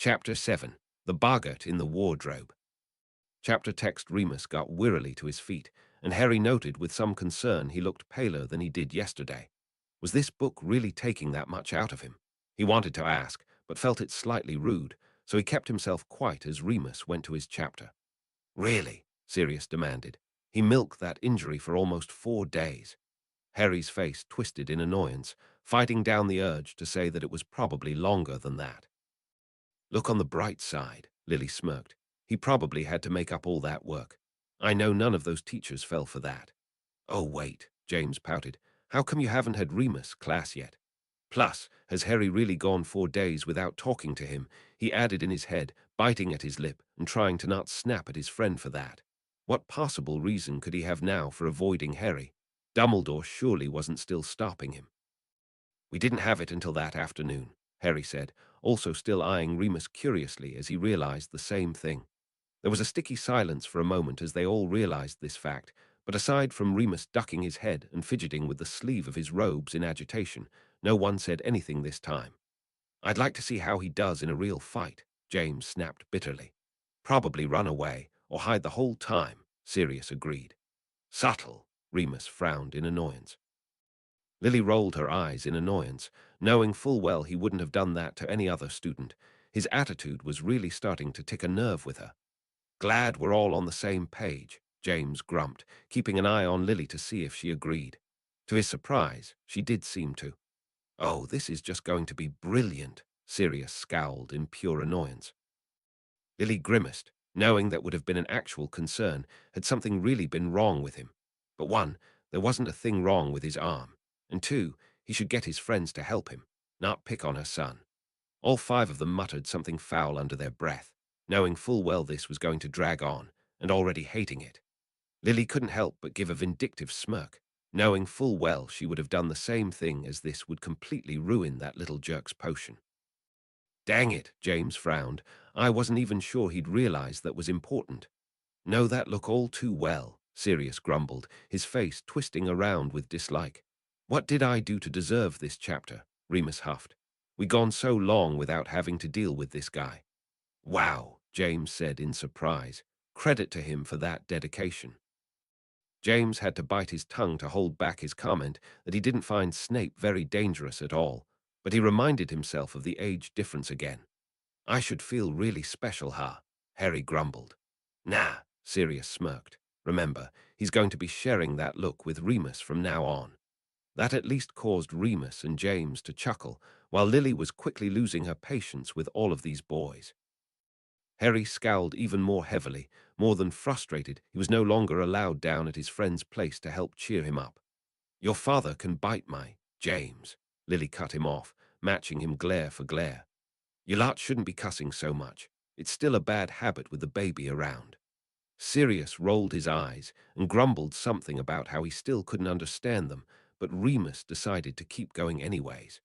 Chapter 7. The Boggart in the Wardrobe. Chapter text. Remus got wearily to his feet, and Harry noted with some concern he looked paler than he did yesterday. Was this book really taking that much out of him? He wanted to ask, but felt it slightly rude, so he kept himself quiet as Remus went to his chapter. Really? Sirius demanded. He milked that injury for almost 4 days. Harry's face twisted in annoyance, fighting down the urge to say that it was probably longer than that. Look on the bright side, Lily smirked. He probably had to make up all that work. I know none of those teachers fell for that. Oh, wait, James pouted. How come you haven't had Remus class yet? Plus, has Harry really gone 4 days without talking to him? He added in his head, biting at his lip and trying to not snap at his friend for that. What possible reason could he have now for avoiding Harry? Dumbledore surely wasn't still stopping him. We didn't have it until that afternoon, Harry said, also still eyeing Remus curiously as he realized the same thing. There was a sticky silence for a moment as they all realized this fact, but aside from Remus ducking his head and fidgeting with the sleeve of his robes in agitation, no one said anything this time. I'd like to see how he does in a real fight, James snapped bitterly. Probably run away, or hide the whole time, Sirius agreed. Subtle, Remus frowned in annoyance. Lily rolled her eyes in annoyance, knowing full well he wouldn't have done that to any other student. His attitude was really starting to tick a nerve with her. Glad we're all on the same page, James grumped, keeping an eye on Lily to see if she agreed. To his surprise, she did seem to. Oh, this is just going to be brilliant, Sirius scowled in pure annoyance. Lily grimaced, knowing that would have been an actual concern had something really been wrong with him. But one, there wasn't a thing wrong with his arm, and two, he should get his friends to help him, not pick on her son. All 5 of them muttered something foul under their breath, knowing full well this was going to drag on, and already hating it. Lily couldn't help but give a vindictive smirk, knowing full well she would have done the same thing as this would completely ruin that little jerk's potion. Dang it, James frowned. I wasn't even sure he'd realize that was important. Know that look all too well, Sirius grumbled, his face twisting around with dislike. What did I do to deserve this chapter? Remus huffed. We gone so long without having to deal with this guy. Wow, James said in surprise. Credit to him for that dedication. James had to bite his tongue to hold back his comment that he didn't find Snape very dangerous at all, but he reminded himself of the age difference again. I should feel really special, huh? Harry grumbled. Nah, Sirius smirked. Remember, he's going to be sharing that look with Remus from now on. That at least caused Remus and James to chuckle, while Lily was quickly losing her patience with all of these boys. Harry scowled even more heavily. More than frustrated, he was no longer allowed down at his friend's place to help cheer him up. Your father can bite my James. Lily cut him off, matching him glare for glare. You lot shouldn't be cussing so much. It's still a bad habit with the baby around. Sirius rolled his eyes and grumbled something about how he still couldn't understand them, but Remus decided to keep going anyways.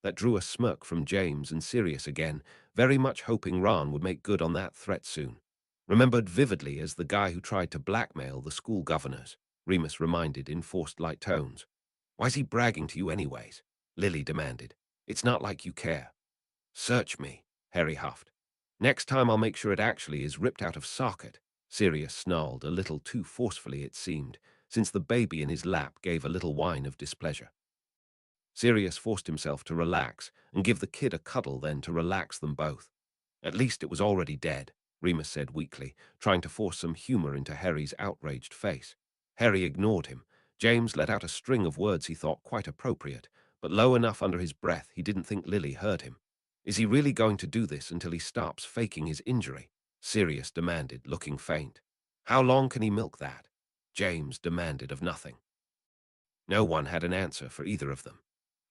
That drew a smirk from James and Sirius again, very much hoping Ron would make good on that threat soon. Remembered vividly as the guy who tried to blackmail the school governors, Remus reminded in forced light tones. Why's he bragging to you anyways? Lily demanded. It's not like you care. Search me, Harry huffed. Next time I'll make sure it actually is ripped out of socket, Sirius snarled a little too forcefully it seemed, since the baby in his lap gave a little whine of displeasure. Sirius forced himself to relax and give the kid a cuddle then to relax them both. At least it was already dead, Remus said weakly, trying to force some humor into Harry's outraged face. Harry ignored him. James let out a string of words he thought quite appropriate, but low enough under his breath he didn't think Lily heard him. Is he really going to do this until he stops faking his injury? Sirius demanded, looking faint. How long can he milk that? James demanded of nothing. No one had an answer for either of them.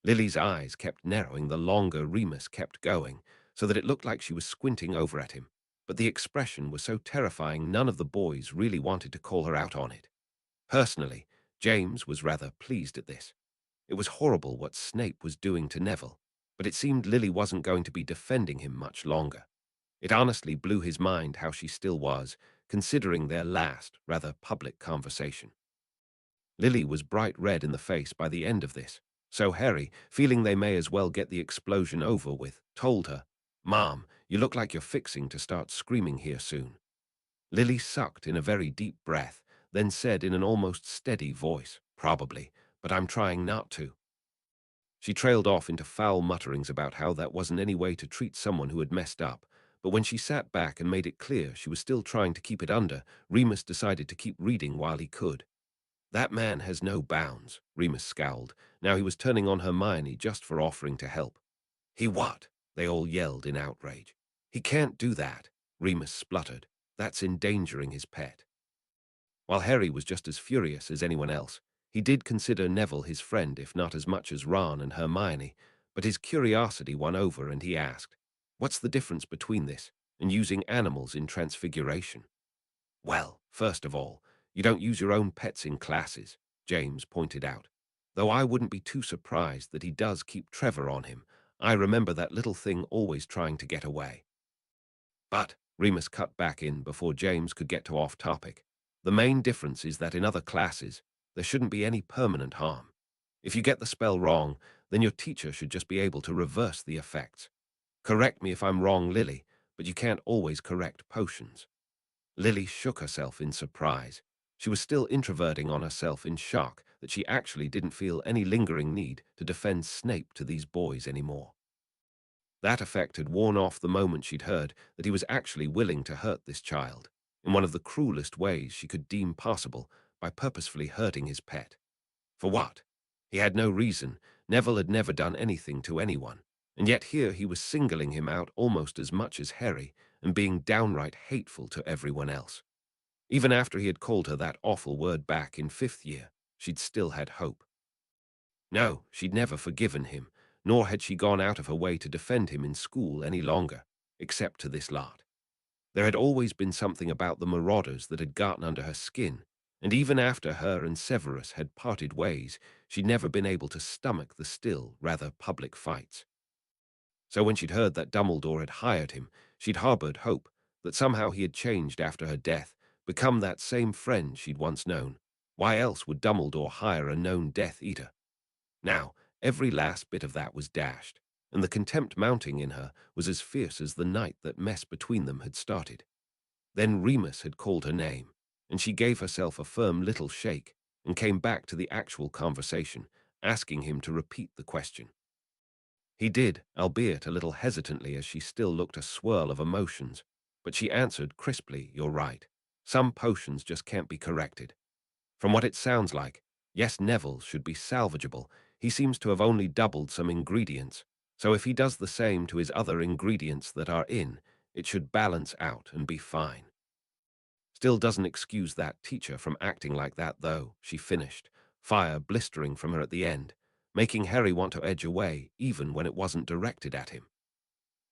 Lily's eyes kept narrowing the longer Remus kept going, so that it looked like she was squinting over at him, but the expression was so terrifying none of the boys really wanted to call her out on it. Personally, James was rather pleased at this. It was horrible what Snape was doing to Neville, but it seemed Lily wasn't going to be defending him much longer. It honestly blew his mind how she still was, considering their last, rather public conversation. Lily was bright red in the face by the end of this, so Harry, feeling they may as well get the explosion over with, told her, Mom, You look like you're fixing to start screaming here soon." Lily sucked in a very deep breath, then said in an almost steady voice, "Probably, but I'm trying not to." She trailed off into foul mutterings about how that wasn't any way to treat someone who had messed up, but when she sat back and made it clear she was still trying to keep it under, Remus decided to keep reading while he could. "That man has no bounds," Remus scowled. Now he was turning on Hermione just for offering to help. "He what?" they all yelled in outrage. "He can't do that," Remus spluttered. "That's endangering his pet." While Harry was just as furious as anyone else, he did consider Neville his friend if not as much as Ron and Hermione, but his curiosity won over and he asked, "What's the difference between this and using animals in Transfiguration?" "Well, first of all, you don't use your own pets in classes," James pointed out. "Though I wouldn't be too surprised that he does keep Trevor on him. I remember that little thing always trying to get away." But Remus cut back in before James could get to off topic. "The main difference is that in other classes, there shouldn't be any permanent harm. If you get the spell wrong, then your teacher should just be able to reverse the effects. Correct me if I'm wrong, Lily, but you can't always correct potions." Lily shook herself in surprise. She was still introverting on herself in shock that she actually didn't feel any lingering need to defend Snape to these boys anymore. That effect had worn off the moment she'd heard that he was actually willing to hurt this child, in one of the cruelest ways she could deem possible, by purposefully hurting his pet. For what? He had no reason. Neville had never done anything to anyone, and yet here he was singling him out almost as much as Harry and being downright hateful to everyone else. Even after he had called her that awful word back in 5th year, she'd still had hope. No, she'd never forgiven him, nor had she gone out of her way to defend him in school any longer, except to this lot. There had always been something about the marauders that had gotten under her skin, and even after her and Severus had parted ways, she'd never been able to stomach the still, rather public fights. So when she'd heard that Dumbledore had hired him, she'd harbored hope that somehow he had changed after her death, become that same friend she'd once known. Why else would Dumbledore hire a known Death Eater? Now, every last bit of that was dashed, and the contempt mounting in her was as fierce as the night that mess between them had started. Then Remus had called her name, and she gave herself a firm little shake and came back to the actual conversation, asking him to repeat the question. He did, albeit a little hesitantly as she still looked a swirl of emotions, but she answered crisply, "You're right. Some potions just can't be corrected. From what it sounds like, yes, Neville should be salvageable. He seems to have only doubled some ingredients, so if he does the same to his other ingredients that are in, it should balance out and be fine. Still doesn't excuse that teacher from acting like that, though," she finished, fire blistering from her at the end, making Harry want to edge away even when it wasn't directed at him.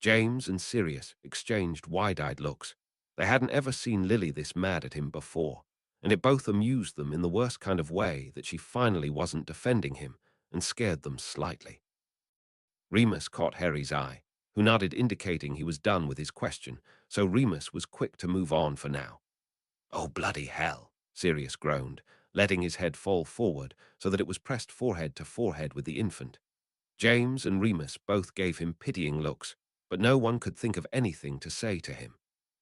James and Sirius exchanged wide-eyed looks. They hadn't ever seen Lily this mad at him before, and it both amused them in the worst kind of way that she finally wasn't defending him and scared them slightly. Remus caught Harry's eye, who nodded indicating he was done with his question, so Remus was quick to move on for now. "Oh, bloody hell," Sirius groaned, letting his head fall forward so that it was pressed forehead to forehead with the infant. James and Remus both gave him pitying looks, but no one could think of anything to say to him.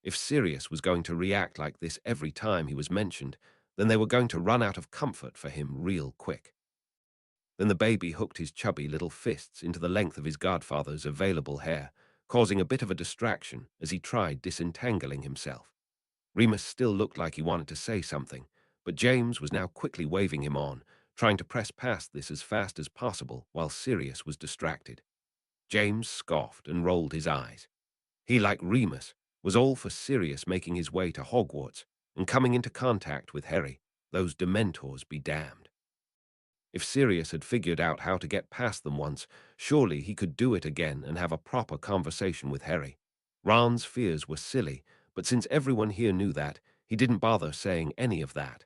If Sirius was going to react like this every time he was mentioned, then they were going to run out of comfort for him real quick. Then the baby hooked his chubby little fists into the length of his godfather's available hair, causing a bit of a distraction as he tried disentangling himself. Remus still looked like he wanted to say something, but James was now quickly waving him on, trying to press past this as fast as possible while Sirius was distracted. James scoffed and rolled his eyes. He, like Remus, was all for Sirius making his way to Hogwarts and coming into contact with Harry, those Dementors be damned. If Sirius had figured out how to get past them once, surely he could do it again and have a proper conversation with Harry. Ron's fears were silly, but since everyone here knew that, he didn't bother saying any of that.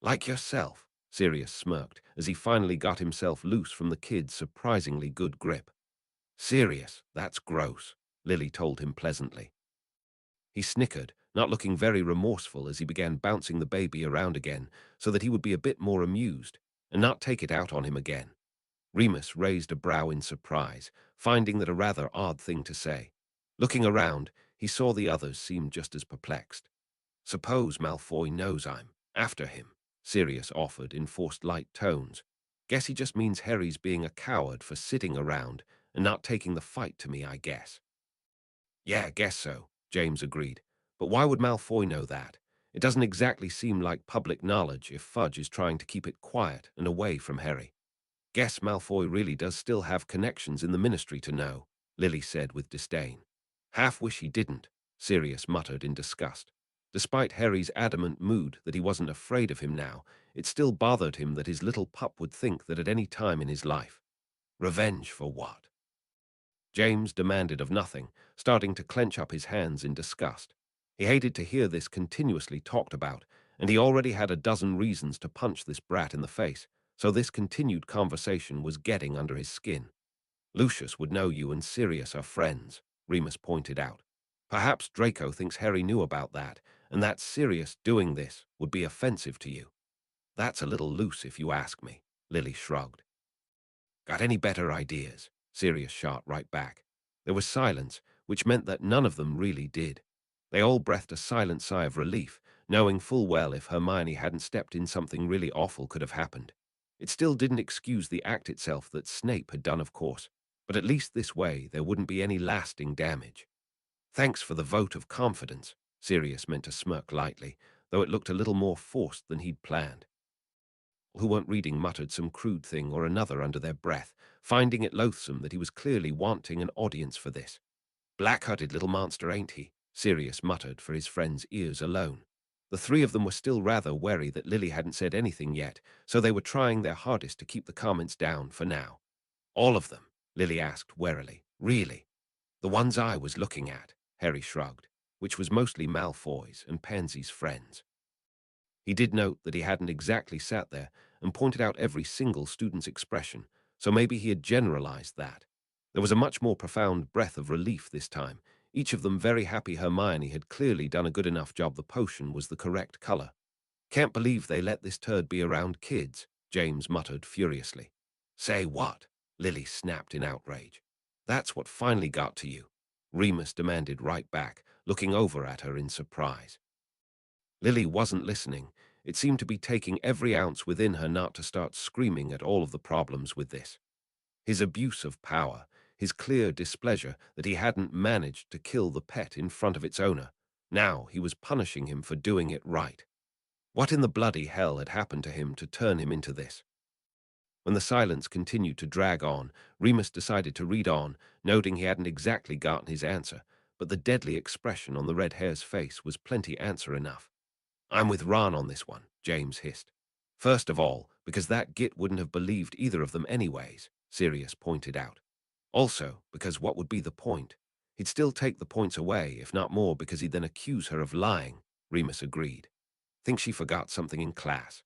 "Like yourself," Sirius smirked as he finally got himself loose from the kid's surprisingly good grip. "Sirius, that's gross," Lily told him pleasantly. He snickered, not looking very remorseful as he began bouncing the baby around again so that he would be a bit more amused and not take it out on him again. Remus raised a brow in surprise, finding that a rather odd thing to say. Looking around, he saw the others seemed just as perplexed. "Suppose Malfoy knows I'm after him," Sirius offered in forced light tones. "Guess he just means Harry's being a coward for sitting around and not taking the fight to me, I guess." "Yeah, guess so," James agreed. "But why would Malfoy know that? It doesn't exactly seem like public knowledge if Fudge is trying to keep it quiet and away from Harry." "Guess Malfoy really does still have connections in the Ministry to know," Lily said with disdain. "Half wish he didn't," Sirius muttered in disgust. Despite Harry's adamant mood that he wasn't afraid of him now, it still bothered him that his little pup would think that at any time in his life. Revenge for what? James demanded of nothing, starting to clench up his hands in disgust. He hated to hear this continuously talked about, and he already had a dozen reasons to punch this brat in the face, so this continued conversation was getting under his skin. "Lucius would know you and Sirius are friends," Remus pointed out. "Perhaps Draco thinks Harry knew about that, and that Sirius doing this would be offensive to you." "That's a little loose if you ask me," Lily shrugged. "Got any better ideas?" Sirius shot right back. There was silence, which meant that none of them really did. They all breathed a silent sigh of relief, knowing full well if Hermione hadn't stepped in something really awful could have happened. It still didn't excuse the act itself that Snape had done, of course, but at least this way there wouldn't be any lasting damage. "Thanks for the vote of confidence," Sirius meant to smirk lightly, though it looked a little more forced than he'd planned. Who weren't reading muttered some crude thing or another under their breath, finding it loathsome that he was clearly wanting an audience for this. "Black-hearted little monster, ain't he?" Sirius muttered for his friend's ears alone. The three of them were still rather wary that Lily hadn't said anything yet, so they were trying their hardest to keep the comments down for now. "All of them?" Lily asked warily. "Really?" "The ones I was looking at," Harry shrugged, which was mostly Malfoy's and Pansy's friends. He did note that he hadn't exactly sat there and pointed out every single student's expression, so maybe he had generalized that. There was a much more profound breath of relief this time, each of them very happy Hermione had clearly done a good enough job the potion was the correct color. "Can't believe they let this turd be around kids," James muttered furiously. "Say what?" Lily snapped in outrage. "That's what finally got to you?" Remus demanded right back, looking over at her in surprise. Lily wasn't listening. It seemed to be taking every ounce within her not to start screaming at all of the problems with this. His abuse of power, his clear displeasure that he hadn't managed to kill the pet in front of its owner. Now he was punishing him for doing it right. What in the bloody hell had happened to him to turn him into this? When the silence continued to drag on, Remus decided to read on, noting he hadn't exactly gotten his answer, but the deadly expression on the red hare's face was plenty answer enough. "I'm with Ron on this one," James hissed. "First of all, because that git wouldn't have believed either of them anyways," Sirius pointed out. "Also, because what would be the point? He'd still take the points away, if not more, because he'd then accuse her of lying," Remus agreed. "Think she forgot something in class."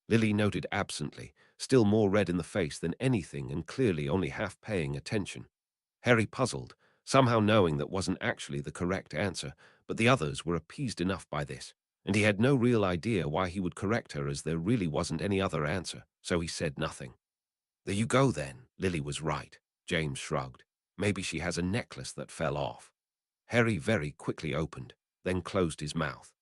Lily noted absently, still more red in the face than anything and clearly only half paying attention. Harry puzzled, somehow knowing that wasn't actually the correct answer, but the others were appeased enough by this, and he had no real idea why he would correct her as there really wasn't any other answer, so he said nothing. "There you go then, Lily was right," James shrugged. "Maybe she has a necklace that fell off." Harry very quickly opened, then closed his mouth.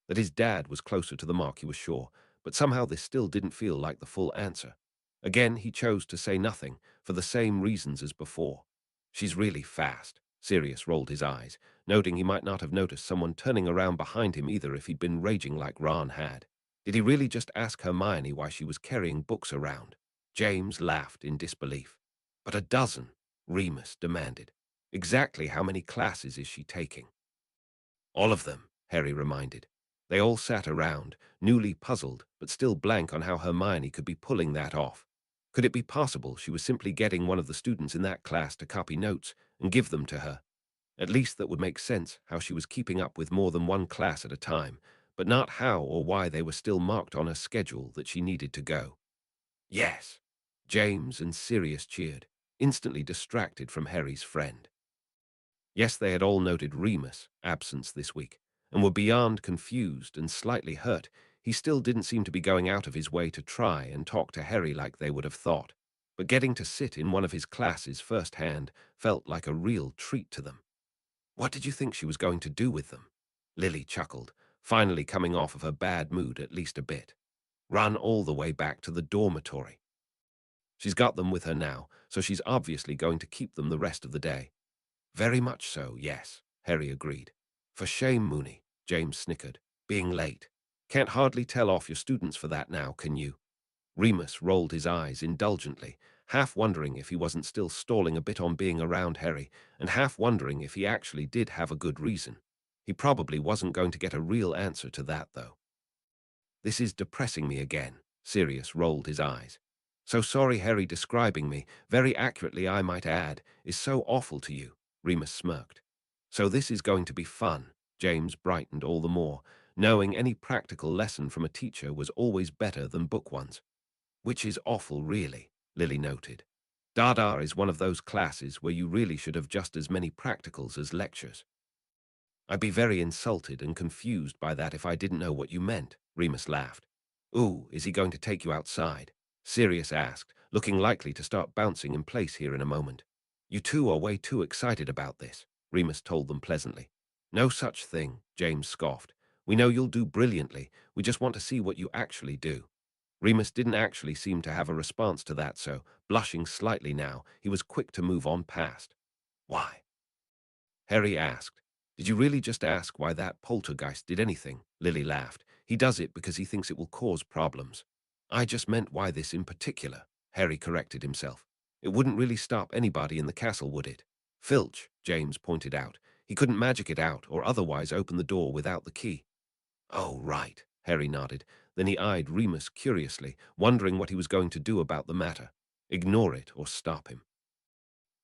That his dad was closer to the mark he was sure, but somehow this still didn't feel like the full answer. Again, he chose to say nothing, for the same reasons as before. "She's really fast." Sirius rolled his eyes, noting he might not have noticed someone turning around behind him either if he'd been raging like Ron had. Did he really just ask Hermione why she was carrying books around? James laughed in disbelief. "But a dozen," Remus demanded. "Exactly how many classes is she taking?" "All of them," Harry reminded. They all sat around, newly puzzled, but still blank on how Hermione could be pulling that off. Could it be possible she was simply getting one of the students in that class to copy notes and give them to her? At least that would make sense how she was keeping up with more than one class at a time, but not how or why they were still marked on her schedule that she needed to go. "Yes!" James and Sirius cheered, instantly distracted from Harry's friend. Yes, they had all noted Remus' absence this week, and were beyond confused and slightly hurt. He still didn't seem to be going out of his way to try and talk to Harry like they would have thought. but getting to sit in one of his classes firsthand felt like a real treat to them. What did you think she was going to do with them? Lily chuckled, finally coming off of her bad mood at least a bit. Run all the way back to the dormitory. She's got them with her now, so she's obviously going to keep them the rest of the day. Very much so, yes, Harry agreed. For shame, Mooney, James snickered. Being late. Can't hardly tell off your students for that now, can you? Remus rolled his eyes indulgently, half wondering if he wasn't still stalling a bit on being around Harry, and half wondering if he actually did have a good reason. He probably wasn't going to get a real answer to that, though. This is depressing me again, Sirius rolled his eyes. So sorry Harry describing me, very accurately I might add, is so awful to you, Remus smirked. So this is going to be fun, James brightened all the more, knowing any practical lesson from a teacher was always better than book ones. Which is awful, really, Lily noted. Dada is one of those classes where you really should have just as many practicals as lectures. I'd be very insulted and confused by that if I didn't know what you meant, Remus laughed. Ooh, is he going to take you outside? Sirius asked, looking likely to start bouncing in place here in a moment. You two are way too excited about this, Remus told them pleasantly. No such thing, James scoffed. We know you'll do brilliantly, we just want to see what you actually do. Remus didn't actually seem to have a response to that, so, blushing slightly now, he was quick to move on past. Why? Harry asked. Did you really just ask why that poltergeist did anything? Lily laughed. He does it because he thinks it will cause problems. I just meant why this in particular, Harry corrected himself. It wouldn't really stop anybody in the castle, would it? Filch, James pointed out. He couldn't magic it out or otherwise open the door without the key. Oh, right, Harry nodded. Then he eyed Remus curiously, wondering what he was going to do about the matter. Ignore it or stop him.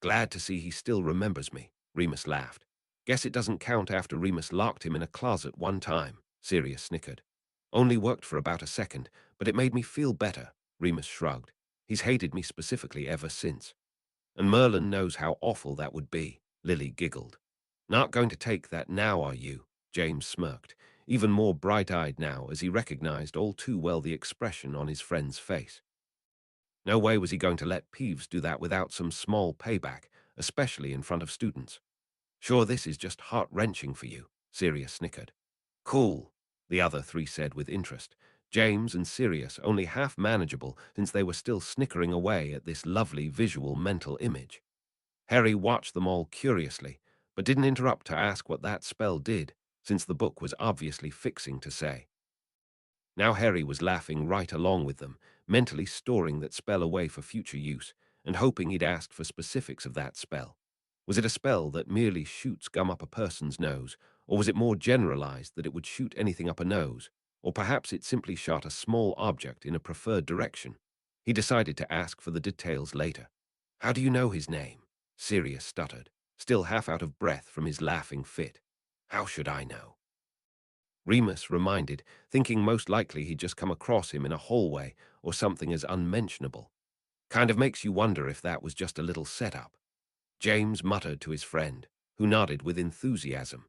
Glad to see he still remembers me, Remus laughed. Guess it doesn't count after Remus locked him in a closet one time, Sirius snickered. Only worked for about a second, but it made me feel better, Remus shrugged. He's hated me specifically ever since. And Merlin knows how awful that would be, Lily giggled. Not going to take that now, are you? James smirked, even more bright-eyed now as he recognized all too well the expression on his friend's face. No way was he going to let Peeves do that without some small payback, especially in front of students. Sure, this is just heart-wrenching for you, Sirius snickered. Cool, the other three said with interest. James and Sirius only half manageable since they were still snickering away at this lovely visual mental image. Harry watched them all curiously, but didn't interrupt to ask what that spell did, since the book was obviously fixing to say. Now Harry was laughing right along with them, mentally storing that spell away for future use, and hoping he'd asked for specifics of that spell. Was it a spell that merely shoots gum up a person's nose, or was it more generalized that it would shoot anything up a nose, or perhaps it simply shot a small object in a preferred direction? He decided to ask for the details later. How do you know his name? Sirius stuttered, still half out of breath from his laughing fit. How should I know? Remus reminded, thinking most likely he'd just come across him in a hallway or something as unmentionable. Kind of makes you wonder if that was just a little setup. James muttered to his friend, who nodded with enthusiasm.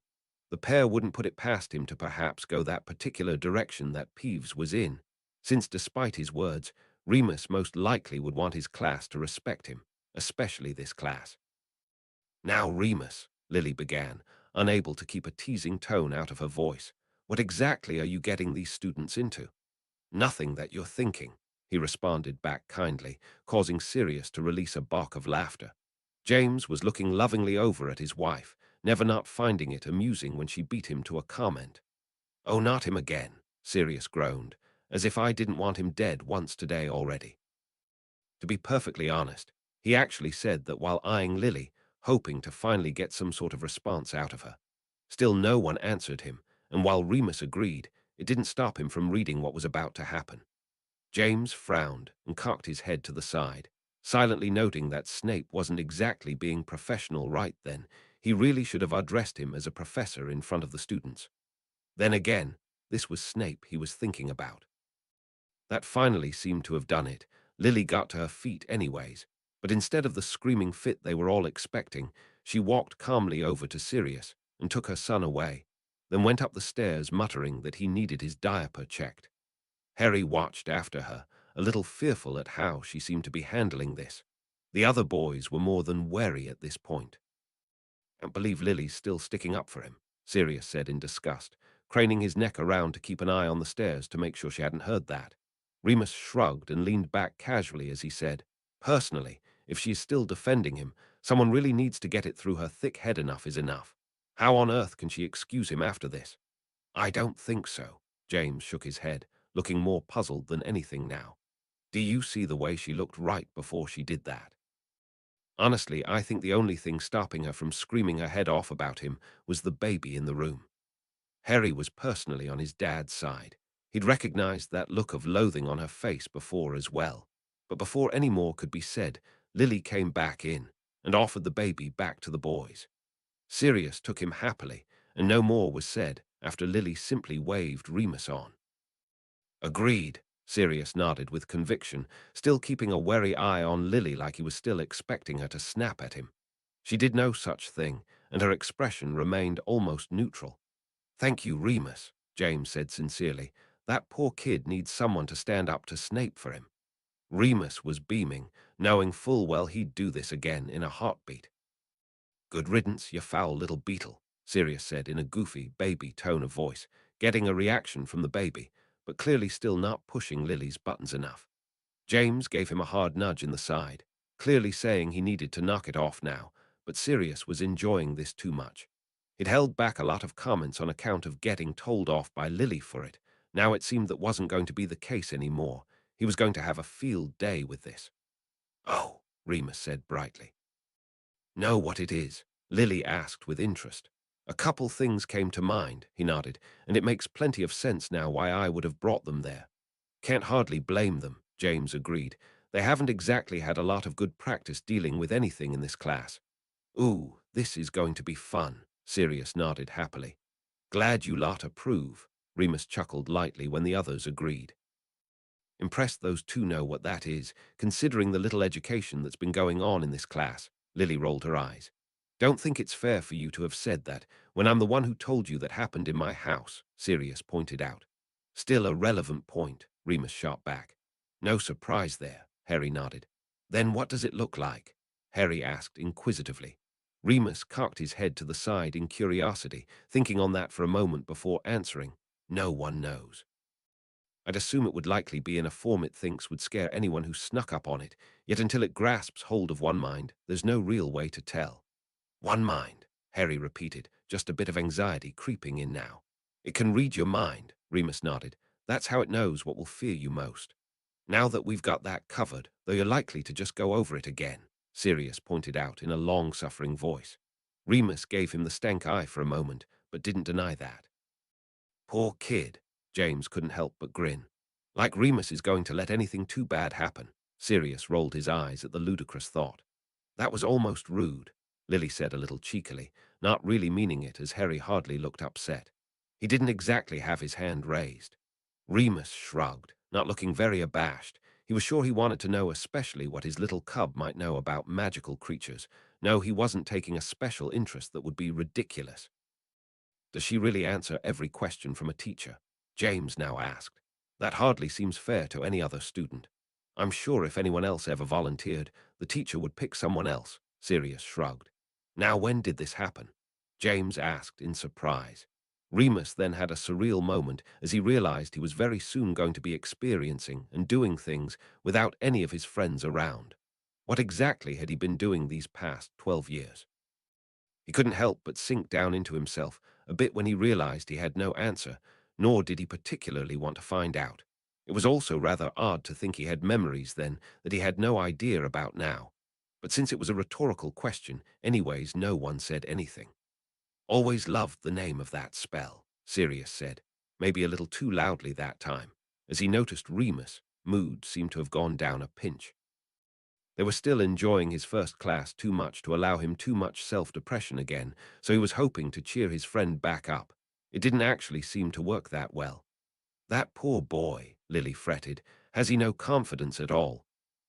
The pair wouldn't put it past him to perhaps go that particular direction that Peeves was in, since despite his words, Remus most likely would want his class to respect him, especially this class. Now, Remus, Lily began, unable to keep a teasing tone out of her voice. What exactly are you getting these students into? Nothing that you're thinking, he responded back kindly, causing Sirius to release a bark of laughter. James was looking lovingly over at his wife, never not finding it amusing when she beat him to a comment. Oh, not him again, Sirius groaned, as if I didn't want him dead once today already. To be perfectly honest, he actually said that while eyeing Lily, hoping to finally get some sort of response out of her. Still no one answered him, and while Remus agreed, it didn't stop him from reading what was about to happen. James frowned and cocked his head to the side, silently noting that Snape wasn't exactly being professional right then. He really should have addressed him as a professor in front of the students. Then again, this was Snape he was thinking about. That finally seemed to have done it. Lily got to her feet anyways, but instead of the screaming fit they were all expecting, she walked calmly over to Sirius and took her son away, then went up the stairs muttering that he needed his diaper checked. Harry watched after her, a little fearful at how she seemed to be handling this. The other boys were more than wary at this point. "Can't believe Lily's still sticking up for him," Sirius said in disgust, craning his neck around to keep an eye on the stairs to make sure she hadn't heard that. Remus shrugged and leaned back casually as he said, "Personally, if she is still defending him, someone really needs to get it through her thick head enough is enough. How on earth can she excuse him after this?" "I don't think so." James shook his head, looking more puzzled than anything now. "Do you see the way she looked right before she did that? Honestly, I think the only thing stopping her from screaming her head off about him was the baby in the room." Harry was personally on his dad's side. He'd recognized that look of loathing on her face before as well. But before any more could be said, Lily came back in and offered the baby back to the boys. Sirius took him happily, and no more was said after Lily simply waved Remus on. "Agreed," Sirius nodded with conviction, still keeping a wary eye on Lily like he was still expecting her to snap at him. She did no such thing, and her expression remained almost neutral. "Thank you, Remus," James said sincerely. "That poor kid needs someone to stand up to Snape for him." Remus was beaming, knowing full well he'd do this again in a heartbeat. "Good riddance, you foul little beetle," Sirius said in a goofy, baby tone of voice, getting a reaction from the baby, but clearly still not pushing Lily's buttons enough. James gave him a hard nudge in the side, clearly saying he needed to knock it off now, but Sirius was enjoying this too much. He'd held back a lot of comments on account of getting told off by Lily for it. Now it seemed that wasn't going to be the case anymore. He was going to have a field day with this. "Oh," Remus said brightly. "Know what it is?" Lily asked with interest. "A couple things came to mind," he nodded, "and it makes plenty of sense now why I would have brought them there." "Can't hardly blame them," James agreed. "They haven't exactly had a lot of good practice dealing with anything in this class." "Ooh, this is going to be fun," Sirius nodded happily. "Glad you lot approve." Remus chuckled lightly when the others agreed. "Impressed those two know what that is, considering the little education that's been going on in this class." Lily rolled her eyes. "Don't think it's fair for you to have said that, when I'm the one who told you that happened in my house," Sirius pointed out. "Still a relevant point," Remus shot back. "No surprise there," Harry nodded. "Then what does it look like?" Harry asked inquisitively. Remus cocked his head to the side in curiosity, thinking on that for a moment before answering. "No one knows. I'd assume it would likely be in a form it thinks would scare anyone who snuck up on it, yet until it grasps hold of one mind, there's no real way to tell." "One mind," Harry repeated, just a bit of anxiety creeping in now. "It can read your mind," Remus nodded. "That's how it knows what will fear you most. Now that we've got that covered, though you're likely to just go over it again," Sirius pointed out in a long-suffering voice. Remus gave him the stank eye for a moment, but didn't deny that. "Poor kid," James couldn't help but grin. "Like Remus is going to let anything too bad happen." Sirius rolled his eyes at the ludicrous thought. "That was almost rude," Lily said a little cheekily, not really meaning it as Harry hardly looked upset. He didn't exactly have his hand raised. Remus shrugged, not looking very abashed. He was sure he wanted to know especially what his little cub might know about magical creatures. No, he wasn't taking a special interest that would be ridiculous. "Does she really answer every question from a teacher?" James now asked. "That hardly seems fair to any other student. I'm sure if anyone else ever volunteered, the teacher would pick someone else." Sirius shrugged. "Now when did this happen?" James asked in surprise. Remus then had a surreal moment as he realized he was very soon going to be experiencing and doing things without any of his friends around. What exactly had he been doing these past 12 years? He couldn't help but sink down into himself a bit when he realized he had no answer, nor did he particularly want to find out. It was also rather odd to think he had memories then that he had no idea about now. But since it was a rhetorical question, anyways, no one said anything. "Always loved the name of that spell," Sirius said, maybe a little too loudly that time, as he noticed Remus' mood seemed to have gone down a pinch. They were still enjoying his first class too much to allow him too much self-depression again, so he was hoping to cheer his friend back up. It didn't actually seem to work that well. "That poor boy," Lily fretted. "Has he no confidence at all?"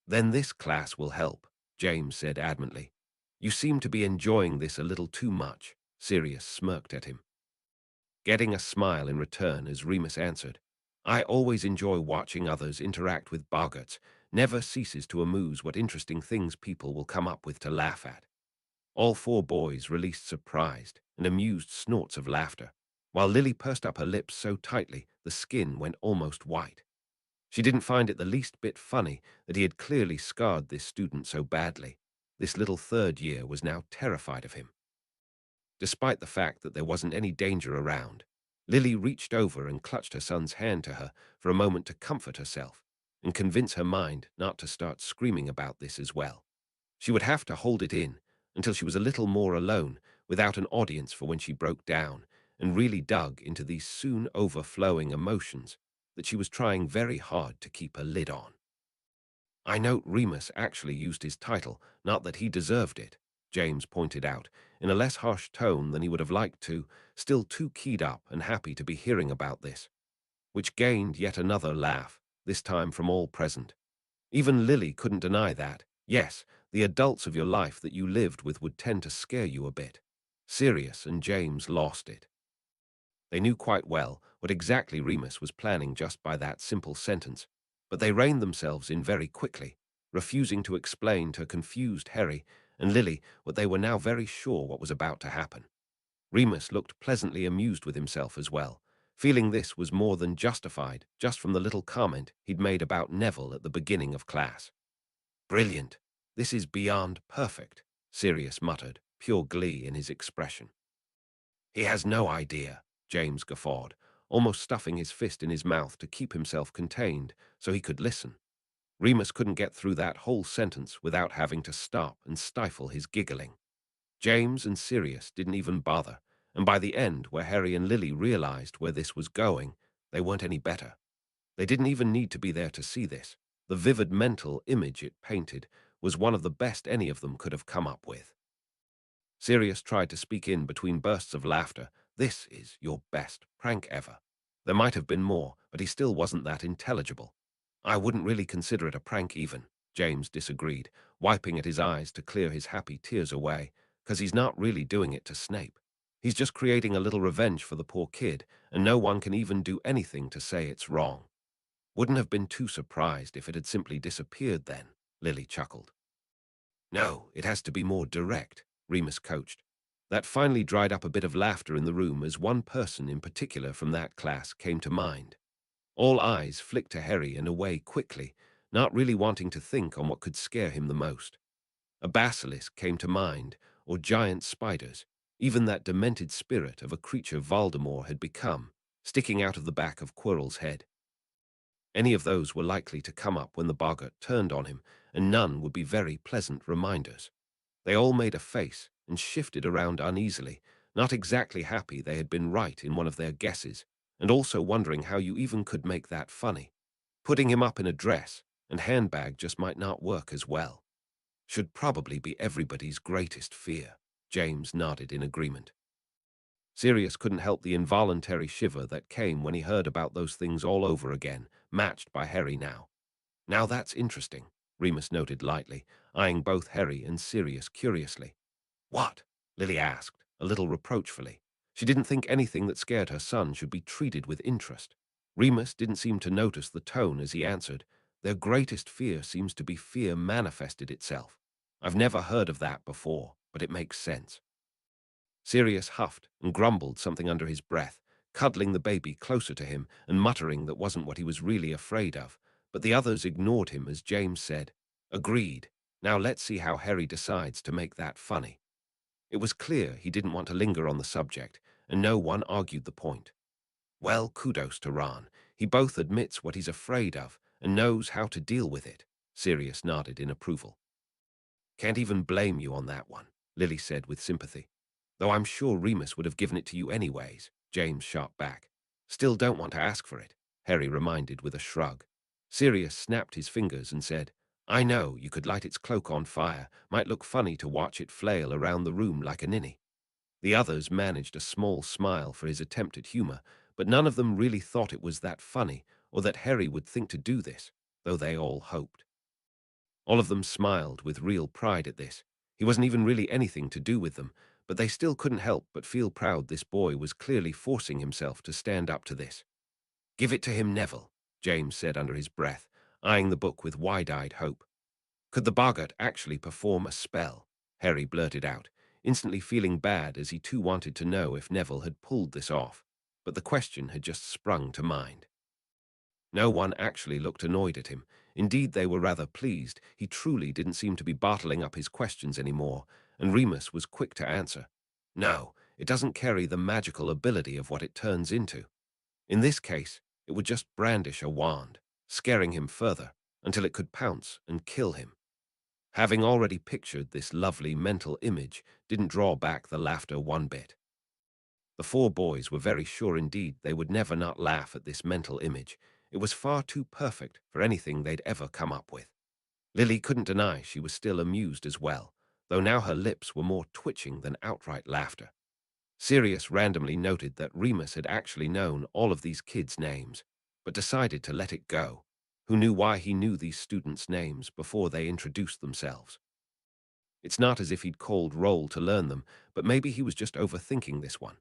"Then this class will help," James said adamantly. "You seem to be enjoying this a little too much." Sirius smirked at him, getting a smile in return as Remus answered. I always enjoy watching others interact with boggarts. Never ceases to amuse what interesting things people will come up with to laugh at. All four boys released surprised and amused snorts of laughter, while Lily pursed up her lips so tightly the skin went almost white. She didn't find it the least bit funny that he had clearly scarred this student so badly. This little third year was now terrified of him. Despite the fact that there wasn't any danger around, Lily reached over and clutched her son's hand to her for a moment to comfort herself and convince her mind not to start screaming about this as well. She would have to hold it in until she was a little more alone without an audience for when she broke down and really dug into these soon overflowing emotions that she was trying very hard to keep a lid on. I note Remus actually used his title, not that he deserved it, James pointed out, in a less harsh tone than he would have liked to, still too keyed up and happy to be hearing about this, which gained yet another laugh, this time from all present. Even Lily couldn't deny that. Yes, the adults of your life that you lived with would tend to scare you a bit. Sirius and James lost it. They knew quite well what exactly Remus was planning just by that simple sentence, but they reined themselves in very quickly, refusing to explain to confused Harry and Lily what they were now very sure what was about to happen. Remus looked pleasantly amused with himself as well, feeling this was more than justified just from the little comment he'd made about Neville at the beginning of class. "Brilliant. This is beyond perfect," Sirius muttered, pure glee in his expression. "He has no idea," James guffawed, almost stuffing his fist in his mouth to keep himself contained so he could listen. Remus couldn't get through that whole sentence without having to stop and stifle his giggling. James and Sirius didn't even bother, and by the end, where Harry and Lily realized where this was going, they weren't any better. They didn't even need to be there to see this. The vivid mental image it painted was one of the best any of them could have come up with. Sirius tried to speak in between bursts of laughter. "This is your best prank ever." There might have been more, but he still wasn't that intelligible. "I wouldn't really consider it a prank even," James disagreed, wiping at his eyes to clear his happy tears away, "'cause he's not really doing it to Snape. He's just creating a little revenge for the poor kid, and no one can even do anything to say it's wrong." "Wouldn't have been too surprised if it had simply disappeared then," Lily chuckled. "No, it has to be more direct," Remus coached. That finally dried up a bit of laughter in the room as one person in particular from that class came to mind. All eyes flicked to Harry and away quickly, not really wanting to think on what could scare him the most. A basilisk came to mind, or giant spiders, even that demented spirit of a creature Voldemort had become, sticking out of the back of Quirrell's head. Any of those were likely to come up when the boggart turned on him, and none would be very pleasant reminders. They all made a face and shifted around uneasily, not exactly happy they had been right in one of their guesses, and also wondering how you even could make that funny. Putting him up in a dress and handbag just might not work as well. Should probably be everybody's greatest fear. James nodded in agreement. Sirius couldn't help the involuntary shiver that came when he heard about those things all over again, matched by Harry now. "Now that's interesting," Remus noted lightly, eyeing both Harry and Sirius curiously. "What?" Lily asked, a little reproachfully. She didn't think anything that scared her son should be treated with interest. Remus didn't seem to notice the tone as he answered. "Their greatest fear seems to be fear manifested itself. I've never heard of that before, but it makes sense." Sirius huffed and grumbled something under his breath, cuddling the baby closer to him and muttering that wasn't what he was really afraid of, but the others ignored him as James said, "Agreed. Now let's see how Harry decides to make that funny." It was clear he didn't want to linger on the subject, and no one argued the point. "Well, kudos to Ron. He both admits what he's afraid of and knows how to deal with it." Sirius nodded in approval. "Can't even blame you on that one," Lily said with sympathy. "Though I'm sure Remus would have given it to you anyways," James shot back. "Still don't want to ask for it," Harry reminded with a shrug. Sirius snapped his fingers and said, "I know you could light its cloak on fire. Might look funny to watch it flail around the room like a ninny." The others managed a small smile for his attempt at humor, but none of them really thought it was that funny or that Harry would think to do this, though they all hoped. All of them smiled with real pride at this. He wasn't even really anything to do with them, but they still couldn't help but feel proud this boy was clearly forcing himself to stand up to this. Give it to him, Neville, James said under his breath, eyeing the book with wide-eyed hope. Could the boggart actually perform a spell? Harry blurted out, instantly feeling bad as he too wanted to know if Neville had pulled this off. But the question had just sprung to mind. No one actually looked annoyed at him. Indeed, they were rather pleased. He truly didn't seem to be bottling up his questions anymore, and Remus was quick to answer. No, it doesn't carry the magical ability of what it turns into. In this case, it would just brandish a wand, scaring him further, until it could pounce and kill him. Having already pictured this lovely mental image didn't draw back the laughter one bit. The four boys were very sure indeed they would never not laugh at this mental image. It was far too perfect for anything they'd ever come up with. Lily couldn't deny she was still amused as well, though now her lips were more twitching than outright laughter. Sirius randomly noted that Remus had actually known all of these kids' names, but decided to let it go. Who knew why he knew these students' names before they introduced themselves? It's not as if he'd called roll to learn them, but maybe he was just overthinking this one.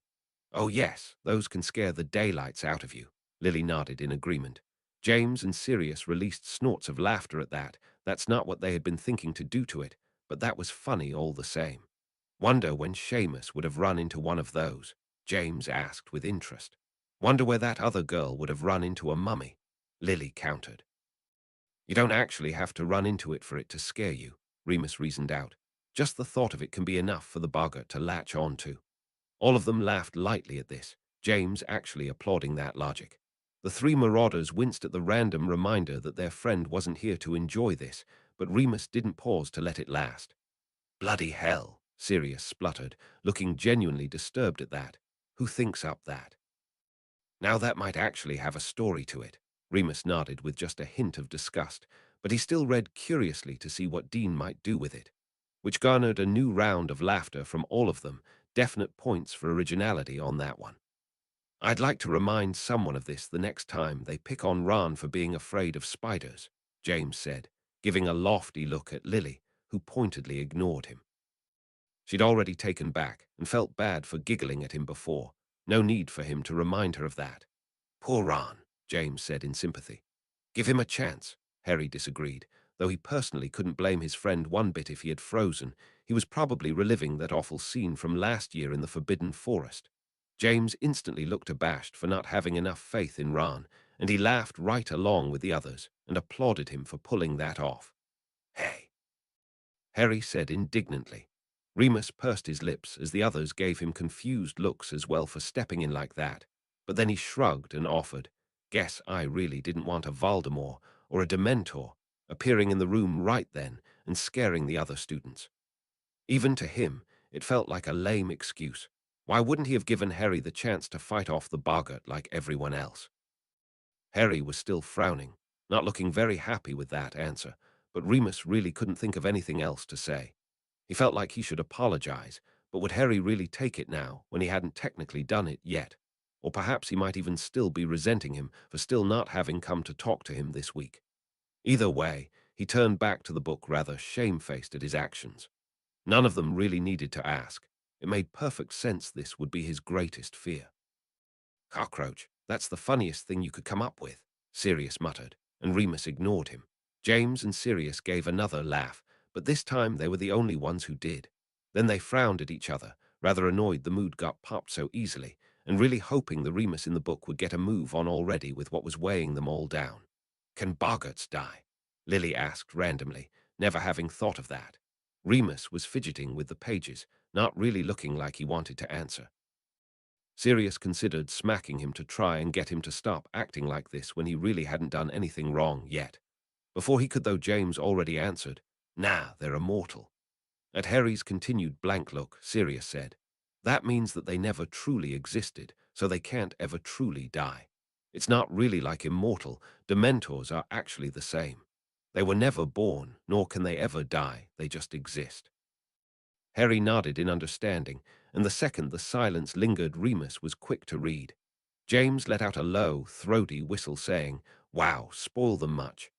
Oh yes, those can scare the daylights out of you, Lily nodded in agreement. James and Sirius released snorts of laughter at that. That's not what they had been thinking to do to it, but that was funny all the same. Wonder when Seamus would have run into one of those, James asked with interest. Wonder where that other girl would have run into a mummy, Lily countered. You don't actually have to run into it for it to scare you, Remus reasoned out. Just the thought of it can be enough for the boggart to latch on to. All of them laughed lightly at this, James actually applauding that logic. The three marauders winced at the random reminder that their friend wasn't here to enjoy this, but Remus didn't pause to let it last. Bloody hell, Sirius spluttered, looking genuinely disturbed at that. Who thinks up that? Now that might actually have a story to it. Remus nodded with just a hint of disgust, but he still read curiously to see what Dean might do with it, which garnered a new round of laughter from all of them, definite points for originality on that one. I'd like to remind someone of this the next time they pick on Ron for being afraid of spiders, James said, giving a lofty look at Lily, who pointedly ignored him. She'd already taken back and felt bad for giggling at him before. No need for him to remind her of that. Poor Ron, James said in sympathy. Give him a chance, Harry disagreed, though he personally couldn't blame his friend one bit if he had frozen. He was probably reliving that awful scene from last year in the Forbidden Forest. James instantly looked abashed for not having enough faith in Ron, and he laughed right along with the others and applauded him for pulling that off. Hey, Harry said indignantly. Remus pursed his lips as the others gave him confused looks as well for stepping in like that, but then he shrugged and offered, Guess I really didn't want a Voldemort or a Dementor appearing in the room right then and scaring the other students. Even to him, it felt like a lame excuse. Why wouldn't he have given Harry the chance to fight off the boggart like everyone else? Harry was still frowning, not looking very happy with that answer, but Remus really couldn't think of anything else to say. He felt like he should apologize, but would Harry really take it now when he hadn't technically done it yet? Or perhaps he might even still be resenting him for still not having come to talk to him this week. Either way, he turned back to the book rather shamefaced at his actions. None of them really needed to ask. It made perfect sense this would be his greatest fear. Cockroach, that's the funniest thing you could come up with, Sirius muttered, and Remus ignored him. James and Sirius gave another laugh, but this time they were the only ones who did. Then they frowned at each other, rather annoyed the mood got popped so easily, and really hoping the Remus in the book would get a move on already with what was weighing them all down. Can boggarts die? Lily asked randomly, never having thought of that. Remus was fidgeting with the pages, not really looking like he wanted to answer. Sirius considered smacking him to try and get him to stop acting like this when he really hadn't done anything wrong yet. Before he could, though, James already answered, Nah, they're immortal. At Harry's continued blank look, Sirius said, That means that they never truly existed, so they can't ever truly die. It's not really like immortal. Dementors are actually the same. They were never born, nor can they ever die. They just exist. Harry nodded in understanding, and the second the silence lingered, Remus was quick to read. James let out a low, throaty whistle saying, Wow, spoil them much.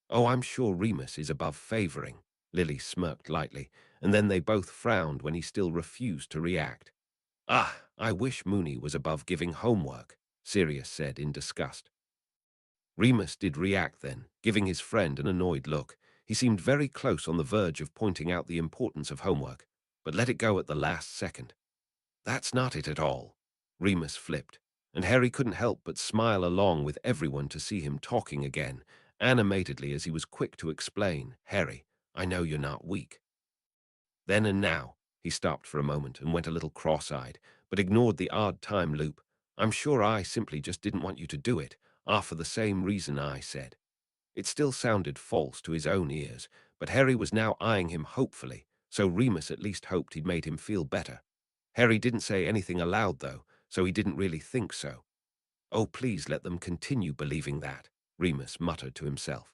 Oh, I'm sure Remus is above favoring, Lily smirked lightly, and then they both frowned when he still refused to react. Ah, I wish Moony was above giving homework, Sirius said in disgust. Remus did react then, giving his friend an annoyed look. He seemed very close on the verge of pointing out the importance of homework, but let it go at the last second. That's not it at all. Remus flipped, and Harry couldn't help but smile along with everyone to see him talking again, animatedly as he was quick to explain, Harry, I know you're not weak. Then and now, he stopped for a moment and went a little cross-eyed, but ignored the odd time loop. I'm sure I simply just didn't want you to do it, for the same reason I said. It still sounded false to his own ears, but Harry was now eyeing him hopefully, so Remus at least hoped he'd made him feel better. Harry didn't say anything aloud, though, so he didn't really think so. Oh, please let them continue believing that, Remus muttered to himself.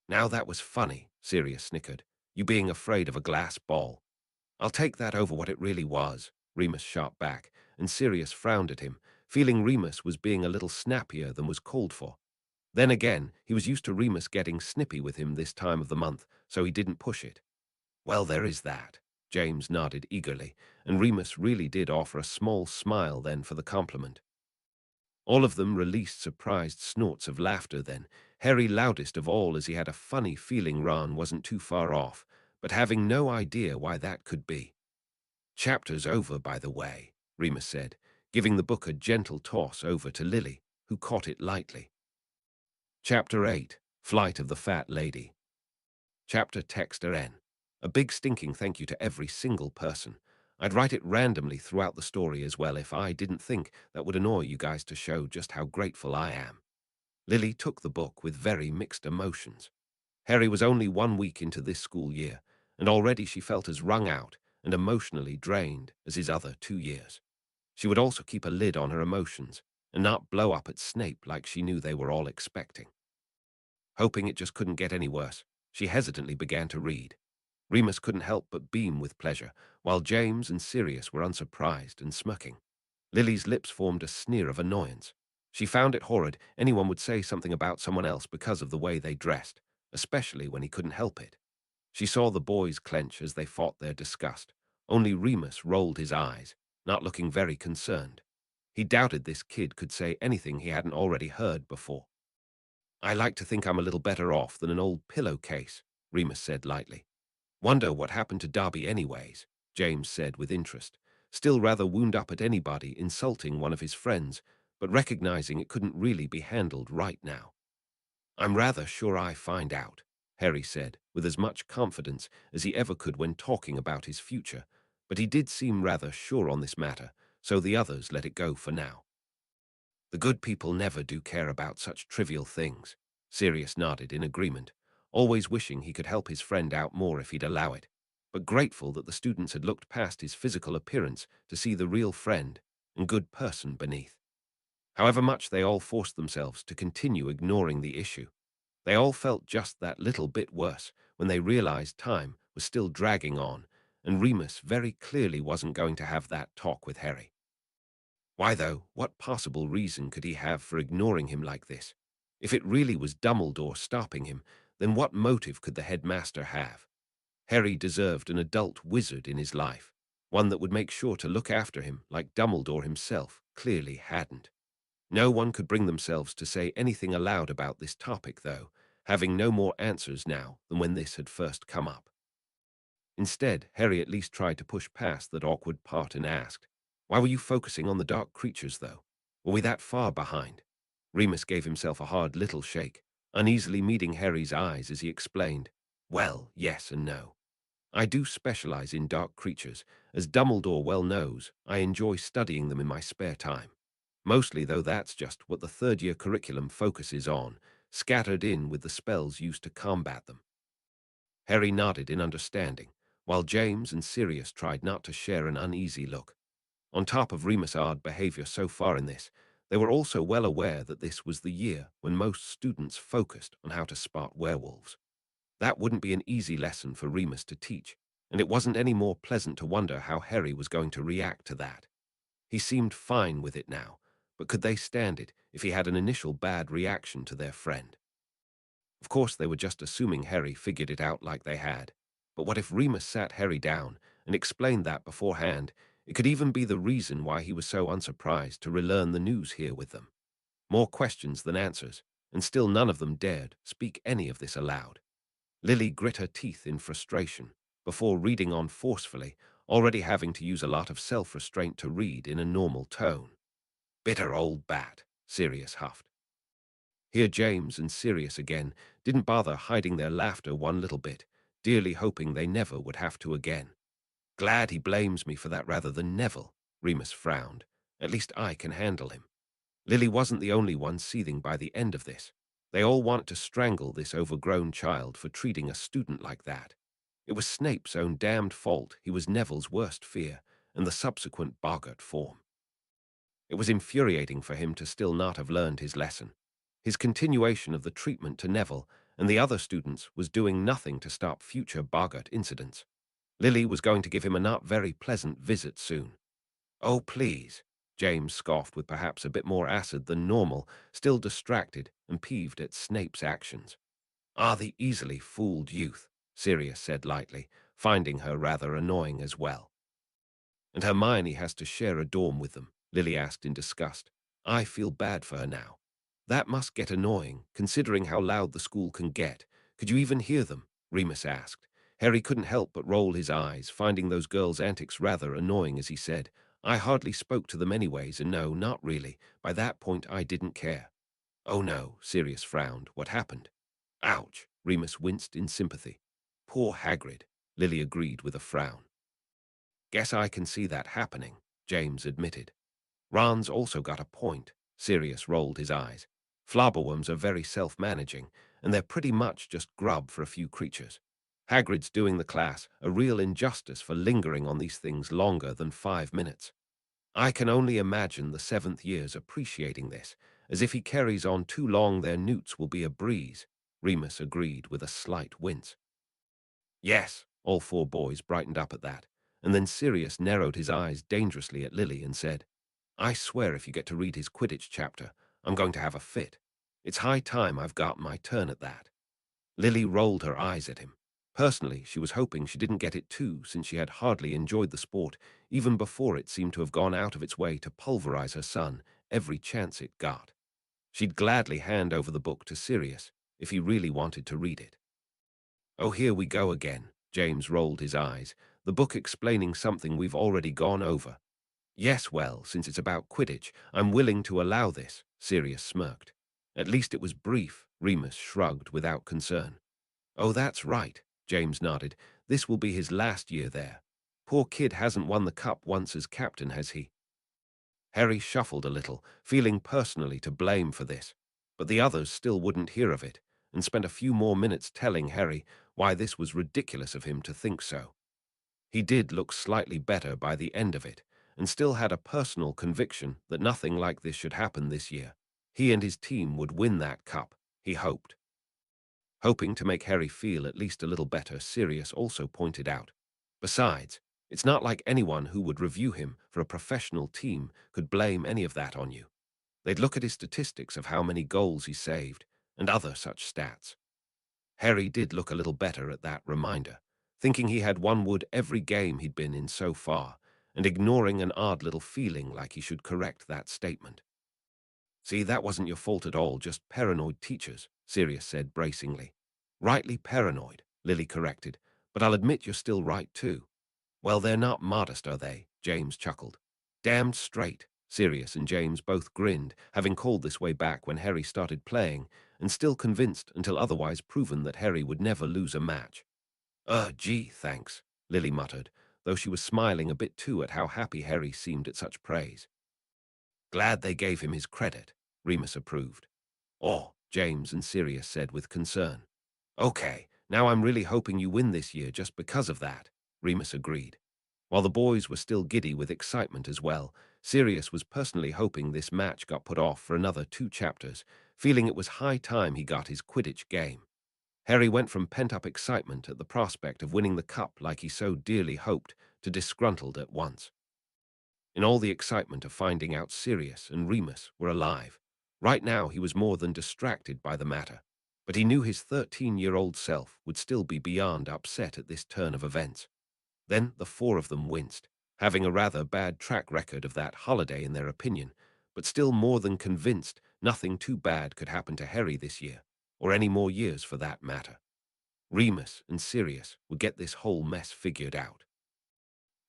Now that was funny, Sirius snickered. You being afraid of a glass ball. I'll take that over what it really was, Remus shot back, and Sirius frowned at him, feeling Remus was being a little snappier than was called for. Then again, he was used to Remus getting snippy with him this time of the month, so he didn't push it. Well, there is that. James nodded eagerly, and Remus really did offer a small smile then for the compliment. All of them released surprised snorts of laughter then, Harry loudest of all, as he had a funny feeling Ron wasn't too far off, but having no idea why that could be. Chapter's over, by the way, Remus said, giving the book a gentle toss over to Lily, who caught it lightly. Chapter 8, Flight of the Fat Lady. Chapter Texter N. A big stinking thank you to every single person. I'd write it randomly throughout the story as well if I didn't think that would annoy you guys to show just how grateful I am. Lily took the book with very mixed emotions. Harry was only 1 week into this school year, and already she felt as wrung out and emotionally drained as his other 2 years. She would also keep a lid on her emotions and not blow up at Snape like she knew they were all expecting. Hoping it just couldn't get any worse, she hesitantly began to read. Remus couldn't help but beam with pleasure, while James and Sirius were unsurprised and smirking. Lily's lips formed a sneer of annoyance. She found it horrid anyone would say something about someone else because of the way they dressed, especially when he couldn't help it. She saw the boys clench as they fought their disgust. Only Remus rolled his eyes, not looking very concerned. He doubted this kid could say anything he hadn't already heard before. I like to think I'm a little better off than an old pillowcase, Remus said lightly. Wonder what happened to Darby anyways, James said with interest, still rather wound up at anybody insulting one of his friends, but recognizing it couldn't really be handled right now. I'm rather sure I find out, Harry said, with as much confidence as he ever could when talking about his future, but he did seem rather sure on this matter, so the others let it go for now. The good people never do care about such trivial things, Sirius nodded in agreement, always wishing he could help his friend out more if he'd allow it, but grateful that the students had looked past his physical appearance to see the real friend and good person beneath. However much they all forced themselves to continue ignoring the issue, they all felt just that little bit worse when they realized time was still dragging on, and Remus very clearly wasn't going to have that talk with Harry. Why, though, what possible reason could he have for ignoring him like this? If it really was Dumbledore stopping him, then what motive could the headmaster have? Harry deserved an adult wizard in his life, one that would make sure to look after him like Dumbledore himself clearly hadn't. No one could bring themselves to say anything aloud about this topic, though, having no more answers now than when this had first come up. Instead, Harry at least tried to push past that awkward part and asked, why were you focusing on the dark creatures, though? Were we that far behind? Remus gave himself a hard little shake, uneasily meeting Harry's eyes as he explained, well, yes and no. I do specialize in dark creatures. As Dumbledore well knows, I enjoy studying them in my spare time. Mostly, though, that's just what the third-year curriculum focuses on, scattered in with the spells used to combat them. Harry nodded in understanding, while James and Sirius tried not to share an uneasy look. On top of Remus' odd behavior so far in this, they were also well aware that this was the year when most students focused on how to spot werewolves. That wouldn't be an easy lesson for Remus to teach, and it wasn't any more pleasant to wonder how Harry was going to react to that. He seemed fine with it now, but could they stand it if he had an initial bad reaction to their friend? Of course, they were just assuming Harry figured it out like they had. But what if Remus sat Harry down and explained that beforehand? It could even be the reason why he was so unsurprised to relearn the news here with them. More questions than answers, and still none of them dared speak any of this aloud. Lily grit her teeth in frustration before reading on forcefully, already having to use a lot of self-restraint to read in a normal tone. Bitter old bat, Sirius huffed. Here James and Sirius again didn't bother hiding their laughter one little bit, dearly hoping they never would have to again. Glad he blames me for that rather than Neville, Remus frowned. At least I can handle him. Lily wasn't the only one seething by the end of this. They all wanted to strangle this overgrown child for treating a student like that. It was Snape's own damned fault he was Neville's worst fear, and the subsequent boggart form. It was infuriating for him to still not have learned his lesson. His continuation of the treatment to Neville and the other students was doing nothing to stop future boggart incidents. Lily was going to give him a not very pleasant visit soon. Oh, please, James scoffed with perhaps a bit more acid than normal, still distracted and peeved at Snape's actions. Ah, the easily fooled youth, Sirius said lightly, finding her rather annoying as well. And Hermione has to share a dorm with them, Lily asked in disgust. I feel bad for her now. That must get annoying, considering how loud the school can get. Could you even hear them? Remus asked. Harry couldn't help but roll his eyes, finding those girls' antics rather annoying as he said, I hardly spoke to them anyways, and no, not really. By that point I didn't care. Oh no, Sirius frowned. What happened? Ouch, Remus winced in sympathy. Poor Hagrid, Lily agreed with a frown. Guess I can see that happening, James admitted. Ron's also got a point, Sirius rolled his eyes. Flobberworms are very self-managing, and they're pretty much just grub for a few creatures. Hagrid's doing the class a real injustice for lingering on these things longer than 5 minutes. I can only imagine the 7th years appreciating this, as if he carries on too long their newts will be a breeze, Remus agreed with a slight wince. Yes, all 4 boys brightened up at that, and then Sirius narrowed his eyes dangerously at Lily and said, I swear if you get to read his Quidditch chapter, I'm going to have a fit. It's high time I've got my turn at that. Lily rolled her eyes at him. Personally, she was hoping she didn't get it too, since she had hardly enjoyed the sport, even before it seemed to have gone out of its way to pulverize her son every chance it got. She'd gladly hand over the book to Sirius if he really wanted to read it. Oh, here we go again, James rolled his eyes, the book explaining something we've already gone over. Yes, well, since it's about Quidditch, I'm willing to allow this, Sirius smirked. At least it was brief, Remus shrugged without concern. Oh, that's right, James nodded. This will be his last year there. Poor kid hasn't won the cup once as captain, has he? Harry shuffled a little, feeling personally to blame for this, but the others still wouldn't hear of it, and spent a few more minutes telling Harry why this was ridiculous of him to think so. He did look slightly better by the end of it, and still had a personal conviction that nothing like this should happen this year. He and his team would win that cup, he hoped. Hoping to make Harry feel at least a little better, Sirius also pointed out. Besides, it's not like anyone who would review him for a professional team could blame any of that on you. They'd look at his statistics of how many goals he saved, and other such stats. Harry did look a little better at that reminder, thinking he had won wood every game he'd been in so far, and ignoring an odd little feeling like he should correct that statement. See, that wasn't your fault at all, just paranoid teachers, Sirius said bracingly. Rightly paranoid, Lily corrected, but I'll admit you're still right too. Well, they're not modest, are they? James chuckled. Damned straight. Sirius and James both grinned, having called this way back when Harry started playing, and still convinced until otherwise proven that Harry would never lose a match. Gee, thanks, Lily muttered, though she was smiling a bit too at how happy Harry seemed at such praise. Glad they gave him his credit, Remus approved. Oh, James and Sirius said with concern. Okay, now I'm really hoping you win this year just because of that, Remus agreed. While the boys were still giddy with excitement as well, Sirius was personally hoping this match got put off for another 2 chapters, feeling it was high time he got his Quidditch game. Harry went from pent-up excitement at the prospect of winning the cup like he so dearly hoped to disgruntled at once. In all the excitement of finding out Sirius and Remus were alive, right now he was more than distracted by the matter, but he knew his 13-year-old self would still be beyond upset at this turn of events. Then the 4 of them winced, having a rather bad track record of that holiday in their opinion, but still more than convinced nothing too bad could happen to Harry this year, or any more years for that matter. Remus and Sirius would get this whole mess figured out.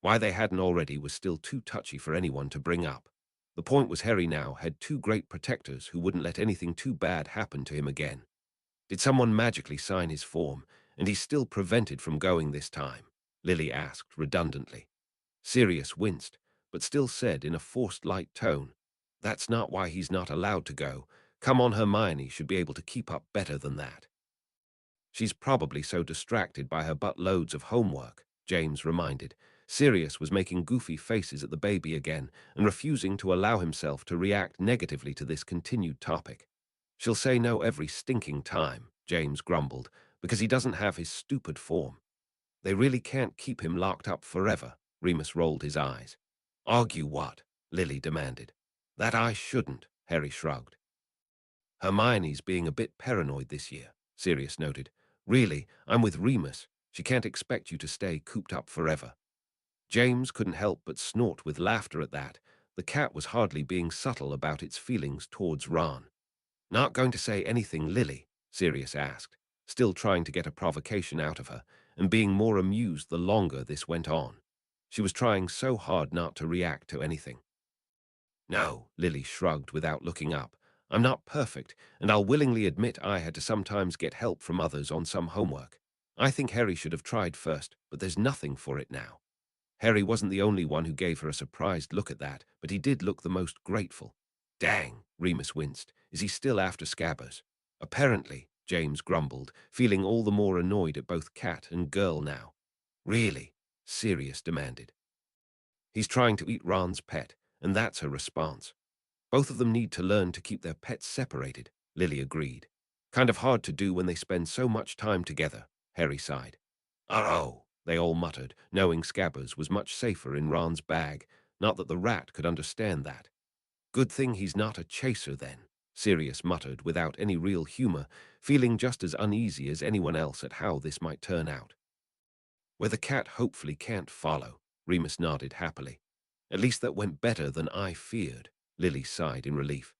Why they hadn't already was still too touchy for anyone to bring up. The point was Harry now had two great protectors who wouldn't let anything too bad happen to him again. Did someone magically sign his form, and he's still prevented from going this time? Lily asked redundantly. Sirius winced, but still said in a forced light tone, "That's not why he's not allowed to go. Come on, Hermione should be able to keep up better than that." "She's probably so distracted by her buttloads of homework," James reminded. Sirius was making goofy faces at the baby again and refusing to allow himself to react negatively to this continued topic. "She'll say no every stinking time," James grumbled, "because he doesn't have his stupid form." "They really can't keep him locked up forever," Remus rolled his eyes. "Argue what?" Lily demanded. "That I shouldn't," Harry shrugged. "Hermione's being a bit paranoid this year," Sirius noted. "Really, I'm with Remus. She can't expect you to stay cooped up forever." James couldn't help but snort with laughter at that. The cat was hardly being subtle about its feelings towards Ron. "Not going to say anything, Lily?" Sirius asked, still trying to get a provocation out of her, and being more amused the longer this went on. She was trying so hard not to react to anything. "No," Lily shrugged without looking up. "I'm not perfect, and I'll willingly admit I had to sometimes get help from others on some homework. I think Harry should have tried first, but there's nothing for it now." Harry wasn't the only one who gave her a surprised look at that, but he did look the most grateful. "Dang," Remus winced. "Is he still after Scabbers?" "Apparently," James grumbled, feeling all the more annoyed at both cat and girl now. "Really?" Sirius demanded. "He's trying to eat Ron's pet, and that's her response. Both of them need to learn to keep their pets separated," Lily agreed. "Kind of hard to do when they spend so much time together," Harry sighed. "Oh," they all muttered, knowing Scabbers was much safer in Ron's bag. Not that the rat could understand that. "Good thing he's not a chaser, then," Sirius muttered without any real humor, feeling just as uneasy as anyone else at how this might turn out. "Where the cat hopefully can't follow," Remus nodded happily. "At least that went better than I feared," Lily sighed in relief.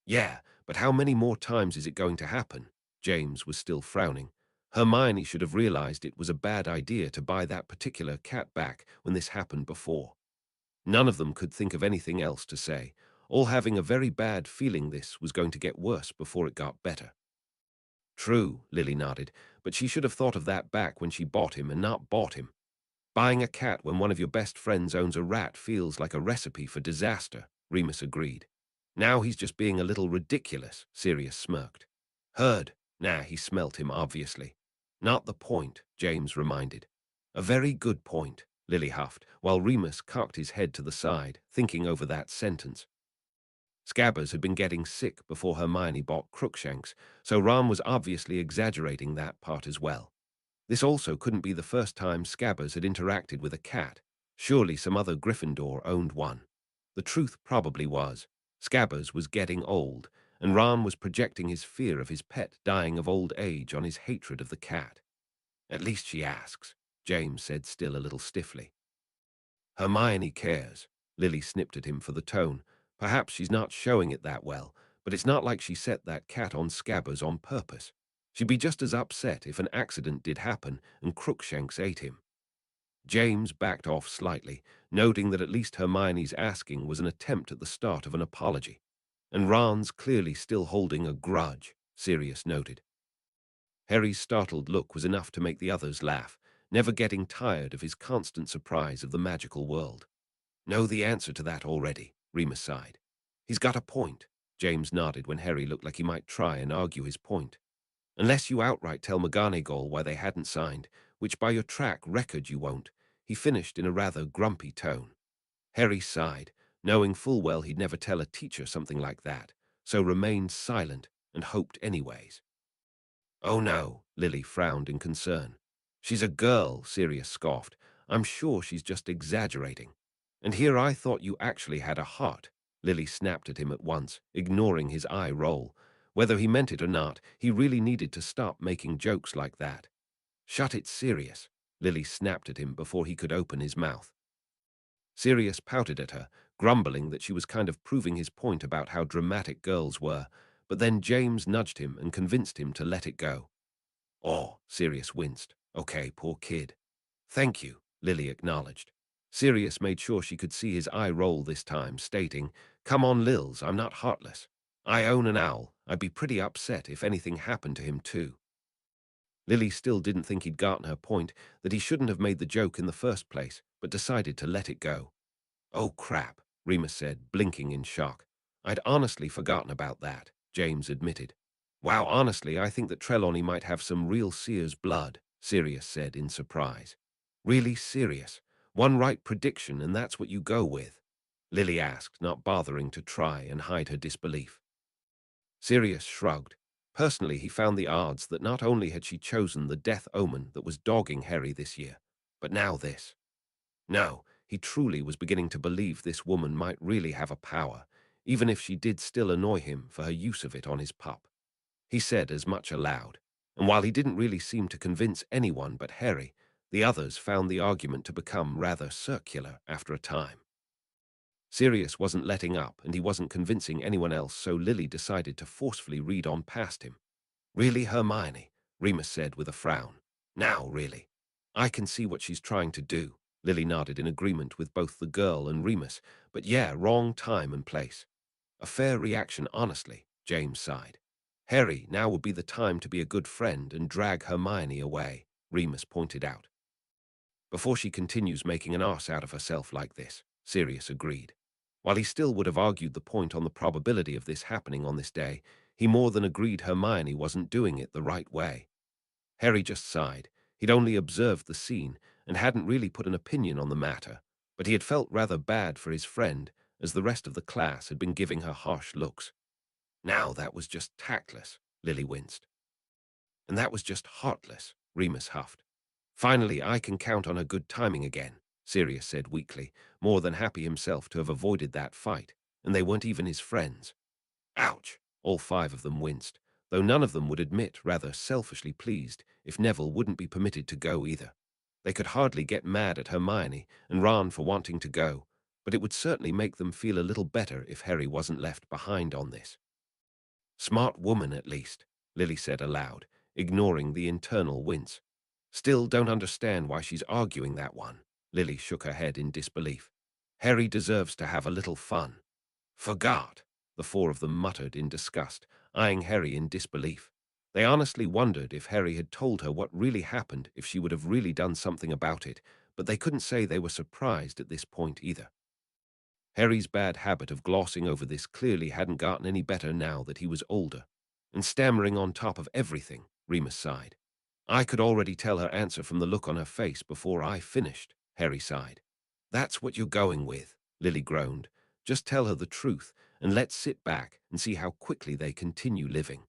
"Yeah, but how many more times is it going to happen?" James was still frowning. Hermione should have realized it was a bad idea to buy that particular cat back when this happened before. None of them could think of anything else to say, all having a very bad feeling this was going to get worse before it got better. "True," Lily nodded, "but she should have thought of that back when she bought him and not bought him. Buying a cat when one of your best friends owns a rat feels like a recipe for disaster," Remus agreed. "Now he's just being a little ridiculous," Sirius smirked. "Heard." Nah, he smelt him, obviously. "Not the point," James reminded. "A very good point," Lily huffed, while Remus cocked his head to the side, thinking over that sentence. Scabbers had been getting sick before Hermione bought Crookshanks, so Ron was obviously exaggerating that part as well. This also couldn't be the first time Scabbers had interacted with a cat. Surely some other Gryffindor owned one. The truth probably was, Scabbers was getting old, and Ron was projecting his fear of his pet dying of old age on his hatred of the cat. "At least she asks," James said still a little stiffly. "Hermione cares," Lily snipped at him for the tone. "Perhaps she's not showing it that well, but it's not like she set that cat on Scabbers on purpose. She'd be just as upset if an accident did happen and Crookshanks ate him." James backed off slightly, noting that at least Hermione's asking was an attempt at the start of an apology. "And Ron's clearly still holding a grudge," Sirius noted. Harry's startled look was enough to make the others laugh, never getting tired of his constant surprise of the magical world. "Know the answer to that already," Remus sighed. "He's got a point," James nodded when Harry looked like he might try and argue his point. "Unless you outright tell McGonagall why they hadn't signed, which by your track record you won't," he finished in a rather grumpy tone. Harry sighed, knowing full well he'd never tell a teacher something like that, so remained silent and hoped anyways. "Oh no," Lily frowned in concern. "She's a girl," Sirius scoffed. "I'm sure she's just exaggerating." "And here I thought you actually had a heart," Lily snapped at him at once, ignoring his eye roll. Whether he meant it or not, he really needed to stop making jokes like that. "Shut it, Sirius," Lily snapped at him before he could open his mouth. Sirius pouted at her, grumbling that she was kind of proving his point about how dramatic girls were, but then James nudged him and convinced him to let it go. Oh, Sirius winced. Okay, poor kid. Thank you, Lily acknowledged. Sirius made sure she could see his eye roll this time, stating, "Come on, Lils, I'm not heartless. I own an owl. I'd be pretty upset if anything happened to him too." Lily still didn't think he'd gotten her point, that he shouldn't have made the joke in the first place, but decided to let it go. "Oh, crap," Remus said, blinking in shock. "I'd honestly forgotten about that," James admitted. "Wow, honestly, I think that Trelawney might have some real seer's blood," Sirius said in surprise. "Really serious? One right prediction and that's what you go with?" Lily asked, not bothering to try and hide her disbelief. Sirius shrugged. Personally, he found the odds that not only had she chosen the death omen that was dogging Harry this year, but now this. No, he truly was beginning to believe this woman might really have a power, even if she did still annoy him for her use of it on his pup. He said as much aloud, and while he didn't really seem to convince anyone but Harry, the others found the argument to become rather circular after a time. Sirius wasn't letting up, and he wasn't convincing anyone else, so Lily decided to forcefully read on past him. "Really, Hermione?" Remus said with a frown. "Now, really. I can see what she's trying to do." Lily nodded in agreement with both the girl and Remus, "but yeah, wrong time and place." "A fair reaction, honestly," James sighed. "Harry, now would be the time to be a good friend and drag Hermione away," Remus pointed out. "Before she continues making an arse out of herself like this," Sirius agreed. While he still would have argued the point on the probability of this happening on this day, he more than agreed Hermione wasn't doing it the right way. Harry just sighed. He'd only observed the scene and hadn't really put an opinion on the matter, but he had felt rather bad for his friend, as the rest of the class had been giving her harsh looks. "Now that was just tactless," Lily winced. "And that was just heartless," Remus huffed. "Finally, I can count on her good timing again," Sirius said weakly, more than happy himself to have avoided that fight, and they weren't even his friends. Ouch! All five of them winced, though none of them would admit, rather selfishly pleased, if Neville wouldn't be permitted to go either. They could hardly get mad at Hermione and Ron for wanting to go, but it would certainly make them feel a little better if Harry wasn't left behind on this. "Smart woman, at least," Lily said aloud, ignoring the internal wince. "Still don't understand why she's arguing that one." Lily shook her head in disbelief. "Harry deserves to have a little fun." "Forgot," the four of them muttered in disgust, eyeing Harry in disbelief. They honestly wondered if Harry had told her what really happened, if she would have really done something about it, but they couldn't say they were surprised at this point either. Harry's bad habit of glossing over this clearly hadn't gotten any better now that he was older. And stammering on top of everything, Remus sighed. "I could already tell her answer from the look on her face before I finished," Harry sighed. "That's what you're going with," Lily groaned. "Just tell her the truth, and let's sit back and see how quickly they continue living."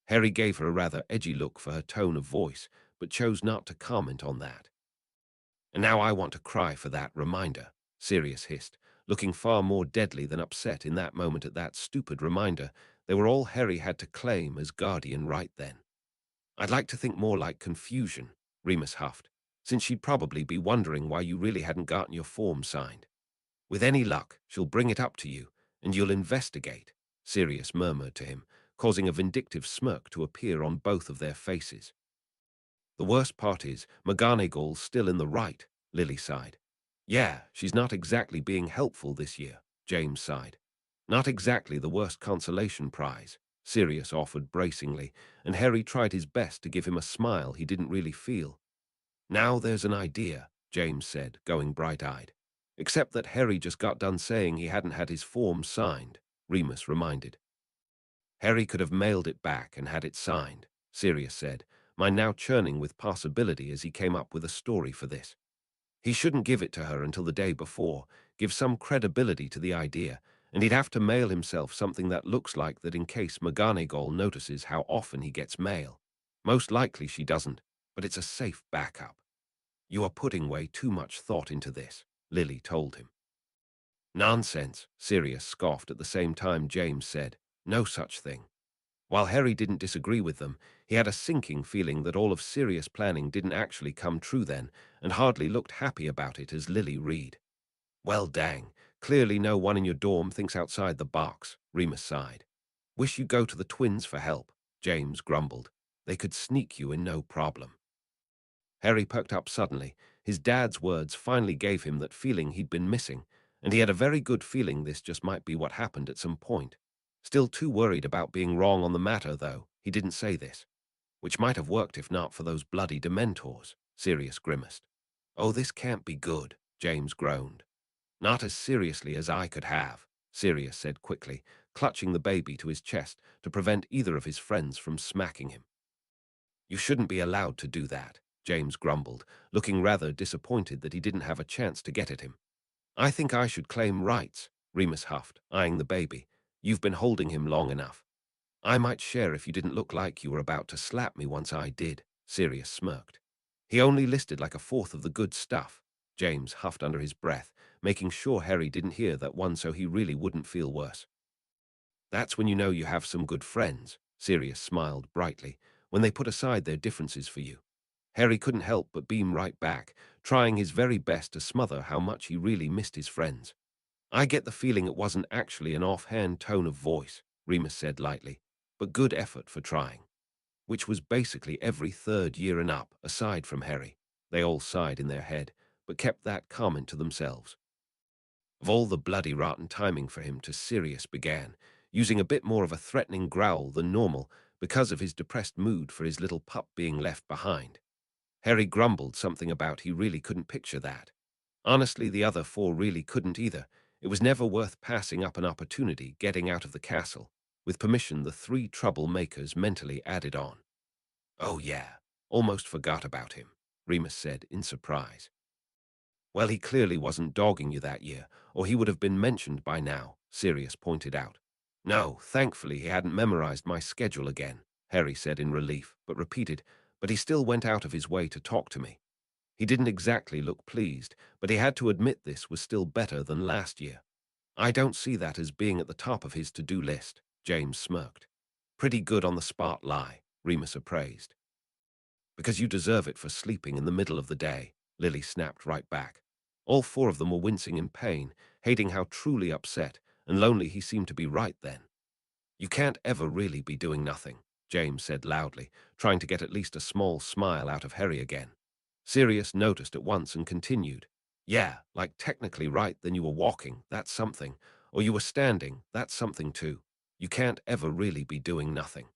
Harry gave her a rather edgy look for her tone of voice, but chose not to comment on that. "And now I want to cry for that reminder," Sirius hissed, looking far more deadly than upset in that moment at that stupid reminder. They were all Harry had to claim as guardian right then. "I'd like to think more like confusion," Remus huffed, "since she'd probably be wondering why you really hadn't gotten your form signed. With any luck, she'll bring it up to you, and you'll investigate," Sirius murmured to him, causing a vindictive smirk to appear on both of their faces. "The worst part is, McGonagall's still in the right," Lily sighed. "Yeah, she's not exactly being helpful this year," James sighed. "Not exactly the worst consolation prize," Sirius offered bracingly, and Harry tried his best to give him a smile he didn't really feel. "Now there's an idea," James said, going bright-eyed. "Except that Harry just got done saying he hadn't had his form signed," Remus reminded. "Harry could have mailed it back and had it signed," Sirius said, mind now churning with possibility as he came up with a story for this. "He shouldn't give it to her until the day before, give some credibility to the idea, and he'd have to mail himself something that looks like that in case McGonagall notices how often he gets mail. Most likely she doesn't, but it's a safe backup." "You are putting way too much thought into this," Lily told him. "Nonsense," Sirius scoffed at the same time James said. "No such thing." While Harry didn't disagree with them, he had a sinking feeling that all of Sirius' planning didn't actually come true then, and hardly looked happy about it as Lily read. "Well, dang, Clearly no one in your dorm thinks outside the box, Remus sighed. Wish you go to the twins for help, James grumbled. They could sneak you in no problem. Harry perked up suddenly. His dad's words finally gave him that feeling he'd been missing, and he had a very good feeling this just might be what happened at some point. Still too worried about being wrong on the matter, though, he didn't say this. Which might have worked if not for those bloody Dementors, Sirius grimaced. Oh, this can't be good, James groaned. Not as seriously as I could have, Sirius said quickly, clutching the baby to his chest to prevent either of his friends from smacking him. You shouldn't be allowed to do that, James grumbled, looking rather disappointed that he didn't have a chance to get at him. I think I should claim rights, Remus huffed, eyeing the baby. You've been holding him long enough. I might share if you didn't look like you were about to slap me once I did, Sirius smirked. He only listed like a fourth of the good stuff, James huffed under his breath, making sure Harry didn't hear that one so he really wouldn't feel worse. That's when you know you have some good friends, Sirius smiled brightly, when they put aside their differences for you. Harry couldn't help but beam right back, trying his very best to smother how much he really missed his friends. I get the feeling it wasn't actually an offhand tone of voice, Remus said lightly, but good effort for trying. Which was basically every third year and up, aside from Harry. They all sighed in their head, but kept that comment to themselves. Of all the bloody rotten timing for him to Sirius began, using a bit more of a threatening growl than normal because of his depressed mood for his little pup being left behind. Harry grumbled something about he really couldn't picture that. Honestly, the other four really couldn't either. It was never worth passing up an opportunity getting out of the castle. With permission, the three troublemakers mentally added on. Oh yeah, almost forgot about him, Remus said in surprise. Well, he clearly wasn't dogging you that year, or he would have been mentioned by now, Sirius pointed out. No, thankfully he hadn't memorized my schedule again, Harry said in relief, but repeated, but he still went out of his way to talk to me. He didn't exactly look pleased, but he had to admit this was still better than last year. I don't see that as being at the top of his to-do list, James smirked. Pretty good on the spot lie, Remus appraised. Because you deserve it for sleeping in the middle of the day, Lily snapped right back. All four of them were wincing in pain, hating how truly upset and lonely he seemed to be right then. You can't ever really be doing nothing, James said loudly, trying to get at least a small smile out of Harry again. Sirius noticed at once and continued. Yeah, like technically right, then you were walking, that's something. Or you were standing, that's something too. You can't ever really be doing nothing.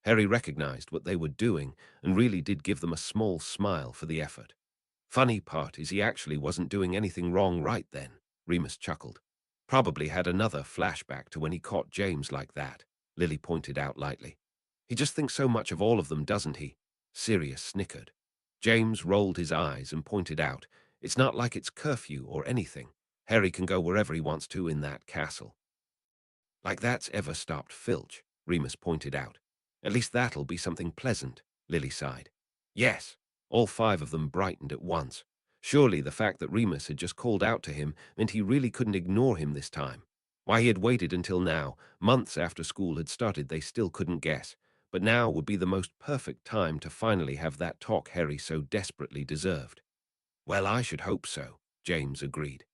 Harry recognized what they were doing and really did give them a small smile for the effort. Funny part is he actually wasn't doing anything wrong right then, Remus chuckled. Probably had another flashback to when he caught James like that, Lily pointed out lightly. He just thinks so much of all of them, doesn't he? Sirius snickered. James rolled his eyes and pointed out, it's not like it's curfew or anything. Harry can go wherever he wants to in that castle. Like that's ever stopped Filch, Remus pointed out. At least that'll be something pleasant, Lily sighed. Yes, all five of them brightened at once. Surely the fact that Remus had just called out to him meant he really couldn't ignore him this time. Why he had waited until now, months after school had started, they still couldn't guess. But now would be the most perfect time to finally have that talk Harry so desperately deserved. Well, I should hope so, James agreed.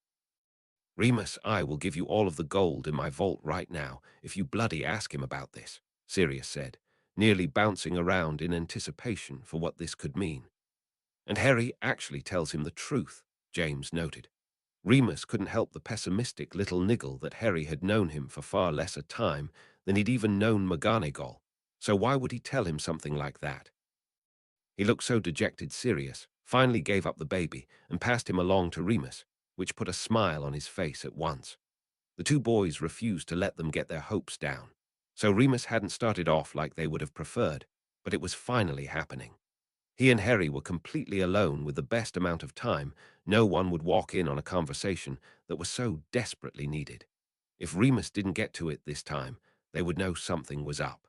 Remus, I will give you all of the gold in my vault right now if you bloody ask him about this, Sirius said, nearly bouncing around in anticipation for what this could mean. And Harry actually tells him the truth, James noted. Remus couldn't help the pessimistic little niggle that Harry had known him for far less a time than he'd even known McGonagall, so why would he tell him something like that? He looked so dejected Sirius finally gave up the baby and passed him along to Remus, which put a smile on his face at once. The two boys refused to let them get their hopes down, so Remus hadn't started off like they would have preferred, but it was finally happening. He and Harry were completely alone with the best amount of time. No one would walk in on a conversation that was so desperately needed. If Remus didn't get to it this time, they would know something was up.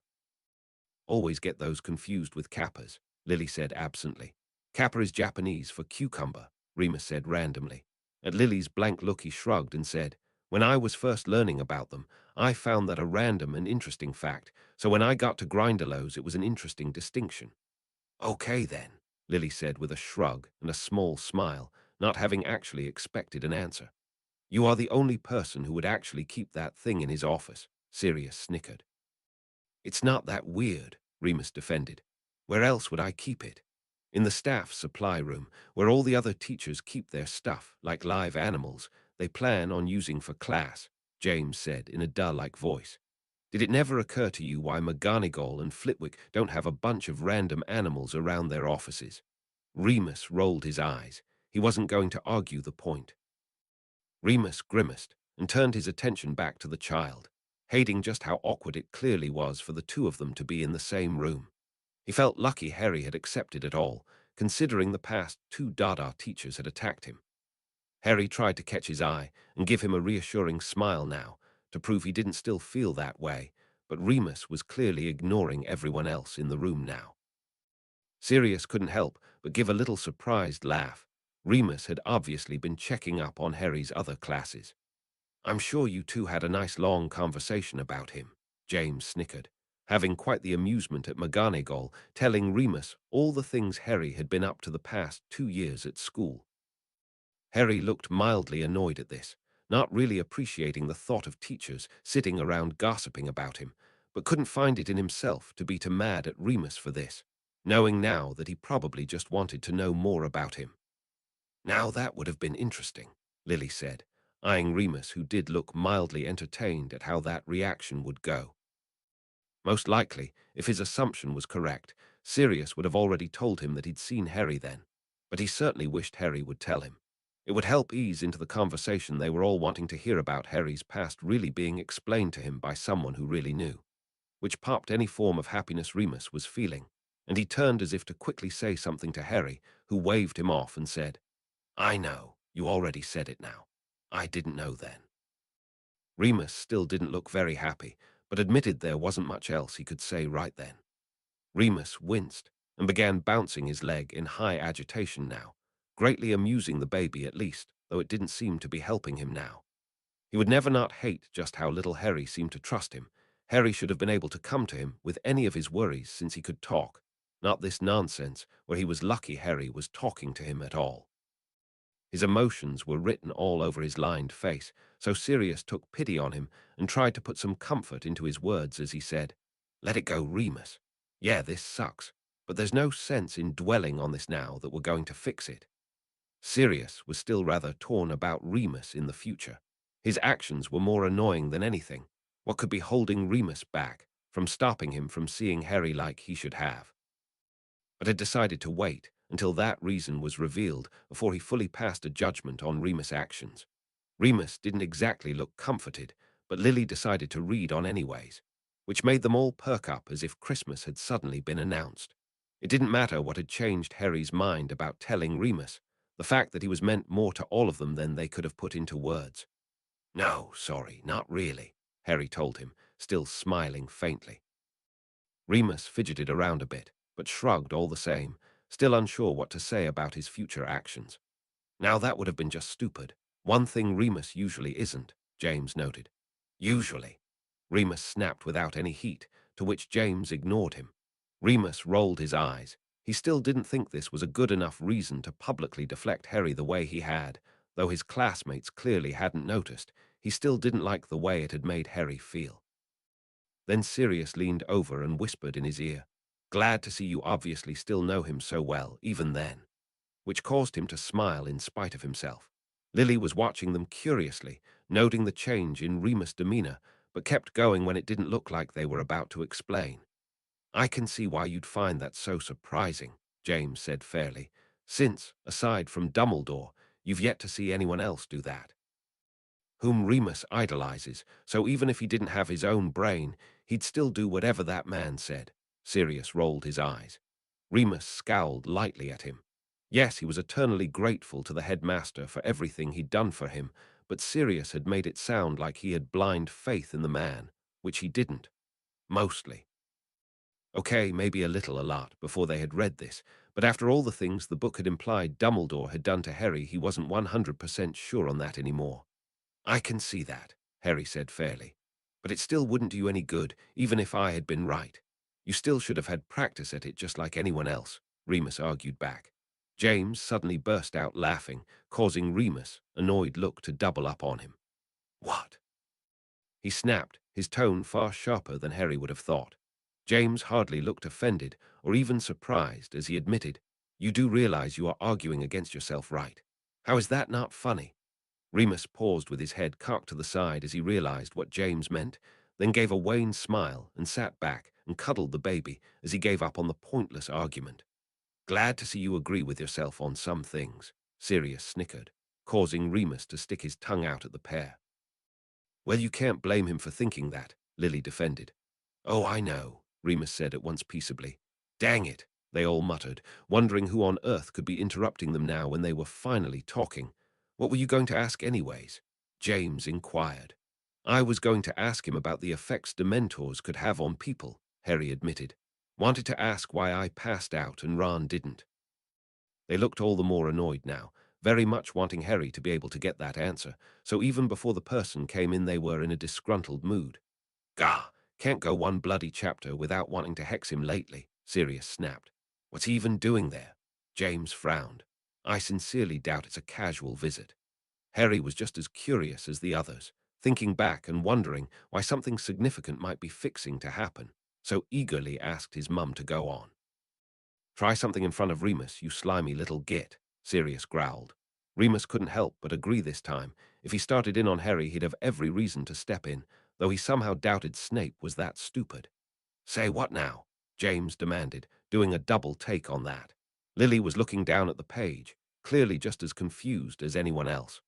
Always get those confused with kappas, Lily said absently. Kappa is Japanese for cucumber, Remus said randomly. At Lily's blank look he shrugged and said, when I was first learning about them, I found that a random and interesting fact, so when I got to Grindylows it was an interesting distinction. Okay then, Lily said with a shrug and a small smile, not having actually expected an answer. You are the only person who would actually keep that thing in his office, Sirius snickered. It's not that weird, Remus defended. Where else would I keep it? In the staff supply room, where all the other teachers keep their stuff, like live animals, they plan on using for class, James said in a dull-like voice. Did it never occur to you why McGonagall and Flitwick don't have a bunch of random animals around their offices? Remus rolled his eyes. He wasn't going to argue the point. Remus grimaced and turned his attention back to the child, hating just how awkward it clearly was for the two of them to be in the same room. He felt lucky Harry had accepted it all, considering the past two Dada teachers had attacked him. Harry tried to catch his eye and give him a reassuring smile now, to prove he didn't still feel that way, but Remus was clearly ignoring everyone else in the room now. Sirius couldn't help but give a little surprised laugh. Remus had obviously been checking up on Harry's other classes. I'm sure you two had a nice long conversation about him, James snickered, having quite the amusement at McGonagall telling Remus all the things Harry had been up to the past 2 years at school. Harry looked mildly annoyed at this, not really appreciating the thought of teachers sitting around gossiping about him, but couldn't find it in himself to be too mad at Remus for this, knowing now that he probably just wanted to know more about him. Now that would have been interesting, Lily said, eyeing Remus, who did look mildly entertained at how that reaction would go. Most likely, if his assumption was correct, Sirius would have already told him that he'd seen Harry then, but he certainly wished Harry would tell him. It would help ease into the conversation they were all wanting to hear about Harry's past really being explained to him by someone who really knew, which popped any form of happiness Remus was feeling, and he turned as if to quickly say something to Harry, who waved him off and said, I know, you already said it now. I didn't know then. Remus still didn't look very happy, but admitted there wasn't much else he could say right then. Remus winced and began bouncing his leg in high agitation now, greatly amusing the baby at least, though it didn't seem to be helping him now. He would never not hate just how little Harry seemed to trust him. Harry should have been able to come to him with any of his worries since he could talk, not this nonsense where he was lucky Harry was talking to him at all. His emotions were written all over his lined face, so Sirius took pity on him and tried to put some comfort into his words as he said, Let it go, Remus. Yeah, this sucks, but there's no sense in dwelling on this now that we're going to fix it. Sirius was still rather torn about Remus in the future. His actions were more annoying than anything. What could be holding Remus back from stopping him from seeing Harry like he should have? But had decided to wait until that reason was revealed before he fully passed a judgment on Remus' actions. Remus didn't exactly look comforted, but Lily decided to read on anyways, which made them all perk up as if Christmas had suddenly been announced. It didn't matter what had changed Harry's mind about telling Remus, the fact that he was meant more to all of them than they could have put into words. No, sorry, not really, Harry told him, still smiling faintly. Remus fidgeted around a bit, but shrugged all the same, still unsure what to say about his future actions. Now that would have been just stupid. One thing Remus usually isn't, James noted. Usually. Remus snapped without any heat, to which James ignored him. Remus rolled his eyes. He still didn't think this was a good enough reason to publicly deflect Harry the way he had, though his classmates clearly hadn't noticed. He still didn't like the way it had made Harry feel. Then Sirius leaned over and whispered in his ear, Glad to see you obviously still know him so well, even then, which caused him to smile in spite of himself. Lily was watching them curiously, noting the change in Remus' demeanor, but kept going when it didn't look like they were about to explain. I can see why you'd find that so surprising, James said fairly, since, aside from Dumbledore, you've yet to see anyone else do that. Whom Remus idolizes, so even if he didn't have his own brain, he'd still do whatever that man said. Sirius rolled his eyes. Remus scowled lightly at him. Yes, he was eternally grateful to the headmaster for everything he'd done for him, but Sirius had made it sound like he had blind faith in the man, which he didn't. Mostly. Okay, maybe a lot, before they had read this, but after all the things the book had implied Dumbledore had done to Harry, he wasn't 100% sure on that anymore. I can see that, Harry said fairly. But it still wouldn't do you any good, even if I had been right. You still should have had practice at it just like anyone else, Remus argued back. James suddenly burst out laughing, causing Remus' annoyed look to double up on him. What? He snapped, his tone far sharper than Harry would have thought. James hardly looked offended or even surprised as he admitted, "You do realize you are arguing against yourself, right? How is that not funny?" Remus paused with his head cocked to the side as he realized what James meant, then gave a wan smile and sat back and cuddled the baby as he gave up on the pointless argument. "Glad to see you agree with yourself on some things," Sirius snickered, causing Remus to stick his tongue out at the pair. "Well, you can't blame him for thinking that," Lily defended. "Oh, I know," Remus said at once peaceably. "Dang it," they all muttered, wondering who on earth could be interrupting them now when they were finally talking. "What were you going to ask anyways?" James inquired. "I was going to ask him about the effects Dementors could have on people," Harry admitted. "Wanted to ask why I passed out and Ron didn't." They looked all the more annoyed now, very much wanting Harry to be able to get that answer, so even before the person came in they were in a disgruntled mood. "Gah, can't go one bloody chapter without wanting to hex him lately," Sirius snapped. "What's he even doing there?" James frowned. "I sincerely doubt it's a casual visit." Harry was just as curious as the others, thinking back and wondering why something significant might be fixing to happen, so eagerly asked his mum to go on. "Try something in front of Remus, you slimy little git," Sirius growled. Remus couldn't help but agree this time. If he started in on Harry, he'd have every reason to step in, though he somehow doubted Snape was that stupid. "Say what now?" James demanded, doing a double take on that. Lily was looking down at the page, clearly just as confused as anyone else.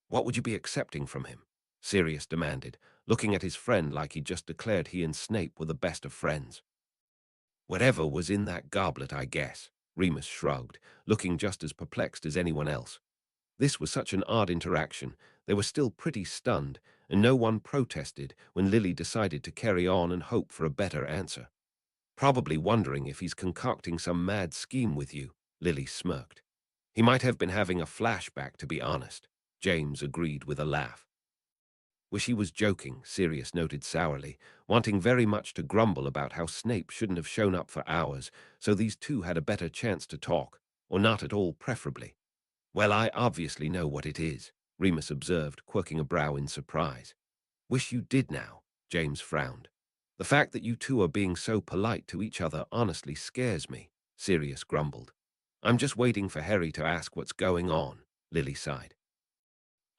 "What would you be accepting from him?" Sirius demanded, looking at his friend like he'd just declared he and Snape were the best of friends. "Whatever was in that goblet, I guess," Remus shrugged, looking just as perplexed as anyone else. This was such an odd interaction. They were still pretty stunned, and no one protested when Lily decided to carry on and hope for a better answer. "Probably wondering if he's concocting some mad scheme with you," Lily smirked. "He might have been having a flashback, to be honest," James agreed with a laugh. "Wish he was joking," Sirius noted sourly, wanting very much to grumble about how Snape shouldn't have shown up for hours, so these two had a better chance to talk, or not at all preferably. "Well, I obviously know what it is," Remus observed, quirking a brow in surprise. "Wish you did now," James frowned. "The fact that you two are being so polite to each other honestly scares me," Sirius grumbled. "I'm just waiting for Harry to ask what's going on," Lily sighed.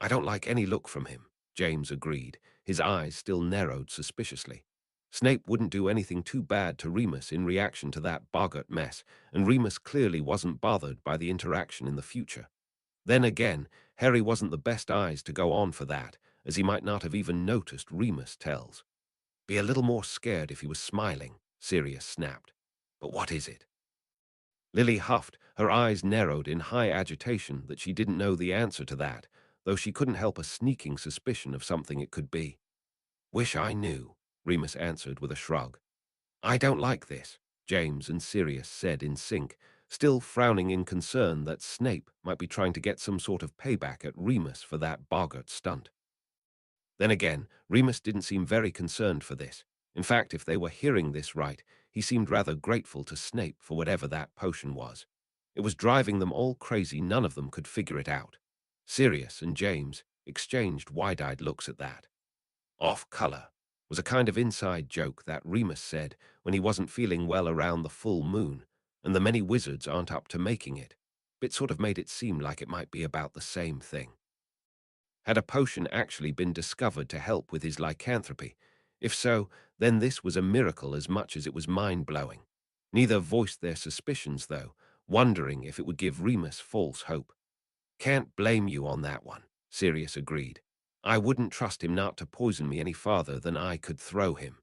"I don't like any look from him," James agreed, his eyes still narrowed suspiciously. Snape wouldn't do anything too bad to Remus in reaction to that boggart mess, and Remus clearly wasn't bothered by the interaction in the future. Then again, Harry wasn't the best eyes to go on for that, as he might not have even noticed Remus tells. "Be a little more scared if he was smiling," Sirius snapped. "But what is it?" Lily huffed, her eyes narrowed in high agitation that she didn't know the answer to that, though she couldn't help a sneaking suspicion of something it could be. "Wish I knew," Remus answered with a shrug. "I don't like this," James and Sirius said in sync, still frowning in concern that Snape might be trying to get some sort of payback at Remus for that boggart stunt. Then again, Remus didn't seem very concerned for this. In fact, if they were hearing this right, he seemed rather grateful to Snape for whatever that potion was. It was driving them all crazy, none of them could figure it out. Sirius and James exchanged wide-eyed looks at that. "Off color" was a kind of inside joke that Remus said when he wasn't feeling well around the full moon, and the many wizards aren't up to making it. It sort of made it seem like it might be about the same thing. Had a potion actually been discovered to help with his lycanthropy? If so, then this was a miracle as much as it was mind-blowing. Neither voiced their suspicions, though, wondering if it would give Remus false hope. "Can't blame you on that one," Sirius agreed. "I wouldn't trust him not to poison me any farther than I could throw him."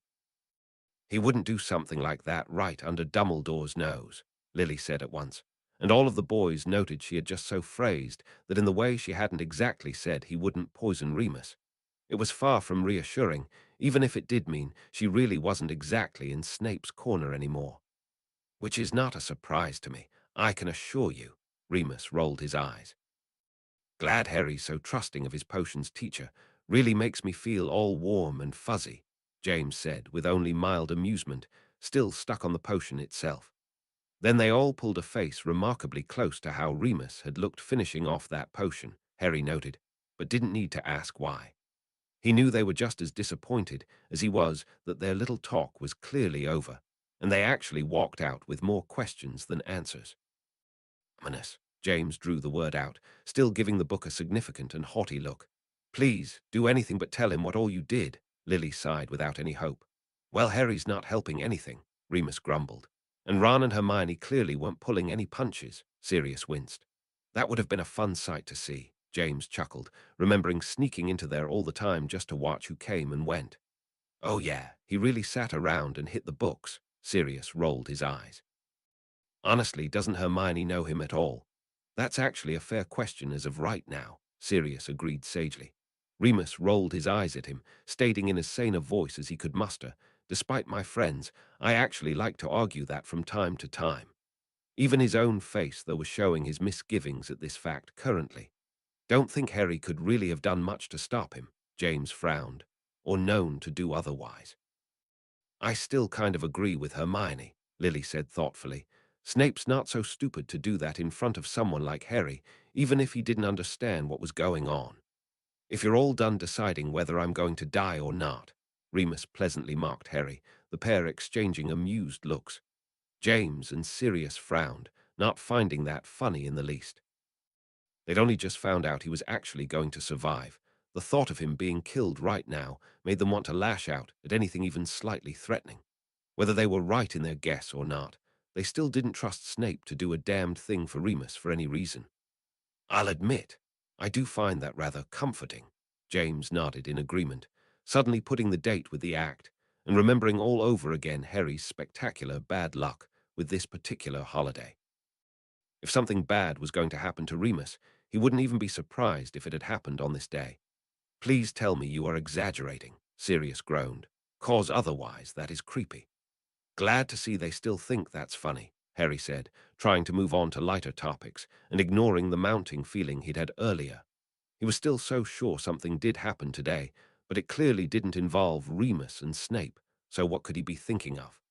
"He wouldn't do something like that right under Dumbledore's nose," Lily said at once, and all of the boys noted she had just so phrased that in the way she hadn't exactly said he wouldn't poison Remus. It was far from reassuring, even if it did mean she really wasn't exactly in Snape's corner anymore. "Which is not a surprise to me, I can assure you," Remus rolled his eyes. "Glad Harry's so trusting of his potions teacher. Really makes me feel all warm and fuzzy," James said with only mild amusement, still stuck on the potion itself. Then they all pulled a face remarkably close to how Remus had looked finishing off that potion, Harry noted, but didn't need to ask why. He knew they were just as disappointed as he was that their little talk was clearly over, and they actually walked out with more questions than answers. Ominous. James drew the word out, still giving the book a significant and haughty look. Please, do anything but tell him what all you did, Lily sighed without any hope. Well, Harry's not helping anything, Remus grumbled. And Ron and Hermione clearly weren't pulling any punches, Sirius winced. That would have been a fun sight to see, James chuckled, remembering sneaking into there all the time just to watch who came and went. Oh yeah, he really sat around and hit the books, Sirius rolled his eyes. Honestly, doesn't Hermione know him at all? That's actually a fair question as of right now, Sirius agreed sagely. Remus rolled his eyes at him, stating in as sane a voice as he could muster, despite my friends, I actually like to argue that from time to time. Even his own face, though, was showing his misgivings at this fact currently. Don't think Harry could really have done much to stop him, James frowned, or known to do otherwise. I still kind of agree with Hermione, Lily said thoughtfully. Snape's not so stupid to do that in front of someone like Harry, even if he didn't understand what was going on. If you're all done deciding whether I'm going to die or not, Remus pleasantly mocked Harry, the pair exchanging amused looks. James and Sirius frowned, not finding that funny in the least. They'd only just found out he was actually going to survive. The thought of him being killed right now made them want to lash out at anything even slightly threatening. Whether they were right in their guess or not, they still didn't trust Snape to do a damned thing for Remus for any reason. I'll admit, I do find that rather comforting, James nodded in agreement, suddenly putting the date with the act, and remembering all over again Harry's spectacular bad luck with this particular holiday. If something bad was going to happen to Remus, he wouldn't even be surprised if it had happened on this day. Please tell me you are exaggerating, Sirius groaned. Cause otherwise, that is creepy. Glad to see they still think that's funny, Harry said, trying to move on to lighter topics and ignoring the mounting feeling he'd had earlier. He was still so sure something did happen today, but it clearly didn't involve Remus and Snape, so what could he be thinking of?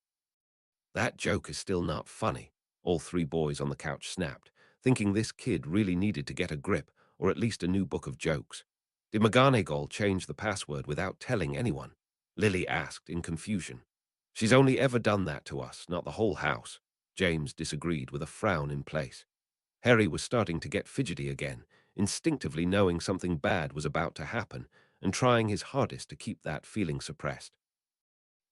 That joke is still not funny, all three boys on the couch snapped, thinking this kid really needed to get a grip or at least a new book of jokes. Did McGonagall change the password without telling anyone? Lily asked in confusion. She's only ever done that to us, not the whole house. James disagreed with a frown in place. Harry was starting to get fidgety again, instinctively knowing something bad was about to happen and trying his hardest to keep that feeling suppressed.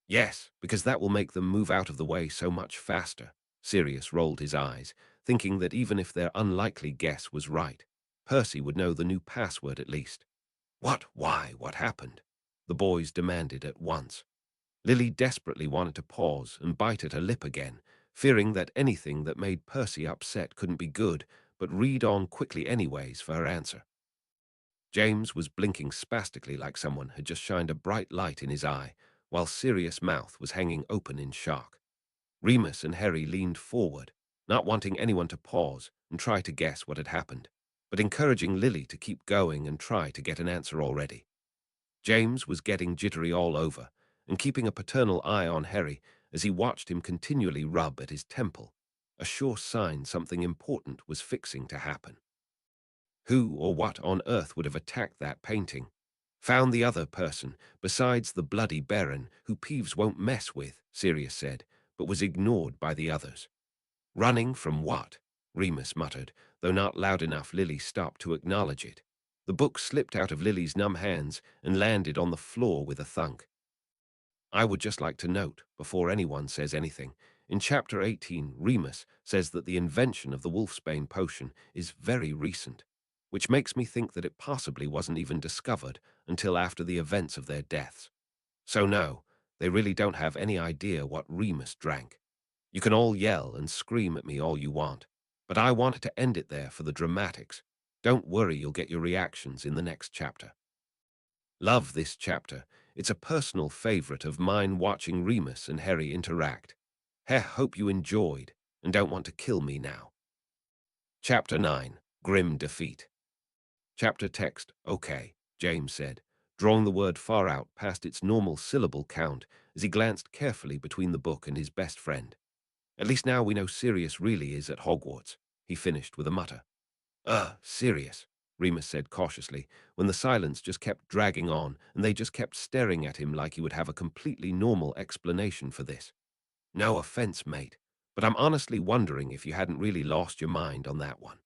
Yes, because that will make them move out of the way so much faster. Sirius rolled his eyes, thinking that even if their unlikely guess was right, Percy would know the new password at least. What? Why? What happened? The boys demanded at once. Lily desperately wanted to pause and bite at her lip again, fearing that anything that made Percy upset couldn't be good, but read on quickly anyways for her answer. James was blinking spastically like someone had just shined a bright light in his eye, while Sirius' mouth was hanging open in shock. Remus and Harry leaned forward, not wanting anyone to pause and try to guess what had happened, but encouraging Lily to keep going and try to get an answer already. James was getting jittery all over and keeping a paternal eye on Harry as he watched him continually rub at his temple, a sure sign something important was fixing to happen. Who or what on earth would have attacked that painting? Found the other person, besides the bloody Baron, who Peeves won't mess with, Sirius said, but was ignored by the others. Running from what? Remus muttered, though not loud enough Lily stopped to acknowledge it. The book slipped out of Lily's numb hands and landed on the floor with a thunk. I would just like to note, before anyone says anything, in Chapter 18, Remus says that the invention of the wolfsbane potion is very recent, which makes me think that it possibly wasn't even discovered until after the events of their deaths. So no, they really don't have any idea what Remus drank. You can all yell and scream at me all you want, but I wanted to end it there for the dramatics. Don't worry, you'll get your reactions in the next chapter. Love this chapter. It's a personal favorite of mine watching Remus and Harry interact. Hope you enjoyed and don't want to kill me now. Chapter 9, Grim Defeat. Chapter text, okay, James said, drawing the word far out past its normal syllable count as he glanced carefully between the book and his best friend. At least now we know Sirius really is at Hogwarts, he finished with a mutter. Sirius, Remus said cautiously, when the silence just kept dragging on and they just kept staring at him like he would have a completely normal explanation for this. No offense, mate, but I'm honestly wondering if you hadn't really lost your mind on that one.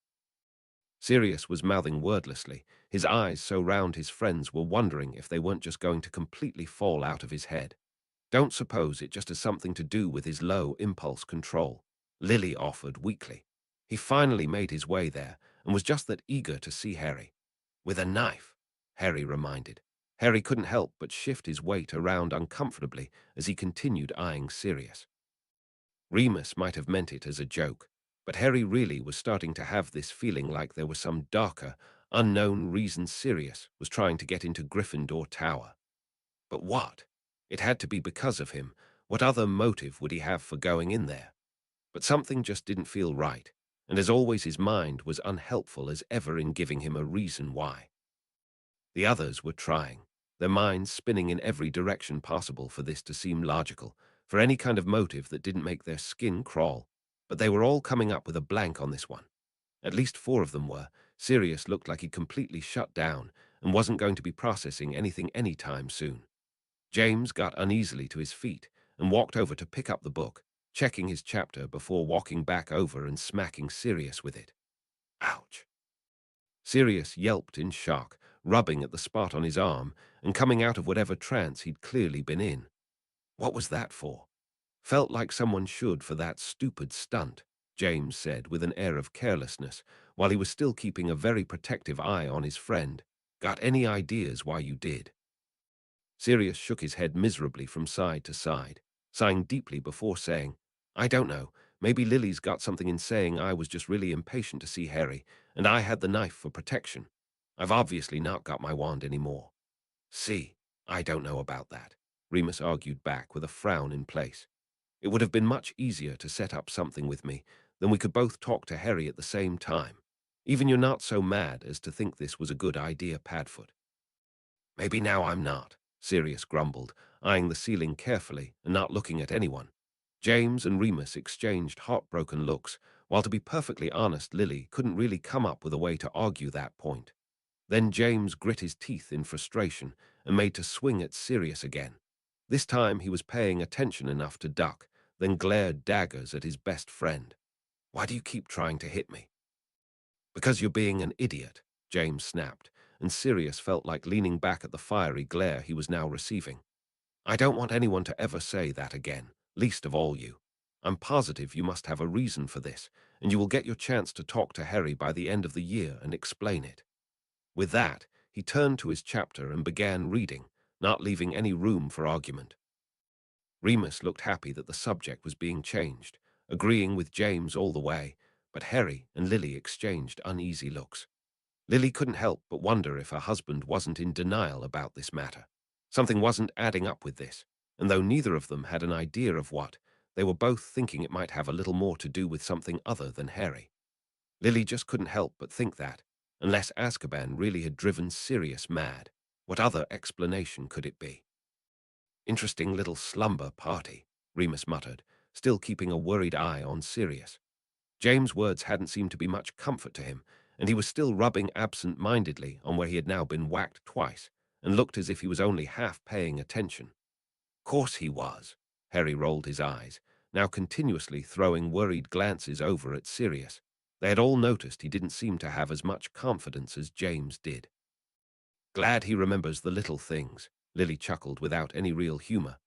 Sirius was mouthing wordlessly, his eyes so round his friends were wondering if they weren't just going to completely fall out of his head. Don't suppose it just has something to do with his low impulse control, Lily offered weakly. He finally made his way there and was just that eager to see Harry. With a knife, Harry reminded. Harry couldn't help but shift his weight around uncomfortably as he continued eyeing Sirius. Remus might have meant it as a joke, but Harry really was starting to have this feeling like there was some darker, unknown reason Sirius was trying to get into Gryffindor Tower. But what? It had to be because of him. What other motive would he have for going in there? But something just didn't feel right, and as always his mind was unhelpful as ever in giving him a reason why. The others were trying, their minds spinning in every direction possible for this to seem logical, for any kind of motive that didn't make their skin crawl, but they were all coming up with a blank on this one. At least 4 of them were. Sirius looked like he'd completely shut down and wasn't going to be processing anything anytime soon. James got uneasily to his feet and walked over to pick up the book, checking his chapter before walking back over and smacking Sirius with it. Ouch. Sirius yelped in shock, rubbing at the spot on his arm and coming out of whatever trance he'd clearly been in. What was that for? Felt like someone should for that stupid stunt, James said with an air of carelessness, while he was still keeping a very protective eye on his friend. Got any ideas why you did? Sirius shook his head miserably from side to side, sighing deeply before saying, I don't know. Maybe Lily's got something in saying I was just really impatient to see Harry, and I had the knife for protection. I've obviously not got my wand anymore. See, I don't know about that, Remus argued back with a frown in place. It would have been much easier to set up something with me, then we could both talk to Harry at the same time. Even you're not so mad as to think this was a good idea, Padfoot. Maybe now I'm not, Sirius grumbled, eyeing the ceiling carefully and not looking at anyone. James and Remus exchanged heartbroken looks, while to be perfectly honest, Lily couldn't really come up with a way to argue that point. Then James grit his teeth in frustration and made to swing at Sirius again. This time he was paying attention enough to duck, then glared daggers at his best friend. Why do you keep trying to hit me? Because you're being an idiot, James snapped, and Sirius felt like leaning back at the fiery glare he was now receiving. I don't want anyone to ever say that again, least of all you. I'm positive you must have a reason for this, and you will get your chance to talk to Harry by the end of the year and explain it. With that, he turned to his chapter and began reading, not leaving any room for argument. Remus looked happy that the subject was being changed, agreeing with James all the way, but Harry and Lily exchanged uneasy looks. Lily couldn't help but wonder if her husband wasn't in denial about this matter. Something wasn't adding up with this, and though neither of them had an idea of what, they were both thinking it might have a little more to do with something other than Harry. Lily just couldn't help but think that, unless Azkaban really had driven Sirius mad, what other explanation could it be? Interesting little slumber party, Remus muttered, still keeping a worried eye on Sirius. James' words hadn't seemed to be much comfort to him, and he was still rubbing absent-mindedly on where he had now been whacked twice, and looked as if he was only half paying attention. Course he was. Harry rolled his eyes, now continuously throwing worried glances over at Sirius. They had all noticed he didn't seem to have as much confidence as James did. Glad he remembers the little things, Lily chuckled without any real humor.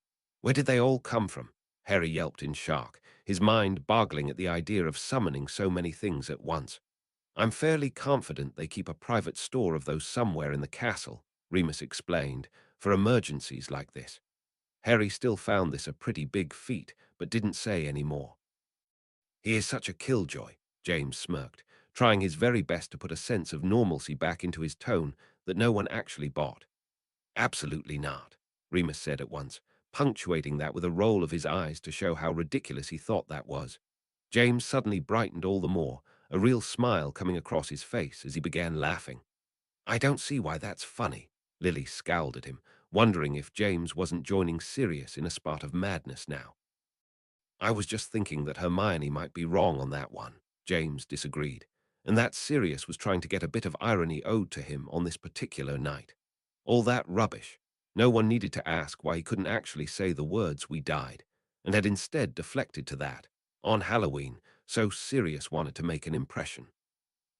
Where did they all come from? Harry yelped in shock, his mind boggling at the idea of summoning so many things at once. I'm fairly confident they keep a private store of those somewhere in the castle, Remus explained, for emergencies like this. Harry still found this a pretty big feat, but didn't say any more. He is such a killjoy, James smirked, trying his very best to put a sense of normalcy back into his tone that no one actually bought. Absolutely not, Remus said at once, punctuating that with a roll of his eyes to show how ridiculous he thought that was. James suddenly brightened all the more, a real smile coming across his face as he began laughing. I don't see why that's funny, Lily scowled at him, wondering if James wasn't joining Sirius in a spot of madness now. I was just thinking that Hermione might be wrong on that one, James disagreed, and that Sirius was trying to get a bit of irony owed to him on this particular night. All that rubbish. No one needed to ask why he couldn't actually say the words "we died," and had instead deflected to that, on Halloween, so Sirius wanted to make an impression.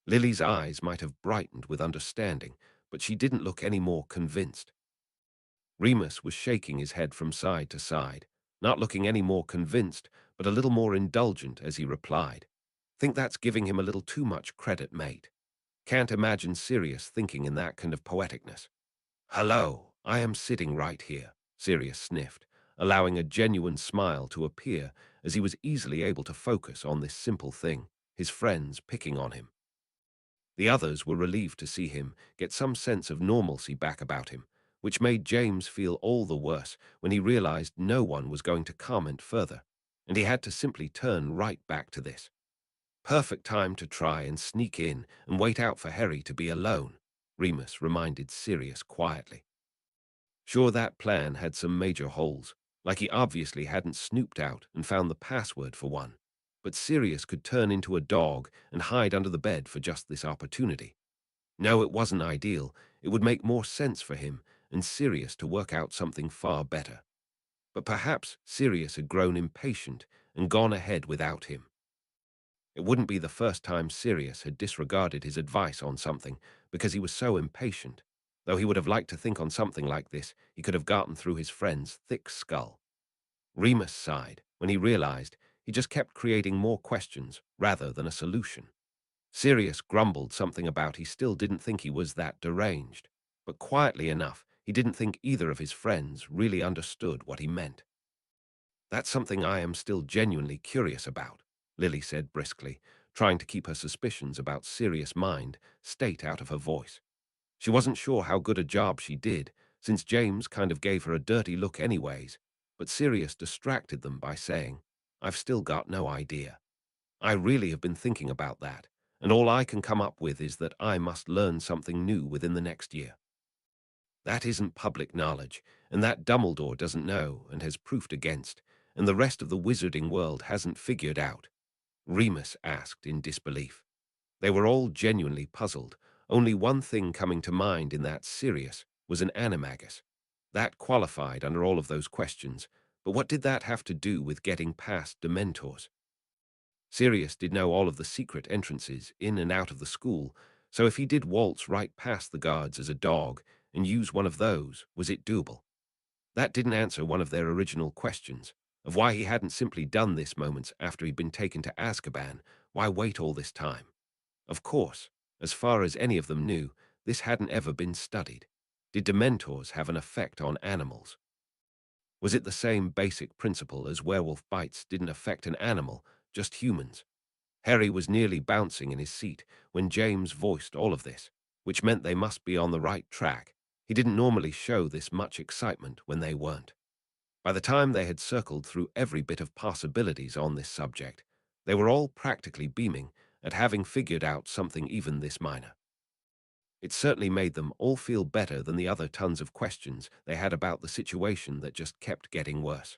Lily's eyes might have brightened with understanding, but she didn't look any more convinced. Remus was shaking his head from side to side, not looking any more convinced, but a little more indulgent as he replied. Think that's giving him a little too much credit, mate. Can't imagine Sirius thinking in that kind of poeticness. Hello, I am sitting right here, Sirius sniffed, allowing a genuine smile to appear as he was easily able to focus on this simple thing, his friends picking on him. The others were relieved to see him get some sense of normalcy back about him, which made James feel all the worse when he realized no one was going to comment further, and he had to simply turn right back to this. Perfect time to try and sneak in and wait out for Harry to be alone, Remus reminded Sirius quietly. Sure, that plan had some major holes, like he obviously hadn't snooped out and found the password for one. But Sirius could turn into a dog and hide under the bed for just this opportunity. No, it wasn't ideal. It would make more sense for him and Sirius to work out something far better. But perhaps Sirius had grown impatient and gone ahead without him. It wouldn't be the first time Sirius had disregarded his advice on something because he was so impatient, though he would have liked to think on something like this he could have gotten through his friend's thick skull. Remus sighed when he realized he just kept creating more questions rather than a solution. Sirius grumbled something about he still didn't think he was that deranged, but quietly enough, he didn't think either of his friends really understood what he meant. That's something I am still genuinely curious about, Lily said briskly, trying to keep her suspicions about Sirius' mind state out of her voice. She wasn't sure how good a job she did, since James kind of gave her a dirty look anyways, but Sirius distracted them by saying, I've still got no idea. I really have been thinking about that, and all I can come up with is that I must learn something new within the next year. That isn't public knowledge, and that Dumbledore doesn't know and has proofed against, and the rest of the wizarding world hasn't figured out, Remus asked in disbelief. They were all genuinely puzzled, only one thing coming to mind in that Sirius was an animagus. That qualified under all of those questions, but what did that have to do with getting past Dementors? Sirius did know all of the secret entrances in and out of the school, so if he did waltz right past the guards as a dog and use one of those, was it doable? That didn't answer one of their original questions, of why he hadn't simply done this moments after he'd been taken to Azkaban. Why wait all this time? Of course, as far as any of them knew, this hadn't ever been studied. Did Dementors have an effect on animals? Was it the same basic principle as werewolf bites didn't affect an animal, just humans? Harry was nearly bouncing in his seat when James voiced all of this, which meant they must be on the right track. He didn't normally show this much excitement when they weren't. By the time they had circled through every bit of possibilities on this subject, they were all practically beaming at having figured out something even this minor. It certainly made them all feel better than the other tons of questions they had about the situation that just kept getting worse.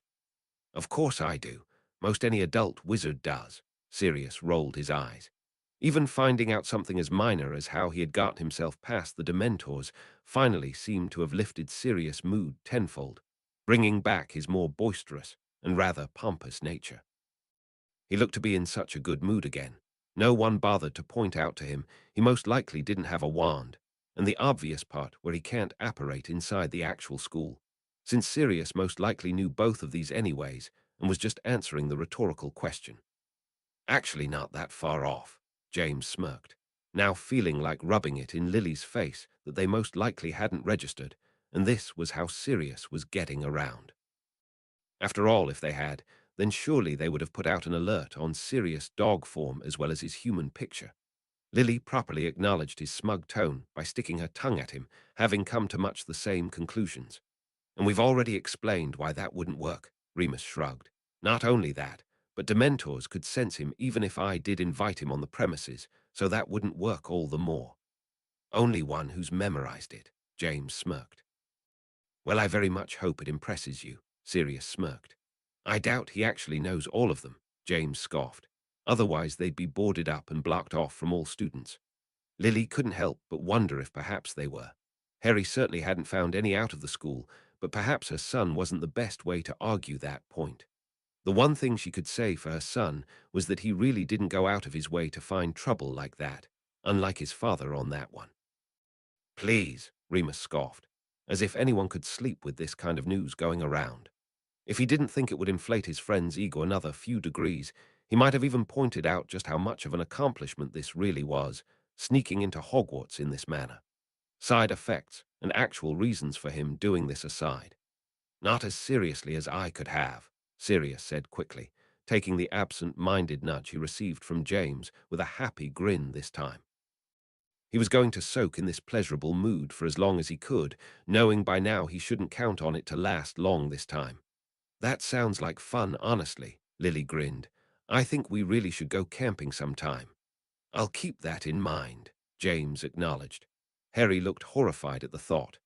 Of course I do. Most any adult wizard does. Sirius rolled his eyes. Even finding out something as minor as how he had got himself past the Dementors finally seemed to have lifted Sirius' mood tenfold, bringing back his more boisterous and rather pompous nature. He looked to be in such a good mood again. No one bothered to point out to him he most likely didn't have a wand, and the obvious part where he can't apparate inside the actual school, since Sirius most likely knew both of these anyways and was just answering the rhetorical question. Actually not that far off, James smirked, now feeling like rubbing it in Lily's face that they most likely hadn't registered, and this was how Sirius was getting around. After all, if they had, then surely they would have put out an alert on Sirius' dog form as well as his human picture. Lily properly acknowledged his smug tone by sticking her tongue at him, having come to much the same conclusions. And we've already explained why that wouldn't work, Remus shrugged. Not only that, but Dementors could sense him even if I did invite him on the premises, so that wouldn't work all the more. Only one who's memorized it, James smirked. Well, I very much hope it impresses you, Sirius smirked. I doubt he actually knows all of them, James scoffed. Otherwise they'd be boarded up and blocked off from all students. Lily couldn't help but wonder if perhaps they were. Harry certainly hadn't found any out of the school, but perhaps her son wasn't the best way to argue that point. The one thing she could say for her son was that he really didn't go out of his way to find trouble like that, unlike his father on that one. Please, Remus scoffed, as if anyone could sleep with this kind of news going around. If he didn't think it would inflate his friend's ego another few degrees, he might have even pointed out just how much of an accomplishment this really was, sneaking into Hogwarts in this manner. Side effects and actual reasons for him doing this aside. Not as seriously as I could have, Sirius said quickly, taking the absent-minded nudge he received from James with a happy grin this time. He was going to soak in this pleasurable mood for as long as he could, knowing by now he shouldn't count on it to last long this time. That sounds like fun, honestly, Lily grinned. I think we really should go camping sometime. I'll keep that in mind, James acknowledged. Harry looked horrified at the thought.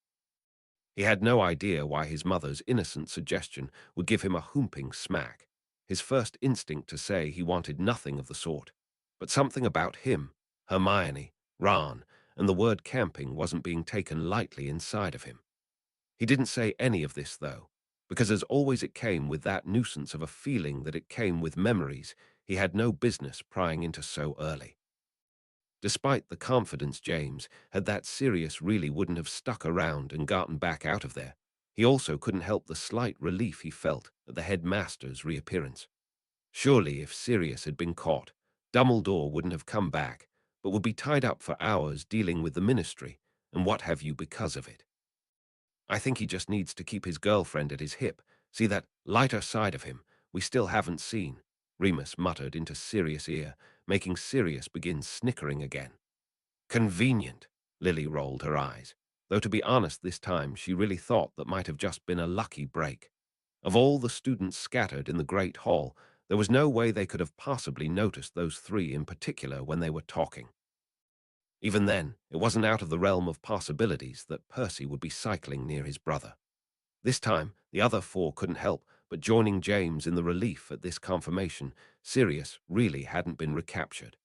He had no idea why his mother's innocent suggestion would give him a whooping smack. His first instinct to say he wanted nothing of the sort. But something about him, Hermione, Ron, and the word camping wasn't being taken lightly inside of him. He didn't say any of this, though, because as always it came with that nuisance of a feeling that it came with memories he had no business prying into so early. Despite the confidence James had that Sirius really wouldn't have stuck around and gotten back out of there, he also couldn't help the slight relief he felt at the headmaster's reappearance. Surely if Sirius had been caught, Dumbledore wouldn't have come back, but would be tied up for hours dealing with the ministry and what have you because of it. I think he just needs to keep his girlfriend at his hip, see that lighter side of him we still haven't seen, Remus muttered into Sirius' ear, making Sirius begin snickering again. Convenient, Lily rolled her eyes, though to be honest this time she really thought that might have just been a lucky break. Of all the students scattered in the Great Hall, there was no way they could have possibly noticed those three in particular when they were talking. Even then, it wasn't out of the realm of possibilities that Percy would be cycling near his brother. This time, the other four couldn't help but joining James in the relief at this confirmation Sirius really hadn't been recaptured.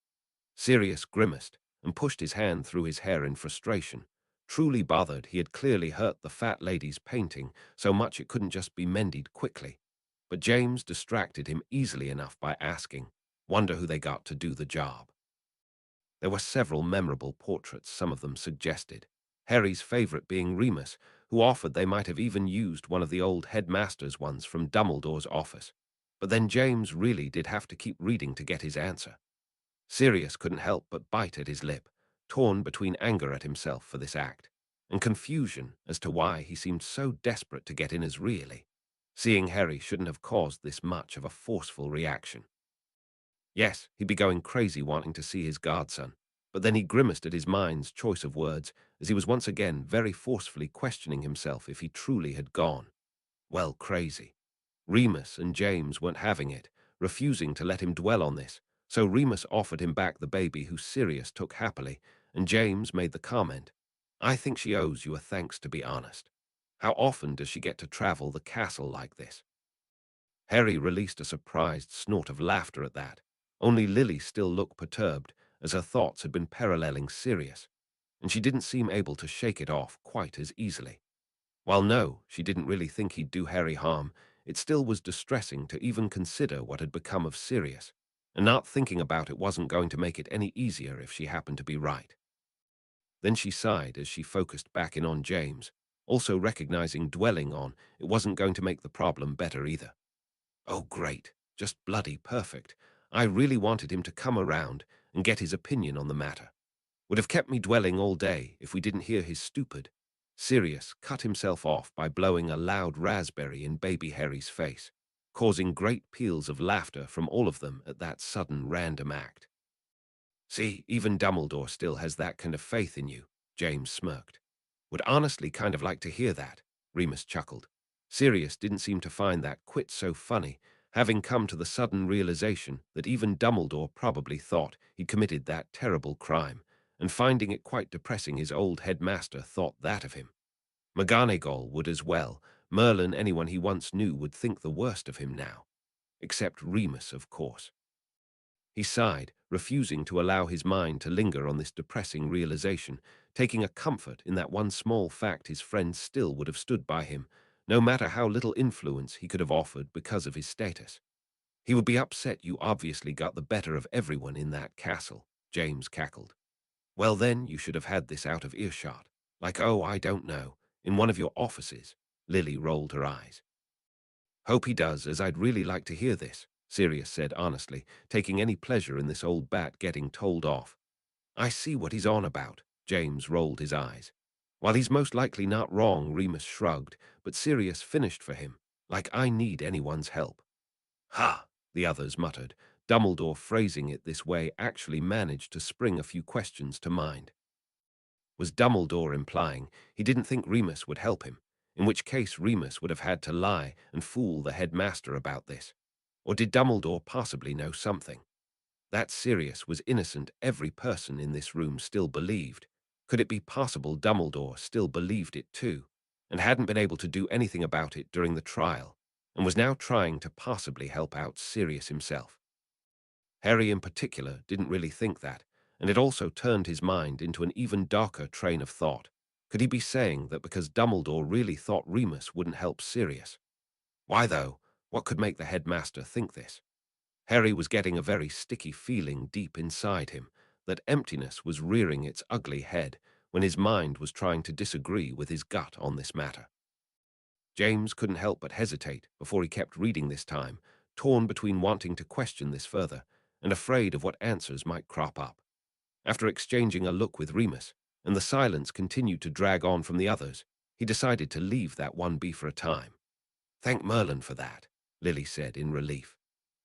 Sirius grimaced and pushed his hand through his hair in frustration. Truly bothered, he had clearly hurt the fat lady's painting so much it couldn't just be mended quickly. But James distracted him easily enough by asking, "Wonder who they got to do the job." There were several memorable portraits, some of them suggested. Harry's favorite being Remus, who offered they might have even used one of the old headmaster's ones from Dumbledore's office. But then James really did have to keep reading to get his answer. Sirius couldn't help but bite at his lip, torn between anger at himself for this act, and confusion as to why he seemed so desperate to get in as really. Seeing Harry shouldn't have caused this much of a forceful reaction. Yes, he'd be going crazy wanting to see his godson, but then he grimaced at his mind's choice of words as he was once again very forcefully questioning himself if he truly had gone. Well, crazy. Remus and James weren't having it, refusing to let him dwell on this, so Remus offered him back the baby who Sirius took happily, and James made the comment, "I think she owes you a thanks, to be honest. How often does she get to travel the castle like this?" Harry released a surprised snort of laughter at that. Only Lily still looked perturbed, as her thoughts had been paralleling Sirius, and she didn't seem able to shake it off quite as easily. While no, she didn't really think he'd do Harry harm, it still was distressing to even consider what had become of Sirius, and not thinking about it wasn't going to make it any easier if she happened to be right. Then she sighed as she focused back in on James, also recognizing dwelling on it wasn't going to make the problem better either. Oh, great. Just bloody perfect. I really wanted him to come around and get his opinion on the matter. Would have kept me dwelling all day if we didn't hear his stupid. Sirius cut himself off by blowing a loud raspberry in baby Harry's face, causing great peals of laughter from all of them at that sudden random act. See, even Dumbledore still has that kind of faith in you, James smirked. Would honestly kind of like to hear that, Remus chuckled. Sirius didn't seem to find that quite so funny, having come to the sudden realization that even Dumbledore probably thought he'd committed that terrible crime, and finding it quite depressing his old headmaster thought that of him. McGonagall would as well, Merlin, anyone he once knew, would think the worst of him now. Except Remus, of course. He sighed, refusing to allow his mind to linger on this depressing realization, taking a comfort in that one small fact: his friends still would have stood by him, no matter how little influence he could have offered because of his status. He would be upset you obviously got the better of everyone in that castle, James cackled. Well then, you should have had this out of earshot. Like, oh, I don't know, in one of your offices. Lily rolled her eyes. Hope he does, as I'd really like to hear this, Sirius said honestly, taking any pleasure in this old bat getting told off. I see what he's on about, James rolled his eyes. While he's most likely not wrong, Remus shrugged, but Sirius finished for him. Like I need anyone's help. Ha, the others muttered. Dumbledore, phrasing it this way, actually managed to spring a few questions to mind. Was Dumbledore implying he didn't think Remus would help him, in which case Remus would have had to lie and fool the headmaster about this? Or did Dumbledore possibly know something? That Sirius was innocent every person in this room still believed. Could it be possible Dumbledore still believed it too, and hadn't been able to do anything about it during the trial, and was now trying to possibly help out Sirius himself? Harry in particular didn't really think that, and it also turned his mind into an even darker train of thought. Could he be saying that because Dumbledore really thought Remus wouldn't help Sirius? Why though? What could make the headmaster think this? Harry was getting a very sticky feeling deep inside him, that emptiness was rearing its ugly head when his mind was trying to disagree with his gut on this matter. James couldn't help but hesitate before he kept reading this time, torn between wanting to question this further and afraid of what answers might crop up. After exchanging a look with Remus, and the silence continued to drag on from the others, he decided to leave that one be for a time. Thank Merlin for that, Lily said in relief.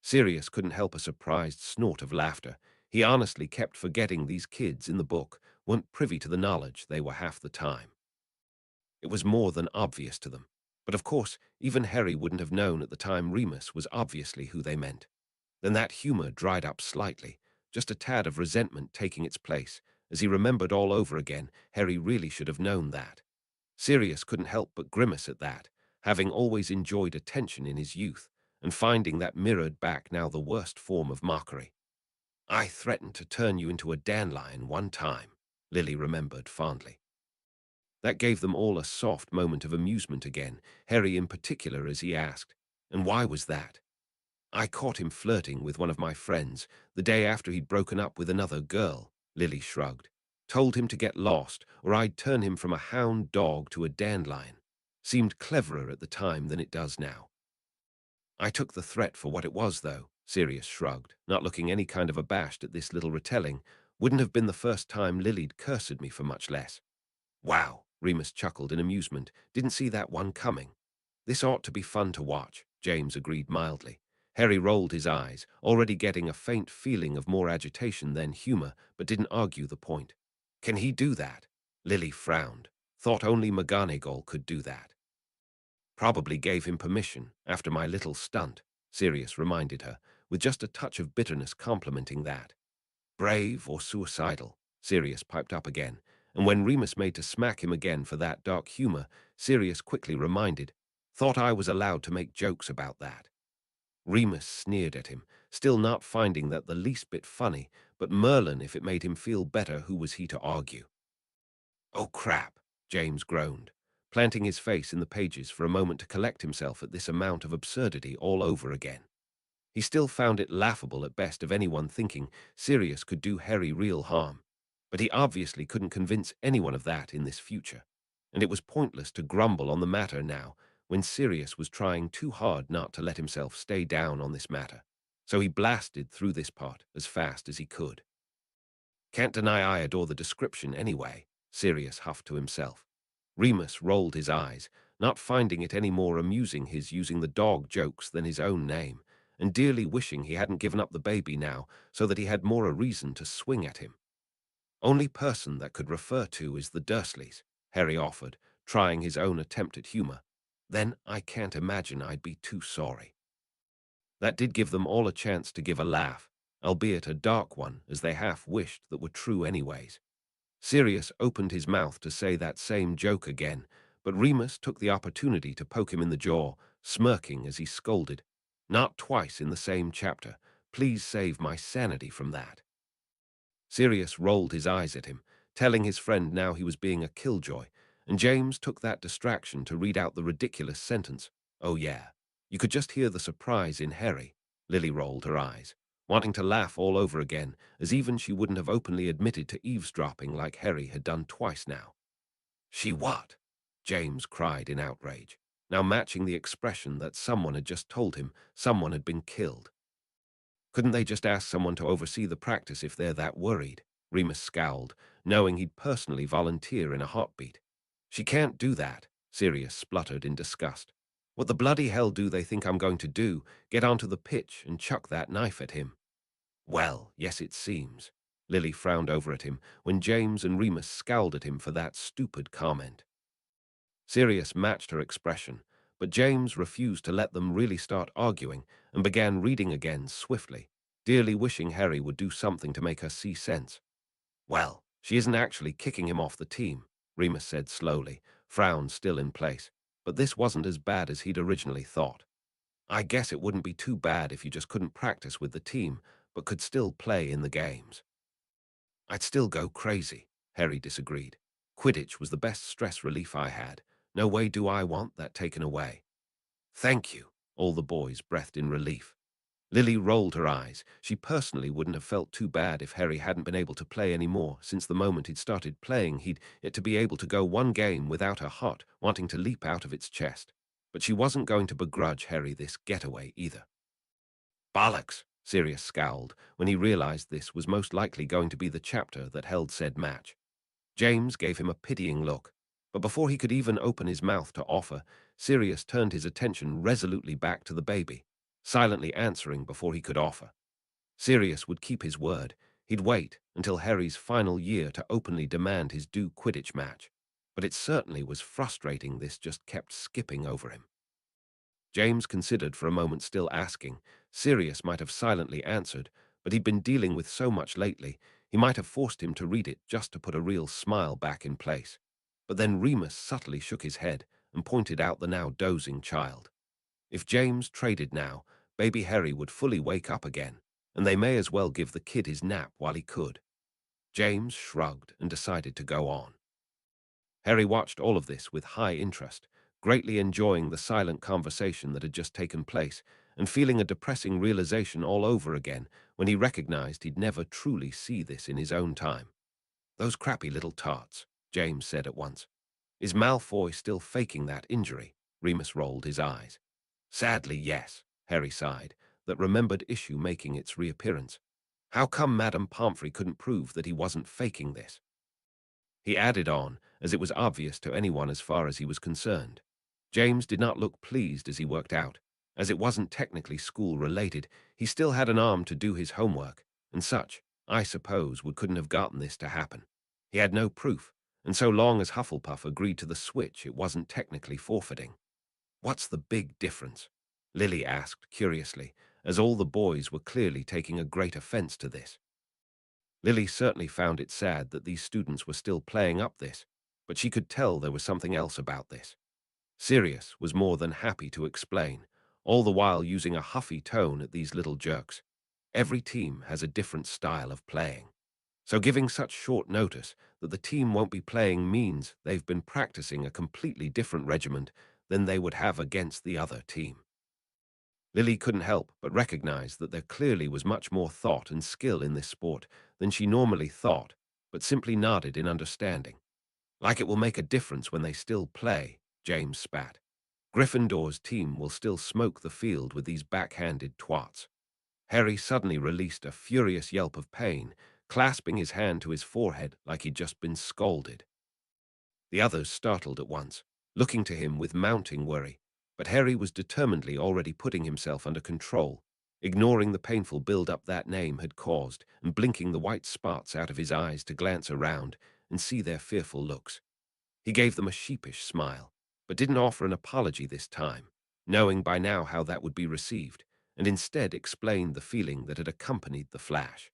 Sirius couldn't help a surprised snort of laughter. He honestly kept forgetting these kids in the book weren't privy to the knowledge they were half the time. It was more than obvious to them. But of course, even Harry wouldn't have known at the time Remus was obviously who they meant. Then that humor dried up slightly, just a tad of resentment taking its place. As he remembered all over again, Harry really should have known that. Sirius couldn't help but grimace at that, having always enjoyed attention in his youth, and finding that mirrored back now the worst form of mockery. I threatened to turn you into a dandelion one time, Lily remembered fondly. That gave them all a soft moment of amusement again, Harry in particular, as he asked, and why was that? I caught him flirting with one of my friends the day after he'd broken up with another girl, Lily shrugged. Told him to get lost, or I'd turn him from a hound dog to a dandelion. Seemed cleverer at the time than it does now. I took the threat for what it was, though, Sirius shrugged, not looking any kind of abashed at this little retelling. Wouldn't have been the first time Lily'd cursed me for much less. Wow, Remus chuckled in amusement. Didn't see that one coming. This ought to be fun to watch, James agreed mildly. Harry rolled his eyes, already getting a faint feeling of more agitation than humor, but didn't argue the point. Can he do that? Lily frowned. Thought only McGonagall could do that. Probably gave him permission after my little stunt, Sirius reminded her, with just a touch of bitterness complimenting that. Brave or suicidal, Sirius piped up again, and when Remus made to smack him again for that dark humor, Sirius quickly reminded, thought I was allowed to make jokes about that. Remus sneered at him, still not finding that the least bit funny, but Merlin, if it made him feel better, who was he to argue? Oh crap, James groaned, planting his face in the pages for a moment to collect himself at this amount of absurdity all over again. He still found it laughable at best of anyone thinking Sirius could do Harry real harm, but he obviously couldn't convince anyone of that in this future, and it was pointless to grumble on the matter now when Sirius was trying too hard not to let himself stay down on this matter, so he blasted through this part as fast as he could. Can't deny I adore the description anyway, Sirius huffed to himself. Remus rolled his eyes, not finding it any more amusing his using the dog jokes than his own name, and dearly wishing he hadn't given up the baby now so that he had more a reason to swing at him. Only person that could refer to is the Dursleys, Harry offered, trying his own attempt at humor. Then I can't imagine I'd be too sorry. That did give them all a chance to give a laugh, albeit a dark one, as they half wished that were true anyways. Sirius opened his mouth to say that same joke again, But Remus took the opportunity to poke him in the jaw, smirking as he scolded. "Not twice in the same chapter. Please save my sanity from that." Sirius rolled his eyes at him, telling his friend now he was being a killjoy, and James took that distraction to read out the ridiculous sentence. "Oh yeah." You could just hear the surprise in Harry. Lily rolled her eyes, wanting to laugh all over again, as even she wouldn't have openly admitted to eavesdropping like Harry had done twice now. "She what?" James cried in outrage, now matching the expression that someone had just told him someone had been killed. "Couldn't they just ask someone to oversee the practice if they're that worried?" Remus scowled, knowing he'd personally volunteer in a heartbeat. "She can't do that," Sirius spluttered in disgust. "What the bloody hell do they think I'm going to do? Get onto the pitch and chuck that knife at him?" "Well, yes, it seems." Lily frowned over at him when James and Remus scowled at him for that stupid comment. Sirius matched her expression, but James refused to let them really start arguing and began reading again swiftly, dearly wishing Harry would do something to make her see sense. "Well, she isn't actually kicking him off the team," Remus said slowly, frown still in place, but this wasn't as bad as he'd originally thought. "I guess it wouldn't be too bad if you just couldn't practice with the team, but could still play in the games." "I'd still go crazy," Harry disagreed. "Quidditch was the best stress relief I had. No way do I want that taken away." "Thank you," all the boys breathed in relief. Lily rolled her eyes. She personally wouldn't have felt too bad if Harry hadn't been able to play anymore. Since the moment he'd started playing, he'd yet to be able to go one game without her heart wanting to leap out of its chest. But she wasn't going to begrudge Harry this getaway either. "Bollocks!" Sirius scowled when he realized this was most likely going to be the chapter that held said match. James gave him a pitying look, but before he could even open his mouth to offer, Sirius turned his attention resolutely back to the baby, silently answering before he could offer. Sirius would keep his word. He'd wait until Harry's final year to openly demand his due Quidditch match, but it certainly was frustrating this just kept skipping over him. James considered for a moment, still asking. Sirius might have silently answered, but he'd been dealing with so much lately, he might have forced him to read it just to put a real smile back in place. But then Remus subtly shook his head and pointed out the now dozing child. If James traded now, baby Harry would fully wake up again, and they may as well give the kid his nap while he could. James shrugged and decided to go on. Harry watched all of this with high interest, greatly enjoying the silent conversation that had just taken place, and feeling a depressing realization all over again when he recognized he'd never truly see this in his own time. "Those crappy little tarts," James said at once. "Is Malfoy still faking that injury?" Remus rolled his eyes. "Sadly, yes," Harry sighed, that remembered issue making its reappearance. "How come Madame Pomfrey couldn't prove that he wasn't faking this?" He added on, as it was obvious to anyone as far as he was concerned. James did not look pleased as he worked out. As it wasn't technically school-related, he still had an arm to do his homework, and such, I suppose, couldn't have gotten this to happen. He had no proof, and so long as Hufflepuff agreed to the switch, it wasn't technically forfeiting. "What's the big difference?" Lily asked curiously, as all the boys were clearly taking a great offense to this. Lily certainly found it sad that these students were still playing up this, but she could tell there was something else about this. Sirius was more than happy to explain, all the while using a huffy tone at these little jerks. Every team has a different style of playing. So giving such short notice that the team won't be playing means they've been practicing a completely different regiment than they would have against the other team. Lily couldn't help but recognize that there clearly was much more thought and skill in this sport than she normally thought, but simply nodded in understanding. "Like it will make a difference when they still play," James spat. "Gryffindor's team will still smoke the field with these backhanded twats." Harry suddenly released a furious yelp of pain, clasping his hand to his forehead like he'd just been scalded. The others startled at once, looking to him with mounting worry, but Harry was determinedly already putting himself under control, ignoring the painful build-up that name had caused and blinking the white spots out of his eyes to glance around and see their fearful looks. He gave them a sheepish smile, but didn't offer an apology this time, knowing by now how that would be received, and instead explained the feeling that had accompanied the flash.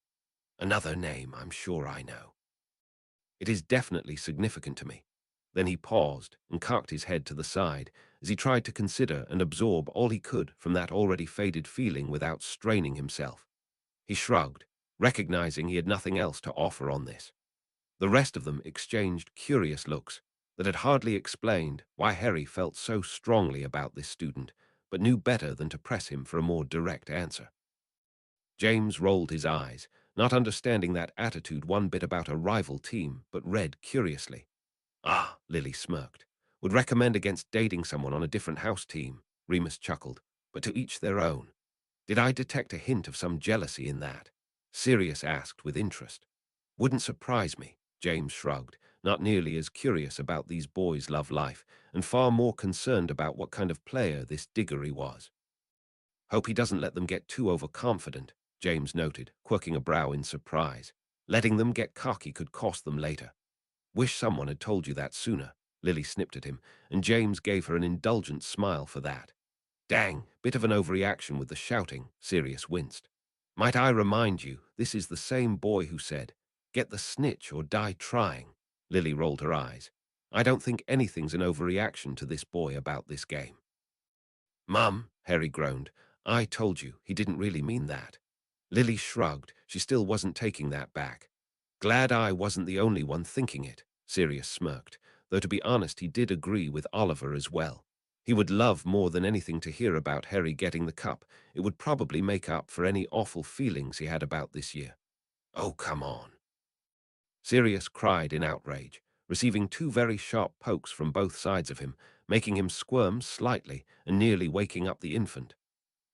"Another name I'm sure I know. It is definitely significant to me. Then he paused and cocked his head to the side as he tried to consider and absorb all he could from that already faded feeling without straining himself. He shrugged, recognizing he had nothing else to offer on this. The rest of them exchanged curious looks that had hardly explained why Harry felt so strongly about this student, but knew better than to press him for a more direct answer. James rolled his eyes, not understanding that attitude one bit about a rival team, but read curiously. Ah, Lily smirked. Would recommend against dating someone on a different house team, Remus chuckled, but to each their own. Did I detect a hint of some jealousy in that? Sirius asked with interest. Wouldn't surprise me, James shrugged, not nearly as curious about these boys' love life, and far more concerned about what kind of player this Diggory was. Hope he doesn't let them get too overconfident, James noted, quirking a brow in surprise. Letting them get cocky could cost them later. Wish someone had told you that sooner, Lily snipped at him, and James gave her an indulgent smile for that. Dang, bit of an overreaction with the shouting, Sirius winced. Might I remind you, this is the same boy who said, get the snitch or die trying. Lily rolled her eyes. I don't think anything's an overreaction to this boy about this game. Mum, Harry groaned, I told you, he didn't really mean that. Lily shrugged. She still wasn't taking that back. Glad I wasn't the only one thinking it, Sirius smirked, though to be honest he did agree with Oliver as well. He would love more than anything to hear about Harry getting the cup. It would probably make up for any awful feelings he had about this year. Oh, come on. Sirius cried in outrage, receiving two very sharp pokes from both sides of him, making him squirm slightly and nearly waking up the infant.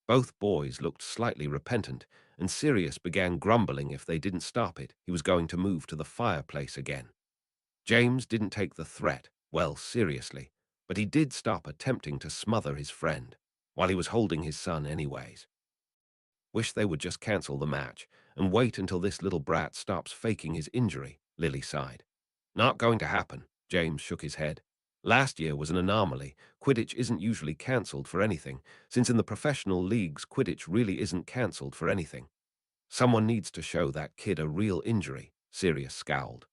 Both boys looked slightly repentant, and Sirius began grumbling if they didn't stop it, he was going to move to the fireplace again. James didn't take the threat, well, seriously, but he did stop attempting to smother his friend, while he was holding his son anyways. Wish they would just cancel the match and wait until this little brat stops faking his injury, Lily sighed. Not going to happen, James shook his head. Last year was an anomaly. Quidditch isn't usually cancelled for anything, since in the professional leagues Quidditch really isn't cancelled for anything. Someone needs to show that kid a real injury, Sirius scowled.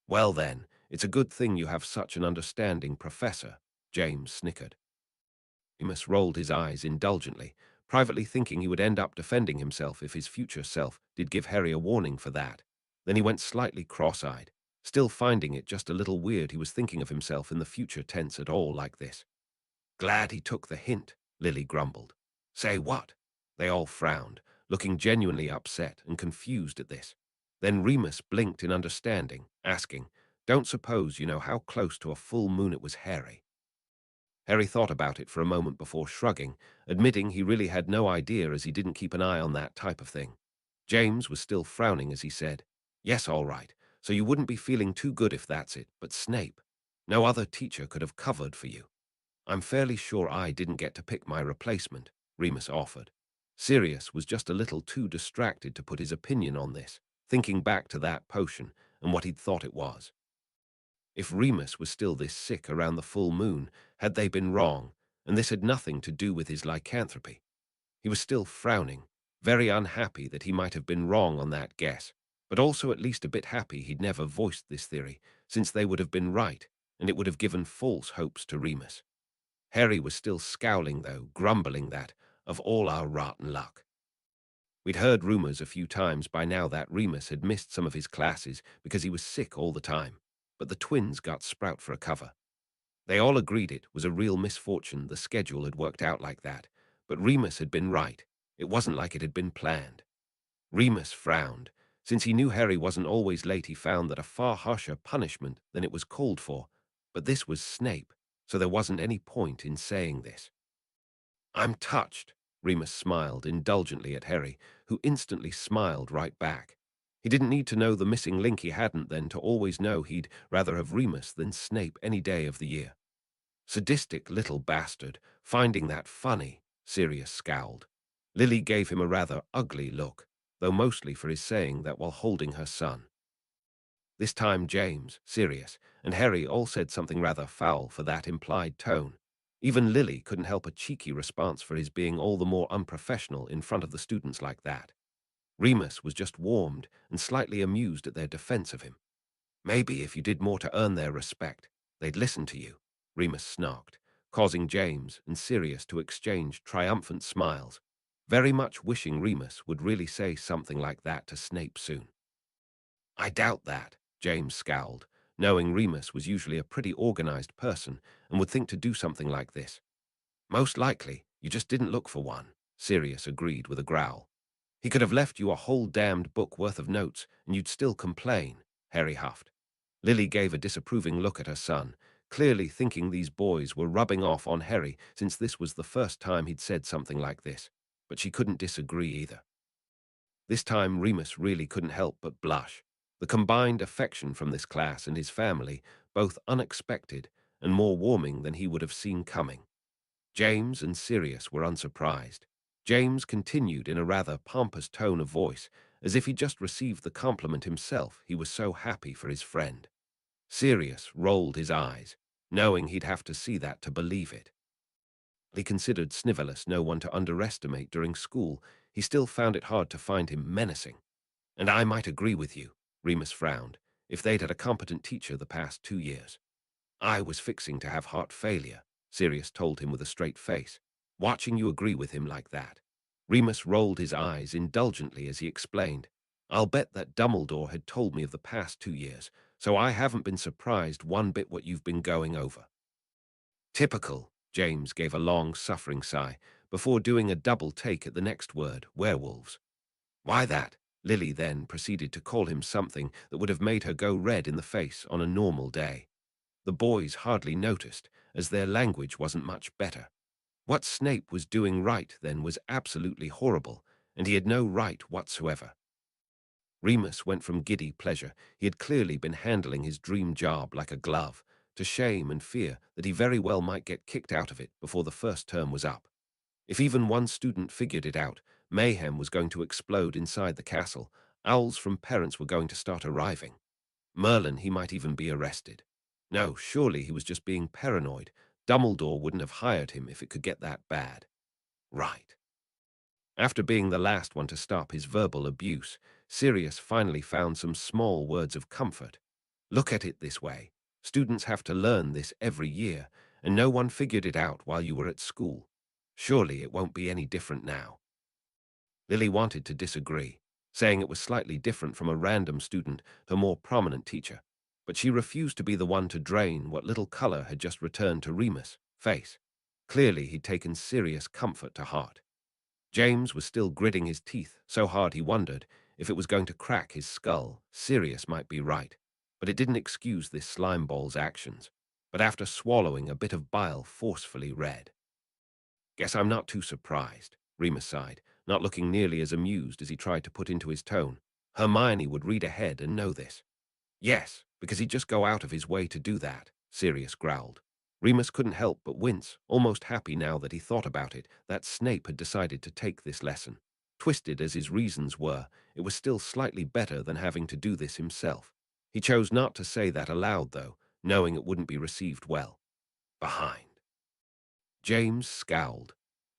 Well then, it's a good thing you have such an understanding professor, James snickered. Remus rolled his eyes indulgently, privately thinking he would end up defending himself if his future self did give Harry a warning for that. Then he went slightly cross-eyed, still finding it just a little weird he was thinking of himself in the future tense at all like this. Glad he took the hint, Lily grumbled. Say what? They all frowned, looking genuinely upset and confused at this. Then Remus blinked in understanding, asking, Don't suppose you know how close to a full moon it was, Harry? Harry thought about it for a moment before shrugging, admitting he really had no idea as he didn't keep an eye on that type of thing. James was still frowning as he said, Yes, all right, so you wouldn't be feeling too good if that's it, but Snape, no other teacher could have covered for you. I'm fairly sure I didn't get to pick my replacement, Remus offered. Sirius was just a little too distracted to put his opinion on this, thinking back to that potion and what he'd thought it was. If Remus was still this sick around the full moon, had they been wrong, and this had nothing to do with his lycanthropy? He was still frowning, very unhappy that he might have been wrong on that guess, but also at least a bit happy he'd never voiced this theory, since they would have been right, and it would have given false hopes to Remus. Harry was still scowling, though, grumbling that, of all our rotten luck. We'd heard rumors a few times by now that Remus had missed some of his classes because he was sick all the time, but the twins got Sprout for a cover. They all agreed it was a real misfortune the schedule had worked out like that, but Remus had been right. It wasn't like it had been planned. Remus frowned. Since he knew Harry wasn't always late, he found that a far harsher punishment than it was called for, but this was Snape, so there wasn't any point in saying this. I'm touched, Remus smiled indulgently at Harry, who instantly smiled right back. He didn't need to know the missing link he hadn't then to always know he'd rather have Remus than Snape any day of the year. Sadistic little bastard, finding that funny, Sirius scowled. Lily gave him a rather ugly look, though mostly for his saying that while holding her son. This time James, Sirius, and Harry all said something rather foul for that implied tone. Even Lily couldn't help a cheeky response for his being all the more unprofessional in front of the students like that. Remus was just warmed and slightly amused at their defense of him. Maybe if you did more to earn their respect, They'd listen to you, Remus snarked, causing James and Sirius to exchange triumphant smiles, very much wishing Remus would really say something like that to Snape soon. I doubt that, James scowled, knowing Remus was usually a pretty organized person and would think to do something like this. Most likely, you just didn't look for one, Sirius agreed with a growl. He could have left you a whole damned book worth of notes, and you'd still complain, Harry huffed. Lily gave a disapproving look at her son, clearly thinking these boys were rubbing off on Harry since this was the first time he'd said something like this, but she couldn't disagree either. This time Remus really couldn't help but blush. The combined affection from this class and his family, both unexpected and more warming than he would have seen coming. James and Sirius were unsurprised. James continued in a rather pompous tone of voice, as if he'd just received the compliment himself. He was so happy for his friend. Sirius rolled his eyes, knowing he'd have to see that to believe it. He considered Snivelus no one to underestimate during school. He still found it hard to find him menacing. And I might agree with you, Remus frowned, if they'd had a competent teacher the past 2 years. I was fixing to have heart failure, Sirius told him with a straight face, watching you agree with him like that. Remus rolled his eyes indulgently as he explained, I'll bet that Dumbledore had told me of the past 2 years, so I haven't been surprised one bit what you've been going over. Typical, James gave a long, suffering sigh, before doing a double take at the next word, werewolves. Why that? Lily then proceeded to call him something that would have made her go red in the face on a normal day. The boys hardly noticed, as their language wasn't much better. What Snape was doing right then was absolutely horrible, and he had no right whatsoever. Remus went from giddy pleasure, he had clearly been handling his dream job like a glove, to shame and fear that he very well might get kicked out of it before the first term was up. If even one student figured it out, mayhem was going to explode inside the castle. Owls from parents were going to start arriving. Merlin, he might even be arrested. No, surely he was just being paranoid. Dumbledore wouldn't have hired him if it could get that bad. Right. After being the last one to stop his verbal abuse, Sirius finally found some small words of comfort. Look at it this way. Students have to learn this every year, and no one figured it out while you were at school. Surely it won't be any different now. Lily wanted to disagree, saying it was slightly different from a random student to a more prominent teacher, but she refused to be the one to drain what little color had just returned to Remus' face. Clearly he'd taken serious comfort to heart. James was still gritting his teeth so hard he wondered if it was going to crack his skull. Sirius might be right, but it didn't excuse this slimeball's actions. But after swallowing a bit of bile forcefully read. Guess I'm not too surprised, Remus sighed, not looking nearly as amused as he tried to put into his tone. Hermione would read ahead and know this. Yes, because he'd just go out of his way to do that, Sirius growled. Remus couldn't help but wince, almost happy now that he thought about it, that Snape had decided to take this lesson. Twisted as his reasons were, it was still slightly better than having to do this himself. He chose not to say that aloud, though, knowing it wouldn't be received well. Behind. James scowled.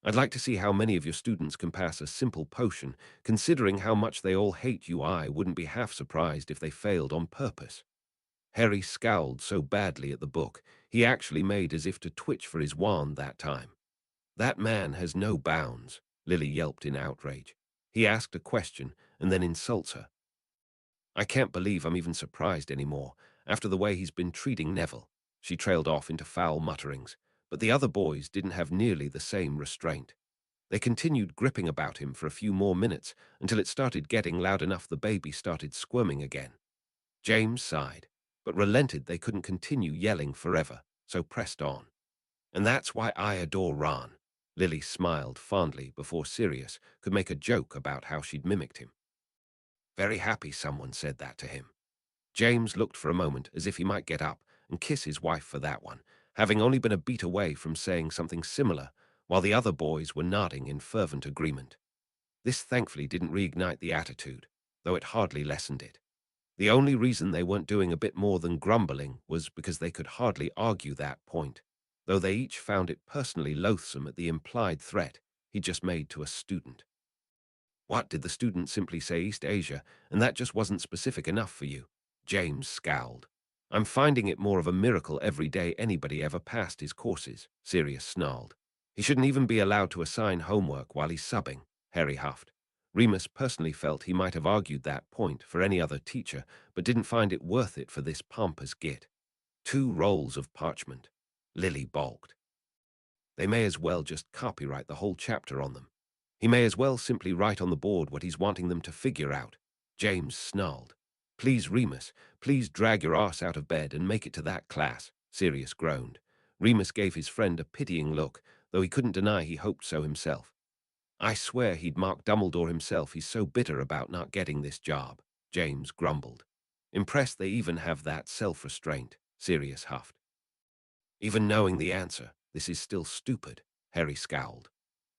I'd like to see how many of your students can pass a simple potion. Considering how much they all hate you, I wouldn't be half surprised if they failed on purpose. Harry scowled so badly at the book, he actually made as if to twitch for his wand that time. That man has no bounds, Lily yelped in outrage. He asked a question and then insults her. I can't believe I'm even surprised anymore, after the way he's been treating Neville. She trailed off into foul mutterings, but the other boys didn't have nearly the same restraint. They continued gripping about him for a few more minutes until it started getting loud enough the baby started squirming again. James sighed, but relented they couldn't continue yelling forever, so pressed on. And that's why I adore Ron. Lily smiled fondly before Sirius could make a joke about how she'd mimicked him. Very happy someone said that to him. James looked for a moment as if he might get up and kiss his wife for that one, having only been a beat away from saying something similar, while the other boys were nodding in fervent agreement. This thankfully didn't reignite the attitude, though it hardly lessened it. The only reason they weren't doing a bit more than grumbling was because they could hardly argue that point, though they each found it personally loathsome at the implied threat he just made to a student. What, did the student simply say East Asia, and that just wasn't specific enough for you? James scowled. I'm finding it more of a miracle every day anybody ever passed his courses, Sirius snarled. He shouldn't even be allowed to assign homework while he's subbing, Harry huffed. Remus personally felt he might have argued that point for any other teacher, but didn't find it worth it for this pompous git. 2 rolls of parchment. Lily balked. They may as well just copyright the whole chapter on them. He may as well simply write on the board what he's wanting them to figure out. James snarled. Please, Remus, please drag your ass out of bed and make it to that class, Sirius groaned. Remus gave his friend a pitying look, though he couldn't deny he hoped so himself. I swear he'd mark Dumbledore himself, he's so bitter about not getting this job, James grumbled. Impressed they even have that self-restraint, Sirius huffed. Even knowing the answer, this is still stupid, Harry scowled.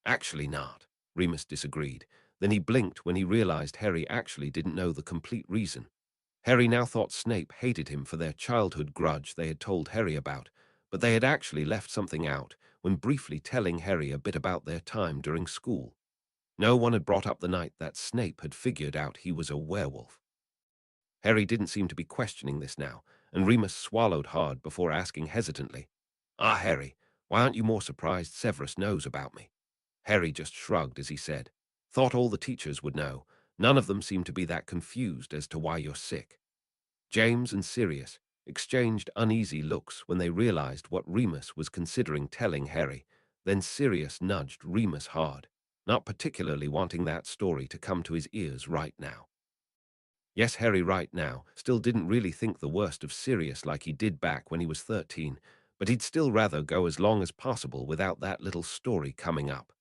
Actually not, Remus disagreed. Then he blinked when he realized Harry actually didn't know the complete reason. Harry now thought Snape hated him for their childhood grudge they had told Harry about, but they had actually left something out when briefly telling Harry a bit about their time during school. No one had brought up the night that Snape had figured out he was a werewolf. Harry didn't seem to be questioning this now, and Remus swallowed hard before asking hesitantly, Ah, Harry, why aren't you more surprised Severus knows about me? Harry just shrugged as he said, Thought all the teachers would know. None of them seem to be that confused as to why you're sick. James and Sirius exchanged uneasy looks when they realized what Remus was considering telling Harry. Then Sirius nudged Remus hard, not particularly wanting that story to come to his ears right now. Yes, Harry right now still didn't really think the worst of Sirius like he did back when he was 13, but he'd still rather go as long as possible without that little story coming up.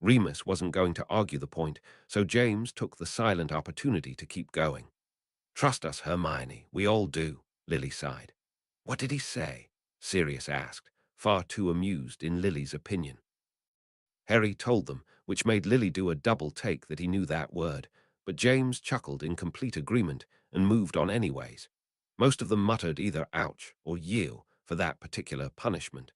Remus wasn't going to argue the point, so James took the silent opportunity to keep going. Trust us, Hermione, we all do, Lily sighed. What did he say? Sirius asked, far too amused in Lily's opinion. Harry told them, which made Lily do a double take that he knew that word, but James chuckled in complete agreement and moved on anyways. Most of them muttered either ouch or yew for that particular punishment.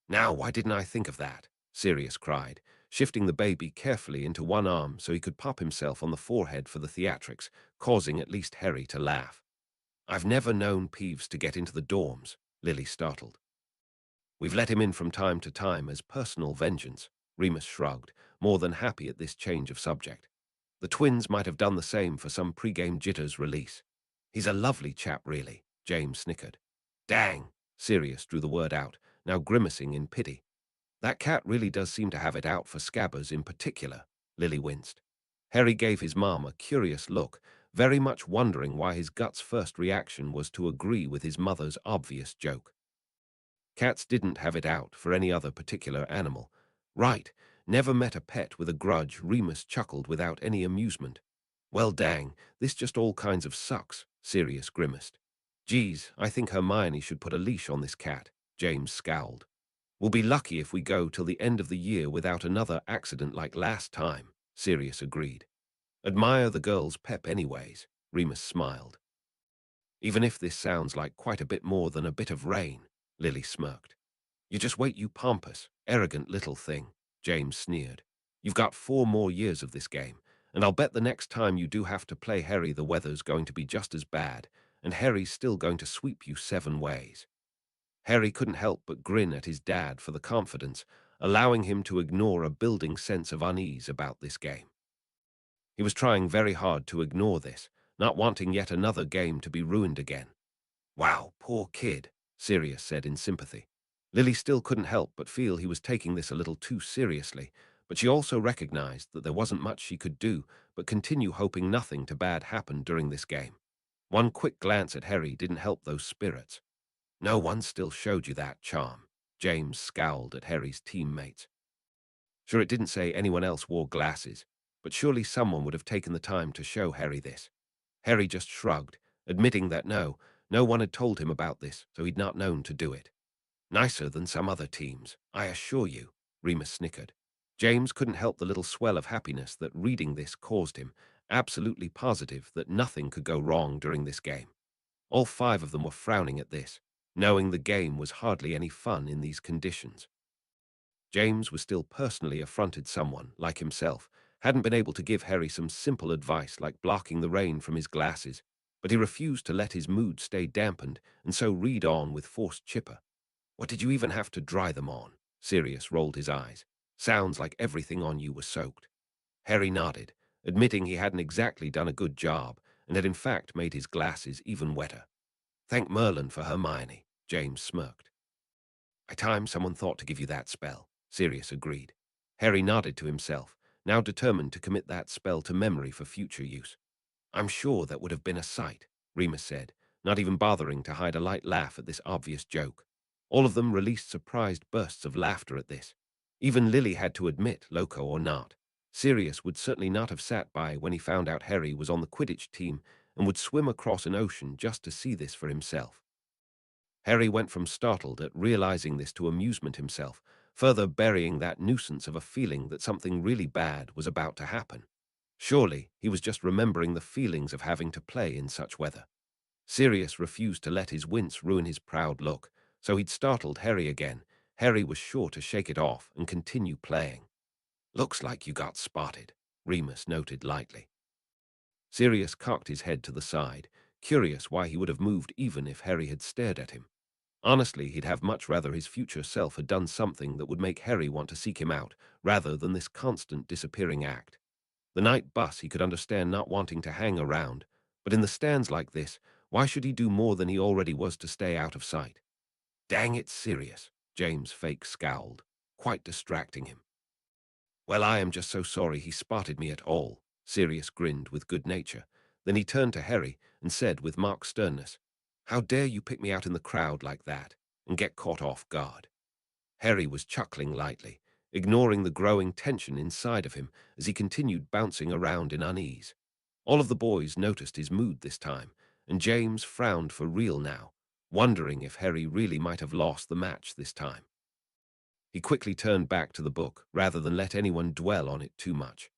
Now, why didn't I think of that? Sirius cried, shifting the baby carefully into one arm so he could pop himself on the forehead for the theatrics, causing at least Harry to laugh. I've never known Peeves to get into the dorms, Lily startled. We've let him in from time to time as personal vengeance, Remus shrugged, more than happy at this change of subject. The twins might have done the same for some pre-game jitters release. He's a lovely chap, really, James snickered. Dang, Sirius drew the word out, now grimacing in pity. That cat really does seem to have it out for Scabbers in particular, Lily winced. Harry gave his mom a curious look, very much wondering why his gut's first reaction was to agree with his mother's obvious joke. Cats didn't have it out for any other particular animal. Right, never met a pet with a grudge, Remus chuckled without any amusement. Well dang, this just all kinds of sucks, Sirius grimaced. Geez, I think Hermione should put a leash on this cat, James scowled. We'll be lucky if we go till the end of the year without another accident like last time, Sirius agreed. Admire the girl's pep anyways, Remus smiled. Even if this sounds like quite a bit more than a bit of rain, Lily smirked. You just wait, you pompous, arrogant little thing, James sneered. You've got 4 more years of this game, and I'll bet the next time you do have to play Harry the weather's going to be just as bad, and Harry's still going to sweep you 7 ways. Harry couldn't help but grin at his dad for the confidence, allowing him to ignore a building sense of unease about this game. He was trying very hard to ignore this, not wanting yet another game to be ruined again. Wow, poor kid, Sirius said in sympathy. Lily still couldn't help but feel he was taking this a little too seriously, but she also recognized that there wasn't much she could do but continue hoping nothing too bad happened during this game. One quick glance at Harry didn't help those spirits. No one still showed you that charm, James scowled at Harry's teammates. Sure, it didn't say anyone else wore glasses, but surely someone would have taken the time to show Harry this. Harry just shrugged, admitting that no one had told him about this, so he'd not known to do it. Nicer than some other teams, I assure you, Remus snickered. James couldn't help the little swell of happiness that reading this caused him, absolutely positive that nothing could go wrong during this game. All 5 of them were frowning at this, knowing the game was hardly any fun in these conditions. James was still personally affronted someone, like himself, hadn't been able to give Harry some simple advice like blocking the rain from his glasses. but he refused to let his mood stay dampened and so read on with forced chipper. "What did you even have to dry them on?" Sirius rolled his eyes. "Sounds like everything on you was soaked." Harry nodded, admitting he hadn't exactly done a good job and had in fact made his glasses even wetter. "Thank Merlin for Hermione," James smirked. "By time someone thought to give you that spell," Sirius agreed. Harry nodded to himself, now determined to commit that spell to memory for future use. "I'm sure that would have been a sight," Remus said, not even bothering to hide a light laugh at this obvious joke. All of them released surprised bursts of laughter at this. Even Lily had to admit, loco or not, Sirius would certainly not have sat by when he found out Harry was on the Quidditch team and would swim across an ocean just to see this for himself. Harry went from startled at realizing this to amusement himself, further burying that nuisance of a feeling that something really bad was about to happen. Surely he was just remembering the feelings of having to play in such weather. Sirius refused to let his wince ruin his proud look, so he'd startled Harry again. Harry was sure to shake it off and continue playing. "Looks like you got spotted," Remus noted lightly. Sirius cocked his head to the side, curious why he would have moved even if Harry had stared at him. Honestly, he'd have much rather his future self had done something that would make Harry want to seek him out, rather than this constant disappearing act. The night bus he could understand not wanting to hang around, but in the stands like this, why should he do more than he already was to stay out of sight? "Dang it, Sirius," James Fake scowled, quite distracting him. "Well, I am just so sorry he spotted me at all," Sirius grinned with good nature. Then he turned to Harry and said with mock sternness, "How dare you pick me out in the crowd like that and get caught off guard?" Harry was chuckling lightly, ignoring the growing tension inside of him as he continued bouncing around in unease. All of the boys noticed his mood this time, and James frowned for real now, wondering if Harry really might have lost the match this time. He quickly turned back to the book, rather than let anyone dwell on it too much.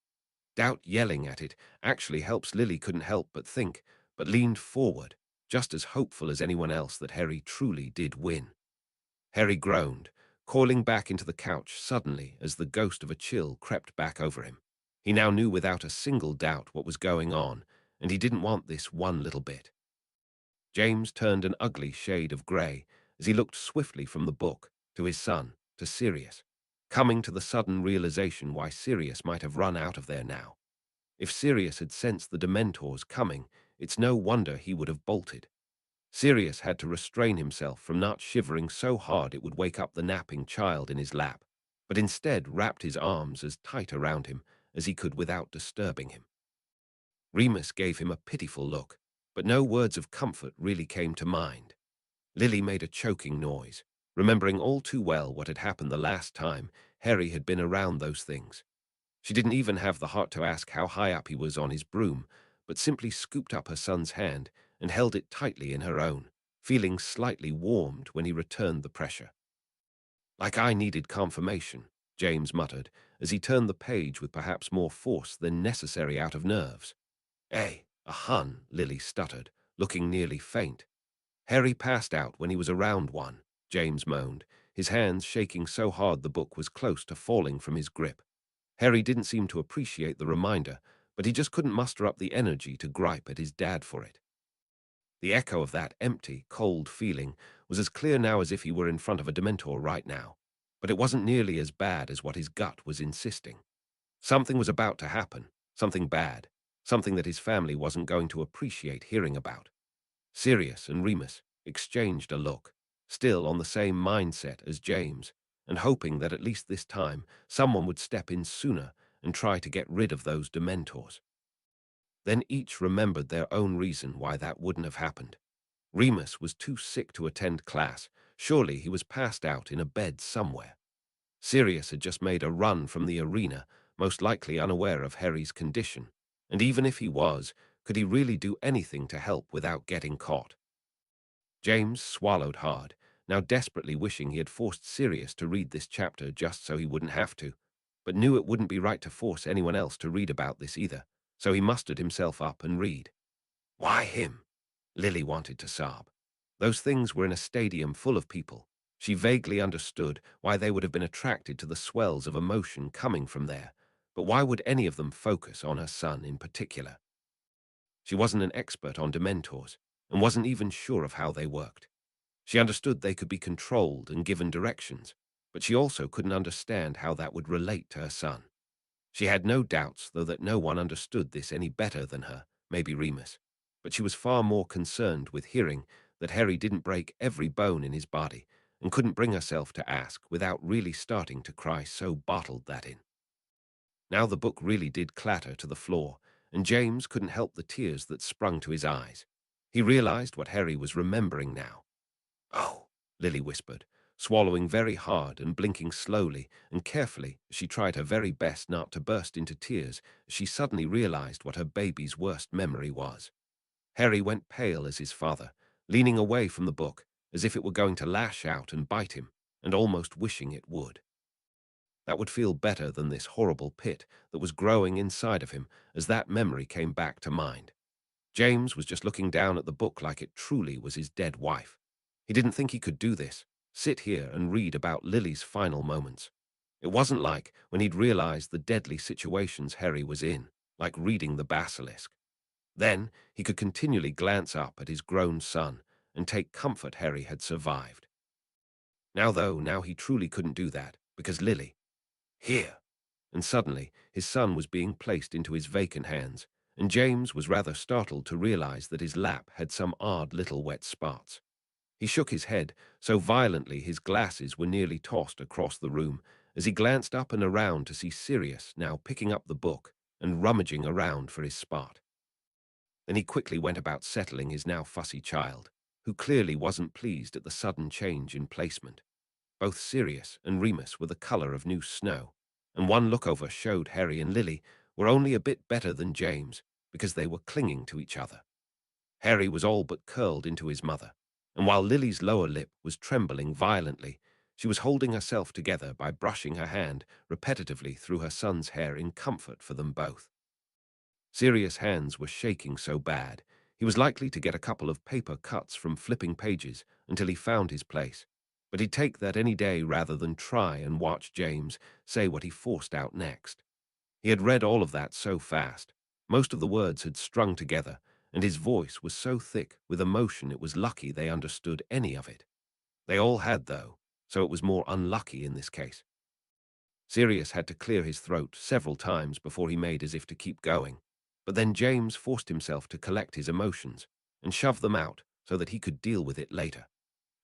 Doubt yelling at it actually helps Lily couldn't help but think, but leaned forward, just as hopeful as anyone else that Harry truly did win. Harry groaned, coiling back into the couch suddenly as the ghost of a chill crept back over him. He now knew without a single doubt what was going on, and he didn't want this one little bit. James turned an ugly shade of grey as he looked swiftly from the book to his son, to Sirius, coming to the sudden realization why Sirius might have run out of there now. If Sirius had sensed the Dementors coming, it's no wonder he would have bolted. Sirius had to restrain himself from not shivering so hard it would wake up the napping child in his lap, but instead wrapped his arms as tight around him as he could without disturbing him. Remus gave him a pitiful look, but no words of comfort really came to mind. Lily made a choking noise, remembering all too well what had happened the last time Harry had been around those things. She didn't even have the heart to ask how high up he was on his broom, but simply scooped up her son's hand and held it tightly in her own, feeling slightly warmed when he returned the pressure. "Like I needed confirmation," James muttered, as he turned the page with perhaps more force than necessary out of nerves. A hun," Lily stuttered, looking nearly faint. "Harry passed out when he was around one," James moaned, his hands shaking so hard the book was close to falling from his grip. Harry didn't seem to appreciate the reminder, but he just couldn't muster up the energy to gripe at his dad for it. The echo of that empty, cold feeling was as clear now as if he were in front of a Dementor right now, but it wasn't nearly as bad as what his gut was insisting. Something was about to happen, something bad, something that his family wasn't going to appreciate hearing about. Sirius and Remus exchanged a look, still on the same mindset as James, and hoping that at least this time someone would step in sooner and try to get rid of those Dementors. Then each remembered their own reason why that wouldn't have happened. Remus was too sick to attend class. Surely he was passed out in a bed somewhere. Sirius had just made a run from the arena, most likely unaware of Harry's condition, and even if he was, could he really do anything to help without getting caught? James swallowed hard, now desperately wishing he had forced Sirius to read this chapter just so he wouldn't have to, but knew it wouldn't be right to force anyone else to read about this either, so he mustered himself up and read. "Why him?" Lily wanted to sob. Those things were in a stadium full of people. She vaguely understood why they would have been attracted to the swells of emotion coming from there, but why would any of them focus on her son in particular? She wasn't an expert on Dementors, and wasn't even sure of how they worked. She understood they could be controlled and given directions, but she also couldn't understand how that would relate to her son. She had no doubts, though, that no one understood this any better than her, maybe Remus, but she was far more concerned with hearing that Harry didn't break every bone in his body and couldn't bring herself to ask without really starting to cry, so bottled that in. Now the book really did clatter to the floor, and James couldn't help the tears that sprung to his eyes. He realized what Harry was remembering now. "Oh," Lily whispered, swallowing very hard and blinking slowly and carefully as she tried her very best not to burst into tears as she suddenly realized what her baby's worst memory was. Harry went pale as his father, leaning away from the book as if it were going to lash out and bite him, and almost wishing it would. That would feel better than this horrible pit that was growing inside of him as that memory came back to mind. James was just looking down at the book like it truly was his dead wife. He didn't think he could do this, sit here and read about Lily's final moments. It wasn't like when he'd realized the deadly situations Harry was in, like reading the basilisk. Then he could continually glance up at his grown son and take comfort Harry had survived. Now he truly couldn't do that, because Lily, here. And suddenly his son was being placed into his vacant hands, and James was rather startled to realize that his lap had some odd little wet spots. He shook his head so violently his glasses were nearly tossed across the room as he glanced up and around to see Sirius now picking up the book and rummaging around for his spot. Then he quickly went about settling his now fussy child, who clearly wasn't pleased at the sudden change in placement. Both Sirius and Remus were the color of new snow, and one look over showed Harry and Lily were only a bit better than James because they were clinging to each other. Harry was all but curled into his mother, and while Lily's lower lip was trembling violently, she was holding herself together by brushing her hand repetitively through her son's hair in comfort for them both. Sirius' hands were shaking so bad, he was likely to get a couple of paper cuts from flipping pages until he found his place, but he'd take that any day rather than try and watch James say what he forced out next. He had read all of that so fast. Most of the words had strung together, and his voice was so thick with emotion it was lucky they understood any of it. They all had, though, so it was more unlucky in this case. Sirius had to clear his throat several times before he made as if to keep going, but then James forced himself to collect his emotions and shove them out so that he could deal with it later.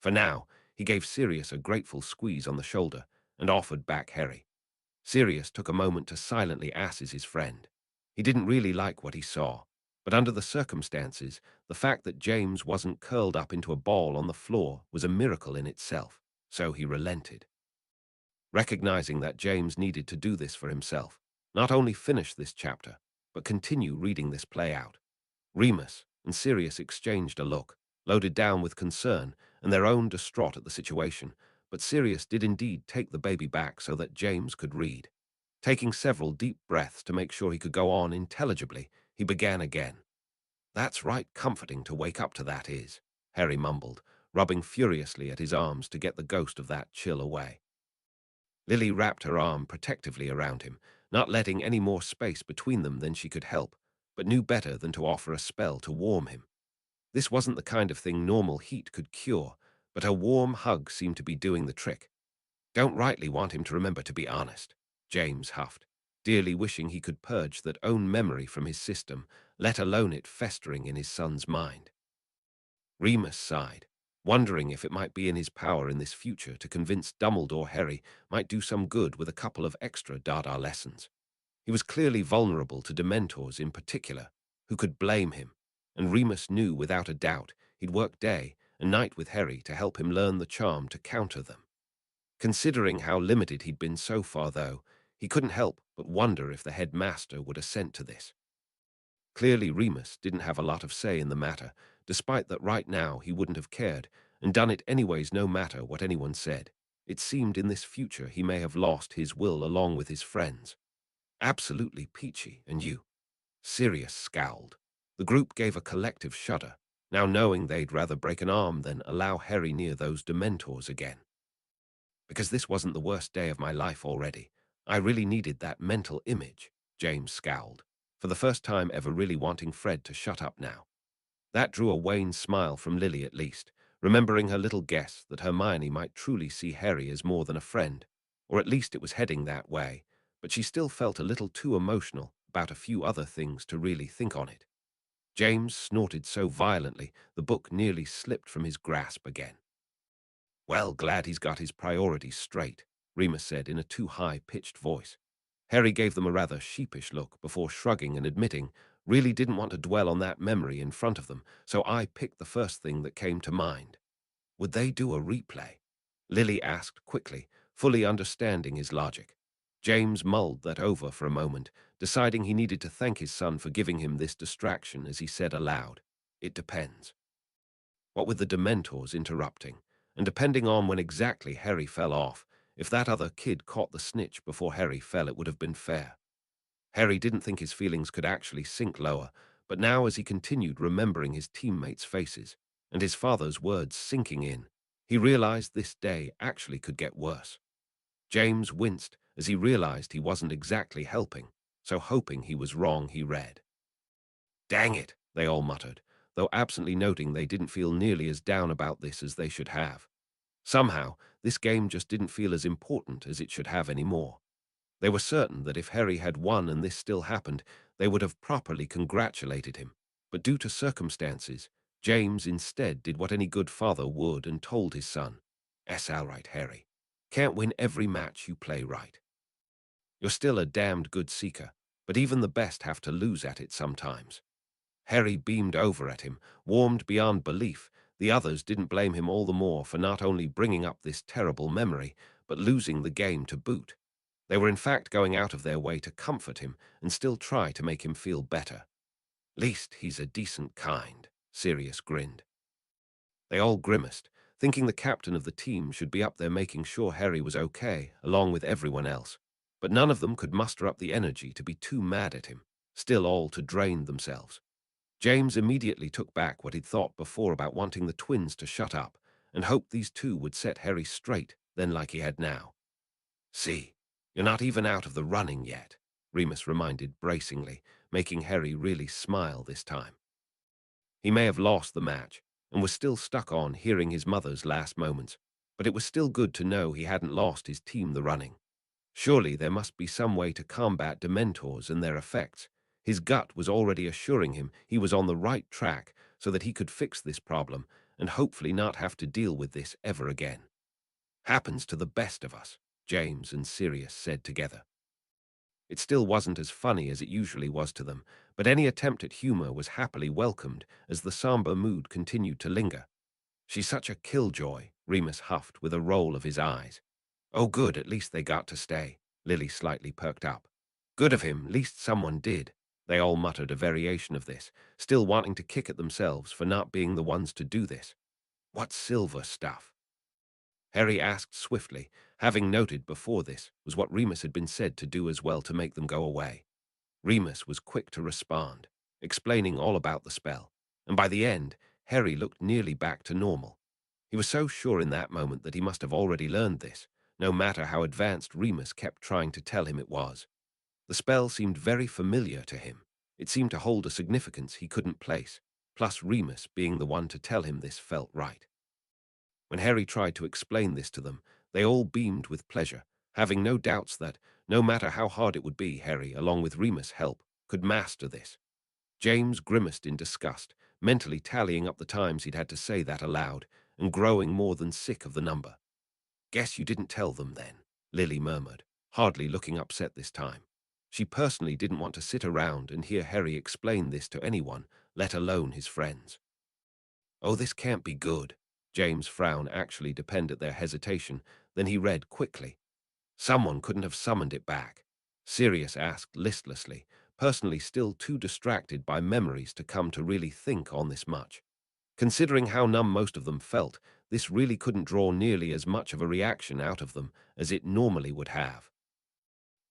For now, he gave Sirius a grateful squeeze on the shoulder and offered back Harry. Sirius took a moment to silently ask his friend. He didn't really like what he saw, but under the circumstances, the fact that James wasn't curled up into a ball on the floor was a miracle in itself, so he relented. Recognizing that James needed to do this for himself, not only finish this chapter, but continue reading this play out. Remus and Sirius exchanged a look, loaded down with concern and their own distraught at the situation, but Sirius did indeed take the baby back so that James could read. Taking several deep breaths to make sure he could go on intelligibly, he began again. "That's right comforting to wake up to, that is," Harry mumbled, rubbing furiously at his arms to get the ghost of that chill away. Lily wrapped her arm protectively around him, not letting any more space between them than she could help, but knew better than to offer a spell to warm him. This wasn't the kind of thing normal heat could cure, but her warm hug seemed to be doing the trick. "Don't rightly want him to remember, to be honest," James huffed, dearly wishing he could purge that own memory from his system, let alone it festering in his son's mind. Remus sighed, wondering if it might be in his power in this future to convince Dumbledore Harry might do some good with a couple of extra Dada lessons. He was clearly vulnerable to Dementors in particular, who could blame him, and Remus knew without a doubt he'd work day and night with Harry to help him learn the charm to counter them. Considering how limited he'd been so far, though, he couldn't help but wonder if the headmaster would assent to this. Clearly Remus didn't have a lot of say in the matter, despite that right now he wouldn't have cared, and done it anyways no matter what anyone said. It seemed in this future he may have lost his will along with his friends. "Absolutely peachy, and you?" Sirius scowled. The group gave a collective shudder, now knowing they'd rather break an arm than allow Harry near those Dementors again. "Because this wasn't the worst day of my life already. I really needed that mental image," James scowled. for the first time ever really wanting Fred to shut up now. That drew a wan smile from Lily at least, remembering her little guess that Hermione might truly see Harry as more than a friend, or at least it was heading that way, but she still felt a little too emotional about a few other things to really think on it. James snorted so violently the book nearly slipped from his grasp again. "Well, glad he's got his priorities straight," Remus said in a too high-pitched voice. Harry gave them a rather sheepish look before shrugging and admitting really didn't want to dwell on that memory in front of them, so I picked the first thing that came to mind. Would they do a replay? Lily asked quickly, fully understanding his logic. James mulled that over for a moment, deciding he needed to thank his son for giving him this distraction as he said aloud, "It depends." What with the Dementors interrupting, and depending on when exactly Harry fell off, if that other kid caught the snitch before Harry fell, it would have been fair. Harry didn't think his feelings could actually sink lower, but now as he continued remembering his teammates' faces and his father's words sinking in, he realized this day actually could get worse. James winced as he realized he wasn't exactly helping, so hoping he was wrong, he read. "Dang it," they all muttered, though absently noting they didn't feel nearly as down about this as they should have. Somehow, this game just didn't feel as important as it should have anymore. They were certain that if Harry had won and this still happened, they would have properly congratulated him. But due to circumstances, James instead did what any good father would and told his son, "S all right, Harry. Can't win every match you play right. You're still a damned good seeker, but even the best have to lose at it sometimes." Harry beamed over at him, warmed beyond belief. The others didn't blame him all the more for not only bringing up this terrible memory, but losing the game to boot. They were in fact going out of their way to comfort him and still try to make him feel better. "Least he's a decent kind," Sirius grinned. They all grimaced, thinking the captain of the team should be up there making sure Harry was okay, along with everyone else. But none of them could muster up the energy to be too mad at him, still all to drain themselves. James immediately took back what he'd thought before about wanting the twins to shut up, and hoped these two would set Harry straight, then like he had now. "See, you're not even out of the running yet," Remus reminded bracingly, making Harry really smile this time. He may have lost the match, and was still stuck on hearing his mother's last moments, but it was still good to know he hadn't lost his team the running. Surely there must be some way to combat Dementors and their effects. His gut was already assuring him he was on the right track so that he could fix this problem and hopefully not have to deal with this ever again. "Happens to the best of us," James and Sirius said together. It still wasn't as funny as it usually was to them, but any attempt at humor was happily welcomed as the somber mood continued to linger. "She's such a killjoy," Remus huffed with a roll of his eyes. "Oh good, at least they got to stay." Lily slightly perked up. "Good of him, least someone did." They all muttered a variation of this, still wanting to kick at themselves for not being the ones to do this. "What silver stuff?" Harry asked swiftly, having noted before this was what Remus had been said to do as well to make them go away. Remus was quick to respond, explaining all about the spell, and by the end, Harry looked nearly back to normal. He was so sure in that moment that he must have already learned this, no matter how advanced Remus kept trying to tell him it was. The spell seemed very familiar to him. It seemed to hold a significance he couldn't place, plus Remus being the one to tell him this felt right. When Harry tried to explain this to them, they all beamed with pleasure, having no doubts that, no matter how hard it would be, Harry, along with Remus' help, could master this. James grimaced in disgust, mentally tallying up the times he'd had to say that aloud, and growing more than sick of the number. "Guess you didn't tell them then," Lily murmured, hardly looking upset this time. She personally didn't want to sit around and hear Harry explain this to anyone, let alone his friends. "Oh, this can't be good." James' frown actually depended their hesitation, then he read quickly. "Someone couldn't have summoned it back." Sirius asked listlessly, personally still too distracted by memories to come to really think on this much. Considering how numb most of them felt, this really couldn't draw nearly as much of a reaction out of them as it normally would have.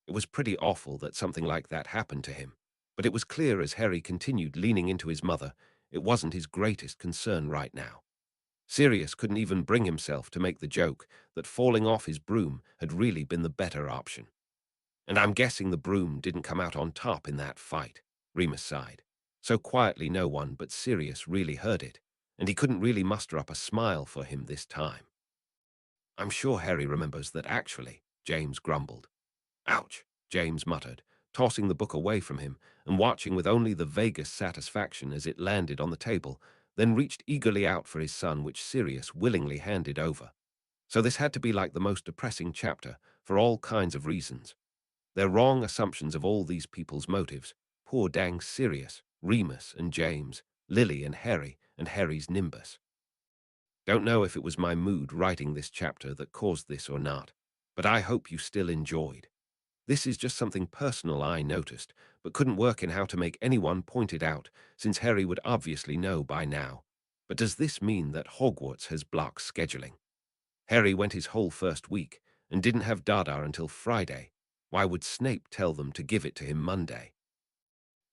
It was pretty awful that something like that happened to him, but it was clear as Harry continued leaning into his mother, it wasn't his greatest concern right now. Sirius couldn't even bring himself to make the joke that falling off his broom had really been the better option. "And I'm guessing the broom didn't come out on top in that fight," Remus sighed. So quietly no one but Sirius really heard it, and he couldn't really muster up a smile for him this time. I'm sure Harry remembers that actually, James grumbled. Ouch, James muttered, tossing the book away from him and watching with only the vaguest satisfaction as it landed on the table, then reached eagerly out for his son, which Sirius willingly handed over. So this had to be like the most depressing chapter, for all kinds of reasons. Their wrong assumptions of all these people's motives, poor dang Sirius, Remus and James, Lily and Harry's Nimbus. Don't know if it was my mood writing this chapter that caused this or not, but I hope you still enjoyed. This is just something personal I noticed, but couldn't work in how to make anyone point it out, since Harry would obviously know by now. But does this mean that Hogwarts has blocked scheduling? Harry went his whole first week and didn't have Dada until Friday. Why would Snape tell them to give it to him Monday?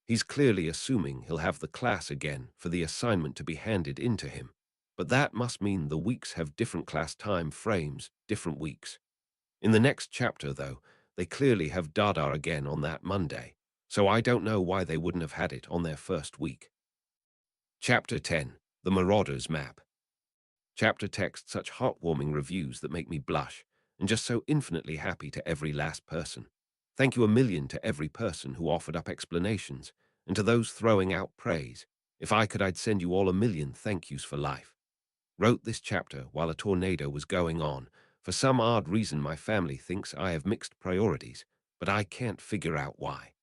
He's clearly assuming he'll have the class again for the assignment to be handed in to him. But that must mean the weeks have different class time frames, different weeks. In the next chapter, though, they clearly have Dada again on that Monday, so I don't know why they wouldn't have had it on their first week. Chapter 10, The Marauders Map. Chapter text such heartwarming reviews that make me blush, and just so infinitely happy to every last person. Thank you a million to every person who offered up explanations, and to those throwing out praise. If I could, I'd send you all a million thank yous for life. Wrote this chapter while a tornado was going on. For some odd reason, my family thinks I have mixed priorities, but I can't figure out why.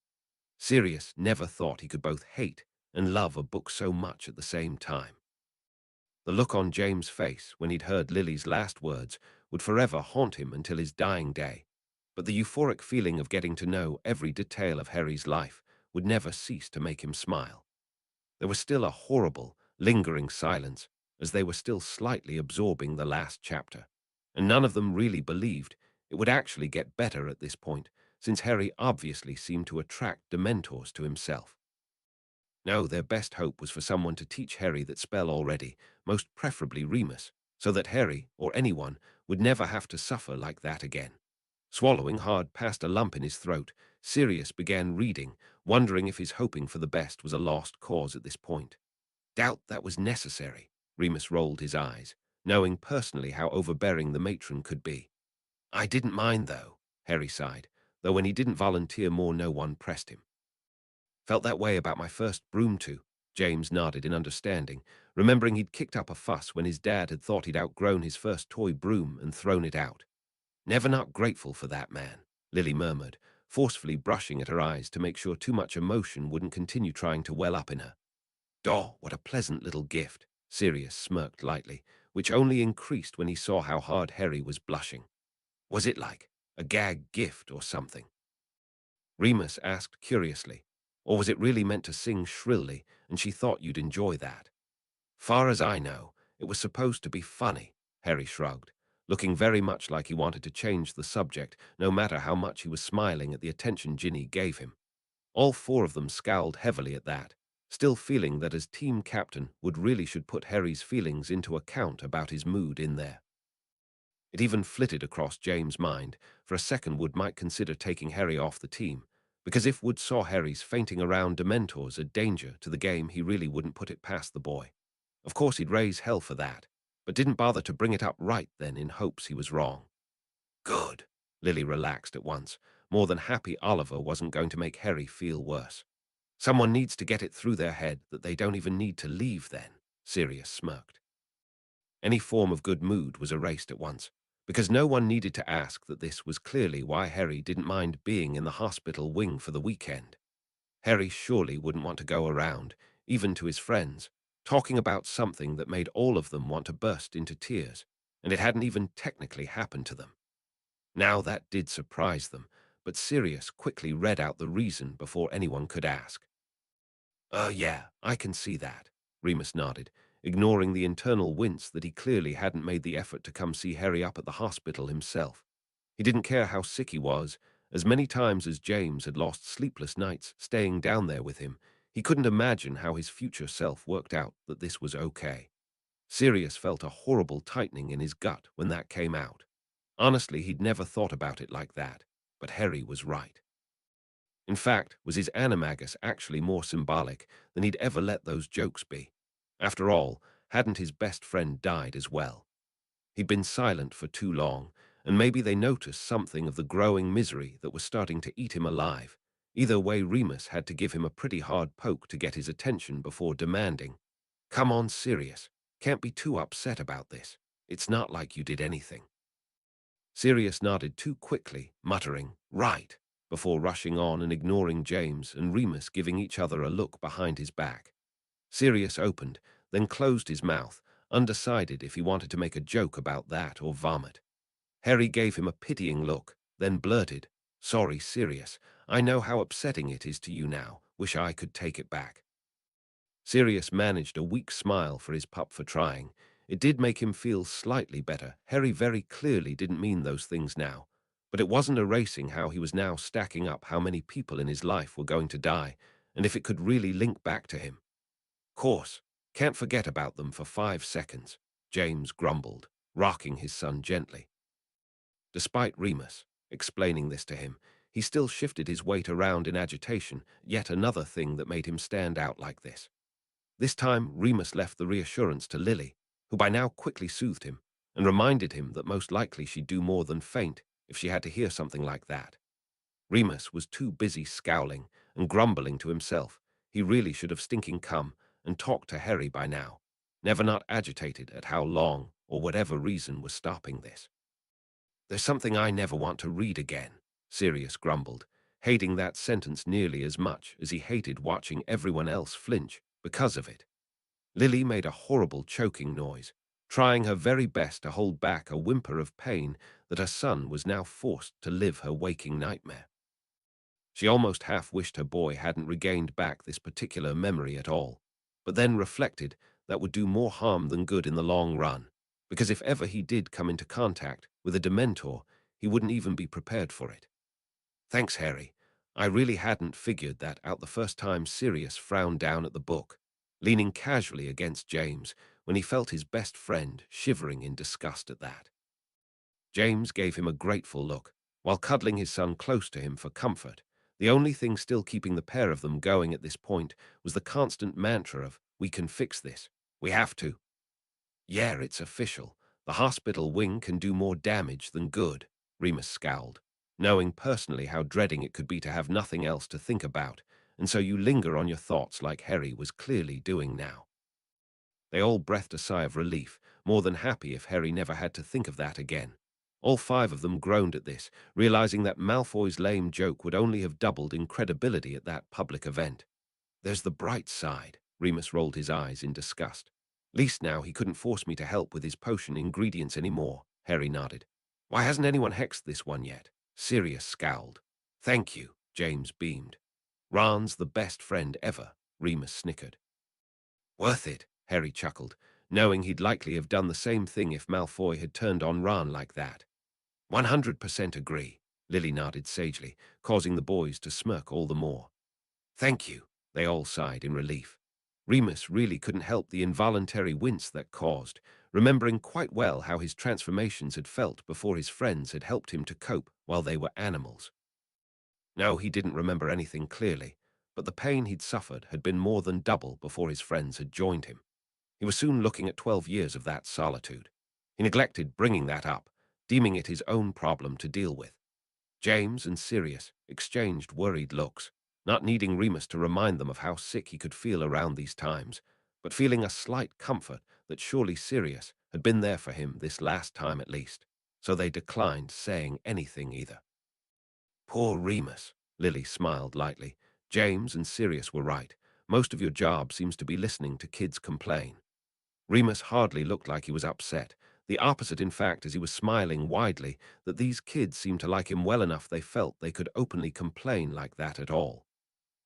Sirius never thought he could both hate and love a book so much at the same time. The look on James' face when he'd heard Lily's last words would forever haunt him until his dying day, but the euphoric feeling of getting to know every detail of Harry's life would never cease to make him smile. There was still a horrible, lingering silence, as they were still slightly absorbing the last chapter, and none of them really believed it would actually get better at this point, since Harry obviously seemed to attract Dementors to himself. No, their best hope was for someone to teach Harry that spell already, most preferably Remus, so that Harry, or anyone, would never have to suffer like that again. Swallowing hard past a lump in his throat, Sirius began reading, wondering if his hoping for the best was a lost cause at this point. Doubt that was necessary. Remus rolled his eyes, knowing personally how overbearing the matron could be. I didn't mind, though, Harry sighed, though when he didn't volunteer more no one pressed him. Felt that way about my first broom too. James nodded in understanding, remembering he'd kicked up a fuss when his dad had thought he'd outgrown his first toy broom and thrown it out. Never not grateful for that man, Lily murmured, forcefully brushing at her eyes to make sure too much emotion wouldn't continue trying to well up in her. "Oh, what a pleasant little gift," Sirius smirked lightly, which only increased when he saw how hard Harry was blushing. "Was it like a gag gift or something?" Remus asked curiously. "Or was it really meant to sing shrilly, and she thought you'd enjoy that?" "Far as I know, it was supposed to be funny," Harry shrugged, looking very much like he wanted to change the subject, no matter how much he was smiling at the attention Ginny gave him. All four of them scowled heavily at that, still feeling that as team captain Wood really should put Harry's feelings into account about his mood in there. It even flitted across James' mind, for a second Wood might consider taking Harry off the team, because if Wood saw Harry's fainting around Dementors a danger to the game, he really wouldn't put it past the boy. Of course he'd raise hell for that, but didn't bother to bring it up right then in hopes he was wrong. Good. Lily relaxed at once, more than happy Oliver wasn't going to make Harry feel worse. Someone needs to get it through their head that they don't even need to leave then, Sirius smirked. Any form of good mood was erased at once, because no one needed to ask that this was clearly why Harry didn't mind being in the hospital wing for the weekend. Harry surely wouldn't want to go around, even to his friends, talking about something that made all of them want to burst into tears, and it hadn't even technically happened to them. Now that did surprise them, but Sirius quickly read out the reason before anyone could ask. Yeah, I can see that," Remus nodded, ignoring the internal wince that he clearly hadn't made the effort to come see Harry up at the hospital himself. He didn't care how sick he was. As many times as James had lost sleepless nights staying down there with him, he couldn't imagine how his future self worked out that this was okay. Sirius felt a horrible tightening in his gut when that came out. Honestly, he'd never thought about it like that, but Harry was right. In fact, was his animagus actually more symbolic than he'd ever let those jokes be? After all, hadn't his best friend died as well? He'd been silent for too long, and maybe they noticed something of the growing misery that was starting to eat him alive. Either way, Remus had to give him a pretty hard poke to get his attention before demanding, "Come on, Sirius. Can't be too upset about this. It's not like you did anything." Sirius nodded too quickly, muttering, "Right," before rushing on and ignoring James and Remus giving each other a look behind his back. Sirius opened, then closed his mouth, undecided if he wanted to make a joke about that or vomit. Harry gave him a pitying look, then blurted, "Sorry, Sirius. I know how upsetting it is to you now. Wish I could take it back." Sirius managed a weak smile for his pup for trying. It did make him feel slightly better. Harry very clearly didn't mean those things now, but it wasn't erasing how he was now stacking up how many people in his life were going to die, and if it could really link back to him. "Course, can't forget about them for 5 seconds," James grumbled, rocking his son gently. Despite Remus explaining this to him, he still shifted his weight around in agitation, yet another thing that made him stand out like this. This time, Remus left the reassurance to Lily, who by now quickly soothed him and reminded him that most likely she'd do more than faint if she had to hear something like that. Remus was too busy scowling and grumbling to himself. He really should have stinking come and talked to Harry by now, never not agitated at how long or whatever reason was stopping this. "There's something I never want to read again," Sirius grumbled, hating that sentence nearly as much as he hated watching everyone else flinch because of it. Lily made a horrible choking noise, trying her very best to hold back a whimper of pain that her son was now forced to live her waking nightmare. She almost half wished her boy hadn't regained back this particular memory at all, but then reflected that would do more harm than good in the long run, because if ever he did come into contact with a Dementor, he wouldn't even be prepared for it. "Thanks, Harry. I really hadn't figured that out the first time." Sirius frowned down at the book, leaning casually against James when he felt his best friend shivering in disgust at that. James gave him a grateful look, while cuddling his son close to him for comfort. The only thing still keeping the pair of them going at this point was the constant mantra of, "We can fix this. We have to." "Yeah, it's official. The hospital wing can do more damage than good," Remus scowled, knowing personally how dreading it could be to have nothing else to think about, and so you linger on your thoughts like Harry was clearly doing now. They all breathed a sigh of relief, more than happy if Harry never had to think of that again. All five of them groaned at this, realizing that Malfoy's lame joke would only have doubled in credibility at that public event. "There's the bright side," Remus rolled his eyes in disgust. "Least now he couldn't force me to help with his potion ingredients anymore," Harry nodded. "Why hasn't anyone hexed this one yet?" Sirius scowled. "Thank you," James beamed. "Ron's the best friend ever," Remus snickered. "Worth it," Harry chuckled, knowing he'd likely have done the same thing if Malfoy had turned on Ron like that. 100% agree," Lily nodded sagely, causing the boys to smirk all the more. "Thank you," they all sighed in relief. Remus really couldn't help the involuntary wince that caused, remembering quite well how his transformations had felt before his friends had helped him to cope while they were animals. No, he didn't remember anything clearly, but the pain he'd suffered had been more than double before his friends had joined him. He was soon looking at 12 years of that solitude. He neglected bringing that up, deeming it his own problem to deal with. James and Sirius exchanged worried looks, not needing Remus to remind them of how sick he could feel around these times, but feeling a slight comfort that surely Sirius had been there for him this last time at least, so they declined saying anything either. "Poor Remus," Lily smiled lightly. "James and Sirius were right. Most of your job seems to be listening to kids complain." Remus hardly looked like he was upset. The opposite, in fact, as he was smiling widely, that these kids seemed to like him well enough they felt they could openly complain like that at all.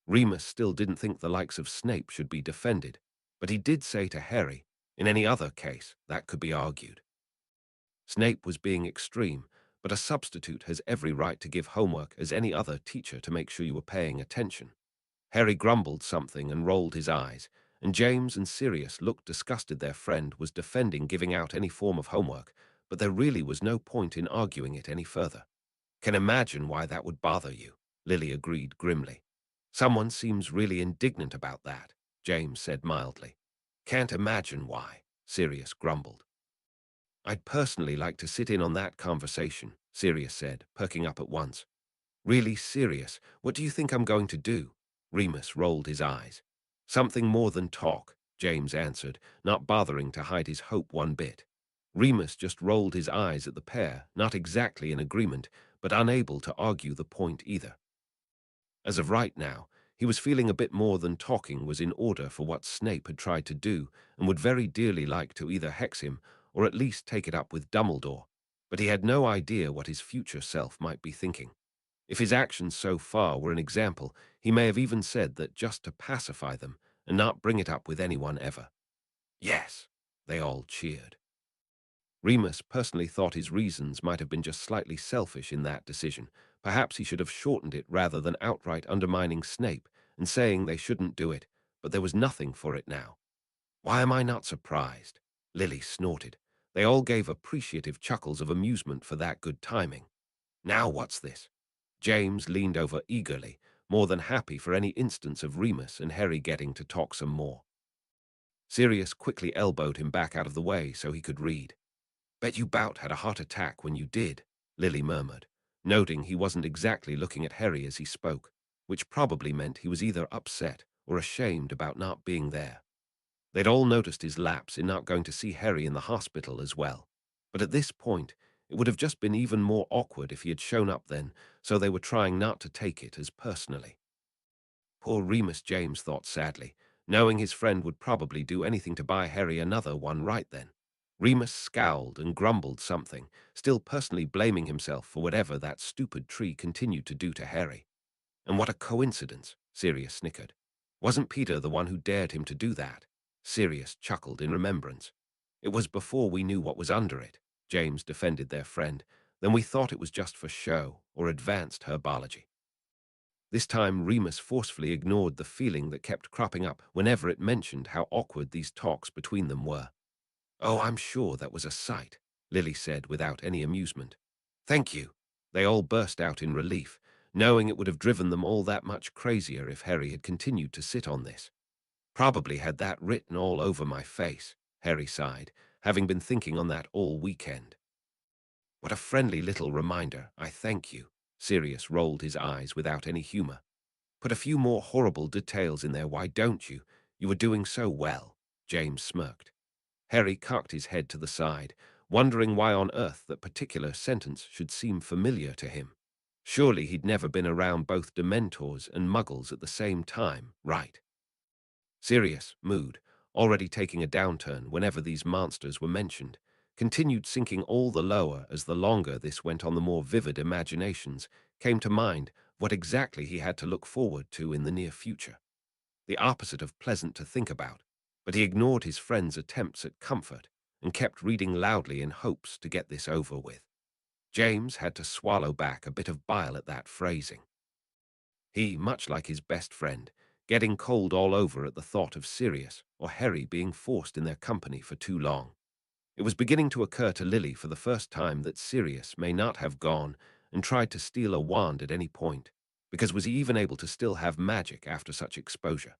Remus still didn't think the likes of Snape should be defended, but he did say to Harry, in any other case, that could be argued. Snape was being extreme, but a substitute has every right to give homework as any other teacher to make sure you were paying attention. Harry grumbled something and rolled his eyes, and James and Sirius looked disgusted their friend was defending giving out any form of homework, but there really was no point in arguing it any further. "Can imagine why that would bother you," Lily agreed grimly. Someone seems really indignant about that, James said mildly. Can't imagine why, Sirius grumbled. I'd personally like to sit in on that conversation, Sirius said, perking up at once. Really serious. What do you think I'm going to do? Remus rolled his eyes. Something more than talk, James answered, not bothering to hide his hope one bit. Remus just rolled his eyes at the pair, not exactly in agreement, but unable to argue the point either. As of right now, he was feeling a bit more than talking was in order for what Snape had tried to do, and would very dearly like to either hex him or at least take it up with Dumbledore, but he had no idea what his future self might be thinking. If his actions so far were an example, he may have even said that just to pacify them and not bring it up with anyone ever. Yes, they all cheered. Remus personally thought his reasons might have been just slightly selfish in that decision. Perhaps he should have shortened it rather than outright undermining Snape and saying they shouldn't do it, but there was nothing for it now. Why am I not surprised? Lily snorted. They all gave appreciative chuckles of amusement for that good timing. Now what's this? James leaned over eagerly, more than happy for any instance of Remus and Harry getting to talk some more. Sirius quickly elbowed him back out of the way so he could read. Bet you Bout had a heart attack when you did, Lily murmured, noting he wasn't exactly looking at Harry as he spoke, which probably meant he was either upset or ashamed about not being there. They'd all noticed his lapse in not going to see Harry in the hospital as well, but at this point, it would have just been even more awkward if he had shown up then, so they were trying not to take it as personally. Poor Remus, James thought sadly, knowing his friend would probably do anything to buy Harry another one right then. Remus scowled and grumbled something, still personally blaming himself for whatever that stupid tree continued to do to Harry. And what a coincidence, Sirius snickered. Wasn't Peter the one who dared him to do that? Sirius chuckled in remembrance. It was before we knew what was under it, James defended their friend. Then we thought it was just for show or advanced herbology. This time Remus forcefully ignored the feeling that kept cropping up whenever it mentioned how awkward these talks between them were. Oh, I'm sure that was a sight, Lily said without any amusement. Thank you. They all burst out in relief, knowing it would have driven them all that much crazier if Harry had continued to sit on this. Probably had that written all over my face, Harry sighed, having been thinking on that all weekend. What a friendly little reminder, I thank you. Sirius rolled his eyes without any humor. Put a few more horrible details in there, why don't you? You were doing so well, James smirked. Harry cocked his head to the side, wondering why on earth that particular sentence should seem familiar to him. Surely he'd never been around both Dementors and Muggles at the same time, right? Sirius, mood, already taking a downturn whenever these monsters were mentioned, continued sinking all the lower as the longer this went on the more vivid imaginations came to mind what exactly he had to look forward to in the near future. The opposite of pleasant to think about, but he ignored his friend's attempts at comfort and kept reading loudly in hopes to get this over with. James had to swallow back a bit of bile at that phrasing. He, much like his best friend, getting cold all over at the thought of Sirius or Harry being forced in their company for too long. It was beginning to occur to Lily for the first time that Sirius may not have gone and tried to steal a wand at any point, because was he even able to still have magic after such exposure?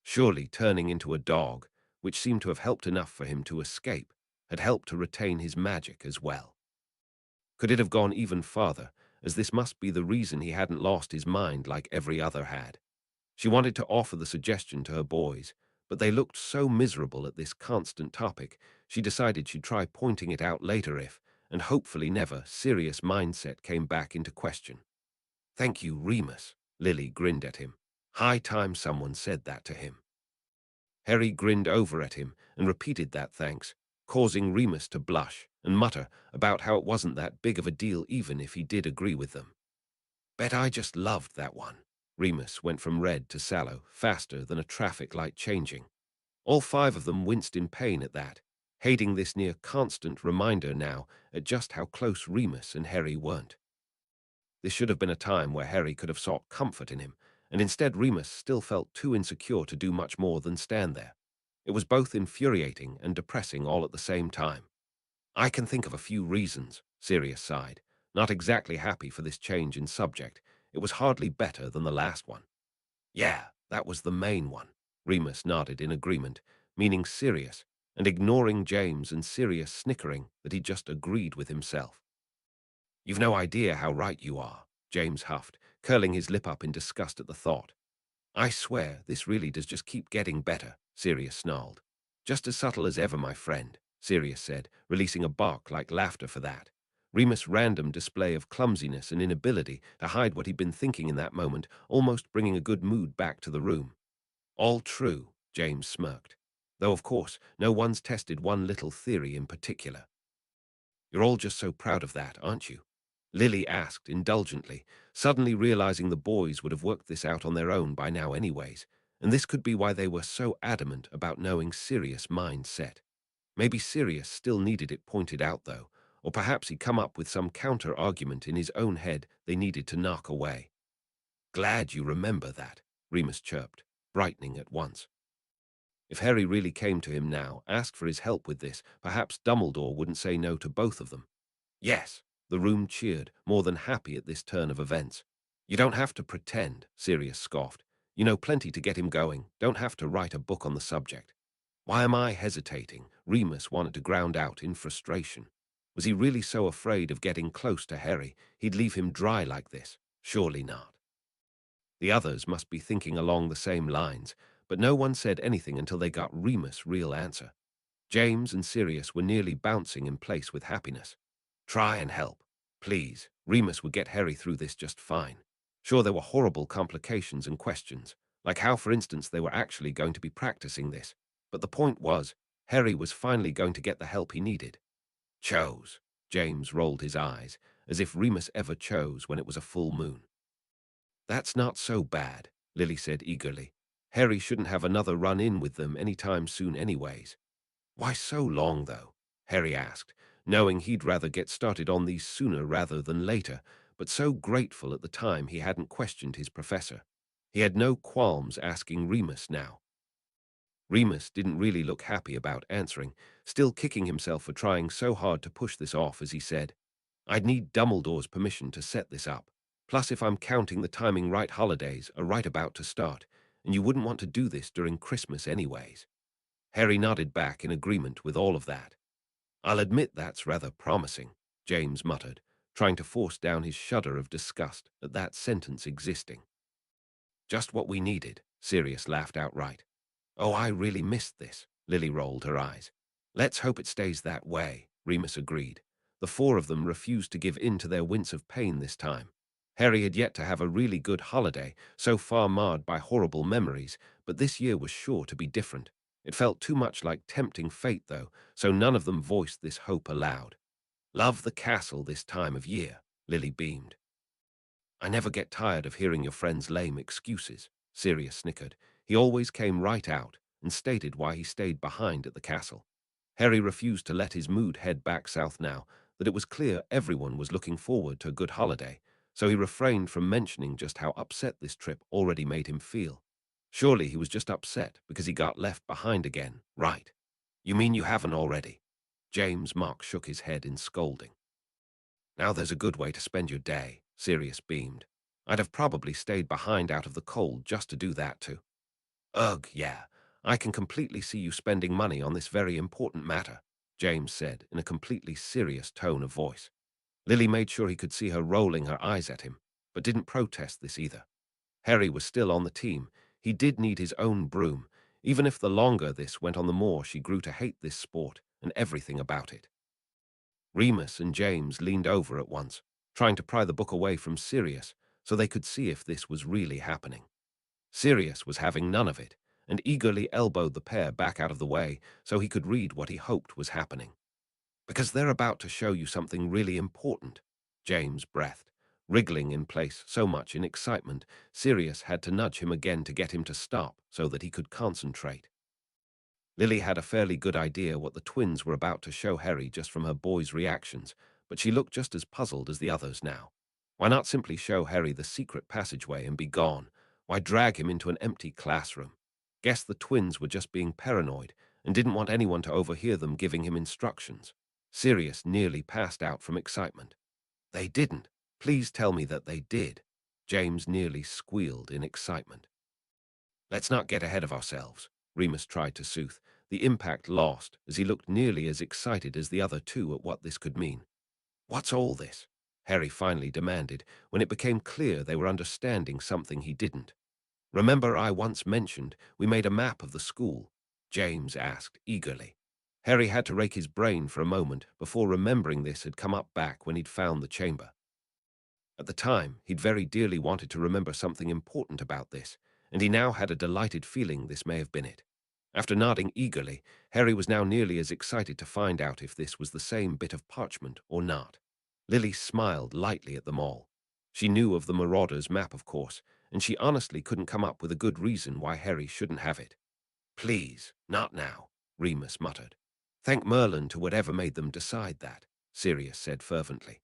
Surely turning into a dog, which seemed to have helped enough for him to escape, had helped to retain his magic as well. Could it have gone even farther, as this must be the reason he hadn't lost his mind like every other had? She wanted to offer the suggestion to her boys, but they looked so miserable at this constant topic, she decided she'd try pointing it out later if, and hopefully never, Sirius mindset came back into question. Thank you, Remus, Lily grinned at him. High time someone said that to him. Harry grinned over at him and repeated that thanks, causing Remus to blush and mutter about how it wasn't that big of a deal even if he did agree with them. Bet I just loved that one. Remus went from red to sallow, faster than a traffic light changing. All five of them winced in pain at that, hating this near constant reminder now at just how close Remus and Harry weren't. This should have been a time where Harry could have sought comfort in him, and instead Remus still felt too insecure to do much more than stand there. It was both infuriating and depressing all at the same time. I can think of a few reasons, Sirius sighed, not exactly happy for this change in subject, It was hardly better than the last one. Yeah, that was the main one. Remus nodded in agreement, meaning Sirius, and ignoring James and Sirius snickering that he just agreed with himself. You've no idea how right you are, James huffed, curling his lip up in disgust at the thought. I swear, this really does just keep getting better, Sirius snarled. Just as subtle as ever, my friend, Sirius said, releasing a bark like laughter for that. Remus' random display of clumsiness and inability to hide what he'd been thinking in that moment, almost bringing a good mood back to the room. All true, James smirked. Though, of course, no one's tested one little theory in particular. You're all just so proud of that, aren't you? Lily asked indulgently, suddenly realizing the boys would have worked this out on their own by now anyways, and this could be why they were so adamant about knowing Sirius' mindset. Maybe Sirius still needed it pointed out, though, or perhaps he'd come up with some counter-argument in his own head they needed to knock away. Glad you remember that, Remus chirped, brightening at once. If Harry really came to him now, asked for his help with this, perhaps Dumbledore wouldn't say no to both of them. Yes, the room cheered, more than happy at this turn of events. You don't have to pretend, Sirius scoffed. You know plenty to get him going, don't have to write a book on the subject. Why am I hesitating? Remus wanted to ground out in frustration. Was he really so afraid of getting close to Harry he'd leave him dry like this? Surely not. The others must be thinking along the same lines, but no one said anything until they got Remus' real answer. James and Sirius were nearly bouncing in place with happiness. Try and help. Please, Remus would get Harry through this just fine. Sure, there were horrible complications and questions, like how, for instance, they were actually going to be practicing this. But the point was, Harry was finally going to get the help he needed. Chose. James rolled his eyes, as if Remus ever chose when it was a full moon. That's not so bad, Lily said eagerly. Harry shouldn't have another run-in with them any time soon anyways. Why so long, though? Harry asked, knowing he'd rather get started on these sooner rather than later, but so grateful at the time he hadn't questioned his professor. He had no qualms asking Remus now. Remus didn't really look happy about answering, still kicking himself for trying so hard to push this off as he said, I'd need Dumbledore's permission to set this up. Plus, if I'm counting the timing right, holidays are right about to start, and you wouldn't want to do this during Christmas anyways. Harry nodded back in agreement with all of that. I'll admit that's rather promising, James muttered, trying to force down his shudder of disgust at that sentence existing. Just what we needed, Sirius laughed outright. Oh, I really missed this, Lily rolled her eyes. Let's hope it stays that way, Remus agreed. The four of them refused to give in to their wince of pain this time. Harry had yet to have a really good holiday, so far marred by horrible memories, but this year was sure to be different. It felt too much like tempting fate, though, so none of them voiced this hope aloud. Love the castle this time of year, Lily beamed. I never get tired of hearing your friend's lame excuses, Sirius snickered. He always came right out and stated why he stayed behind at the castle. Harry refused to let his mood head back south now that it was clear everyone was looking forward to a good holiday, so he refrained from mentioning just how upset this trip already made him feel. Surely he was just upset because he got left behind again, right? You mean you haven't already? James Mock shook his head in scolding. Now there's a good way to spend your day, Sirius beamed. I'd have probably stayed behind out of the cold just to do that too. Ugh, yeah, I can completely see you spending money on this very important matter, James said in a completely serious tone of voice. Lily made sure he could see her rolling her eyes at him, but didn't protest this either. Harry was still on the team. He did need his own broom, even if the longer this went on the more she grew to hate this sport and everything about it. Remus and James leaned over at once, trying to pry the book away from Sirius so they could see if this was really happening. Sirius was having none of it, and eagerly elbowed the pair back out of the way so he could read what he hoped was happening. Because they're about to show you something really important, James breathed, wriggling in place so much in excitement Sirius had to nudge him again to get him to stop so that he could concentrate. Lily had a fairly good idea what the twins were about to show Harry just from her boys' reactions, but she looked just as puzzled as the others now. Why not simply show Harry the secret passageway and be gone? Why drag him into an empty classroom? Guess the twins were just being paranoid and didn't want anyone to overhear them giving him instructions. Sirius nearly passed out from excitement. They didn't. Please tell me that they did. James nearly squealed in excitement. Let's not get ahead of ourselves, Remus tried to soothe, the impact lost as he looked nearly as excited as the other two at what this could mean. What's all this? Harry finally demanded when it became clear they were understanding something he didn't. Remember I once mentioned we made a map of the school? James asked eagerly. Harry had to rake his brain for a moment before remembering this had come up back when he'd found the chamber. At the time, he'd very dearly wanted to remember something important about this, and he now had a delighted feeling this may have been it. After nodding eagerly, Harry was now nearly as excited to find out if this was the same bit of parchment or not. Lily smiled lightly at them all. She knew of the Marauders map, of course, and she honestly couldn't come up with a good reason why Harry shouldn't have it. Please, not now, Remus muttered. Thank Merlin to whatever made them decide that, Sirius said fervently.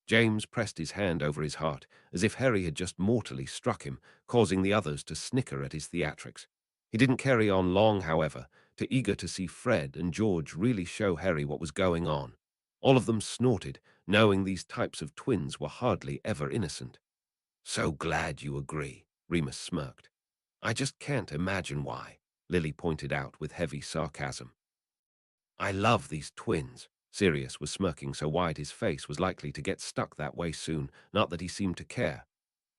James pressed his hand over his heart, as if Harry had just mortally struck him, causing the others to snicker at his theatrics. He didn't carry on long, however, too eager to see Fred and George really show Harry what was going on. All of them snorted, knowing these types of twins were hardly ever innocent. So glad you agree, Remus smirked. I just can't imagine why, Lily pointed out with heavy sarcasm. I love these twins. Sirius was smirking so wide his face was likely to get stuck that way soon, not that he seemed to care.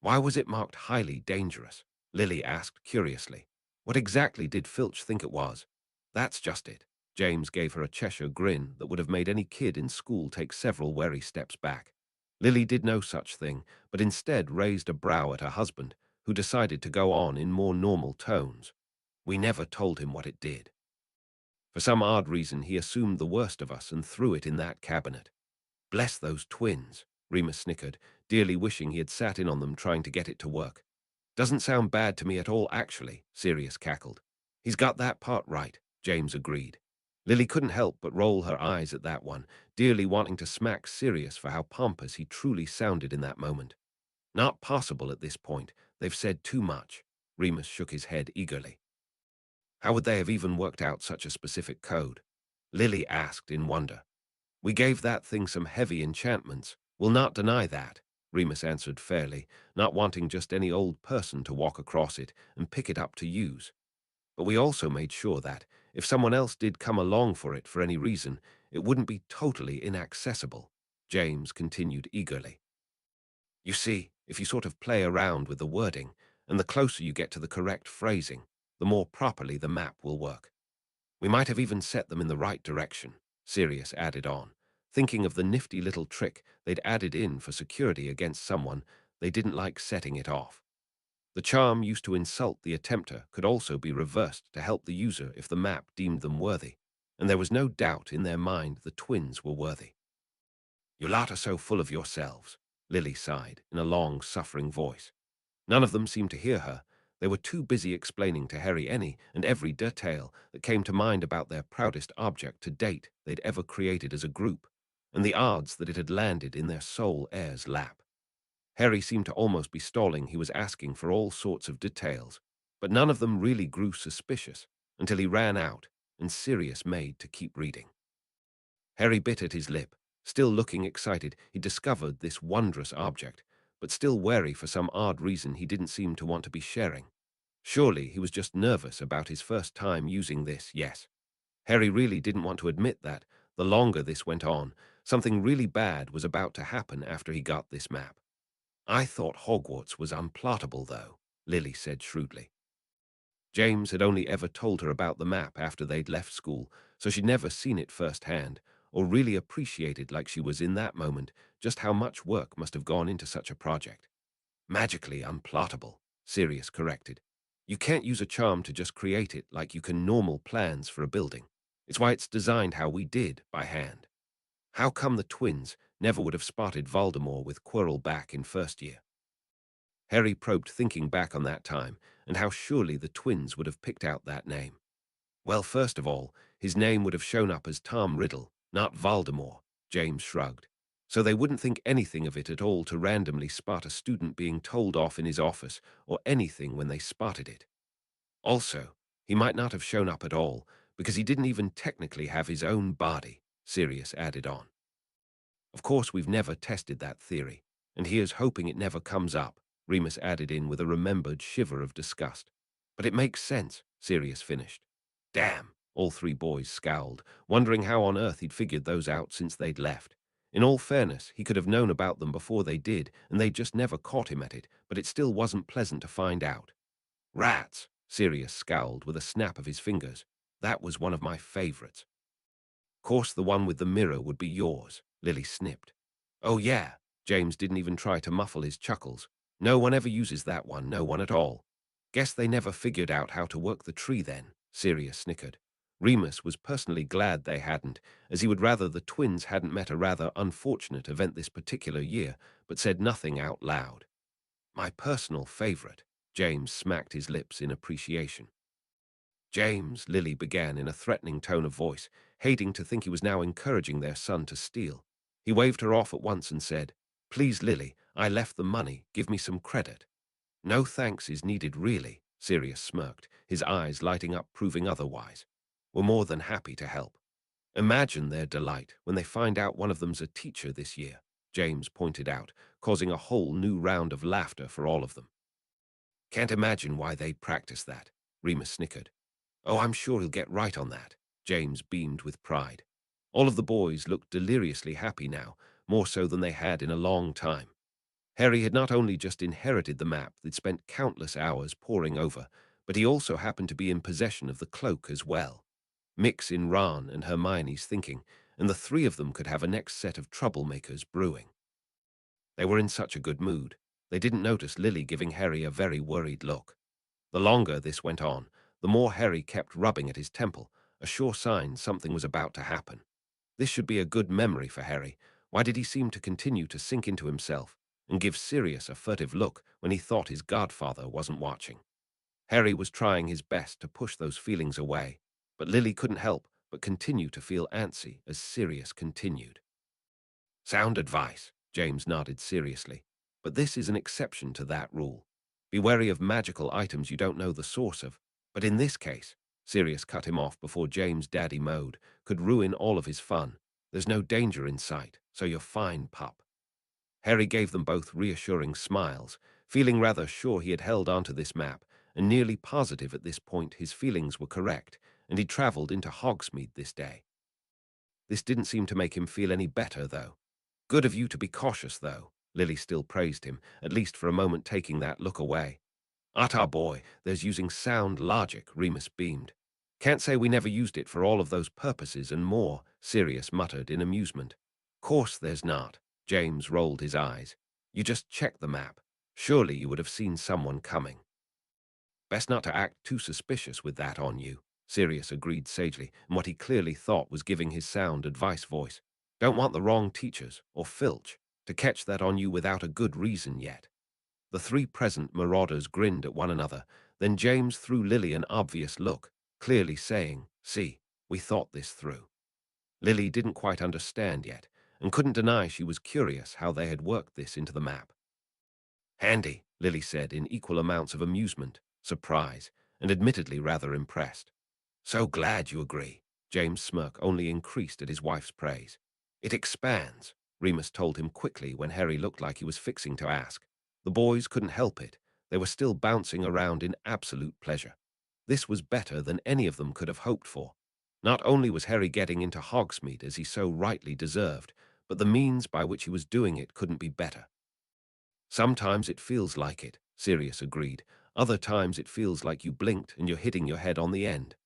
Why was it marked highly dangerous? Lily asked curiously. What exactly did Filch think it was? That's just it. James gave her a Cheshire grin that would have made any kid in school take several wary steps back. Lily did no such thing, but instead raised a brow at her husband, who decided to go on in more normal tones. We never told him what it did. For some odd reason, he assumed the worst of us and threw it in that cabinet. Bless those twins, Remus snickered, dearly wishing he had sat in on them trying to get it to work. Doesn't sound bad to me at all, actually, Sirius cackled. He's got that part right, James agreed. Lily couldn't help but roll her eyes at that one, dearly wanting to smack Sirius for how pompous he truly sounded in that moment. Not possible at this point. They've said too much. Remus shook his head eagerly. How would they have even worked out such a specific code? Lily asked in wonder. We gave that thing some heavy enchantments. We'll not deny that, Remus answered fairly, not wanting just any old person to walk across it and pick it up to use. But we also made sure that, if someone else did come along for it for any reason, it wouldn't be totally inaccessible, James continued eagerly. You see, if you sort of play around with the wording, and the closer you get to the correct phrasing, the more properly the map will work. We might have even set them in the right direction, Sirius added on, thinking of the nifty little trick they'd added in for security against someone they didn't like setting it off. The charm used to insult the attempter could also be reversed to help the user if the map deemed them worthy, and there was no doubt in their mind the twins were worthy. You lot are so full of yourselves, Lily sighed in a long, suffering voice. None of them seemed to hear her. They were too busy explaining to Harry any and every detail that came to mind about their proudest object to date they'd ever created as a group, and the odds that it had landed in their sole heir's lap. Harry seemed to almost be stalling. He was asking for all sorts of details, but none of them really grew suspicious until he ran out and Sirius made to keep reading. Harry bit at his lip. Still looking excited, he discovered this wondrous object, but still wary for some odd reason he didn't seem to want to be sharing. Surely he was just nervous about his first time using this, yes. Harry really didn't want to admit that, the longer this went on, something really bad was about to happen after he got this map. I thought Hogwarts was unplottable, though, Lily said shrewdly. James had only ever told her about the map after they'd left school, so she'd never seen it firsthand, or really appreciated like she was in that moment just how much work must have gone into such a project. Magically unplottable, Sirius corrected. You can't use a charm to just create it like you can normal plans for a building. It's why it's designed how we did, by hand. How come the twins never would have spotted Voldemort with Quirrell back in first year? Harry probed, thinking back on that time, and how surely the twins would have picked out that name. Well, first of all, his name would have shown up as Tom Riddle, not Voldemort, James shrugged. So they wouldn't think anything of it at all to randomly spot a student being told off in his office or anything when they spotted it. Also, he might not have shown up at all, because he didn't even technically have his own body, Sirius added on. Of course, we've never tested that theory, and here's hoping it never comes up, Remus added in with a remembered shiver of disgust. But it makes sense, Sirius finished. Damn, all three boys scowled, wondering how on earth he'd figured those out since they'd left. In all fairness, he could have known about them before they did, and they'd just never caught him at it, but it still wasn't pleasant to find out. Rats, Sirius scowled with a snap of his fingers. That was one of my favorites. Course the one with the mirror would be yours, Lily snipped. Oh yeah, James didn't even try to muffle his chuckles. No one ever uses that one, no one at all. Guess they never figured out how to work the tree then, Sirius snickered. Remus was personally glad they hadn't, as he would rather the twins hadn't met a rather unfortunate event this particular year, but said nothing out loud. My personal favorite, James smacked his lips in appreciation. James, Lily began in a threatening tone of voice, hating to think he was now encouraging their son to steal. He waved her off at once and said, Please, Lily, I left the money. Give me some credit. No thanks is needed, really, Sirius smirked, his eyes lighting up, proving otherwise. We're more than happy to help. Imagine their delight when they find out one of them's a teacher this year, James pointed out, causing a whole new round of laughter for all of them. Can't imagine why they'd practice that, Remus snickered. Oh, I'm sure he'll get right on that, James beamed with pride. All of the boys looked deliriously happy now, more so than they had in a long time. Harry had not only just inherited the map they'd spent countless hours poring over, but he also happened to be in possession of the cloak as well. Mix in Ron and Hermione's thinking, and the three of them could have a next set of troublemakers brewing. They were in such a good mood, they didn't notice Lily giving Harry a very worried look. The longer this went on, the more Harry kept rubbing at his temple, a sure sign something was about to happen. This should be a good memory for Harry. Why did he seem to continue to sink into himself and give Sirius a furtive look when he thought his godfather wasn't watching? Harry was trying his best to push those feelings away, but Lily couldn't help but continue to feel antsy as Sirius continued. Sound advice, James nodded seriously, but this is an exception to that rule. Be wary of magical items you don't know the source of, but in this case, Sirius cut him off before James' daddy mode could ruin all of his fun. There's no danger in sight, so you're fine, pup. Harry gave them both reassuring smiles, feeling rather sure he had held onto this map, and nearly positive at this point his feelings were correct, and he travelled into Hogsmeade this day. This didn't seem to make him feel any better, though. Good of you to be cautious, though. Lily still praised him, at least for a moment taking that look away. Our boy, there's using sound logic, Remus beamed. Can't say we never used it for all of those purposes and more, Sirius muttered in amusement. Course there's not, James rolled his eyes. You just checked the map. Surely you would have seen someone coming. Best not to act too suspicious with that on you, Sirius agreed sagely, in what he clearly thought was giving his sound advice voice. Don't want the wrong teachers, or Filch, to catch that on you without a good reason yet. The three present marauders grinned at one another, then James threw Lily an obvious look, clearly saying, See, we thought this through. Lily didn't quite understand yet, and couldn't deny she was curious how they had worked this into the map. Handy, Lily said in equal amounts of amusement, surprise, and admittedly rather impressed. So glad you agree. James' smirk only increased at his wife's praise. It expands, Remus told him quickly when Harry looked like he was fixing to ask. The boys couldn't help it. They were still bouncing around in absolute pleasure. This was better than any of them could have hoped for. Not only was Harry getting into Hogsmeade as he so rightly deserved, but the means by which he was doing it couldn't be better. Sometimes it feels like it, Sirius agreed. Other times it feels like you blinked and you're hitting your head on the end.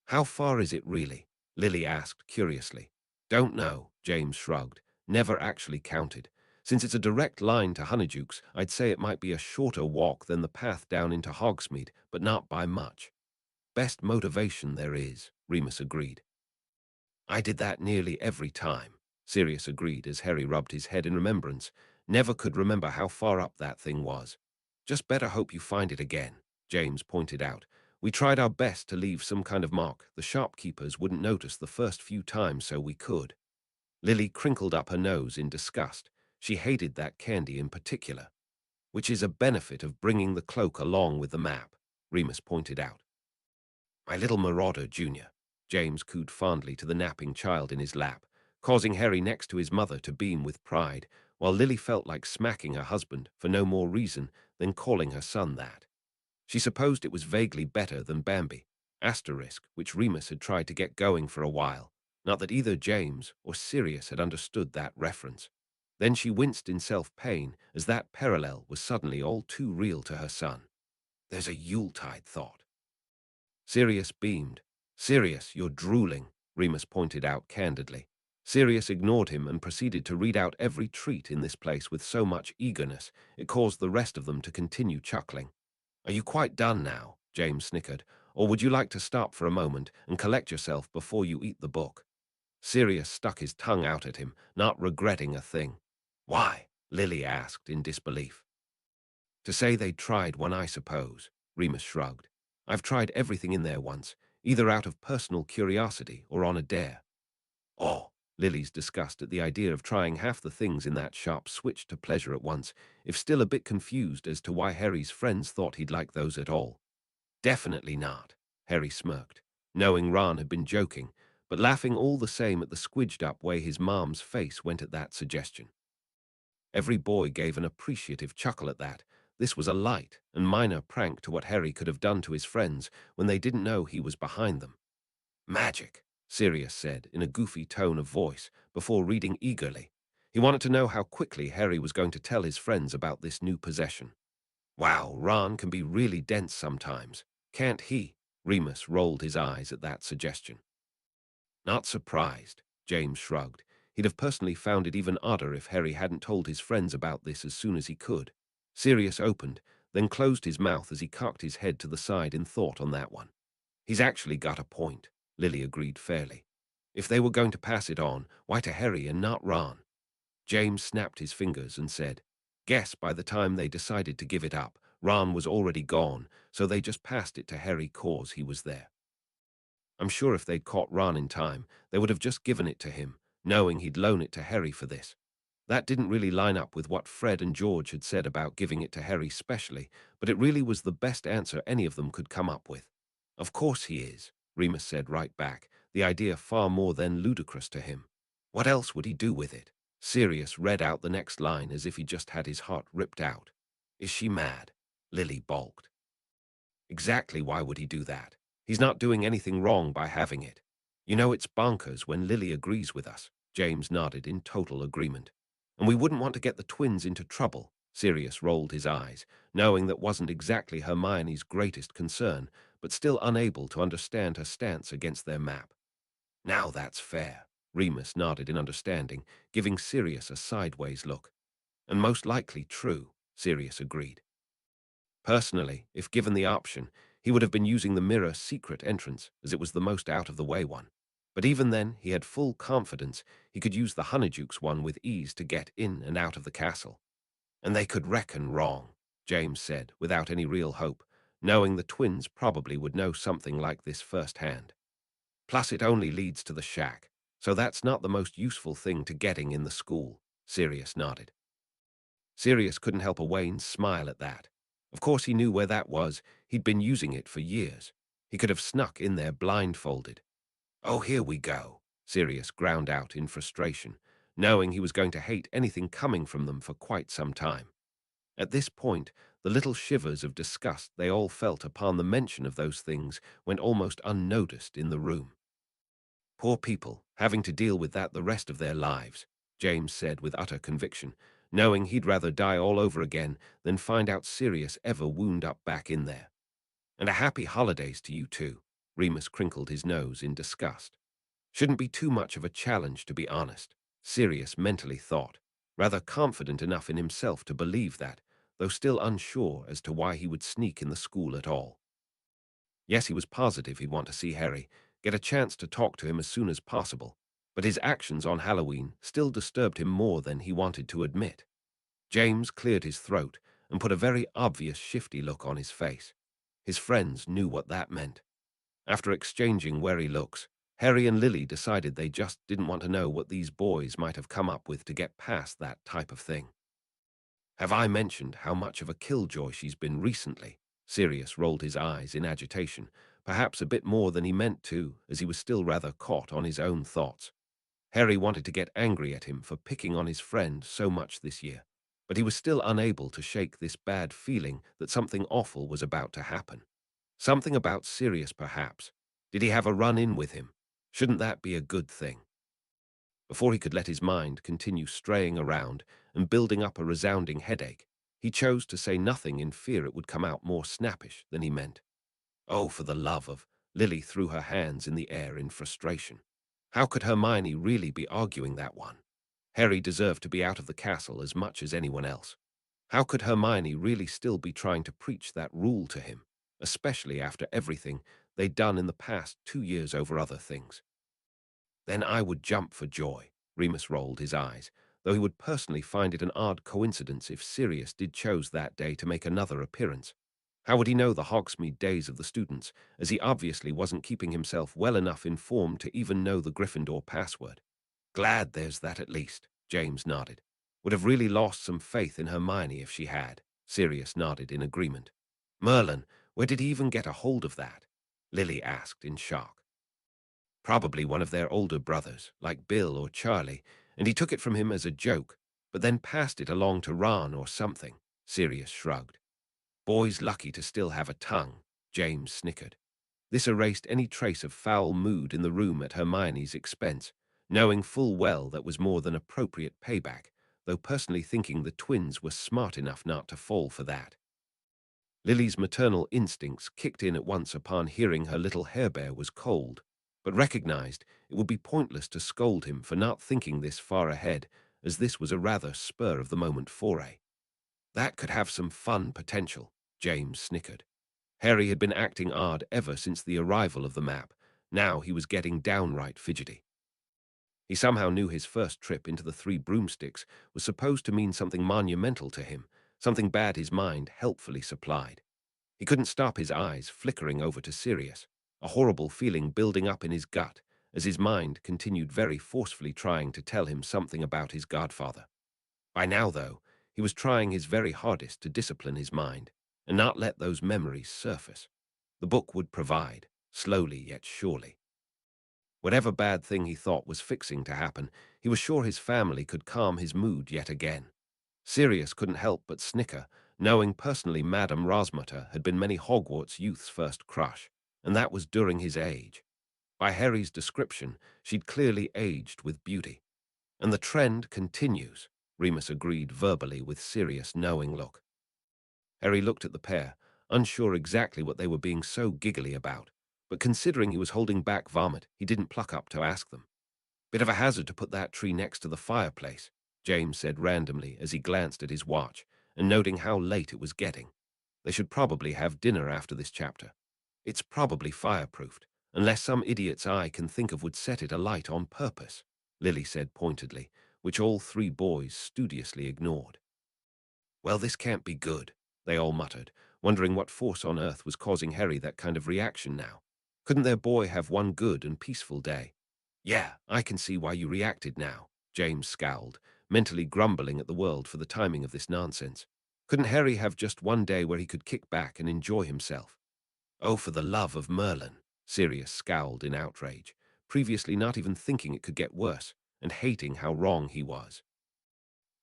How far is it really? Lily asked curiously. Don't know, James shrugged. Never actually counted. Since it's a direct line to Honeydukes, I'd say it might be a shorter walk than the path down into Hogsmeade, but not by much. Best motivation there is, Remus agreed. I did that nearly every time, Sirius agreed as Harry rubbed his head in remembrance. Never could remember how far up that thing was. Just better hope you find it again, James pointed out. We tried our best to leave some kind of mark. The shopkeepers wouldn't notice the first few times, so we could. Lily crinkled up her nose in disgust. She hated that candy in particular. Which is a benefit of bringing the cloak along with the map, Remus pointed out. My little marauder, Junior, James cooed fondly to the napping child in his lap, causing Harry next to his mother to beam with pride, while Lily felt like smacking her husband for no more reason than calling her son that. She supposed it was vaguely better than Bambi, asterisk, which Remus had tried to get going for a while, not that either James or Sirius had understood that reference. Then she winced in self-pain as that parallel was suddenly all too real to her son. There's a Yuletide thought. Sirius beamed. Sirius, you're drooling, Remus pointed out candidly. Sirius ignored him and proceeded to read out every treat in this place with so much eagerness it caused the rest of them to continue chuckling. Are you quite done now? James snickered. Or would you like to stop for a moment and collect yourself before you eat the book? Sirius stuck his tongue out at him, not regretting a thing. Why? Lily asked in disbelief. To say they'd tried one, I suppose, Remus shrugged. I've tried everything in there once, either out of personal curiosity or on a dare. Oh, Lily's disgust at the idea of trying half the things in that shop switched to pleasure at once, if still a bit confused as to why Harry's friends thought he'd like those at all. Definitely not, Harry smirked, knowing Ron had been joking, but laughing all the same at the squidged-up way his mom's face went at that suggestion. Every boy gave an appreciative chuckle at that. This was a light and minor prank to what Harry could have done to his friends when they didn't know he was behind them. Magic, Sirius said in a goofy tone of voice before reading eagerly. He wanted to know how quickly Harry was going to tell his friends about this new possession. Wow, Ron can be really dense sometimes, can't he? Remus rolled his eyes at that suggestion. Not surprised, James shrugged. He'd have personally found it even odder if Harry hadn't told his friends about this as soon as he could. Sirius opened, then closed his mouth as he cocked his head to the side in thought on that one. He's actually got a point, Lily agreed fairly. If they were going to pass it on, why to Harry and not Ron? James snapped his fingers and said, Guess by the time they decided to give it up, Ron was already gone, so they just passed it to Harry 'cause he was there. I'm sure if they'd caught Ron in time, they would have just given it to him, knowing he'd loan it to Harry for this. That didn't really line up with what Fred and George had said about giving it to Harry specially, but it really was the best answer any of them could come up with. Of course he is, Remus said right back, the idea far more than ludicrous to him. What else would he do with it? Sirius read out the next line as if he just had his heart ripped out. Is she mad? Lily balked. Exactly why would he do that? He's not doing anything wrong by having it. You know it's bonkers when Lily agrees with us. James nodded in total agreement. And we wouldn't want to get the twins into trouble. Sirius rolled his eyes, knowing that wasn't exactly Hermione's greatest concern, but still unable to understand her stance against their map. Now that's fair. Remus nodded in understanding, giving Sirius a sideways look. And most likely true, Sirius agreed. Personally, if given the option, he would have been using the mirror secret entrance, as it was the most out-of-the-way one. But even then, he had full confidence he could use the Honeydukes one with ease to get in and out of the castle. And they could reckon wrong, James said, without any real hope, knowing the twins probably would know something like this firsthand. Plus it only leads to the shack, so that's not the most useful thing to getting in the school, Sirius nodded. Sirius couldn't help a wan smile at that. Of course he knew where that was. He'd been using it for years. He could have snuck in there blindfolded. Oh, here we go, Sirius ground out in frustration, knowing he was going to hate anything coming from them for quite some time. At this point, the little shivers of disgust they all felt upon the mention of those things went almost unnoticed in the room. Poor people, having to deal with that the rest of their lives, James said with utter conviction, knowing he'd rather die all over again than find out Sirius ever wound up back in there. And a happy holidays to you too, Remus crinkled his nose in disgust. Shouldn't be too much of a challenge, to be honest, Sirius mentally thought, rather confident enough in himself to believe that, though still unsure as to why he would sneak in the school at all. Yes, he was positive he'd want to see Harry, get a chance to talk to him as soon as possible, but his actions on Halloween still disturbed him more than he wanted to admit. James cleared his throat and put a very obvious shifty look on his face. His friends knew what that meant. After exchanging wary looks, Harry and Lily decided they just didn't want to know what these boys might have come up with to get past that type of thing. Have I mentioned how much of a killjoy she's been recently? Sirius rolled his eyes in agitation, perhaps a bit more than he meant to, as he was still rather caught on his own thoughts. Harry wanted to get angry at him for picking on his friend so much this year, but he was still unable to shake this bad feeling that something awful was about to happen. Something about Sirius, perhaps. Did he have a run-in with him? Shouldn't that be a good thing? Before he could let his mind continue straying around and building up a resounding headache, he chose to say nothing in fear it would come out more snappish than he meant. Oh, for the love of... Lily threw her hands in the air in frustration. How could Hermione really be arguing that one? Harry deserved to be out of the castle as much as anyone else. How could Hermione really still be trying to preach that rule to him, especially after everything they'd done in the past 2 years over other things? Then I would jump for joy. Remus rolled his eyes, though he would personally find it an odd coincidence if Sirius did chose that day to make another appearance. How would he know the Hogsmeade days of the students, as he obviously wasn't keeping himself well enough informed to even know the Gryffindor password? Glad there's that at least, James nodded. Would have really lost some faith in Hermione if she had. Sirius nodded in agreement. Merlin, where did he even get a hold of that? Lily asked in shock. Probably one of their older brothers, like Bill or Charlie, and he took it from him as a joke, but then passed it along to Ron or something. Sirius shrugged. Boy's lucky to still have a tongue, James snickered. This erased any trace of foul mood in the room at Hermione's expense, knowing full well that was more than appropriate payback, though personally thinking the twins were smart enough not to fall for that. Lily's maternal instincts kicked in at once upon hearing her little hairbear was cold, but recognized it would be pointless to scold him for not thinking this far ahead, as this was a rather spur-of-the-moment foray. That could have some fun potential, James snickered. Harry had been acting odd ever since the arrival of the map. Now he was getting downright fidgety. He somehow knew his first trip into the Three Broomsticks was supposed to mean something monumental to him, something bad his mind helpfully supplied. He couldn't stop his eyes flickering over to Sirius, a horrible feeling building up in his gut as his mind continued very forcefully trying to tell him something about his godfather. By now, though, he was trying his very hardest to discipline his mind and not let those memories surface. The book would provide, slowly yet surely. Whatever bad thing he thought was fixing to happen, he was sure his family could calm his mood yet again. Sirius couldn't help but snicker, knowing personally Madame Rosmutter had been many Hogwarts youth's first crush, and that was during his age. By Harry's description, she'd clearly aged with beauty. And the trend continues, Remus agreed verbally with Sirius' knowing look. Harry looked at the pair, unsure exactly what they were being so giggly about, but considering he was holding back vomit, he didn't pluck up to ask them. Bit of a hazard to put that tree next to the fireplace, James said randomly as he glanced at his watch, and noting how late it was getting. They should probably have dinner after this chapter. It's probably fireproofed, unless some idiot's eye can think of would set it alight on purpose, Lily said pointedly, which all three boys studiously ignored. Well, this can't be good, they all muttered, wondering what force on earth was causing Harry that kind of reaction now. Couldn't their boy have one good and peaceful day? Yeah, I can see why you reacted now, James scowled, mentally grumbling at the world for the timing of this nonsense. Couldn't Harry have just one day where he could kick back and enjoy himself? Oh, for the love of Merlin, Sirius scowled in outrage, previously not even thinking it could get worse, and hating how wrong he was.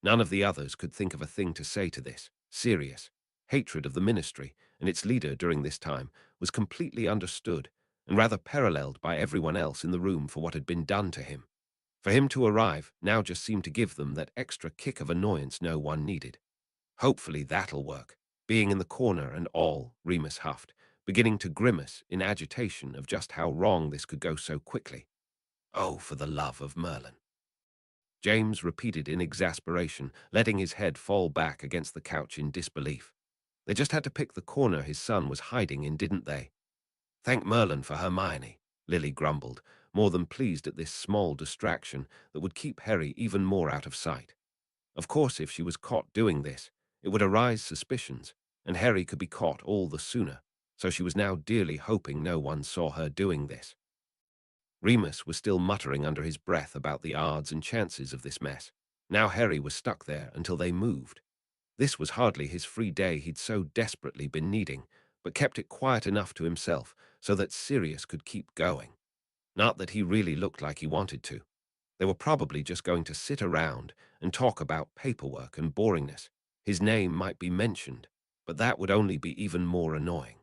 None of the others could think of a thing to say to this. Sirius, hatred of the ministry and its leader during this time, was completely understood and rather paralleled by everyone else in the room for what had been done to him. For him to arrive now just seemed to give them that extra kick of annoyance no one needed. Hopefully that'll work. Being in the corner and all, Remus huffed, beginning to grimace in agitation of just how wrong this could go so quickly. Oh, for the love of Merlin. James repeated in exasperation, letting his head fall back against the couch in disbelief. They just had to pick the corner his son was hiding in, didn't they? Thank Merlin for Hermione, Lily grumbled, more than pleased at this small distraction that would keep Harry even more out of sight. Of course, if she was caught doing this, it would arise suspicions, and Harry could be caught all the sooner, so she was now dearly hoping no one saw her doing this. Remus was still muttering under his breath about the odds and chances of this mess. Now Harry was stuck there until they moved. This was hardly his free day he'd so desperately been needing, but kept it quiet enough to himself so that Sirius could keep going. Not that he really looked like he wanted to. They were probably just going to sit around and talk about paperwork and boringness. His name might be mentioned, but that would only be even more annoying.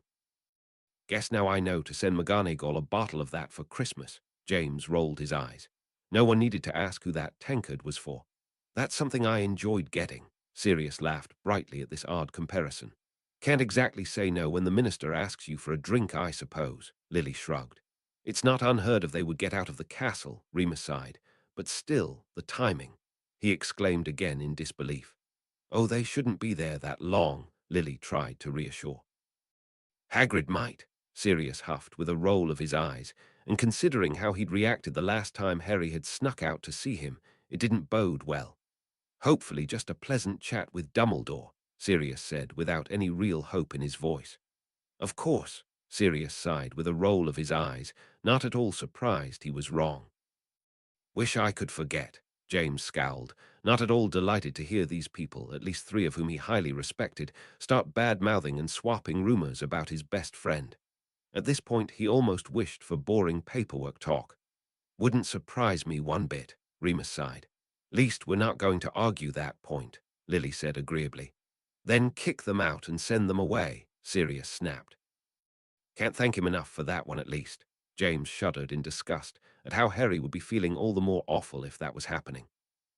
Guess now I know to send McGonagall a bottle of that for Christmas. James rolled his eyes. No one needed to ask who that tankard was for. That's something I enjoyed getting. Sirius laughed brightly at this odd comparison. Can't exactly say no when the minister asks you for a drink, I suppose. Lily shrugged. It's not unheard of they would get out of the castle, Remus sighed. But still, the timing. He exclaimed again in disbelief. Oh, they shouldn't be there that long, Lily tried to reassure. Hagrid might, Sirius huffed with a roll of his eyes, and considering how he'd reacted the last time Harry had snuck out to see him, it didn't bode well. Hopefully just a pleasant chat with Dumbledore, Sirius said without any real hope in his voice. Of course, Sirius sighed with a roll of his eyes, not at all surprised he was wrong. Wish I could forget, James scowled, not at all delighted to hear these people, at least three of whom he highly respected, start bad-mouthing and swapping rumors about his best friend. At this point, he almost wished for boring paperwork talk. Wouldn't surprise me one bit, Remus sighed. Least we're not going to argue that point, Lily said agreeably. Then kick them out and send them away, Sirius snapped. Can't thank him enough for that one at least. James shuddered in disgust at how Harry would be feeling all the more awful if that was happening.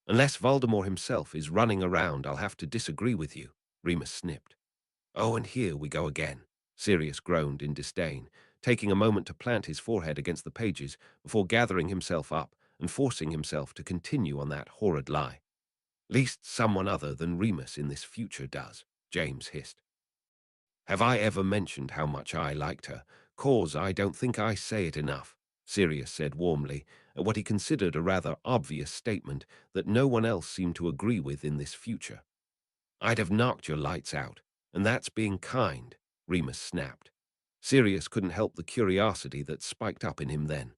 Unless Voldemort himself is running around, I'll have to disagree with you, Remus snipped. Oh, and here we go again, Sirius groaned in disdain, taking a moment to plant his forehead against the pages before gathering himself up and forcing himself to continue on that horrid lie. Least someone other than Remus in this future does, James hissed. Have I ever mentioned how much I liked her? 'Cause I don't think I say it enough, Sirius said warmly, at what he considered a rather obvious statement that no one else seemed to agree with in this future. I'd have knocked your lights out, and that's being kind, Remus snapped. Sirius couldn't help the curiosity that spiked up in him then.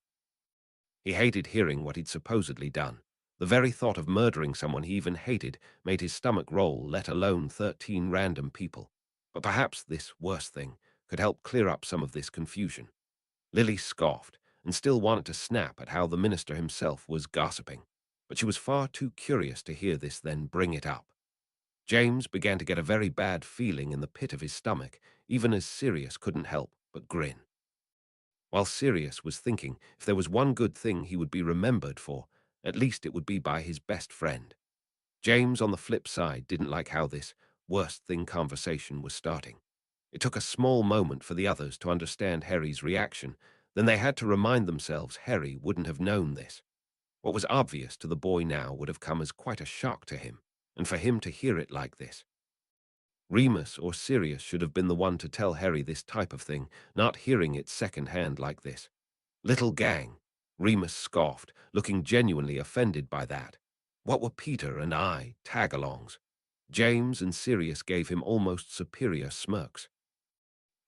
He hated hearing what he'd supposedly done. The very thought of murdering someone he even hated made his stomach roll, let alone 13 random people. But perhaps this worst thing could help clear up some of this confusion. Lily scoffed and still wanted to snap at how the minister himself was gossiping, but she was far too curious to hear this then bring it up. James began to get a very bad feeling in the pit of his stomach, even as Sirius couldn't help but grin. While Sirius was thinking if there was one good thing he would be remembered for, at least it would be by his best friend. James, on the flip side, didn't like how this worst thing conversation was starting. It took a small moment for the others to understand Harry's reaction, then they had to remind themselves Harry wouldn't have known this. What was obvious to the boy now would have come as quite a shock to him, and for him to hear it like this. Remus or Sirius should have been the one to tell Harry this type of thing, not hearing it second-hand like this. Little gang, Remus scoffed, looking genuinely offended by that. What were Peter and I, tag-alongs? James and Sirius gave him almost superior smirks.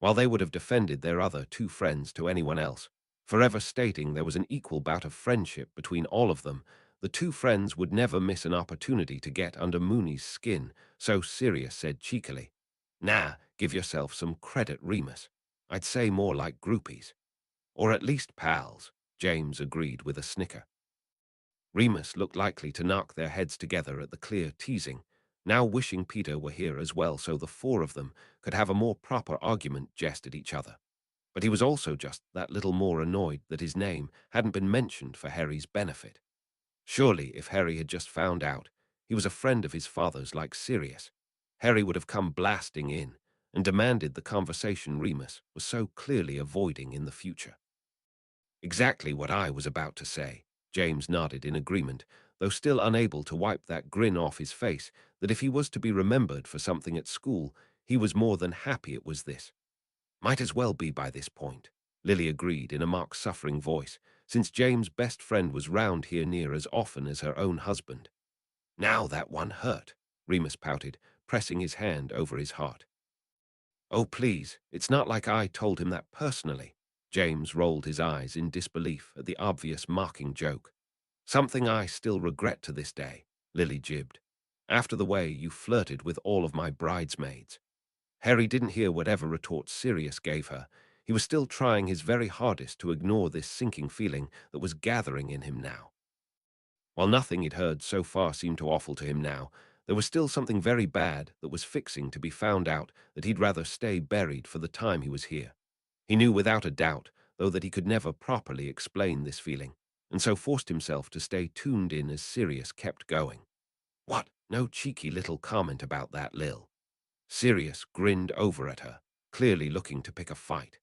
While they would have defended their other two friends to anyone else, forever stating there was an equal bout of friendship between all of them, the two friends would never miss an opportunity to get under Moony's skin, so Sirius said cheekily, Nah, give yourself some credit, Remus. I'd say more like groupies. Or at least pals, James agreed with a snicker. Remus looked likely to knock their heads together at the clear teasing, now wishing Peter were here as well so the four of them could have a more proper argument jest at each other. But he was also just that little more annoyed that his name hadn't been mentioned for Harry's benefit. Surely, if Harry had just found out he was a friend of his father's like Sirius, Harry would have come blasting in and demanded the conversation Remus was so clearly avoiding in the future. Exactly what I was about to say, James nodded in agreement, though still unable to wipe that grin off his face that if he was to be remembered for something at school, he was more than happy it was this. Might as well be by this point, Lily agreed in a mock-suffering voice, since James' best friend was round here near as often as her own husband. Now that one hurt, Remus pouted, pressing his hand over his heart. Oh, please, it's not like I told him that personally. James rolled his eyes in disbelief at the obvious mocking joke. Something I still regret to this day, Lily jibbed. After the way you flirted with all of my bridesmaids. Harry didn't hear whatever retort Sirius gave her. He was still trying his very hardest to ignore this sinking feeling that was gathering in him now. While nothing he'd heard so far seemed too awful to him now, there was still something very bad that was fixing to be found out that he'd rather stay buried for the time he was here. He knew without a doubt, though, that he could never properly explain this feeling, and so forced himself to stay tuned in as Sirius kept going. What? No cheeky little comment about that, Lil. Sirius grinned over at her, clearly looking to pick a fight.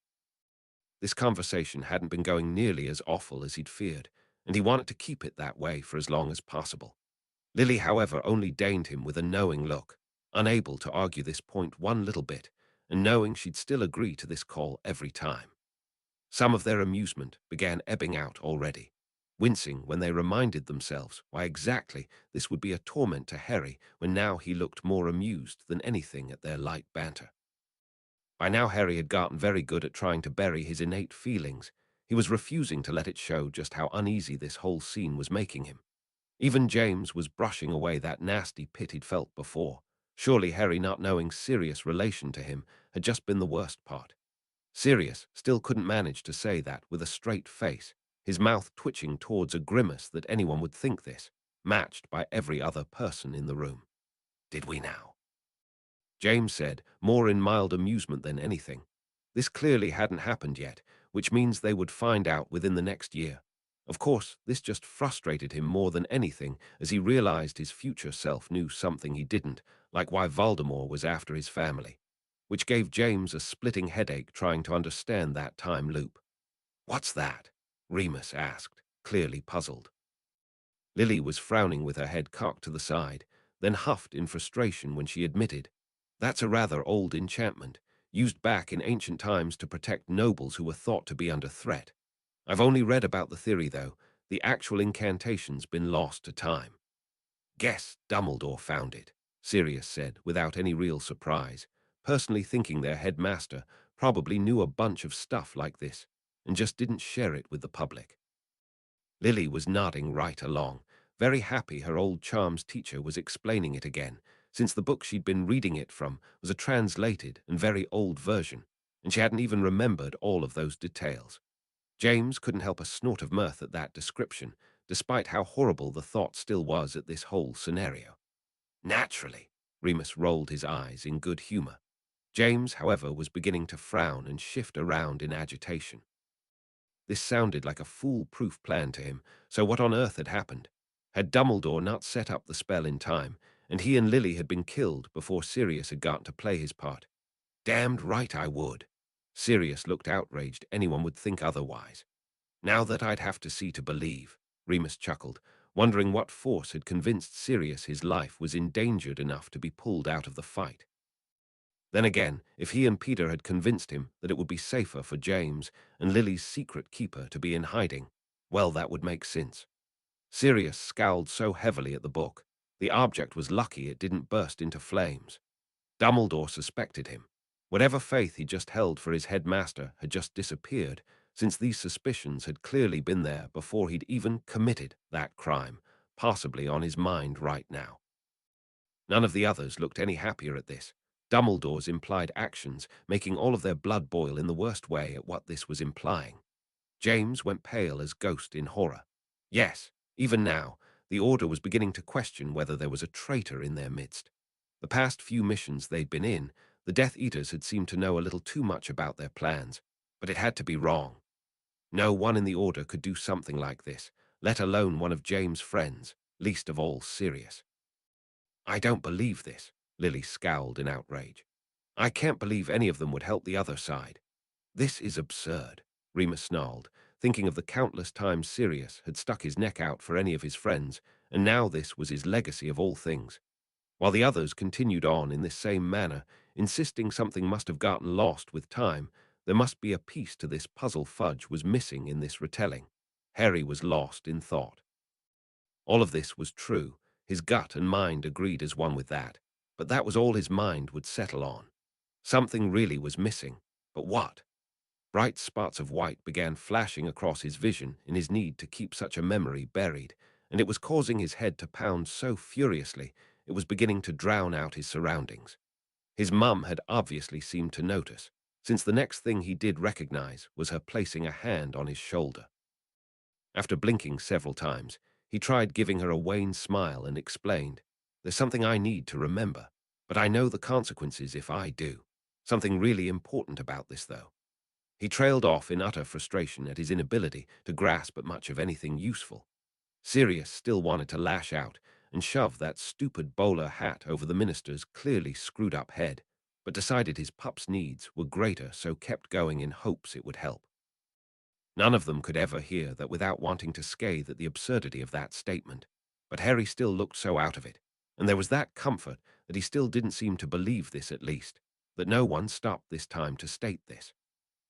This conversation hadn't been going nearly as awful as he'd feared, and he wanted to keep it that way for as long as possible. Lily, however, only deigned him with a knowing look, unable to argue this point one little bit, and knowing she'd still agree to this call every time. Some of their amusement began ebbing out already, wincing when they reminded themselves why exactly this would be a torment to Harry when now he looked more amused than anything at their light banter. By now Harry had gotten very good at trying to bury his innate feelings. He was refusing to let it show just how uneasy this whole scene was making him. Even James was brushing away that nasty pit he'd felt before. Surely Harry not knowing Sirius' relation to him had just been the worst part. Sirius still couldn't manage to say that with a straight face, his mouth twitching towards a grimace that anyone would think this, matched by every other person in the room. Did we now? James said, more in mild amusement than anything. This clearly hadn't happened yet, which means they would find out within the next year. Of course, this just frustrated him more than anything as he realized his future self knew something he didn't, like why Voldemort was after his family, which gave James a splitting headache trying to understand that time loop. What's that? Remus asked, clearly puzzled. Lily was frowning with her head cocked to the side, then huffed in frustration when she admitted, "That's a rather old enchantment, used back in ancient times to protect nobles who were thought to be under threat. I've only read about the theory, though. The actual incantation's been lost to time." "Guess Dumbledore found it," Sirius said, without any real surprise, personally thinking their headmaster probably knew a bunch of stuff like this, and just didn't share it with the public. Lily was nodding right along, very happy her old charms teacher was explaining it again, since the book she'd been reading it from was a translated and very old version, and she hadn't even remembered all of those details. James couldn't help a snort of mirth at that description, despite how horrible the thought still was at this whole scenario. Naturally, Remus rolled his eyes in good humor. James, however, was beginning to frown and shift around in agitation. This sounded like a foolproof plan to him, so what on earth had happened? Had Dumbledore not set up the spell in time, and he and Lily had been killed before Sirius had gotten to play his part? Damned right I would. Sirius looked outraged. Anyone would think otherwise. Now that I'd have to see to believe, Remus chuckled, wondering what force had convinced Sirius his life was endangered enough to be pulled out of the fight. Then again, if he and Peter had convinced him that it would be safer for James and Lily's secret keeper to be in hiding, well, that would make sense. Sirius scowled so heavily at the book. The object was lucky it didn't burst into flames. Dumbledore suspected him. Whatever faith he just held for his headmaster had just disappeared, since these suspicions had clearly been there before he'd even committed that crime, possibly on his mind right now. None of the others looked any happier at this. Dumbledore's implied actions making all of their blood boil in the worst way at what this was implying. James went pale as ghost in horror. Yes, even now, the Order was beginning to question whether there was a traitor in their midst. The past few missions they'd been in, the Death Eaters had seemed to know a little too much about their plans, but it had to be wrong. No one in the Order could do something like this, let alone one of James' friends, least of all Sirius. "I don't believe this," Lily scowled in outrage. "I can't believe any of them would help the other side." "This is absurd," Remus snarled, thinking of the countless times Sirius had stuck his neck out for any of his friends, and now this was his legacy of all things. While the others continued on in this same manner, insisting something must have gotten lost with time, there must be a piece to this puzzle Fudge was missing in this retelling. Harry was lost in thought. All of this was true. His gut and mind agreed as one with that, but that was all his mind would settle on. Something really was missing, but what? Bright spots of white began flashing across his vision in his need to keep such a memory buried, and it was causing his head to pound so furiously it was beginning to drown out his surroundings. His mum had obviously seemed to notice, since the next thing he did recognize was her placing a hand on his shoulder. After blinking several times, He tried giving her a wan smile and explained, "There's something I need to remember, but I know the consequences if I do. Something really important about this, though." He trailed off in utter frustration at his inability to grasp at much of anything useful. Sirius still wanted to lash out and shove that stupid bowler hat over the minister's clearly screwed-up head, but decided his pup's needs were greater, so kept going in hopes it would help. None of them could ever hear that without wanting to scathe at the absurdity of that statement, but Harry still looked so out of it, and there was that comfort that he still didn't seem to believe this at least, that no one stopped this time to state this.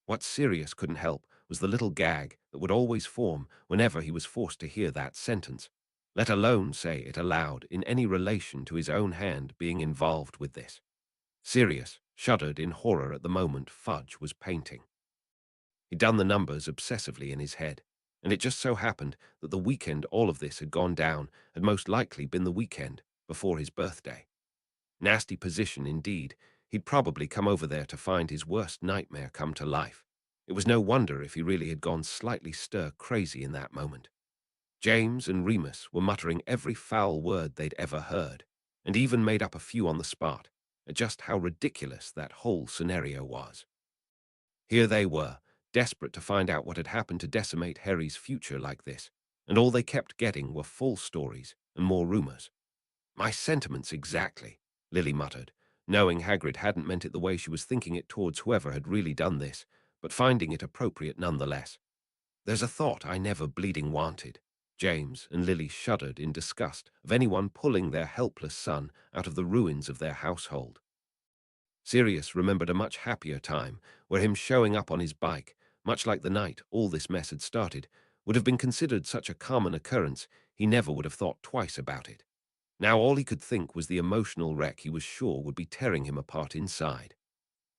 What Sirius couldn't help was the little gag that would always form whenever he was forced to hear that sentence, let alone say it aloud in any relation to his own hand being involved with this. Sirius shuddered in horror at the moment Fudge was painting. He'd done the numbers obsessively in his head, and it just so happened that the weekend all of this had gone down had most likely been the weekend before his birthday. Nasty position indeed. He'd probably come over there to find his worst nightmare come to life. It was no wonder if he really had gone slightly stir-crazy in that moment. James and Remus were muttering every foul word they'd ever heard, and even made up a few on the spot, at just how ridiculous that whole scenario was. Here they were, desperate to find out what had happened to decimate Harry's future like this, and all they kept getting were false stories and more rumors. "My sentiments exactly," Lily muttered, knowing Hagrid hadn't meant it the way she was thinking it towards whoever had really done this, but finding it appropriate nonetheless. "There's a thought I never bleeding wanted." James and Lily shuddered in disgust of anyone pulling their helpless son out of the ruins of their household. Sirius remembered a much happier time, where him showing up on his bike, much like the night all this mess had started, would have been considered such a common occurrence he never would have thought twice about it. Now all he could think was the emotional wreck he was sure would be tearing him apart inside.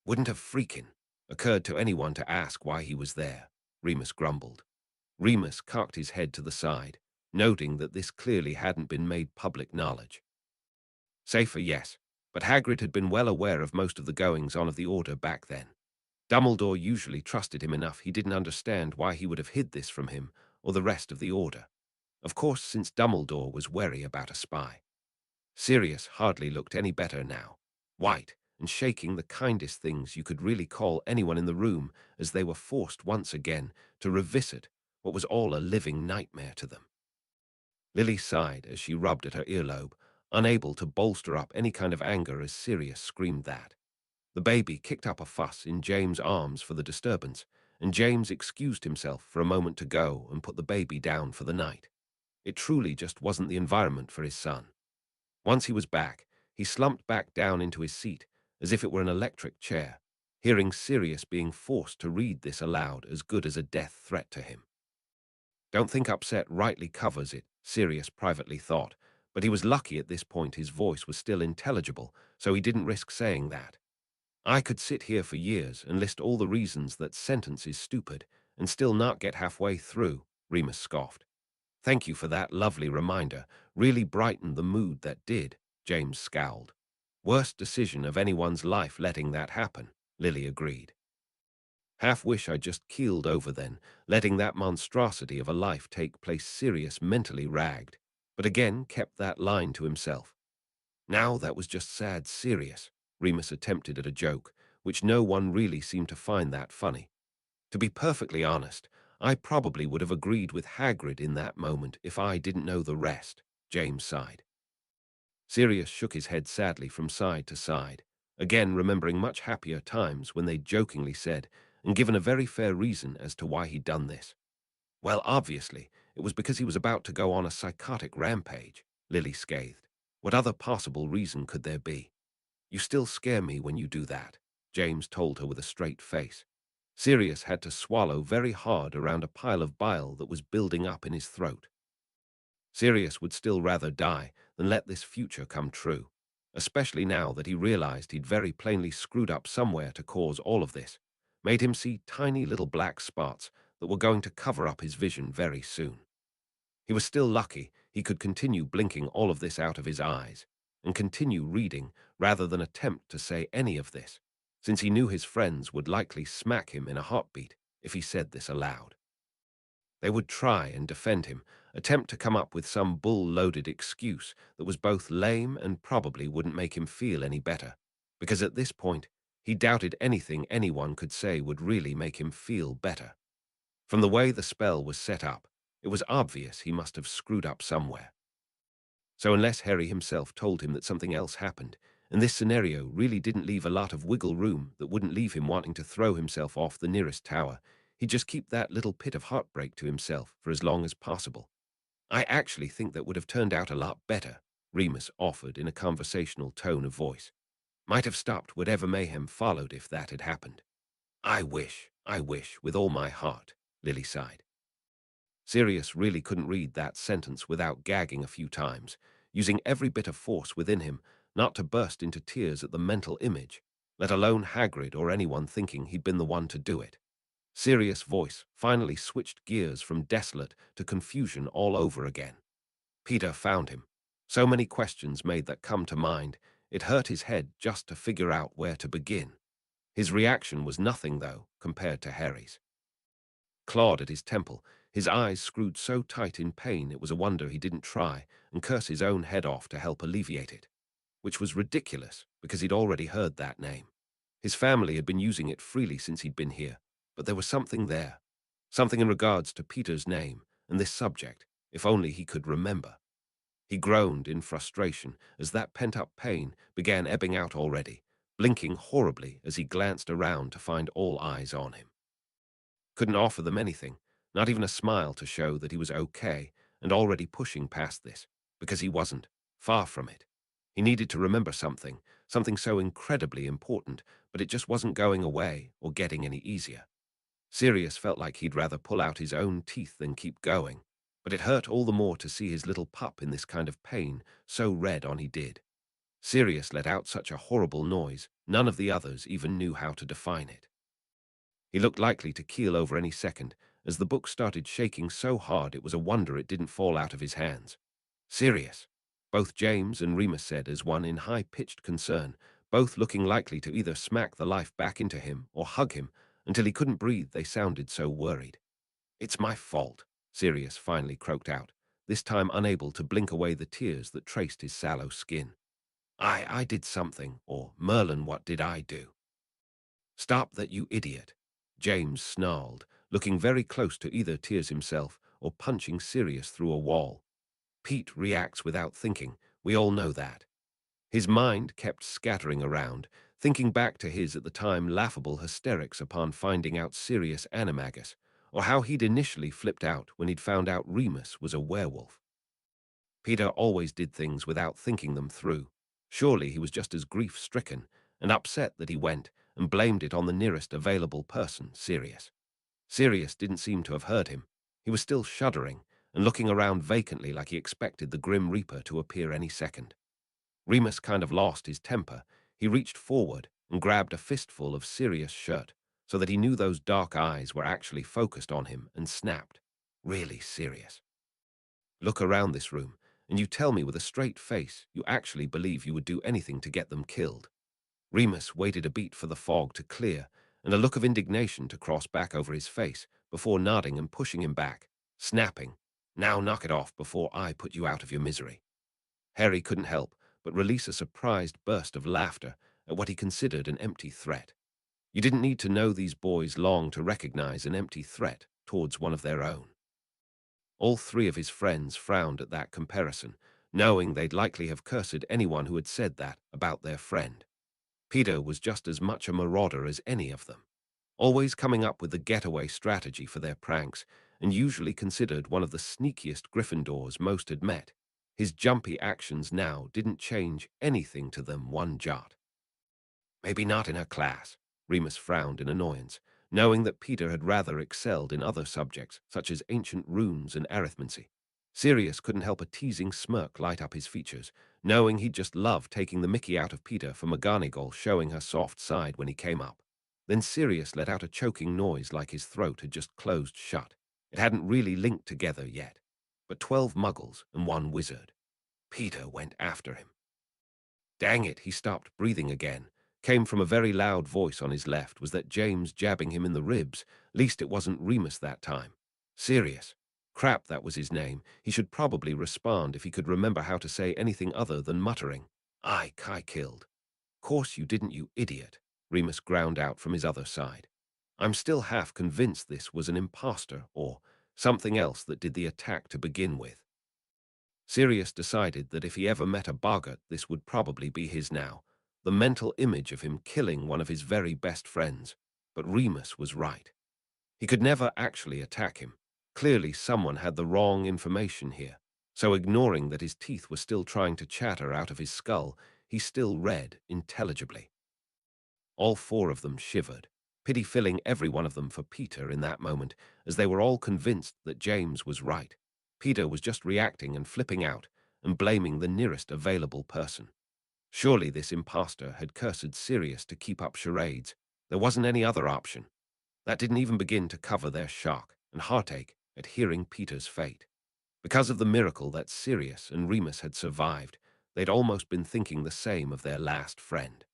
"Wouldn't have freaking occurred to anyone to ask why he was there," Remus grumbled. Remus cocked his head to the side, noting that this clearly hadn't been made public knowledge. Safer, yes, but Hagrid had been well aware of most of the goings-on of the Order back then. Dumbledore usually trusted him enough he didn't understand why he would have hid this from him or the rest of the Order. Of course, since Dumbledore was wary about a spy. Sirius hardly looked any better now, white and shaking the kindest things you could really call anyone in the room as they were forced once again to revisit what was all a living nightmare to them. Lily sighed as she rubbed at her earlobe, unable to bolster up any kind of anger as Sirius screamed that. The baby kicked up a fuss in James' arms for the disturbance, and James excused himself for a moment to go and put the baby down for the night. It truly just wasn't the environment for his son. Once he was back, he slumped back down into his seat, as if it were an electric chair, hearing Sirius being forced to read this aloud as good as a death threat to him. Don't think upset rightly covers it, Sirius privately thought, but he was lucky at this point his voice was still intelligible, so he didn't risk saying that. "I could sit here for years and list all the reasons that sentence is stupid and still not get halfway through," Remus scoffed. "Thank you for that lovely reminder. Really brightened the mood that did," James scowled. "Worst decision of anyone's life letting that happen," Lily agreed. "Half wish I just keeled over then, letting that monstrosity of a life take place." Sirius mentally ragged, but again kept that line to himself. Now that was just sad serious. Remus attempted at a joke, which no one really seemed to find that funny. "To be perfectly honest, I probably would have agreed with Hagrid in that moment if I didn't know the rest," James sighed. Sirius shook his head sadly from side to side, again remembering much happier times when they jokingly said, and given a very fair reason as to why he'd done this. "Well, obviously, it was because he was about to go on a psychotic rampage," Lily scathed. "What other possible reason could there be?" "You still scare me when you do that," James told her with a straight face. Sirius had to swallow very hard around a pile of bile that was building up in his throat. Sirius would still rather die than let this future come true, especially now that he realized he'd very plainly screwed up somewhere to cause all of this, made him see tiny little black spots that were going to cover up his vision very soon. He was still lucky he could continue blinking all of this out of his eyes and continue reading rather than attempt to say any of this, since he knew his friends would likely smack him in a heartbeat if he said this aloud. They would try and defend him, attempt to come up with some bull-loaded excuse that was both lame and probably wouldn't make him feel any better, because at this point, he doubted anything anyone could say would really make him feel better. From the way the spell was set up, it was obvious he must have screwed up somewhere. So unless Harry himself told him that something else happened, and this scenario really didn't leave a lot of wiggle room that wouldn't leave him wanting to throw himself off the nearest tower, he'd just keep that little pit of heartbreak to himself for as long as possible. I actually think that would have turned out a lot better, Remus offered in a conversational tone of voice. Might have stopped whatever mayhem followed if that had happened. I wish, with all my heart, Lily sighed. Sirius really couldn't read that sentence without gagging a few times, using every bit of force within him not to burst into tears at the mental image, let alone Hagrid or anyone thinking he'd been the one to do it. Sirius' voice finally switched gears from desolate to confusion all over again. Peter found him. So many questions made that come to mind, it hurt his head just to figure out where to begin. His reaction was nothing, though, compared to Harry's. Clawed at his temple, his eyes screwed so tight in pain it was a wonder he didn't try and curse his own head off to help alleviate it, which was ridiculous because he'd already heard that name. His family had been using it freely since he'd been here, but there was something there, something in regards to Peter's name and this subject, if only he could remember. He groaned in frustration as that pent-up pain began ebbing out already, blinking horribly as he glanced around to find all eyes on him. Couldn't offer them anything, not even a smile to show that he was okay and already pushing past this, because he wasn't, far from it. He needed to remember something, something so incredibly important, but it just wasn't going away or getting any easier. Sirius felt like he'd rather pull out his own teeth than keep going, but it hurt all the more to see his little pup in this kind of pain, so red on he did. Sirius let out such a horrible noise, none of the others even knew how to define it. He looked likely to keel over any second, as the book started shaking so hard it was a wonder it didn't fall out of his hands. Sirius, both James and Remus said as one in high-pitched concern, both looking likely to either smack the life back into him or hug him until he couldn't breathe. They sounded so worried. "It's my fault," Sirius finally croaked out, this time unable to blink away the tears that traced his sallow skin. I did something, or Merlin, what did I do?" "Stop that, you idiot," James snarled, looking very close to either tears himself or punching Sirius through a wall. "Pete reacts without thinking, we all know that." His mind kept scattering around, thinking back to his at the time laughable hysterics upon finding out Sirius Animagus, or how he'd initially flipped out when he'd found out Remus was a werewolf. Peter always did things without thinking them through. Surely he was just as grief-stricken and upset that he went and blamed it on the nearest available person, Sirius. Sirius didn't seem to have heard him. He was still shuddering and looking around vacantly like he expected the Grim Reaper to appear any second. Remus kind of lost his temper. He reached forward and grabbed a fistful of Sirius' shirt so that he knew those dark eyes were actually focused on him and snapped, "Really, Sirius? Look around this room, and you tell me with a straight face you actually believe you would do anything to get them killed." Remus waited a beat for the fog to clear and a look of indignation to cross back over his face before nodding and pushing him back, snapping, "Now knock it off before I put you out of your misery." Harry couldn't help but release a surprised burst of laughter at what he considered an empty threat. You didn't need to know these boys long to recognize an empty threat towards one of their own. All three of his friends frowned at that comparison, knowing they'd likely have cursed anyone who had said that about their friend. Peter was just as much a marauder as any of them, always coming up with the getaway strategy for their pranks, and usually considered one of the sneakiest Gryffindors most had met. His jumpy actions now didn't change anything to them one jot. "Maybe not in her class," Remus frowned in annoyance, knowing that Peter had rather excelled in other subjects, such as ancient runes and arithmancy. Sirius couldn't help a teasing smirk light up his features, knowing he'd just loved taking the mickey out of Peter for McGonagall showing her soft side when he came up. Then Sirius let out a choking noise like his throat had just closed shut. It hadn't really linked together yet, but 12 muggles and 1 wizard. Peter went after him. "Dang it," he stopped breathing again. Came from a very loud voice on his left. Was that James jabbing him in the ribs? Least it wasn't Remus that time. Sirius. Crap, that was his name. He should probably respond if he could remember how to say anything other than muttering. I killed. Course you didn't, you idiot, Remus ground out from his other side. I'm still half convinced this was an imposter or something else that did the attack to begin with. Sirius decided that if he ever met a boggart, this would probably be his now, the mental image of him killing one of his very best friends. But Remus was right. He could never actually attack him. Clearly someone had the wrong information here. So ignoring that his teeth were still trying to chatter out of his skull, he still read intelligibly. All four of them shivered, pity filling every one of them for Peter in that moment, as they were all convinced that James was right. Peter was just reacting and flipping out and blaming the nearest available person. Surely this impostor had cursed Sirius to keep up charades. There wasn't any other option. That didn't even begin to cover their shock and heartache at hearing Peter's fate. Because of the miracle that Sirius and Remus had survived, they'd almost been thinking the same of their last friend.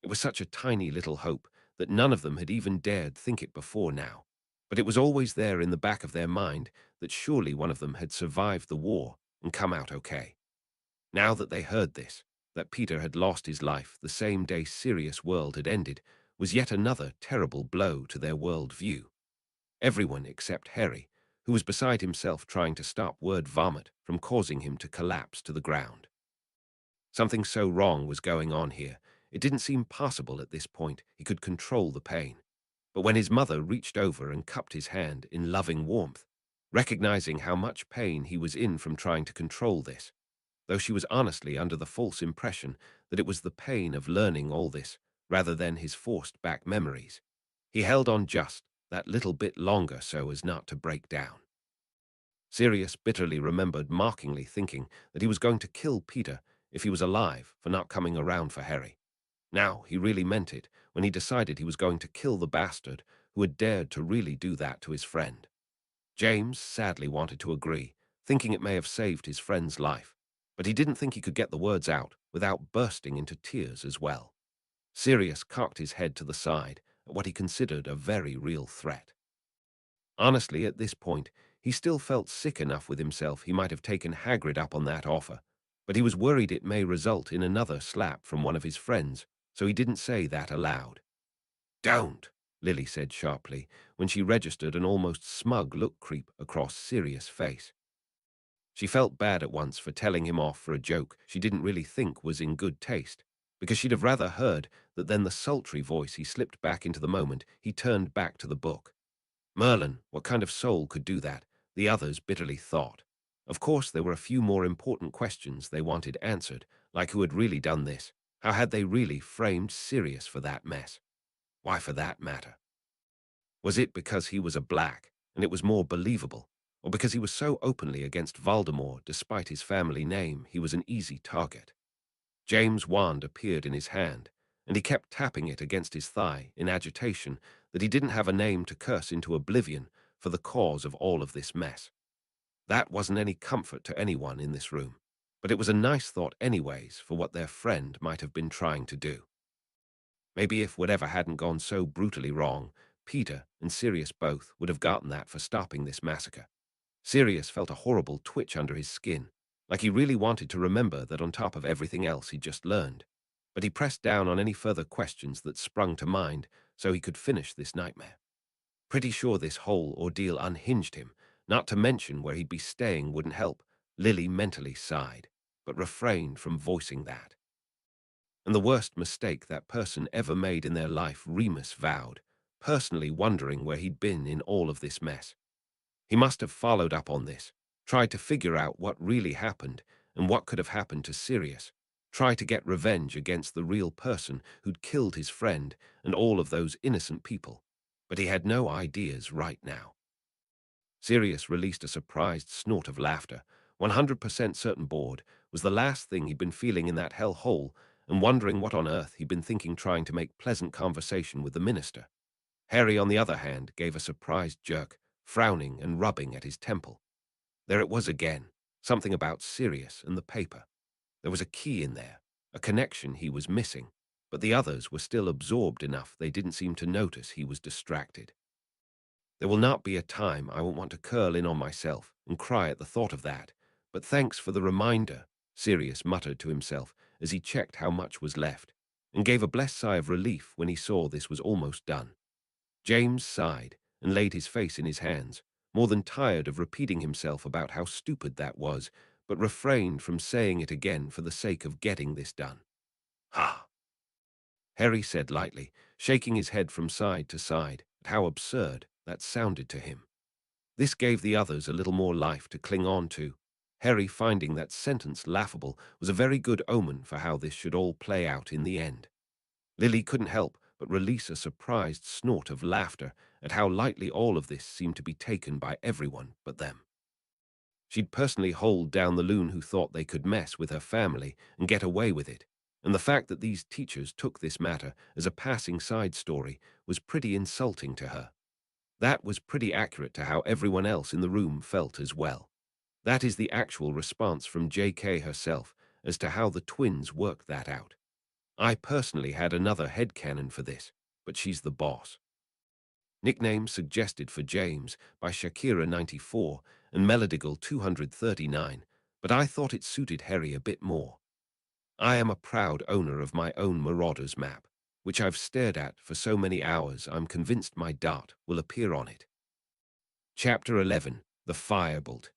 It was such a tiny little hope that none of them had even dared think it before now. But it was always there in the back of their mind that surely one of them had survived the war and come out okay. Now that they heard this, that Peter had lost his life the same day Sirius' world had ended, was yet another terrible blow to their world view. Everyone except Harry, who was beside himself trying to stop word vomit from causing him to collapse to the ground. Something so wrong was going on here. It didn't seem possible at this point he could control the pain. But when his mother reached over and cupped his hand in loving warmth, recognizing how much pain he was in from trying to control this, though she was honestly under the false impression that it was the pain of learning all this rather than his forced-back memories, he held on just that little bit longer so as not to break down. Sirius bitterly remembered mockingly thinking that he was going to kill Peter if he was alive for not coming around for Harry. Now he really meant it when he decided he was going to kill the bastard who had dared to really do that to his friend. James sadly wanted to agree, thinking it may have saved his friend's life, but he didn't think he could get the words out without bursting into tears as well. Sirius cocked his head to the side at what he considered a very real threat. Honestly, at this point, he still felt sick enough with himself he might have taken Hagrid up on that offer, but he was worried it may result in another slap from one of his friends, so he didn't say that aloud. "Don't," Lily said sharply, when she registered an almost smug look creep across Sirius' face. She felt bad at once for telling him off for a joke she didn't really think was in good taste, because she'd have rather heard that than the sultry voice he slipped back into the moment he turned back to the book. Merlin, what kind of soul could do that? The others bitterly thought. Of course, there were a few more important questions they wanted answered, like who had really done this? How had they really framed Sirius for that mess? Why, for that matter? Was it because he was a black, and it was more believable? Or because he was so openly against Voldemort despite his family name, he was an easy target? James' wand appeared in his hand, and he kept tapping it against his thigh in agitation that he didn't have a name to curse into oblivion for the cause of all of this mess. That wasn't any comfort to anyone in this room, but it was a nice thought anyways for what their friend might have been trying to do. Maybe if whatever hadn't gone so brutally wrong, Peter and Sirius both would have gotten that for stopping this massacre. Sirius felt a horrible twitch under his skin, like he really wanted to remember that on top of everything else he'd just learned. But he pressed down on any further questions that sprung to mind so he could finish this nightmare. Pretty sure this whole ordeal unhinged him, not to mention where he'd be staying wouldn't help. Lily mentally sighed, but refrained from voicing that. And the worst mistake that person ever made in their life, Remus vowed, personally wondering where he'd been in all of this mess. He must have followed up on this, tried to figure out what really happened and what could have happened to Sirius, try to get revenge against the real person who'd killed his friend and all of those innocent people. But he had no ideas right now. Sirius released a surprised snort of laughter, 100% certain bored was the last thing he'd been feeling in that hell hole and wondering what on earth he'd been thinking trying to make pleasant conversation with the minister. Harry, on the other hand, gave a surprised jerk, frowning and rubbing at his temple. There it was again, something about Sirius and the paper. There was a key in there, a connection he was missing, but the others were still absorbed enough they didn't seem to notice he was distracted. There will not be a time I won't want to curl in on myself and cry at the thought of that. But thanks for the reminder, Sirius muttered to himself as he checked how much was left, and gave a blessed sigh of relief when he saw this was almost done. James sighed and laid his face in his hands, more than tired of repeating himself about how stupid that was, but refrained from saying it again for the sake of getting this done. "Ha!" Harry said lightly, shaking his head from side to side at how absurd that sounded to him. This gave the others a little more life to cling on to. Harry, finding that sentence laughable, was a very good omen for how this should all play out in the end. Lily couldn't help but release a surprised snort of laughter at how lightly all of this seemed to be taken by everyone but them. She'd personally hauled down the loon who thought they could mess with her family and get away with it, and the fact that these teachers took this matter as a passing side story was pretty insulting to her. That was pretty accurate to how everyone else in the room felt as well. That is the actual response from JK herself as to how the twins worked that out. I personally had another headcanon for this, but she's the boss. Nickname suggested for James by Shakira94 and Melodigal 239, but I thought it suited Harry a bit more. I am a proud owner of my own Marauders map, which I've stared at for so many hours I'm convinced my dart will appear on it. Chapter 11, The Firebolt.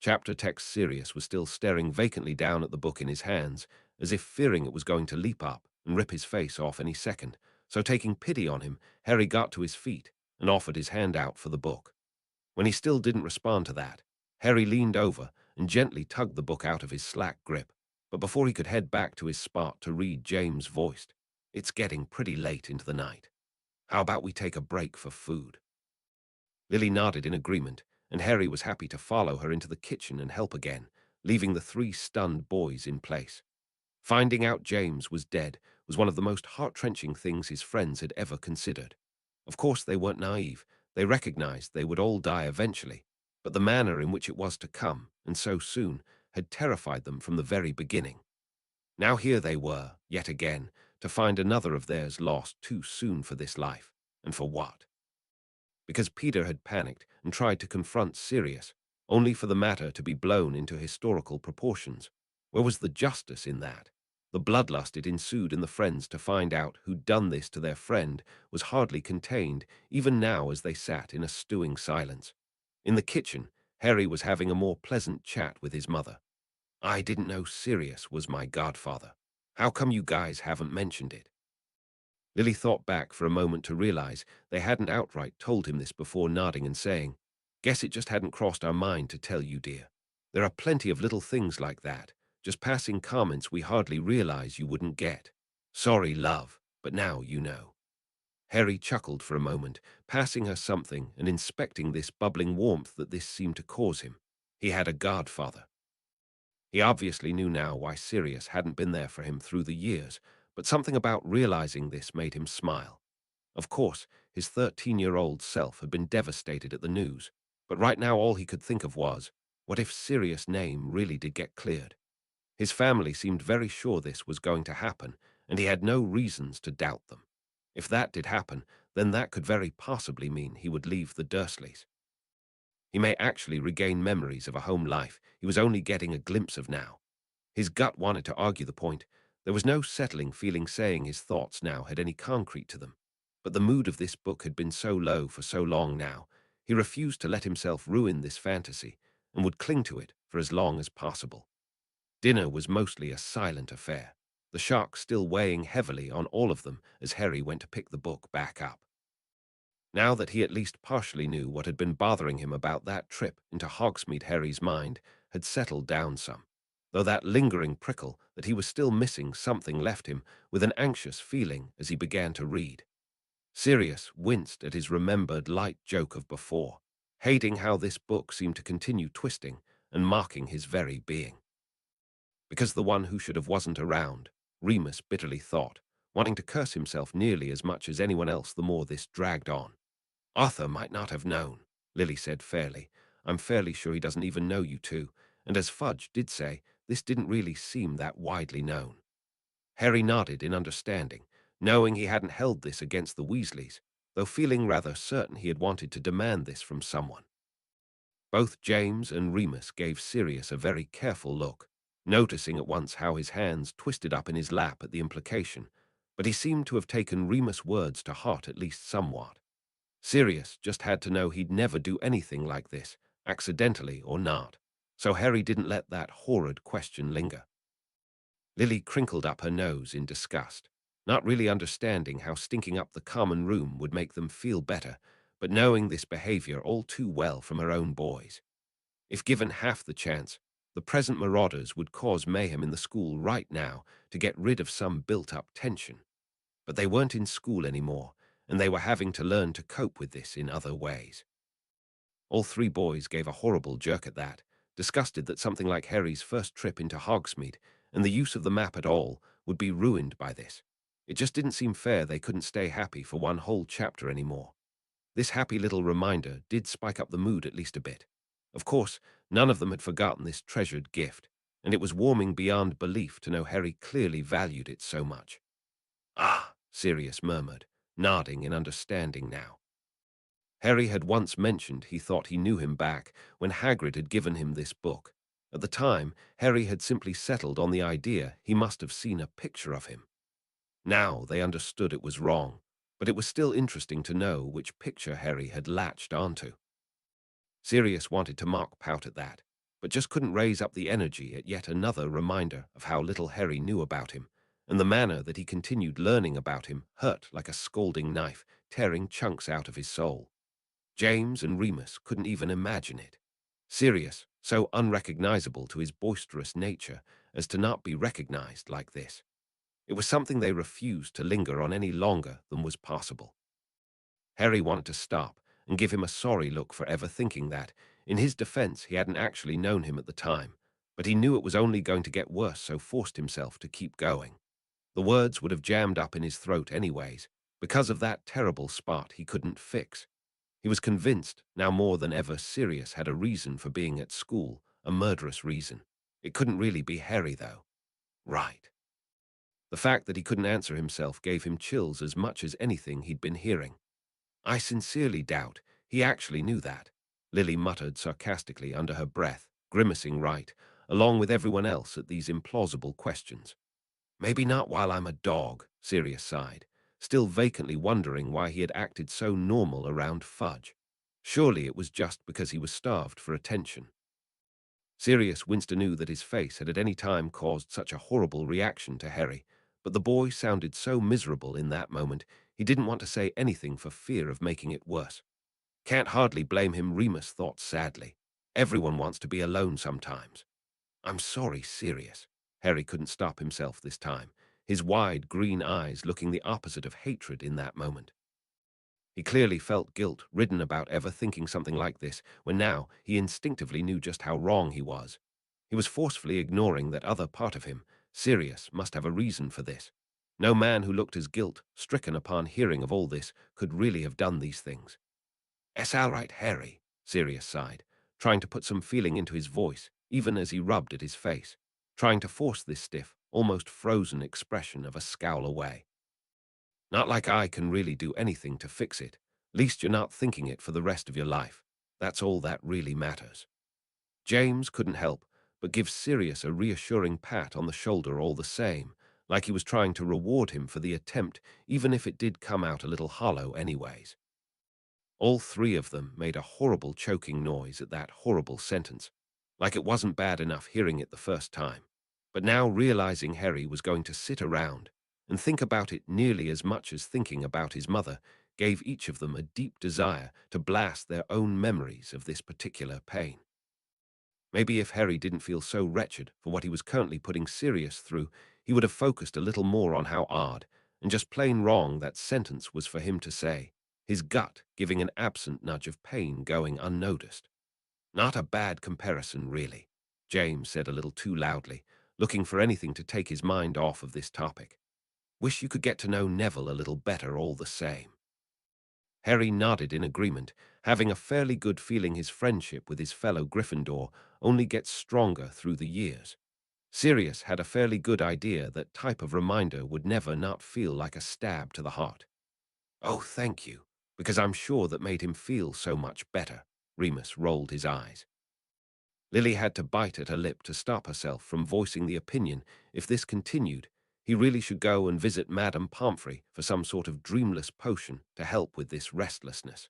Chapter text Sirius was still staring vacantly down at the book in his hands, as if fearing it was going to leap up and rip his face off any second. So taking pity on him, Harry got to his feet and offered his hand out for the book. When he still didn't respond to that, Harry leaned over and gently tugged the book out of his slack grip. But before he could head back to his spot to read, James voiced, "It's getting pretty late into the night. How about we take a break for food?" Lily nodded in agreement, and Harry was happy to follow her into the kitchen and help again, leaving the three stunned boys in place. Finding out James was dead was one of the most heart-wrenching things his friends had ever considered. Of course, they weren't naive. They recognized they would all die eventually, but the manner in which it was to come, and so soon, had terrified them from the very beginning. Now here they were, yet again, to find another of theirs lost too soon for this life. And for what? Because Peter had panicked and tried to confront Sirius, only for the matter to be blown into historical proportions. Where was the justice in that? The bloodlust it ensued in the friends to find out who'd done this to their friend was hardly contained, even now as they sat in a stewing silence. In the kitchen, Harry was having a more pleasant chat with his mother. "I didn't know Sirius was my godfather. How come you guys haven't mentioned it?" Lily thought back for a moment to realize they hadn't outright told him this before, nodding and saying, "Guess it just hadn't crossed our mind to tell you, dear. There are plenty of little things like that, just passing comments we hardly realize you wouldn't get. Sorry, love, but now you know." Harry chuckled for a moment, passing her something and inspecting this bubbling warmth that this seemed to cause him. He had a godfather. He obviously knew now why Sirius hadn't been there for him through the years, but something about realizing this made him smile. Of course, his 13-year-old self had been devastated at the news, but right now all he could think of was, what if Sirius' name really did get cleared? His family seemed very sure this was going to happen, and he had no reasons to doubt them. If that did happen, then that could very possibly mean he would leave the Dursleys. He may actually regain memories of a home life he was only getting a glimpse of now. His gut wanted to argue the point. There was no settling feeling saying his thoughts now had any concrete to them. But the mood of this book had been so low for so long now, he refused to let himself ruin this fantasy and would cling to it for as long as possible. Dinner was mostly a silent affair, the shock still weighing heavily on all of them as Harry went to pick the book back up. Now that he at least partially knew what had been bothering him about that trip into Hogsmeade, Harry's mind had settled down some, though that lingering prickle that he was still missing something left him with an anxious feeling as he began to read. Sirius winced at his remembered light joke of before, hating how this book seemed to continue twisting and mocking his very being. Because the one who should have wasn't around, Remus bitterly thought, wanting to curse himself nearly as much as anyone else the more this dragged on. "Arthur might not have known," Lily said fairly. "I'm fairly sure he doesn't even know you two, and as Fudge did say, this didn't really seem that widely known." Harry nodded in understanding, knowing he hadn't held this against the Weasleys, though feeling rather certain he had wanted to demand this from someone. Both James and Remus gave Sirius a very careful look, noticing at once how his hands twisted up in his lap at the implication, but he seemed to have taken Remus' words to heart at least somewhat. Sirius just had to know he'd never do anything like this, accidentally or not, so Harry didn't let that horrid question linger. Lily crinkled up her nose in disgust, not really understanding how stinking up the common room would make them feel better, but knowing this behavior all too well from her own boys. If given half the chance, the present marauders would cause mayhem in the school right now to get rid of some built-up tension. But they weren't in school anymore, and they were having to learn to cope with this in other ways. All three boys gave a horrible jerk at that, disgusted that something like Harry's first trip into Hogsmeade and the use of the map at all would be ruined by this. It just didn't seem fair they couldn't stay happy for one whole chapter anymore. This happy little reminder did spike up the mood at least a bit. Of course, none of them had forgotten this treasured gift, and it was warming beyond belief to know Harry clearly valued it so much. "Ah," Sirius murmured, nodding in understanding now. Harry had once mentioned he thought he knew him back when Hagrid had given him this book. At the time, Harry had simply settled on the idea he must have seen a picture of him. Now they understood it was wrong, but it was still interesting to know which picture Harry had latched onto. Sirius wanted to mock pout at that, but just couldn't raise up the energy at yet another reminder of how little Harry knew about him, and the manner that he continued learning about him hurt like a scalding knife, tearing chunks out of his soul. James and Remus couldn't even imagine it. Sirius, so unrecognizable to his boisterous nature as to not be recognized like this. It was something they refused to linger on any longer than was possible. Harry wanted to stop and give him a sorry look for ever thinking that. In his defense, he hadn't actually known him at the time, but he knew it was only going to get worse, so forced himself to keep going. The words would have jammed up in his throat anyways, because of that terrible spot he couldn't fix. He was convinced, now more than ever, Sirius had a reason for being at school, a murderous reason. It couldn't really be Harry, though. Right. The fact that he couldn't answer himself gave him chills as much as anything he'd been hearing. "I sincerely doubt he actually knew that," Lily muttered sarcastically under her breath, grimacing right, along with everyone else at these implausible questions. "Maybe not while I'm a dog," Sirius sighed, still vacantly wondering why he had acted so normal around Fudge. Surely it was just because he was starved for attention. Sirius winced anew that his face had at any time caused such a horrible reaction to Harry, but the boy sounded so miserable in that moment he didn't want to say anything for fear of making it worse. "Can't hardly blame him," Remus thought sadly. "Everyone wants to be alone sometimes." "I'm sorry, Sirius." Harry couldn't stop himself this time, his wide green eyes looking the opposite of hatred in that moment. He clearly felt guilt-ridden about ever thinking something like this, when now he instinctively knew just how wrong he was. He was forcefully ignoring that other part of him. Sirius must have a reason for this. No man who looked as guilt-stricken upon hearing of all this could really have done these things. "Es all right, Harry," Sirius sighed, trying to put some feeling into his voice, even as he rubbed at his face, trying to force this stiff, almost frozen expression of a scowl away. "Not like I can really do anything to fix it. Least you're not thinking it for the rest of your life. That's all that really matters." James couldn't help but give Sirius a reassuring pat on the shoulder all the same, like he was trying to reward him for the attempt, even if it did come out a little hollow anyways. All three of them made a horrible choking noise at that horrible sentence, like it wasn't bad enough hearing it the first time. But now realizing Harry was going to sit around and think about it nearly as much as thinking about his mother gave each of them a deep desire to blast their own memories of this particular pain. Maybe if Harry didn't feel so wretched for what he was currently putting Sirius through, he would have focused a little more on how odd and just plain wrong that sentence was for him to say, his gut giving an absent nudge of pain going unnoticed. "Not a bad comparison, really," James said a little too loudly, looking for anything to take his mind off of this topic. "Wish you could get to know Neville a little better all the same." Harry nodded in agreement, having a fairly good feeling his friendship with his fellow Gryffindor only gets stronger through the years. Sirius had a fairly good idea that type of reminder would never not feel like a stab to the heart. "Oh, thank you," Because I'm sure that made him feel so much better. Remus rolled his eyes. Lily had to bite at her lip to stop herself from voicing the opinion if this continued, he really should go and visit Madame Pomfrey for some sort of dreamless potion to help with this restlessness.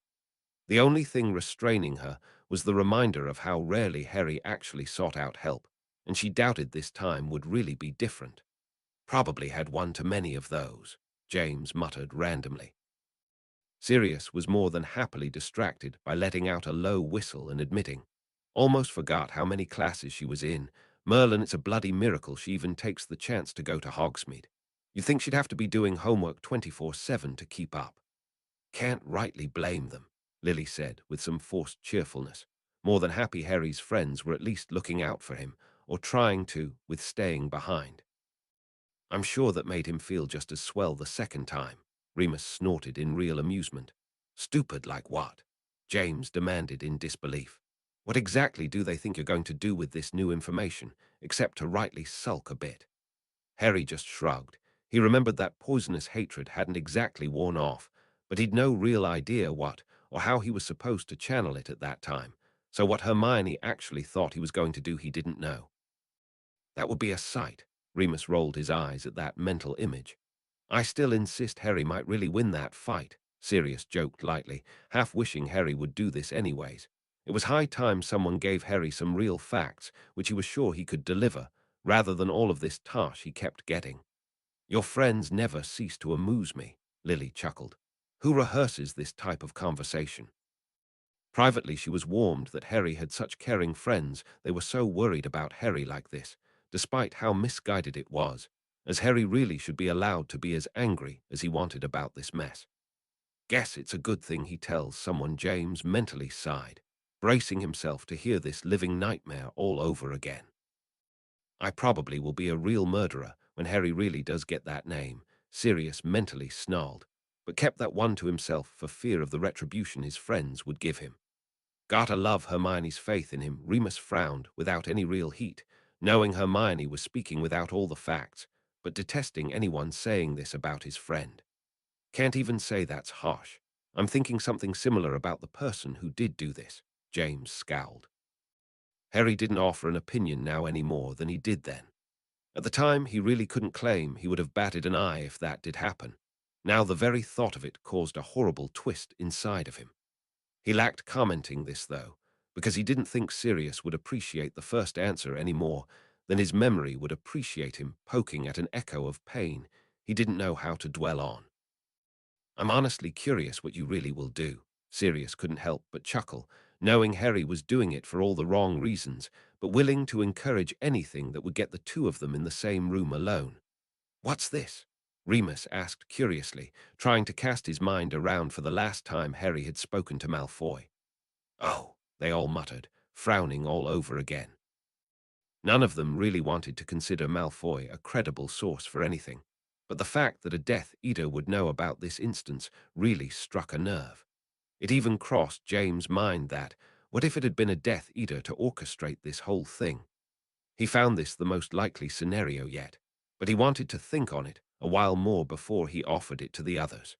The only thing restraining her was the reminder of how rarely Harry actually sought out help, and she doubted this time would really be different. Probably had one too many of those, James muttered randomly. Sirius was more than happily distracted by letting out a low whistle and admitting, almost forgot how many classes she was in. Merlin, it's a bloody miracle she even takes the chance to go to Hogsmeade. You'd think she'd have to be doing homework 24/7 to keep up. Can't rightly blame them, Lily said with some forced cheerfulness, more than happy Harry's friends were at least looking out for him, or trying to, with staying behind. I'm sure that made him feel just as swell the second time, Remus snorted in real amusement. Stupid like what? James demanded in disbelief. What exactly do they think you're going to do with this new information, except to rightly sulk a bit? Harry just shrugged. He remembered that poisonous hatred hadn't exactly worn off, but he'd no real idea what or how he was supposed to channel it at that time, so what Hermione actually thought he was going to do he didn't know. That would be a sight. Remus rolled his eyes at that mental image. I still insist Harry might really win that fight, Sirius joked lightly, half wishing Harry would do this anyways. It was high time someone gave Harry some real facts, which he was sure he could deliver, rather than all of this tosh he kept getting. Your friends never cease to amuse me, Lily chuckled. Who rehearses this type of conversation? Privately, she was warned that Harry had such caring friends they were so worried about Harry like this, despite how misguided it was, as Harry really should be allowed to be as angry as he wanted about this mess. Guess it's a good thing he tells someone. James mentally sighed, bracing himself to hear this living nightmare all over again. I probably will be a real murderer when Harry really does get that name, Sirius mentally snarled, but kept that one to himself for fear of the retribution his friends would give him. Gotta love Hermione's faith in him. Remus frowned without any real heat, knowing Hermione was speaking without all the facts, but detesting anyone saying this about his friend. Can't even say that's harsh. I'm thinking something similar about the person who did do this, James scowled. Harry didn't offer an opinion now any more than he did then. At the time, he really couldn't claim he would have batted an eye if that did happen. Now the very thought of it caused a horrible twist inside of him. He lacked commenting this, though, because he didn't think Sirius would appreciate the first answer any more than his memory would appreciate him poking at an echo of pain he didn't know how to dwell on. I'm honestly curious what you really will do. Sirius couldn't help but chuckle, knowing Harry was doing it for all the wrong reasons, but willing to encourage anything that would get the two of them in the same room alone. What's this? Remus asked curiously, trying to cast his mind around for the last time Harry had spoken to Malfoy. Oh, they all muttered, frowning all over again. None of them really wanted to consider Malfoy a credible source for anything, but the fact that a Death Eater would know about this instance really struck a nerve. It even crossed James' mind that, what if it had been a Death Eater to orchestrate this whole thing? He found this the most likely scenario yet, but he wanted to think on it a while more before he offered it to the others.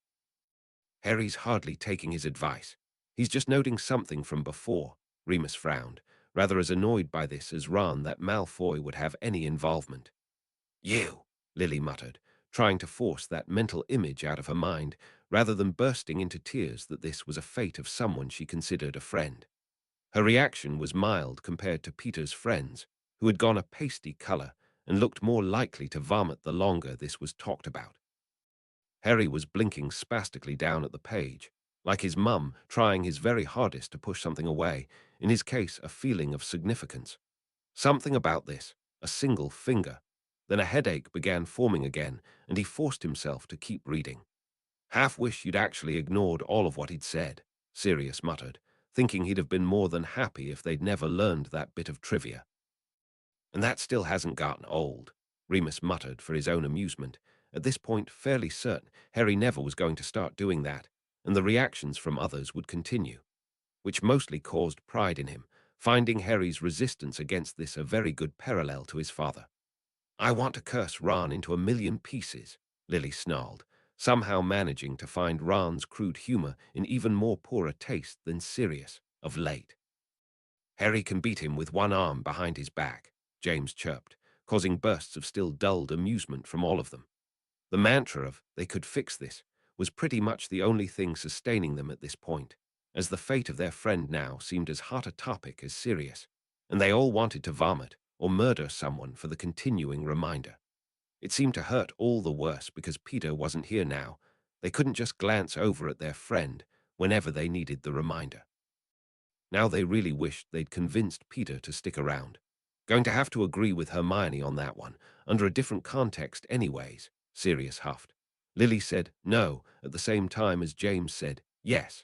Harry's hardly taking his advice. He's just noting something from before, Remus frowned, rather as annoyed by this as Ron that Malfoy would have any involvement. You, Lily muttered, trying to force that mental image out of her mind, rather than bursting into tears that this was a fate of someone she considered a friend. Her reaction was mild compared to Peter's friends, who had gone a pasty color and looked more likely to vomit the longer this was talked about. Harry was blinking spastically down at the page, like his mum trying his very hardest to push something away, in his case a feeling of significance. Something about this, a single finger. Then a headache began forming again, and he forced himself to keep reading. Half wish you'd actually ignored all of what he'd said, Sirius muttered, thinking he'd have been more than happy if they'd never learned that bit of trivia. And that still hasn't gotten old, Remus muttered for his own amusement, at this point fairly certain Harry never was going to start doing that, and the reactions from others would continue, which mostly caused pride in him, finding Harry's resistance against this a very good parallel to his father. I want to curse Ron into a million pieces, Lily snarled, somehow managing to find Ron's crude humor in even more poorer taste than Sirius of late. Harry can beat him with one arm behind his back, James chirped, causing bursts of still dulled amusement from all of them. The mantra of "they could fix this" was pretty much the only thing sustaining them at this point, as the fate of their friend now seemed as hot a topic as Sirius, and they all wanted to vomit or murder someone for the continuing reminder. It seemed to hurt all the worse because Peter wasn't here now. They couldn't just glance over at their friend whenever they needed the reminder. Now they really wished they'd convinced Peter to stick around. Going to have to agree with Hermione on that one, under a different context anyways, Sirius huffed. Lily said no at the same time as James said yes.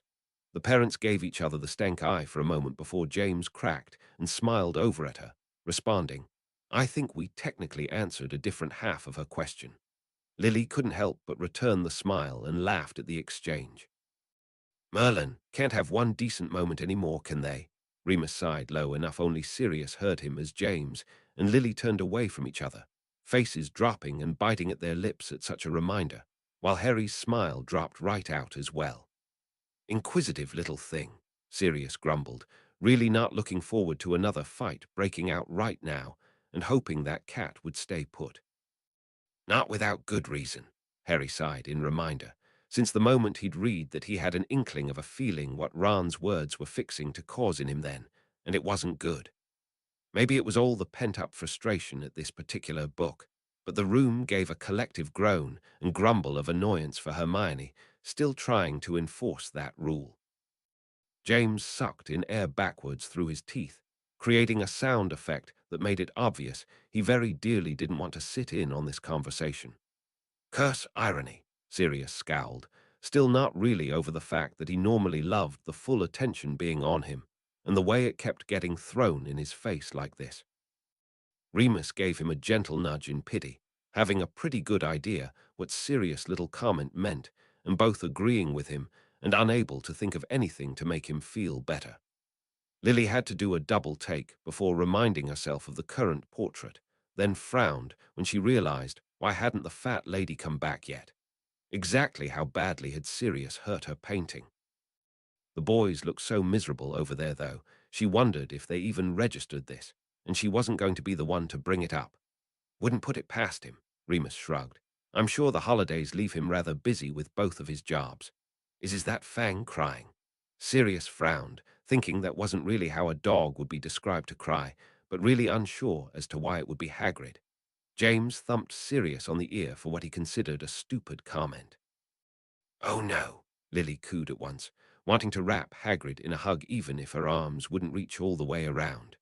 The parents gave each other the stank eye for a moment before James cracked and smiled over at her, responding, "I think we technically answered a different half of her question." Lily couldn't help but return the smile and laughed at the exchange. "Merlin can't have one decent moment anymore, can they?" Remus sighed low enough only Sirius heard him as James and Lily turned away from each other, faces dropping and biting at their lips at such a reminder, while Harry's smile dropped right out as well. "Inquisitive little thing," Sirius grumbled, really not looking forward to another fight breaking out right now and hoping that cat would stay put. "Not without good reason," Harry sighed in reminder, since the moment he'd read that he had an inkling of a feeling what Ron's words were fixing to cause in him then, and it wasn't good. Maybe it was all the pent-up frustration at this particular book, but the room gave a collective groan and grumble of annoyance for Hermione, still trying to enforce that rule. James sucked in air backwards through his teeth, creating a sound effect that made it obvious he very dearly didn't want to sit in on this conversation. "Curse irony," Sirius scowled, still not really over the fact that he normally loved the full attention being on him, and the way it kept getting thrown in his face like this. Remus gave him a gentle nudge in pity, having a pretty good idea what Sirius' little comment meant, and both agreeing with him and unable to think of anything to make him feel better. Lily had to do a double take before reminding herself of the current portrait, then frowned when she realized why hadn't the fat lady come back yet. Exactly how badly had Sirius hurt her painting? The boys looked so miserable over there, though, she wondered if they even registered this, and she wasn't going to be the one to bring it up. "Wouldn't put it past him," Remus shrugged. "I'm sure the holidays leave him rather busy with both of his jobs. Is that Fang crying?" Sirius frowned, thinking that wasn't really how a dog would be described to cry, but really unsure as to why it would be Hagrid. James thumped Sirius on the ear for what he considered a stupid comment. "Oh no," Lily cooed at once, wanting to wrap Hagrid in a hug even if her arms wouldn't reach all the way around.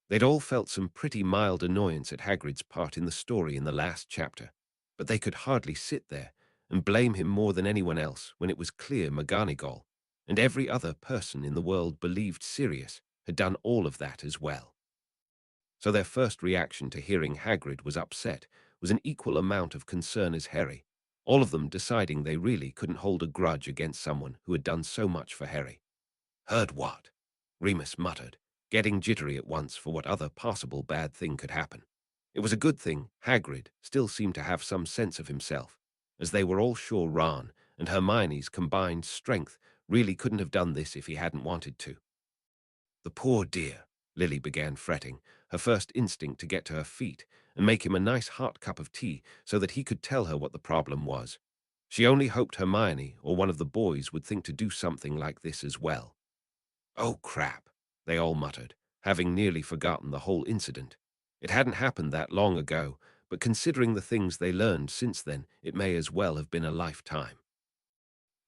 They'd all felt some pretty mild annoyance at Hagrid's part in the story in the last chapter, but they could hardly sit there and blame him more than anyone else when it was clear McGonagall and every other person in the world believed Sirius had done all of that as well. So their first reaction to hearing Hagrid was upset was an equal amount of concern as Harry, all of them deciding they really couldn't hold a grudge against someone who had done so much for Harry. "Heard what?" Remus muttered, getting jittery at once for what other possible bad thing could happen. It was a good thing Hagrid still seemed to have some sense of himself, as they were all sure Ron and Hermione's combined strength really couldn't have done this if he hadn't wanted to. "The poor dear," Lily began fretting, her first instinct to get to her feet and make him a nice hot cup of tea so that he could tell her what the problem was. She only hoped Hermione or one of the boys would think to do something like this as well. "Oh, crap," they all muttered, having nearly forgotten the whole incident. It hadn't happened that long ago, but considering the things they learned since then, it may as well have been a lifetime.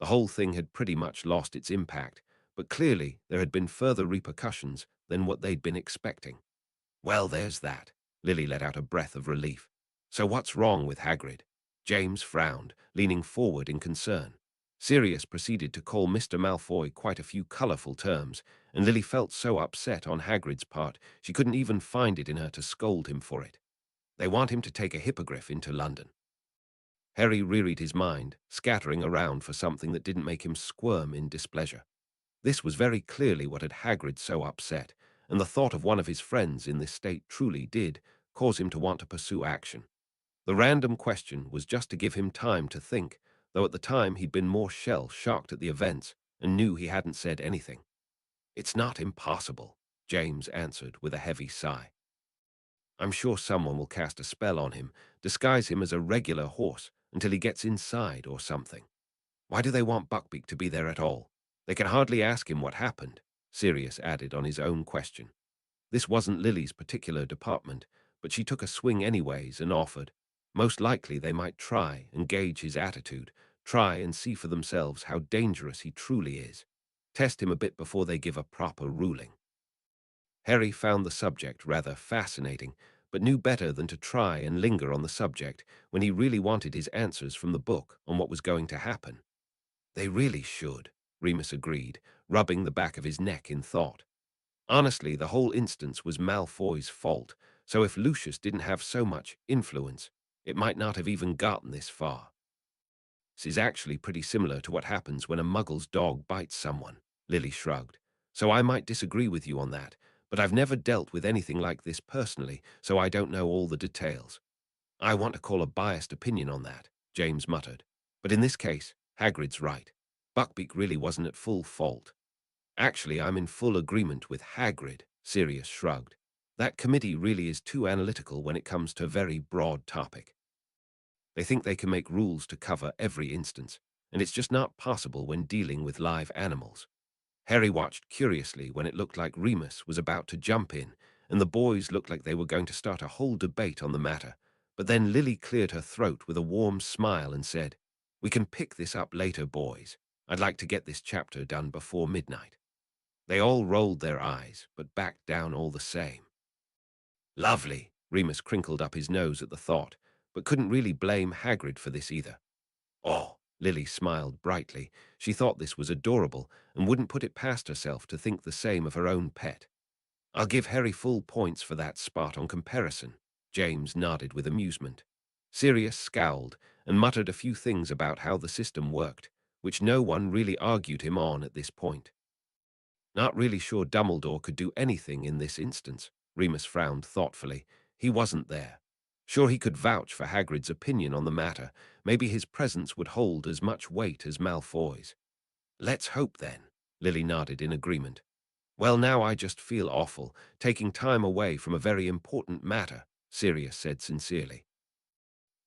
The whole thing had pretty much lost its impact, but clearly there had been further repercussions than what they'd been expecting. "Well, there's that." Lily let out a breath of relief. "So what's wrong with Hagrid?" James frowned, leaning forward in concern. Sirius proceeded to call Mr. Malfoy quite a few colorful terms, and Lily felt so upset on Hagrid's part she couldn't even find it in her to scold him for it. "They want him to take a hippogriff into London." Harry reread his mind, scattering around for something that didn't make him squirm in displeasure. This was very clearly what had Hagrid so upset, and the thought of one of his friends in this state truly did cause him to want to pursue action. The random question was just to give him time to think, though at the time he'd been more shell-shocked at the events and knew he hadn't said anything. "It's not impossible," James answered with a heavy sigh. "I'm sure someone will cast a spell on him, disguise him as a regular horse until he gets inside or something. Why do they want Buckbeak to be there at all? They can hardly ask him what happened," Sirius added on his own question. This wasn't Lily's particular department, but she took a swing anyways and offered. Most likely they might try and gauge his attitude, try and see for themselves how dangerous he truly is. Test him a bit before they give a proper ruling. Harry found the subject rather fascinating, but knew better than to try and linger on the subject when he really wanted his answers from the book on what was going to happen. "They really should," Remus agreed, rubbing the back of his neck in thought. Honestly, the whole instance was Malfoy's fault, so if Lucius didn't have so much influence, it might not have even gotten this far. "This is actually pretty similar to what happens when a muggle's dog bites someone," Lily shrugged. "So I might disagree with you on that, but I've never dealt with anything like this personally, so I don't know all the details." "I want to call a biased opinion on that," James muttered. "But in this case, Hagrid's right. Buckbeak really wasn't at full fault." "Actually, I'm in full agreement with Hagrid," Sirius shrugged. "That committee really is too analytical when it comes to a very broad topic. They think they can make rules to cover every instance, and it's just not possible when dealing with live animals." Harry watched curiously when it looked like Remus was about to jump in, and the boys looked like they were going to start a whole debate on the matter. But then Lily cleared her throat with a warm smile and said, "We can pick this up later, boys. I'd like to get this chapter done before midnight." They all rolled their eyes, but backed down all the same. "Lovely," Remus crinkled up his nose at the thought, but couldn't really blame Hagrid for this either. "Oh," Lily smiled brightly. She thought this was adorable and wouldn't put it past herself to think the same of her own pet. "I'll give Harry full points for that spot on comparison." James nodded with amusement. Sirius scowled and muttered a few things about how the system worked, which no one really argued him on at this point. "Not really sure Dumbledore could do anything in this instance," Remus frowned thoughtfully. "He wasn't there. Sure, he could vouch for Hagrid's opinion on the matter. Maybe his presence would hold as much weight as Malfoy's." "Let's hope then," Lily nodded in agreement. "Well, now I just feel awful, taking time away from a very important matter," Sirius said sincerely.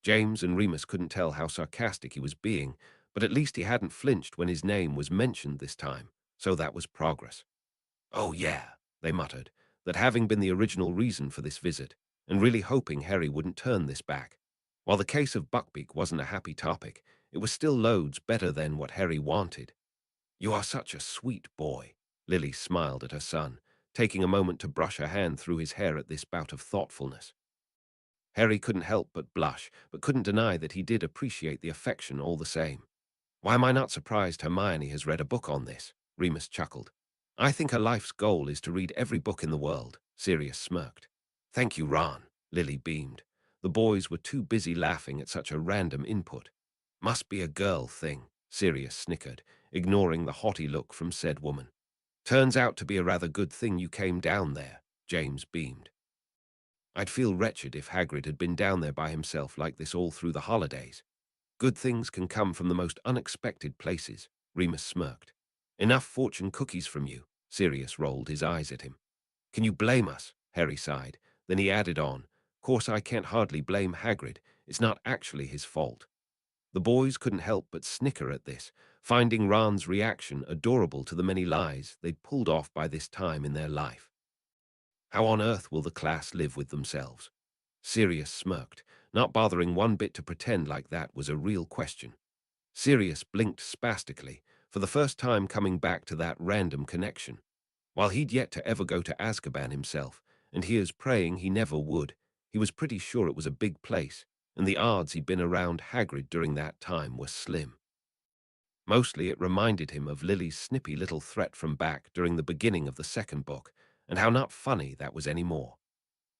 James and Remus couldn't tell how sarcastic he was being, but at least he hadn't flinched when his name was mentioned this time, so that was progress. "Oh, yeah," they muttered, that having been the original reason for this visit, and really hoping Harry wouldn't turn this back. While the case of Buckbeak wasn't a happy topic, it was still loads better than what Harry wanted. "You are such a sweet boy," Lily smiled at her son, taking a moment to brush her hand through his hair at this bout of thoughtfulness. Harry couldn't help but blush, but couldn't deny that he did appreciate the affection all the same. "Why am I not surprised Hermione has read a book on this?" Remus chuckled. "I think her life's goal is to read every book in the world," Sirius smirked. "Thank you, Ron," Lily beamed. The boys were too busy laughing at such a random input. "Must be a girl thing," Sirius snickered, ignoring the haughty look from said woman. "Turns out to be a rather good thing you came down there," James beamed. "I'd feel wretched if Hagrid had been down there by himself like this all through the holidays. Good things can come from the most unexpected places," Remus smirked. "Enough fortune cookies from you," Sirius rolled his eyes at him. "Can you blame us?" Harry sighed. Then he added on, "Course I can't hardly blame Hagrid. It's not actually his fault." The boys couldn't help but snicker at this, finding Ron's reaction adorable to the many lies they'd pulled off by this time in their life. "How on earth will the class live with themselves?" Sirius smirked, not bothering one bit to pretend like that was a real question. Sirius blinked spastically, for the first time coming back to that random connection. While he'd yet to ever go to Azkaban himself, and here's praying he never would, he was pretty sure it was a big place, and the odds he'd been around Hagrid during that time were slim. Mostly it reminded him of Lily's snippy little threat from back during the beginning of the second book, and how not funny that was anymore.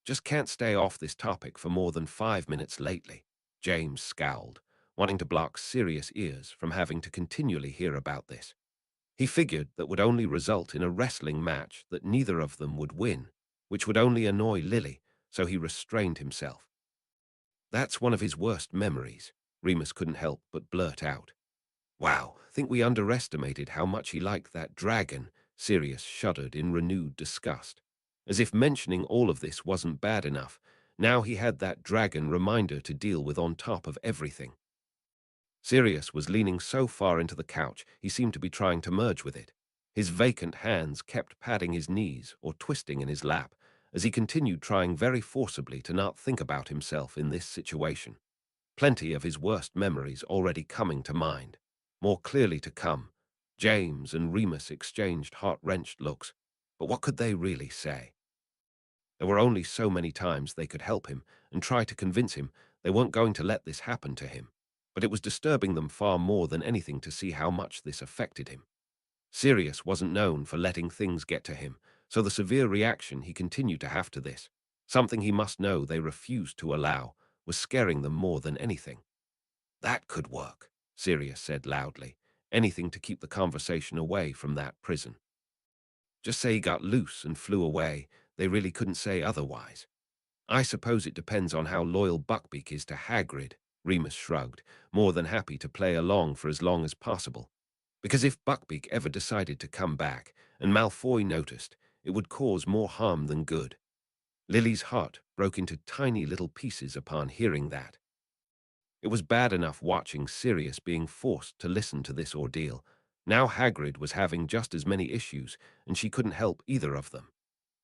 "Just can't stay off this topic for more than 5 minutes lately," James scowled, wanting to block Sirius' ears from having to continually hear about this. He figured that would only result in a wrestling match that neither of them would win, which would only annoy Lily, so he restrained himself. "That's one of his worst memories," Remus couldn't help but blurt out. Wow, think we underestimated how much he liked that dragon. Sirius shuddered in renewed disgust. As if mentioning all of this wasn't bad enough, now he had that dragon reminder to deal with on top of everything. Sirius was leaning so far into the couch he seemed to be trying to merge with it. His vacant hands kept patting his knees or twisting in his lap as he continued trying very forcibly to not think about himself in this situation. Plenty of his worst memories already coming to mind. More clearly to come, James and Remus exchanged heart-wrenched looks, but what could they really say? There were only so many times they could help him and try to convince him they weren't going to let this happen to him, but it was disturbing them far more than anything to see how much this affected him. Sirius wasn't known for letting things get to him, so the severe reaction he continued to have to this, something he must know they refused to allow, was scaring them more than anything. That could work, Sirius said loudly, anything to keep the conversation away from that prison. Just say he got loose and flew away, they really couldn't say otherwise. I suppose it depends on how loyal Buckbeak is to Hagrid, Remus shrugged, more than happy to play along for as long as possible. Because if Buckbeak ever decided to come back, and Malfoy noticed, it would cause more harm than good. Lily's heart broke into tiny little pieces upon hearing that. It was bad enough watching Sirius being forced to listen to this ordeal. Now Hagrid was having just as many issues, and she couldn't help either of them.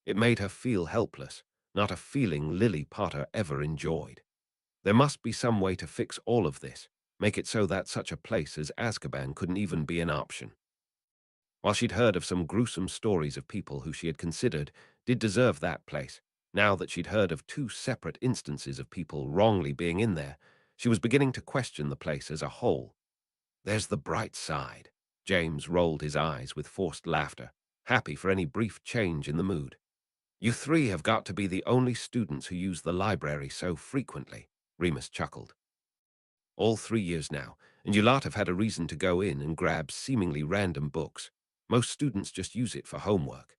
It made her feel helpless, not a feeling Lily Potter ever enjoyed. There must be some way to fix all of this, make it so that such a place as Azkaban couldn't even be an option. While she'd heard of some gruesome stories of people who she had considered did deserve that place, now that she'd heard of two separate instances of people wrongly being in there, she was beginning to question the place as a whole. There's the bright side. James rolled his eyes with forced laughter, happy for any brief change in the mood. You three have got to be the only students who use the library so frequently, Remus chuckled. All 3 years now, and you lot have had a reason to go in and grab seemingly random books. Most students just use it for homework.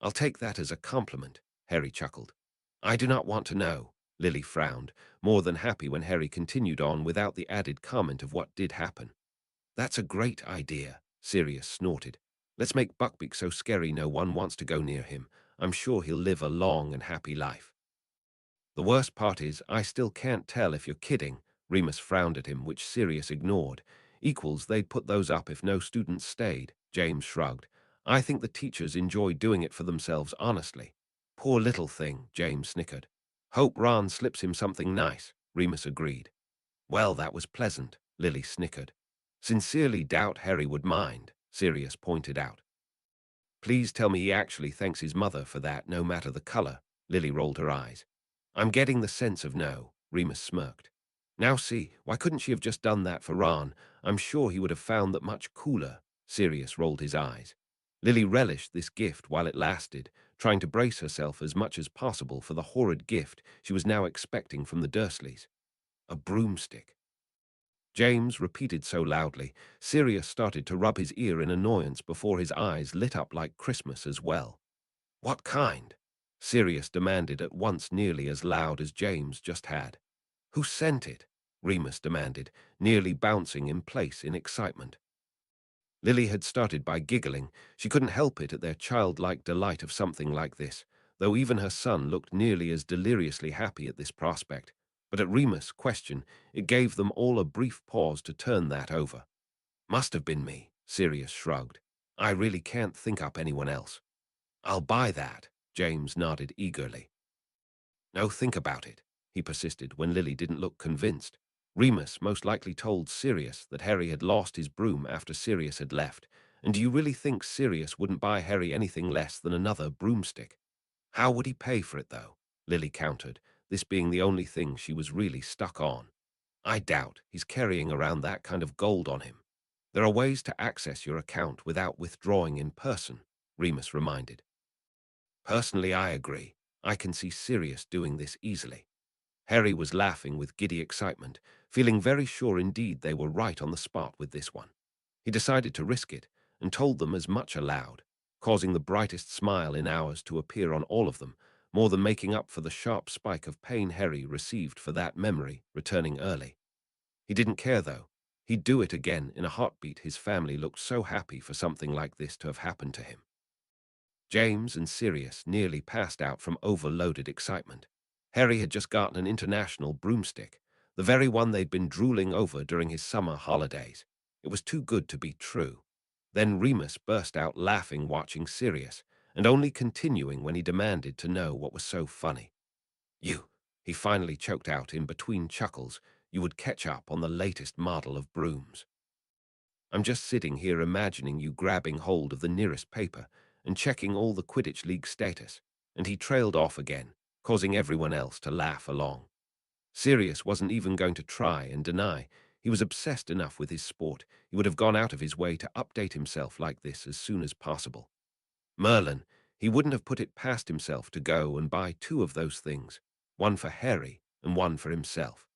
I'll take that as a compliment, Harry chuckled. I do not want to know, Lily frowned, more than happy when Harry continued on without the added comment of what did happen. That's a great idea, Sirius snorted. Let's make Buckbeak so scary no one wants to go near him. I'm sure he'll live a long and happy life. The worst part is, I still can't tell if you're kidding. Remus frowned at him, which Sirius ignored. Equals, they'd put those up if no students stayed, James shrugged. I think the teachers enjoy doing it for themselves, honestly. Poor little thing, James snickered. Hope Ron slips him something nice, Remus agreed. Well, that was pleasant, Lily snickered. Sincerely doubt Harry would mind, Sirius pointed out. Please tell me he actually thanks his mother for that, no matter the color, Lily rolled her eyes. I'm getting the sense of no, Remus smirked. Now see, why couldn't she have just done that for Ron? I'm sure he would have found that much cooler, Sirius rolled his eyes. Lily relished this gift while it lasted, trying to brace herself as much as possible for the horrid gift she was now expecting from the Dursleys. A broomstick. James repeated so loudly, Sirius started to rub his ear in annoyance before his eyes lit up like Christmas as well. What kind? Sirius demanded at once nearly as loud as James just had. Who sent it? Remus demanded, nearly bouncing in place in excitement. Lily had started by giggling. She couldn't help it at their childlike delight of something like this, though even her son looked nearly as deliriously happy at this prospect. But at Remus' question, it gave them all a brief pause to turn that over. Must have been me, Sirius shrugged. I really can't think up anyone else. I'll buy that, James nodded eagerly. No, think about it, he persisted when Lily didn't look convinced. Remus most likely told Sirius that Harry had lost his broom after Sirius had left, and do you really think Sirius wouldn't buy Harry anything less than another broomstick? How would he pay for it, though? Lily countered, this being the only thing she was really stuck on. I doubt he's carrying around that kind of gold on him. There are ways to access your account without withdrawing in person, Remus reminded. Personally, I agree. I can see Sirius doing this easily. Harry was laughing with giddy excitement, feeling very sure indeed they were right on the spot with this one. He decided to risk it, and told them as much aloud, causing the brightest smile in hours to appear on all of them, more than making up for the sharp spike of pain Harry received for that memory returning early. He didn't care, though. He'd do it again in a heartbeat. His family looked so happy for something like this to have happened to him. James and Sirius nearly passed out from overloaded excitement. Harry had just gotten an international broomstick, the very one they'd been drooling over during his summer holidays. It was too good to be true. Then Remus burst out laughing watching Sirius, and only continuing when he demanded to know what was so funny. "You," he finally choked out in between chuckles, "you would catch up on the latest model of brooms. I'm just sitting here imagining you grabbing hold of the nearest paper and checking all the Quidditch League status," and he trailed off again, causing everyone else to laugh along. Sirius wasn't even going to try and deny. He was obsessed enough with his sport, he would have gone out of his way to update himself like this as soon as possible. Merlin, he wouldn't have put it past himself to go and buy two of those things, one for Harry and one for himself.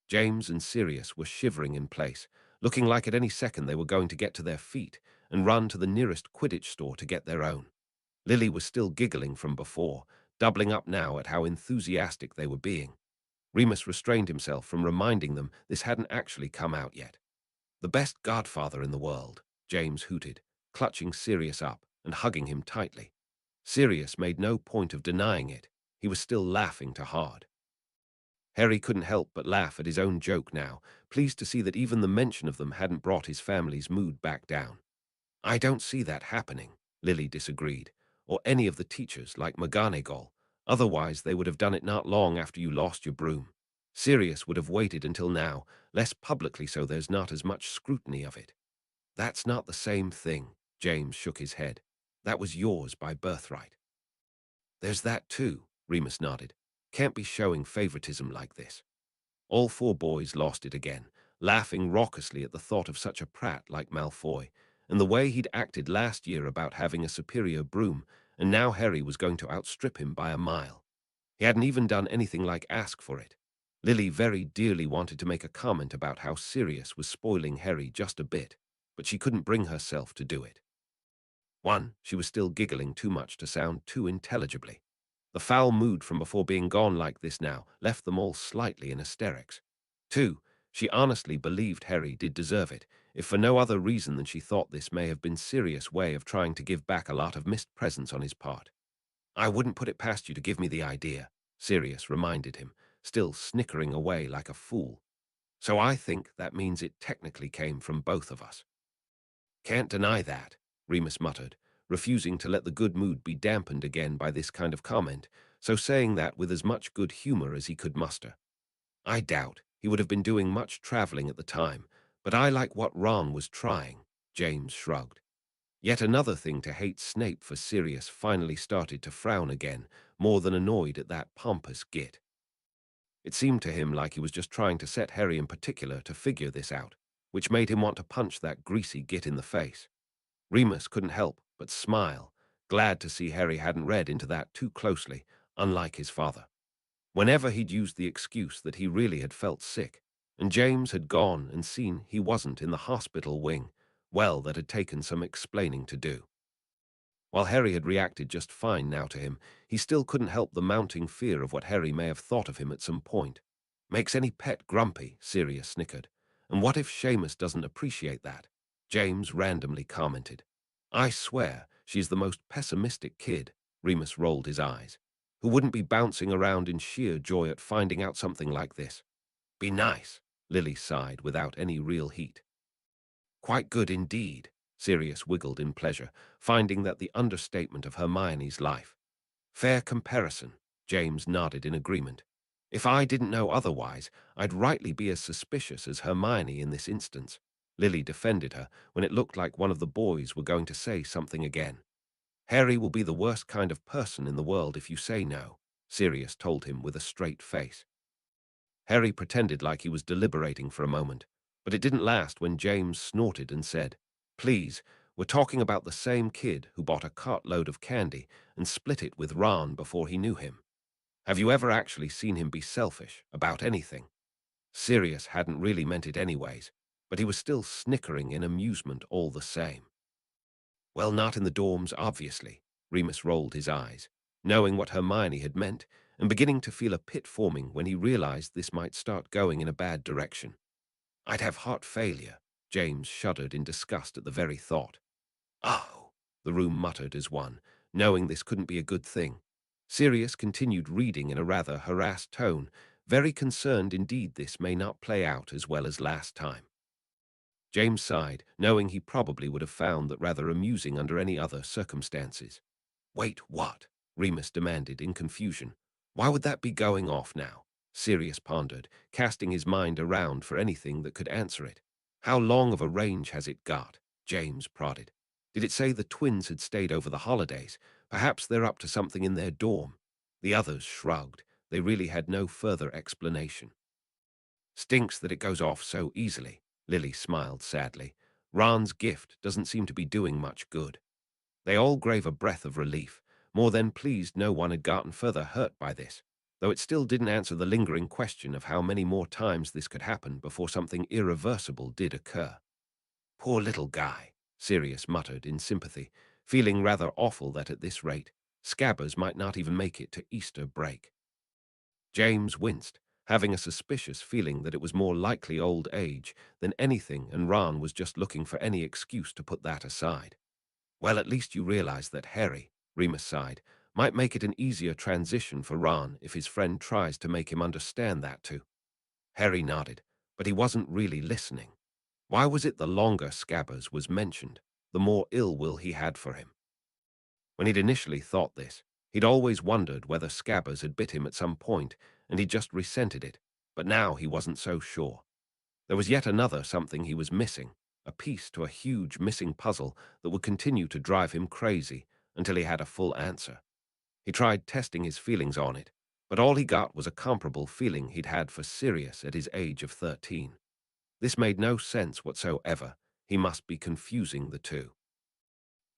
James and Sirius were shivering in place, looking like at any second they were going to get to their feet and run to the nearest Quidditch store to get their own. Lily was still giggling from before, doubling up now at how enthusiastic they were being. Remus restrained himself from reminding them this hadn't actually come out yet. "The best godfather in the world," James hooted, clutching Sirius up and hugging him tightly. Sirius made no point of denying it. He was still laughing too hard. Harry couldn't help but laugh at his own joke now, pleased to see that even the mention of them hadn't brought his family's mood back down. "I don't see that happening," Lily disagreed, "or any of the teachers like McGonagall. Otherwise they would have done it not long after you lost your broom. Sirius would have waited until now, less publicly so there's not as much scrutiny of it." "That's not the same thing," James shook his head. "That was yours by birthright." "There's that too," Remus nodded. "Can't be showing favoritism like this." All four boys lost it again, laughing raucously at the thought of such a prat like Malfoy, and the way he'd acted last year about having a superior broom, and now Harry was going to outstrip him by a mile. He hadn't even done anything like ask for it. Lily very dearly wanted to make a comment about how Sirius was spoiling Harry just a bit, but she couldn't bring herself to do it. One, she was still giggling too much to sound too intelligibly. The foul mood from before being gone like this now left them all slightly in hysterics. Two, she honestly believed Harry did deserve it, if for no other reason than she thought this may have been Sirius' way of trying to give back a lot of missed presents on his part. "I wouldn't put it past you to give me the idea," Sirius reminded him, still snickering away like a fool. "So I think that means it technically came from both of us." "Can't deny that," Remus muttered, refusing to let the good mood be dampened again by this kind of comment, so saying that with as much good humor as he could muster. "I doubt he would have been doing much traveling at the time, but I like what Ron was trying," James shrugged. Yet another thing to hate Snape for. Sirius finally started to frown again, more than annoyed at that pompous git. It seemed to him like he was just trying to set Harry in particular to figure this out, which made him want to punch that greasy git in the face. Remus couldn't help but smile, glad to see Harry hadn't read into that too closely, unlike his father. Whenever he'd used the excuse that he really had felt sick, and James had gone and seen he wasn't in the hospital wing, well, that had taken some explaining to do. While Harry had reacted just fine now to him, he still couldn't help the mounting fear of what Harry may have thought of him at some point. "Makes any pet grumpy," Sirius snickered. "And what if Seamus doesn't appreciate that?" James randomly commented. "I swear, she's the most pessimistic kid," Remus rolled his eyes, "who wouldn't be bouncing around in sheer joy at finding out something like this." "Be nice," Lily sighed without any real heat. "Quite good indeed," Sirius wiggled in pleasure, finding that the understatement of Hermione's life. "Fair comparison," James nodded in agreement. "If I didn't know otherwise, I'd rightly be as suspicious as Hermione in this instance." Lily defended her when it looked like one of the boys were going to say something again. "Harry will be the worst kind of person in the world if you say no," Sirius told him with a straight face. Harry pretended like he was deliberating for a moment, but it didn't last when James snorted and said, "Please, we're talking about the same kid who bought a cartload of candy and split it with Ron before he knew him. Have you ever actually seen him be selfish about anything?" Sirius hadn't really meant it anyways, but he was still snickering in amusement all the same. "Well, not in the dorms, obviously," Remus rolled his eyes, knowing what Hermione had meant, and beginning to feel a pit forming when he realized this might start going in a bad direction. I'd have heart failure. James shuddered in disgust at the very thought. Oh, the room muttered as one, knowing this couldn't be a good thing. Sirius continued reading in a rather harassed tone, very concerned indeed this may not play out as well as last time. James sighed, knowing he probably would have found that rather amusing under any other circumstances. Wait, what? Remus demanded in confusion. Why would that be going off now? Sirius pondered, casting his mind around for anything that could answer it. How long of a range has it got? James prodded. Did it say the twins had stayed over the holidays? Perhaps they're up to something in their dorm. The others shrugged. They really had no further explanation. Stinks that it goes off so easily, Lily smiled sadly. Ron's gift doesn't seem to be doing much good. They all gave a breath of relief, more than pleased no one had gotten further hurt by this, though it still didn't answer the lingering question of how many more times this could happen before something irreversible did occur. Poor little guy, Sirius muttered in sympathy, feeling rather awful that at this rate, Scabbers might not even make it to Easter break. James winced, having a suspicious feeling that it was more likely old age than anything, and Ron was just looking for any excuse to put that aside. Well, at least you realize that Harry, Remus sighed, might make it an easier transition for Ron if his friend tries to make him understand that too. Harry nodded, but he wasn't really listening. Why was it the longer Scabbers was mentioned, the more ill will he had for him? When he'd initially thought this, he'd always wondered whether Scabbers had bit him at some point, and he just resented it, but now he wasn't so sure. There was yet another something he was missing, a piece to a huge missing puzzle that would continue to drive him crazy until he had a full answer. He tried testing his feelings on it, but all he got was a comparable feeling he'd had for Sirius at his age of 13. This made no sense whatsoever. He must be confusing the two.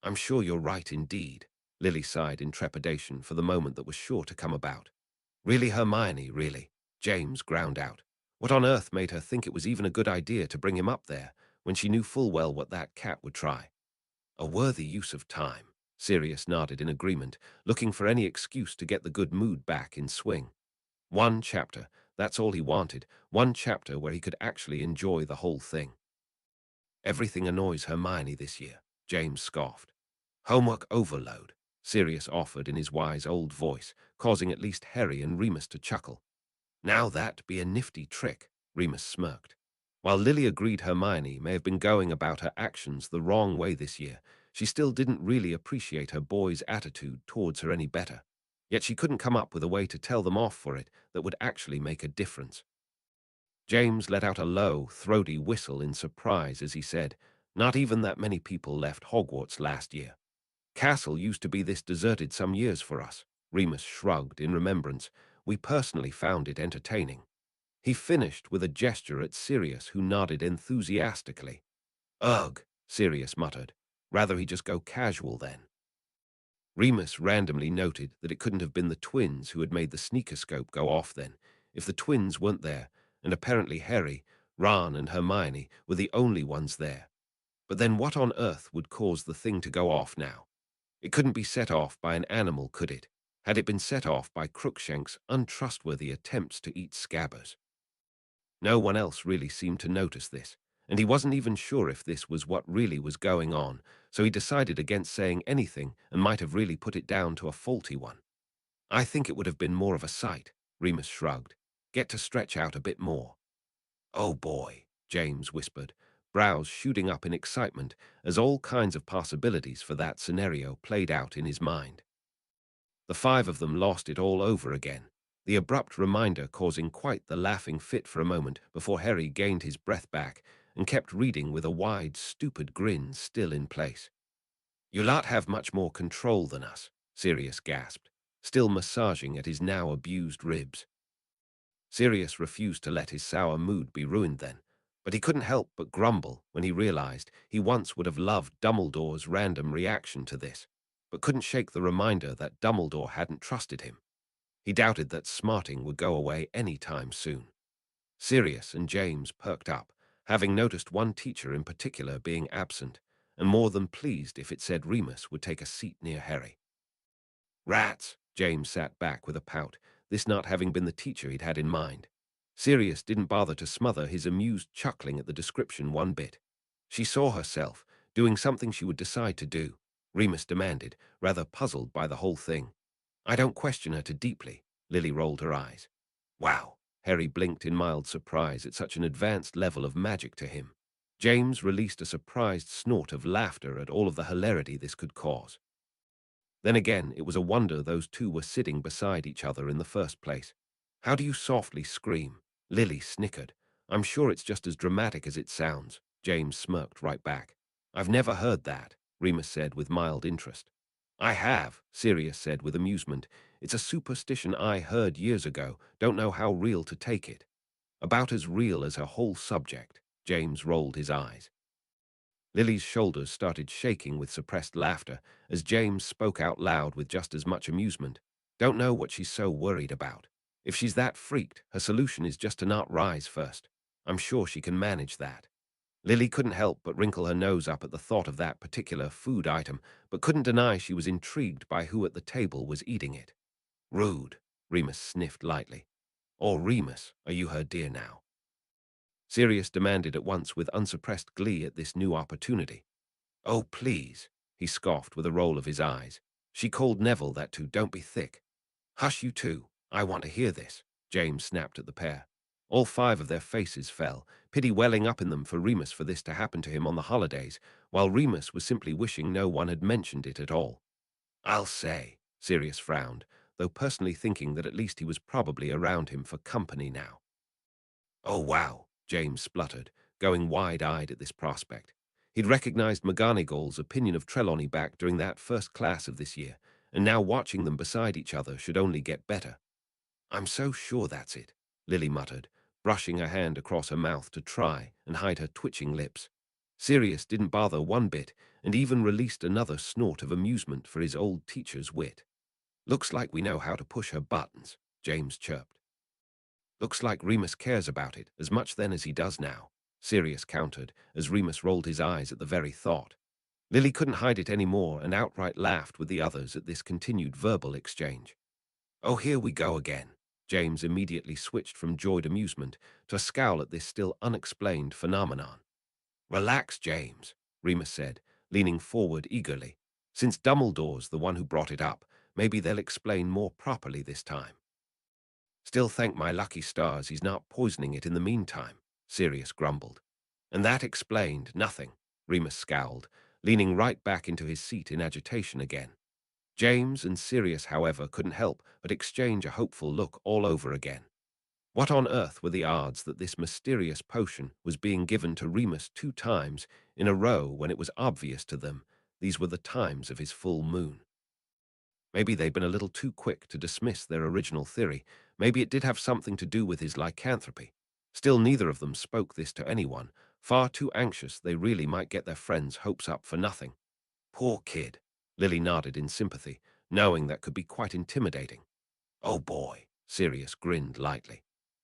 I'm sure you're right indeed, Lily sighed in trepidation for the moment that was sure to come about. Really, Hermione, really? James ground out. What on earth made her think it was even a good idea to bring him up there when she knew full well what that cat would try? A worthy use of time. Sirius nodded in agreement, looking for any excuse to get the good mood back in swing. One chapter, that's all he wanted, one chapter where he could actually enjoy the whole thing. Everything annoys Hermione this year, James scoffed. Homework overload, Sirius offered in his wise old voice, causing at least Harry and Remus to chuckle. Now that'd be a nifty trick, Remus smirked. While Lily agreed Hermione may have been going about her actions the wrong way this year, she still didn't really appreciate her boy's attitude towards her any better. Yet she couldn't come up with a way to tell them off for it that would actually make a difference. James let out a low, throaty whistle in surprise as he said, "Not even that many people left Hogwarts last year. Castle used to be this deserted some years for us." Remus shrugged in remembrance. "We personally found it entertaining." He finished with a gesture at Sirius, who nodded enthusiastically. "Ugh," Sirius muttered. "Rather he just go casual then." Remus randomly noted that it couldn't have been the twins who had made the sneakoscope go off then, if the twins weren't there, and apparently Harry, Ron, and Hermione were the only ones there. But then what on earth would cause the thing to go off now? It couldn't be set off by an animal, could it? Had it been set off by Crookshank's untrustworthy attempts to eat Scabbers? No one else really seemed to notice this, and he wasn't even sure if this was what really was going on, so he decided against saying anything and might have really put it down to a faulty one. "I think it would have been more of a sight," Remus shrugged. "Get to stretch out a bit more." "Oh boy," James whispered, brows shooting up in excitement as all kinds of possibilities for that scenario played out in his mind. The five of them lost it all over again, the abrupt reminder causing quite the laughing fit for a moment before Harry gained his breath back and kept reading with a wide, stupid grin still in place. "You lot have much more control than us," Sirius gasped, still massaging at his now abused ribs. Sirius refused to let his sour mood be ruined then, but he couldn't help but grumble when he realized he once would have loved Dumbledore's random reaction to this, but couldn't shake the reminder that Dumbledore hadn't trusted him. He doubted that smarting would go away any time soon. Sirius and James perked up, having noticed one teacher in particular being absent, and more than pleased if it said Remus would take a seat near Harry. Rats! James sat back with a pout, this not having been the teacher he'd had in mind. Sirius didn't bother to smother his amused chuckling at the description one bit. She saw herself doing something she would decide to do, Remus demanded, rather puzzled by the whole thing. I don't question her too deeply, Lily rolled her eyes. Wow, Harry blinked in mild surprise at such an advanced level of magic to him. James released a surprised snort of laughter at all of the hilarity this could cause. Then again, it was a wonder those two were sitting beside each other in the first place. How do you softly scream? Lily snickered. I'm sure it's just as dramatic as it sounds. James smirked right back. I've never heard that, Remus said with mild interest. I have, Sirius said with amusement. It's a superstition I heard years ago. Don't know how real to take it. About as real as her whole subject. James rolled his eyes. Lily's shoulders started shaking with suppressed laughter as James spoke out loud with just as much amusement. Don't know what she's so worried about. If she's that freaked, her solution is just to not rise first. I'm sure she can manage that. Lily couldn't help but wrinkle her nose up at the thought of that particular food item, but couldn't deny she was intrigued by who at the table was eating it. Rude, Remus sniffed lightly. Or Remus, are you her dear now? Sirius demanded at once with unsuppressed glee at this new opportunity. Oh, please, he scoffed with a roll of his eyes. She called Neville that too, don't be thick. Hush you two, I want to hear this, James snapped at the pair. All five of their faces fell, pity welling up in them for Remus for this to happen to him on the holidays, while Remus was simply wishing no one had mentioned it at all. I'll say, Sirius frowned, though personally thinking that at least he was probably around him for company now. Oh, wow, James spluttered, going wide-eyed at this prospect. He'd recognized McGonagall's opinion of Trelawney back during that first class of this year, and now watching them beside each other should only get better. I'm so sure that's it, Lily muttered, brushing her hand across her mouth to try and hide her twitching lips. Sirius didn't bother one bit, and even released another snort of amusement for his old teacher's wit. Looks like we know how to push her buttons, James chirped. Looks like Remus cares about it as much then as he does now, Sirius countered, as Remus rolled his eyes at the very thought. Lily couldn't hide it any more and outright laughed with the others at this continued verbal exchange. Oh, here we go again. James immediately switched from joyed amusement to a scowl at this still unexplained phenomenon. Relax, James, Remus said, leaning forward eagerly. Since Dumbledore's the one who brought it up, maybe they'll explain more properly this time. Still thank my lucky stars he's not poisoning it in the meantime, Sirius grumbled. And that explained nothing, Remus scowled, leaning right back into his seat in agitation again. James and Sirius, however, couldn't help but exchange a hopeful look all over again. What on earth were the odds that this mysterious potion was being given to Remus 2 times in a row when it was obvious to them these were the times of his full moon? Maybe they'd been a little too quick to dismiss their original theory. Maybe it did have something to do with his lycanthropy. Still, neither of them spoke this to anyone, far too anxious they really might get their friends' hopes up for nothing. Poor kid, Lily nodded in sympathy, knowing that could be quite intimidating. Oh boy, Sirius grinned lightly.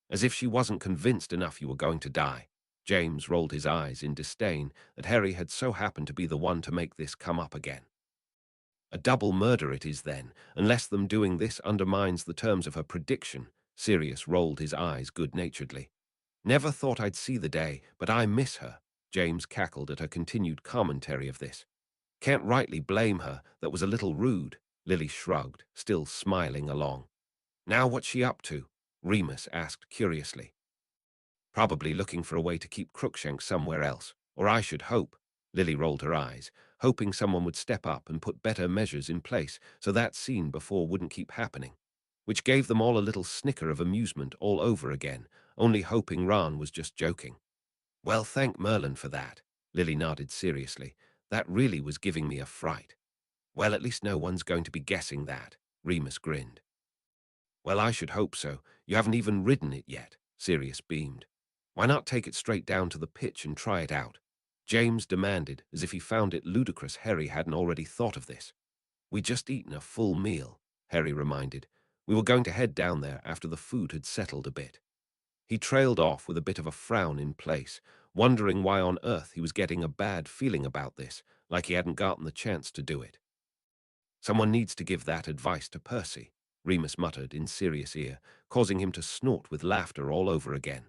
As if she wasn't convinced enough you were going to die. James rolled his eyes in disdain that Harry had so happened to be the one to make this come up again. A double murder it is then, unless them doing this undermines the terms of her prediction. Sirius rolled his eyes good-naturedly. Never thought I'd see the day, but I miss her. James cackled at her continued commentary of this. Can't rightly blame her, that was a little rude. Lily shrugged, still smiling along. Now what's she up to? Remus asked curiously. Probably looking for a way to keep Crookshanks somewhere else, or I should hope. Lily rolled her eyes, hoping someone would step up and put better measures in place so that scene before wouldn't keep happening, which gave them all a little snicker of amusement all over again, only hoping Ron was just joking. Well, thank Merlin for that, Lily nodded seriously. That really was giving me a fright. Well, at least no one's going to be guessing that, Remus grinned. Well, I should hope so. You haven't even ridden it yet, Sirius beamed. Why not take it straight down to the pitch and try it out? James demanded, as if he found it ludicrous Harry hadn't already thought of this. We'd just eaten a full meal, Harry reminded. We were going to head down there after the food had settled a bit. He trailed off with a bit of a frown in place, wondering why on earth he was getting a bad feeling about this, like he hadn't gotten the chance to do it. Someone needs to give that advice to Percy, Remus muttered in Sirius' ear, causing him to snort with laughter all over again.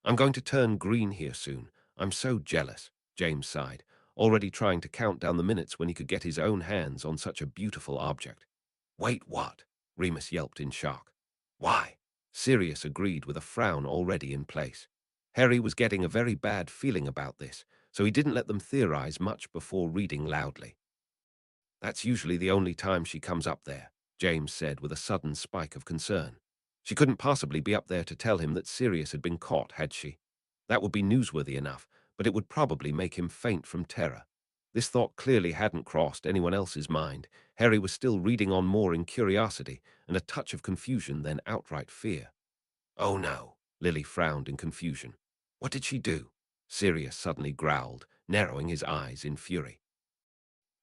I'm going to turn green here soon. I'm so jealous, James sighed, already trying to count down the minutes when he could get his own hands on such a beautiful object. Wait, what? Remus yelped in shock. Why? Sirius agreed with a frown already in place. Harry was getting a very bad feeling about this, so he didn't let them theorize much before reading loudly. That's usually the only time she comes up there, James said with a sudden spike of concern. She couldn't possibly be up there to tell him that Sirius had been caught, had she? That would be newsworthy enough, but it would probably make him faint from terror. This thought clearly hadn't crossed anyone else's mind. Harry was still reading on more in curiosity and a touch of confusion than outright fear. Oh no, Lily frowned in confusion. What did she do? Sirius suddenly growled, narrowing his eyes in fury.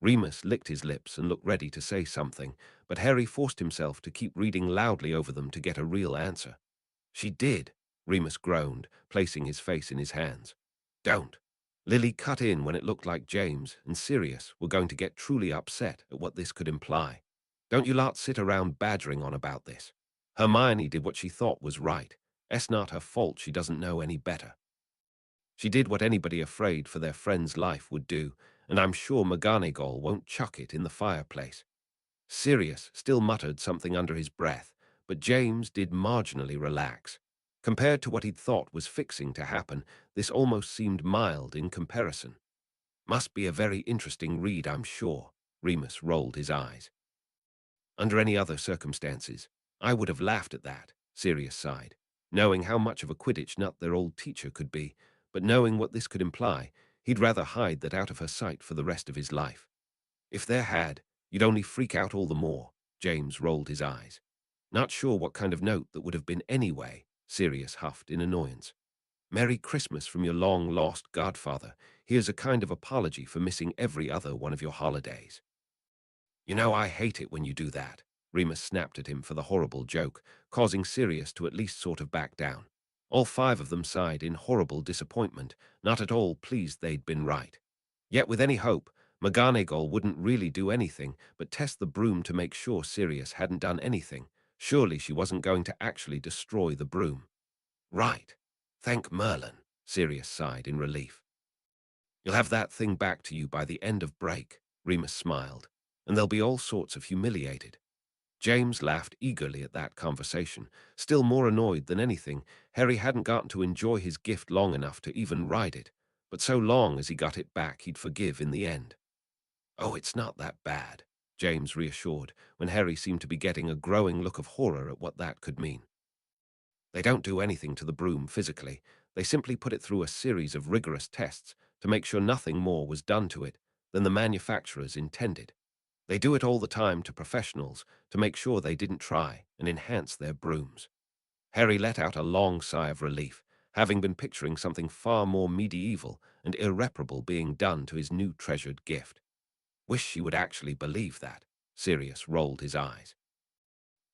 Remus licked his lips and looked ready to say something, but Harry forced himself to keep reading loudly over them to get a real answer. She did, Remus groaned, placing his face in his hands. Don't. Lily cut in when it looked like James and Sirius were going to get truly upset at what this could imply. Don't you lot sit around badgering on about this. Hermione did what she thought was right. It's not her fault she doesn't know any better. She did what anybody afraid for their friend's life would do, and I'm sure McGonagall won't chuck it in the fireplace. Sirius still muttered something under his breath, but James did marginally relax. Compared to what he'd thought was fixing to happen, this almost seemed mild in comparison. Must be a very interesting read, I'm sure. Remus rolled his eyes. Under any other circumstances, I would have laughed at that, Sirius sighed, knowing how much of a Quidditch nut their old teacher could be, but knowing what this could imply, he'd rather hide that out of her sight for the rest of his life. If there had, you'd only freak out all the more, James rolled his eyes. Not sure what kind of note that would have been anyway, Sirius huffed in annoyance. Merry Christmas from your long-lost godfather. Here's a kind of apology for missing every other one of your holidays. You know I hate it when you do that, Remus snapped at him for the horrible joke, causing Sirius to at least sort of back down. All five of them sighed in horrible disappointment, not at all pleased they'd been right. Yet with any hope, McGonagall wouldn't really do anything but test the broom to make sure Sirius hadn't done anything. Surely she wasn't going to actually destroy the broom. Right. Thank Merlin, Sirius sighed in relief. You'll have that thing back to you by the end of break, Remus smiled, and they'll be all sorts of humiliated. James laughed eagerly at that conversation, still more annoyed than anything. Harry hadn't gotten to enjoy his gift long enough to even ride it, but so long as he got it back he'd forgive in the end. Oh, it's not that bad, James reassured, when Harry seemed to be getting a growing look of horror at what that could mean. They don't do anything to the broom physically. They simply put it through a series of rigorous tests to make sure nothing more was done to it than the manufacturers intended. They do it all the time to professionals to make sure they didn't try and enhance their brooms. Harry let out a long sigh of relief, having been picturing something far more medieval and irreparable being done to his new treasured gift. Wish she would actually believe that. Sirius rolled his eyes.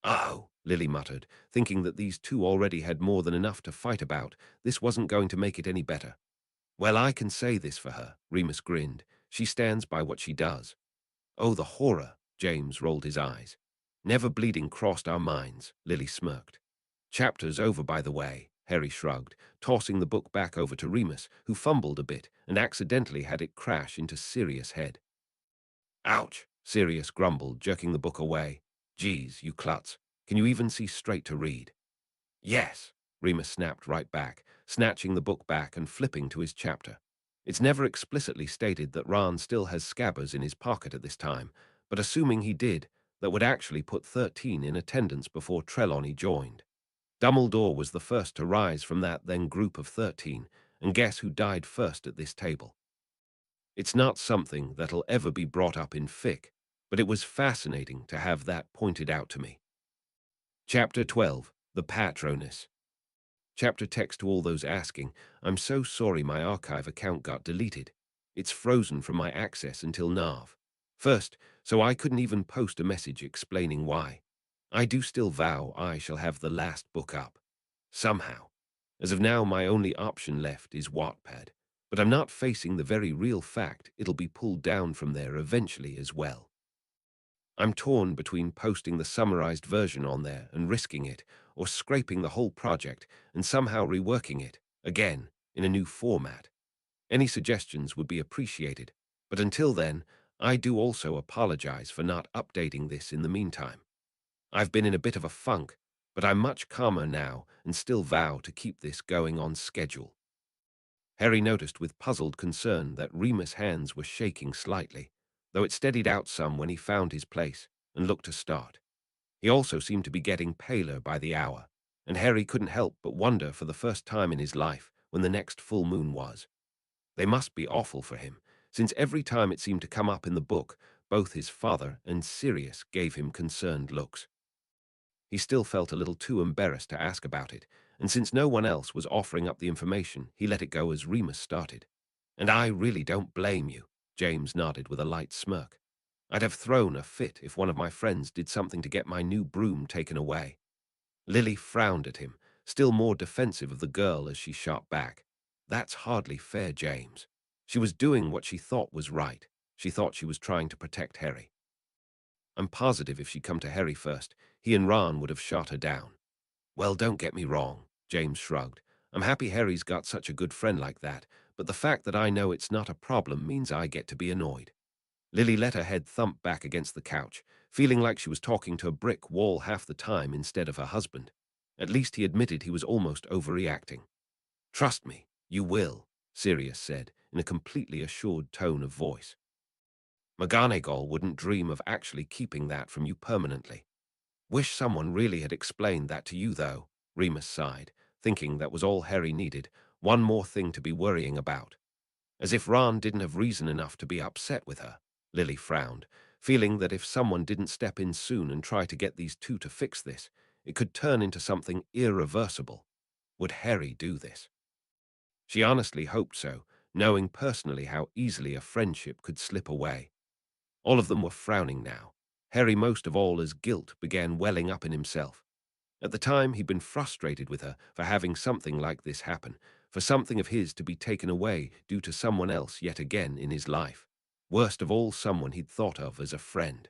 Oh, Lily muttered, thinking that these two already had more than enough to fight about. This wasn't going to make it any better. Well, I can say this for her, Remus grinned. She stands by what she does. Oh, the horror, James rolled his eyes. Never bleeding crossed our minds, Lily smirked. Chapter's over, by the way, Harry shrugged, tossing the book back over to Remus, who fumbled a bit and accidentally had it crash into Sirius' head. Ouch, Sirius grumbled, jerking the book away. Geez, you klutz. Can you even see straight to read? Yes, Remus snapped right back, snatching the book back and flipping to his chapter. It's never explicitly stated that Ron still has Scabbers in his pocket at this time, but assuming he did, that would actually put 13 in attendance before Trelawney joined. Dumbledore was the first to rise from that then group of 13, and guess who died first at this table? It's not something that'll ever be brought up in fic, but it was fascinating to have that pointed out to me. Chapter 12, The Patronus. Chapter text to all those asking, I'm so sorry my archive account got deleted. It's frozen from my access until Nav. First, so I couldn't even post a message explaining why. I do still vow I shall have the last book up. Somehow. As of now, my only option left is Wattpad, but I'm not facing the very real fact it'll be pulled down from there eventually as well. I'm torn between posting the summarized version on there and risking it, or scraping the whole project and somehow reworking it, again, in a new format. Any suggestions would be appreciated, but until then, I do also apologize for not updating this in the meantime. I've been in a bit of a funk, but I'm much calmer now and still vow to keep this going on schedule. Harry noticed with puzzled concern that Remus' hands were shaking slightly, though it steadied out some when he found his place and looked to start. He also seemed to be getting paler by the hour, and Harry couldn't help but wonder for the first time in his life when the next full moon was. They must be awful for him, since every time it seemed to come up in the book, both his father and Sirius gave him concerned looks. He still felt a little too embarrassed to ask about it, and since no one else was offering up the information, he let it go as Remus started. "And I really don't blame you," James nodded with a light smirk. "I'd have thrown a fit if one of my friends did something to get my new broom taken away." Lily frowned at him, still more defensive of the girl as she shot back. "That's hardly fair, James. She was doing what she thought was right. She thought she was trying to protect Harry. I'm positive if she'd come to Harry first, he and Ron would have shot her down." "Well, don't get me wrong," James shrugged. "I'm happy Harry's got such a good friend like that, but the fact that I know it's not a problem means I get to be annoyed." Lily let her head thump back against the couch, feeling like she was talking to a brick wall half the time instead of her husband. At least he admitted he was almost overreacting. "Trust me, you will," Sirius said, in a completely assured tone of voice. "McGonagall wouldn't dream of actually keeping that from you permanently." "Wish someone really had explained that to you, though," Remus sighed, thinking that was all Harry needed, one more thing to be worrying about. As if Ron didn't have reason enough to be upset with her. Lily frowned, feeling that if someone didn't step in soon and try to get these two to fix this, it could turn into something irreversible. Would Harry do this? She honestly hoped so, knowing personally how easily a friendship could slip away. All of them were frowning now. Harry most of all as guilt began welling up in himself. At the time, he'd been frustrated with her for having something like this happen, for something of his to be taken away due to someone else yet again in his life. Worst of all, someone he'd thought of as a friend.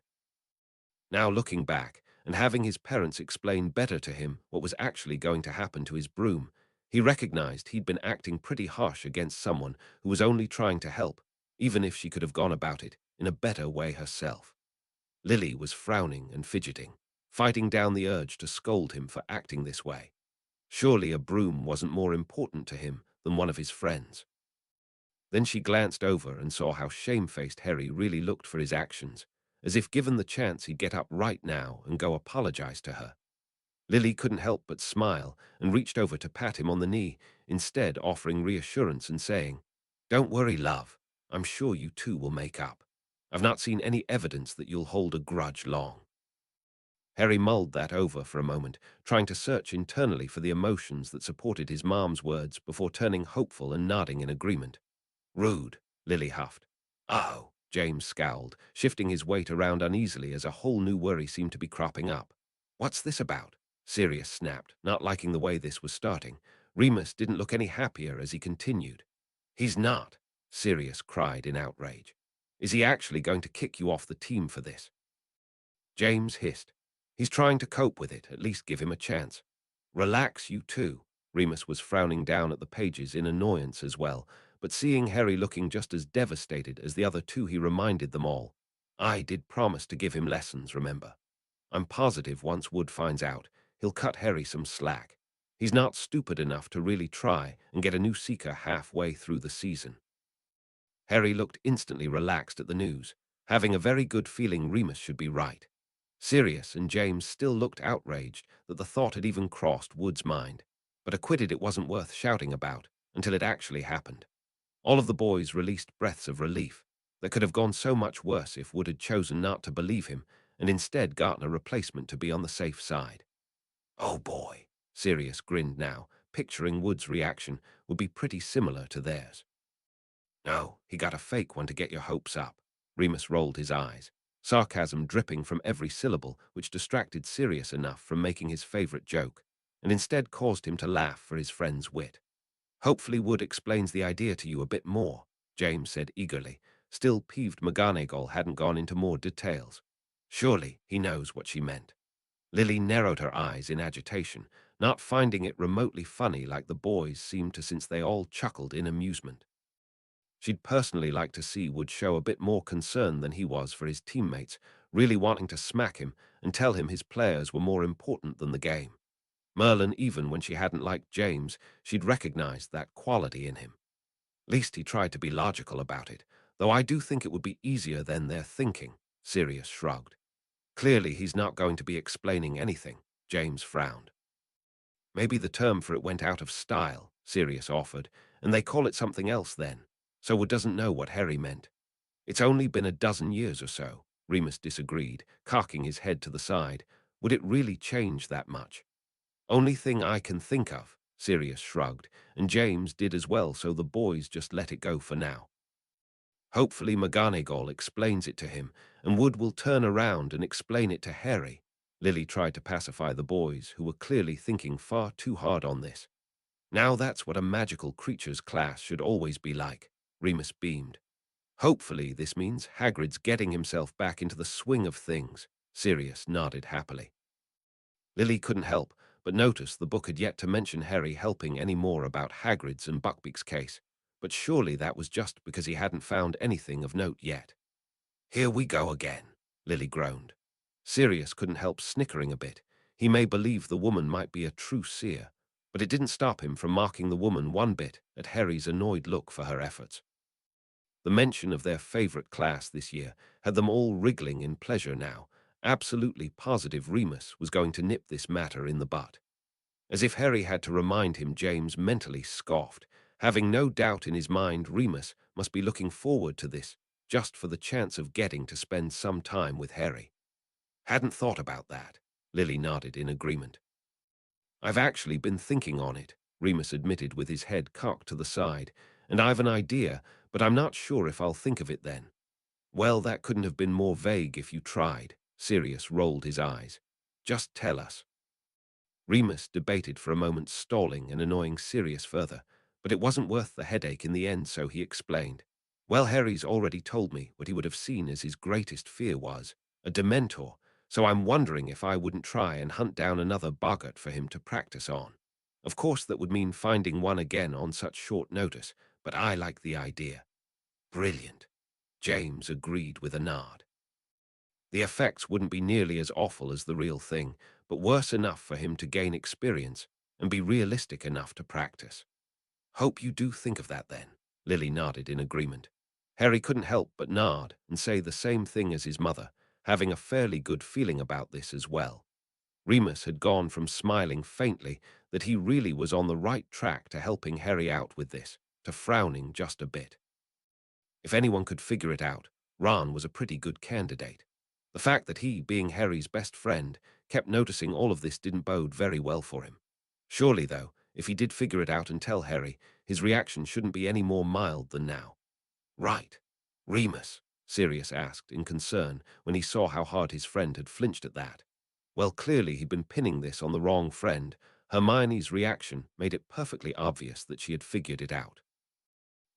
Now looking back, and having his parents explain better to him what was actually going to happen to his broom, he recognized he'd been acting pretty harsh against someone who was only trying to help, even if she could have gone about it in a better way herself. Lily was frowning and fidgeting, fighting down the urge to scold him for acting this way. Surely a broom wasn't more important to him than one of his friends. Then she glanced over and saw how shamefaced Harry really looked for his actions, as if given the chance he'd get up right now and go apologize to her. Lily couldn't help but smile and reached over to pat him on the knee, instead offering reassurance and saying, "Don't worry, love. I'm sure you two will make up. I've not seen any evidence that you'll hold a grudge long." Harry mulled that over for a moment, trying to search internally for the emotions that supported his mom's words before turning hopeful and nodding in agreement. "Rude," Lily huffed. "Oh," James scowled, shifting his weight around uneasily as a whole new worry seemed to be cropping up. "What's this about?" Sirius snapped, not liking the way this was starting. Remus didn't look any happier as he continued. "He's not," Sirius cried in outrage. "Is he actually going to kick you off the team for this?" James hissed. "He's trying to cope with it, at least give him a chance." "Relax, you two." Remus was frowning down at the pages in annoyance as well, but seeing Harry looking just as devastated as the other two, he reminded them all. "I did promise to give him lessons, remember? I'm positive once Wood finds out, he'll cut Harry some slack. He's not stupid enough to really try and get a new seeker halfway through the season." Harry looked instantly relaxed at the news, having a very good feeling Remus should be right. Sirius and James still looked outraged that the thought had even crossed Wood's mind, but acquitted it wasn't worth shouting about until it actually happened. All of the boys released breaths of relief that could have gone so much worse if Wood had chosen not to believe him and instead gotten a replacement to be on the safe side. "Oh boy," Sirius grinned now, picturing Wood's reaction would be pretty similar to theirs. "No, he got a fake one to get your hopes up." Remus rolled his eyes, sarcasm dripping from every syllable, which distracted Sirius enough from making his favorite joke, and instead caused him to laugh for his friend's wit. "Hopefully Wood explains the idea to you a bit more," James said eagerly, still peeved McGonagall hadn't gone into more details. Surely he knows what she meant. Lily narrowed her eyes in agitation, not finding it remotely funny like the boys seemed to since they all chuckled in amusement. She'd personally like to see Wood show a bit more concern than he was for his teammates, really wanting to smack him and tell him his players were more important than the game. Merlin, even when she hadn't liked James, she'd recognized that quality in him. Least he tried to be logical about it, though I do think it would be easier than they're thinking, Sirius shrugged. Clearly he's not going to be explaining anything, James frowned. Maybe the term for it went out of style, Sirius offered, and they call it something else then, so Wood doesn't know what Harry meant. It's only been a dozen years or so, Remus disagreed, cocking his head to the side. Would it really change that much? Only thing I can think of, Sirius shrugged, and James did as well, so the boys just let it go for now. Hopefully McGonagall explains it to him, and Wood will turn around and explain it to Harry. Lily tried to pacify the boys, who were clearly thinking far too hard on this. Now that's what a magical creatures class should always be like, Remus beamed. Hopefully this means Hagrid's getting himself back into the swing of things, Sirius nodded happily. Lily couldn't help but notice the book had yet to mention Harry helping any more about Hagrid's and Buckbeak's case, but surely that was just because he hadn't found anything of note yet. Here we go again, Lily groaned. Sirius couldn't help snickering a bit. He may believe the woman might be a true seer, but it didn't stop him from marking the woman one bit at Harry's annoyed look for her efforts. The mention of their favorite class this year had them all wriggling in pleasure now, absolutely positive Remus was going to nip this matter in the butt. As if Harry had to remind him, James mentally scoffed, having no doubt in his mind Remus must be looking forward to this, just for the chance of getting to spend some time with Harry. Hadn't thought about that, Lily nodded in agreement. I've actually been thinking on it, Remus admitted with his head cocked to the side, and I've an idea, but I'm not sure if I'll think of it then. Well, that couldn't have been more vague if you tried, Sirius rolled his eyes. Just tell us. Remus debated for a moment, stalling and annoying Sirius further, but it wasn't worth the headache in the end, so he explained. Well, Harry's already told me what he would have seen as his greatest fear was, a Dementor, so I'm wondering if I wouldn't try and hunt down another boggart for him to practice on. Of course that would mean finding one again on such short notice, but I like the idea. Brilliant, James agreed with a nod. The effects wouldn't be nearly as awful as the real thing, but worse enough for him to gain experience and be realistic enough to practice. Hope you do think of that then, Lily nodded in agreement. Harry couldn't help but nod and say the same thing as his mother, having a fairly good feeling about this as well. Remus had gone from smiling faintly that he really was on the right track to helping Harry out with this, to frowning just a bit. If anyone could figure it out, Ron was a pretty good candidate. The fact that he, being Harry's best friend, kept noticing all of this didn't bode very well for him. Surely, though, if he did figure it out and tell Harry, his reaction shouldn't be any more mild than now. Right. Remus, Sirius asked in concern when he saw how hard his friend had flinched at that. Well, clearly he'd been pinning this on the wrong friend. Hermione's reaction made it perfectly obvious that she had figured it out.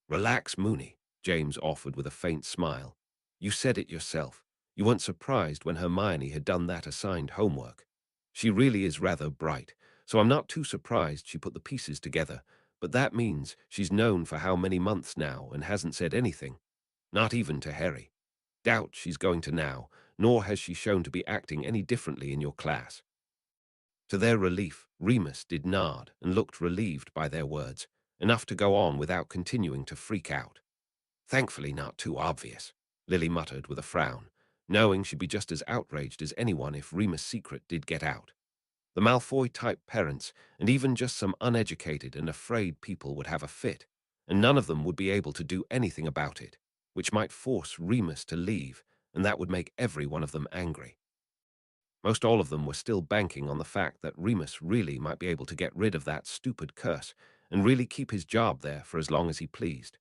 Relax, Moony, James offered with a faint smile. You said it yourself. You weren't surprised when Hermione had done that assigned homework. She really is rather bright, so I'm not too surprised she put the pieces together, but that means she's known for how many months now and hasn't said anything. Not even to Harry. Doubt she's going to now, nor has she shown to be acting any differently in your class. To their relief, Remus did nod and looked relieved by their words, enough to go on without continuing to freak out. Thankfully not too obvious, Lily muttered with a frown, knowing she'd be just as outraged as anyone if Remus' secret did get out. The Malfoy-type parents, and even just some uneducated and afraid people would have a fit, and none of them would be able to do anything about it, which might force Remus to leave, and that would make every one of them angry. Most all of them were still banking on the fact that Remus really might be able to get rid of that stupid curse and really keep his job there for as long as he pleased.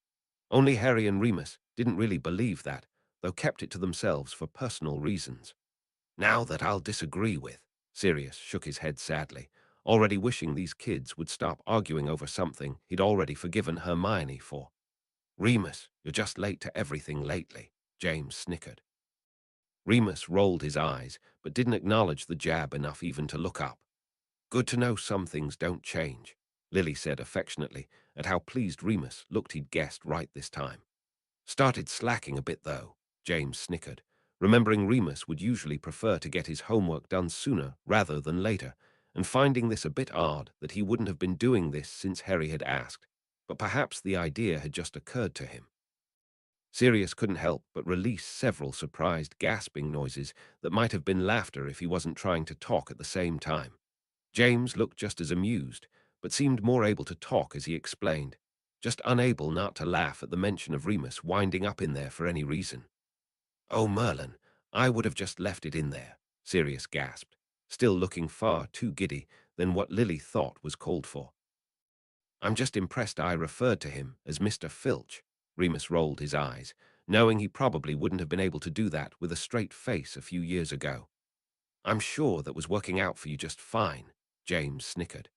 Only Harry and Remus didn't really believe that, though kept it to themselves for personal reasons. Now that I'll disagree with, Sirius shook his head sadly, already wishing these kids would stop arguing over something he'd already forgiven Hermione for. Remus, you're just late to everything lately, James snickered. Remus rolled his eyes, but didn't acknowledge the jab enough even to look up. Good to know some things don't change, Lily said affectionately at how pleased Remus looked he'd guessed right this time. Started slacking a bit, though, James snickered, remembering Remus would usually prefer to get his homework done sooner rather than later, and finding this a bit odd that he wouldn't have been doing this since Harry had asked, but perhaps the idea had just occurred to him. Sirius couldn't help but release several surprised gasping noises that might have been laughter if he wasn't trying to talk at the same time. James looked just as amused, but seemed more able to talk as he explained, just unable not to laugh at the mention of Remus winding up in there for any reason. "Oh, Merlin, I would have just left it in there," Sirius gasped, still looking far too giddy than what Lily thought was called for. "I'm just impressed I referred to him as Mr. Filch." Remus rolled his eyes, knowing he probably wouldn't have been able to do that with a straight face a few years ago. "I'm sure that was working out for you just fine," James snickered.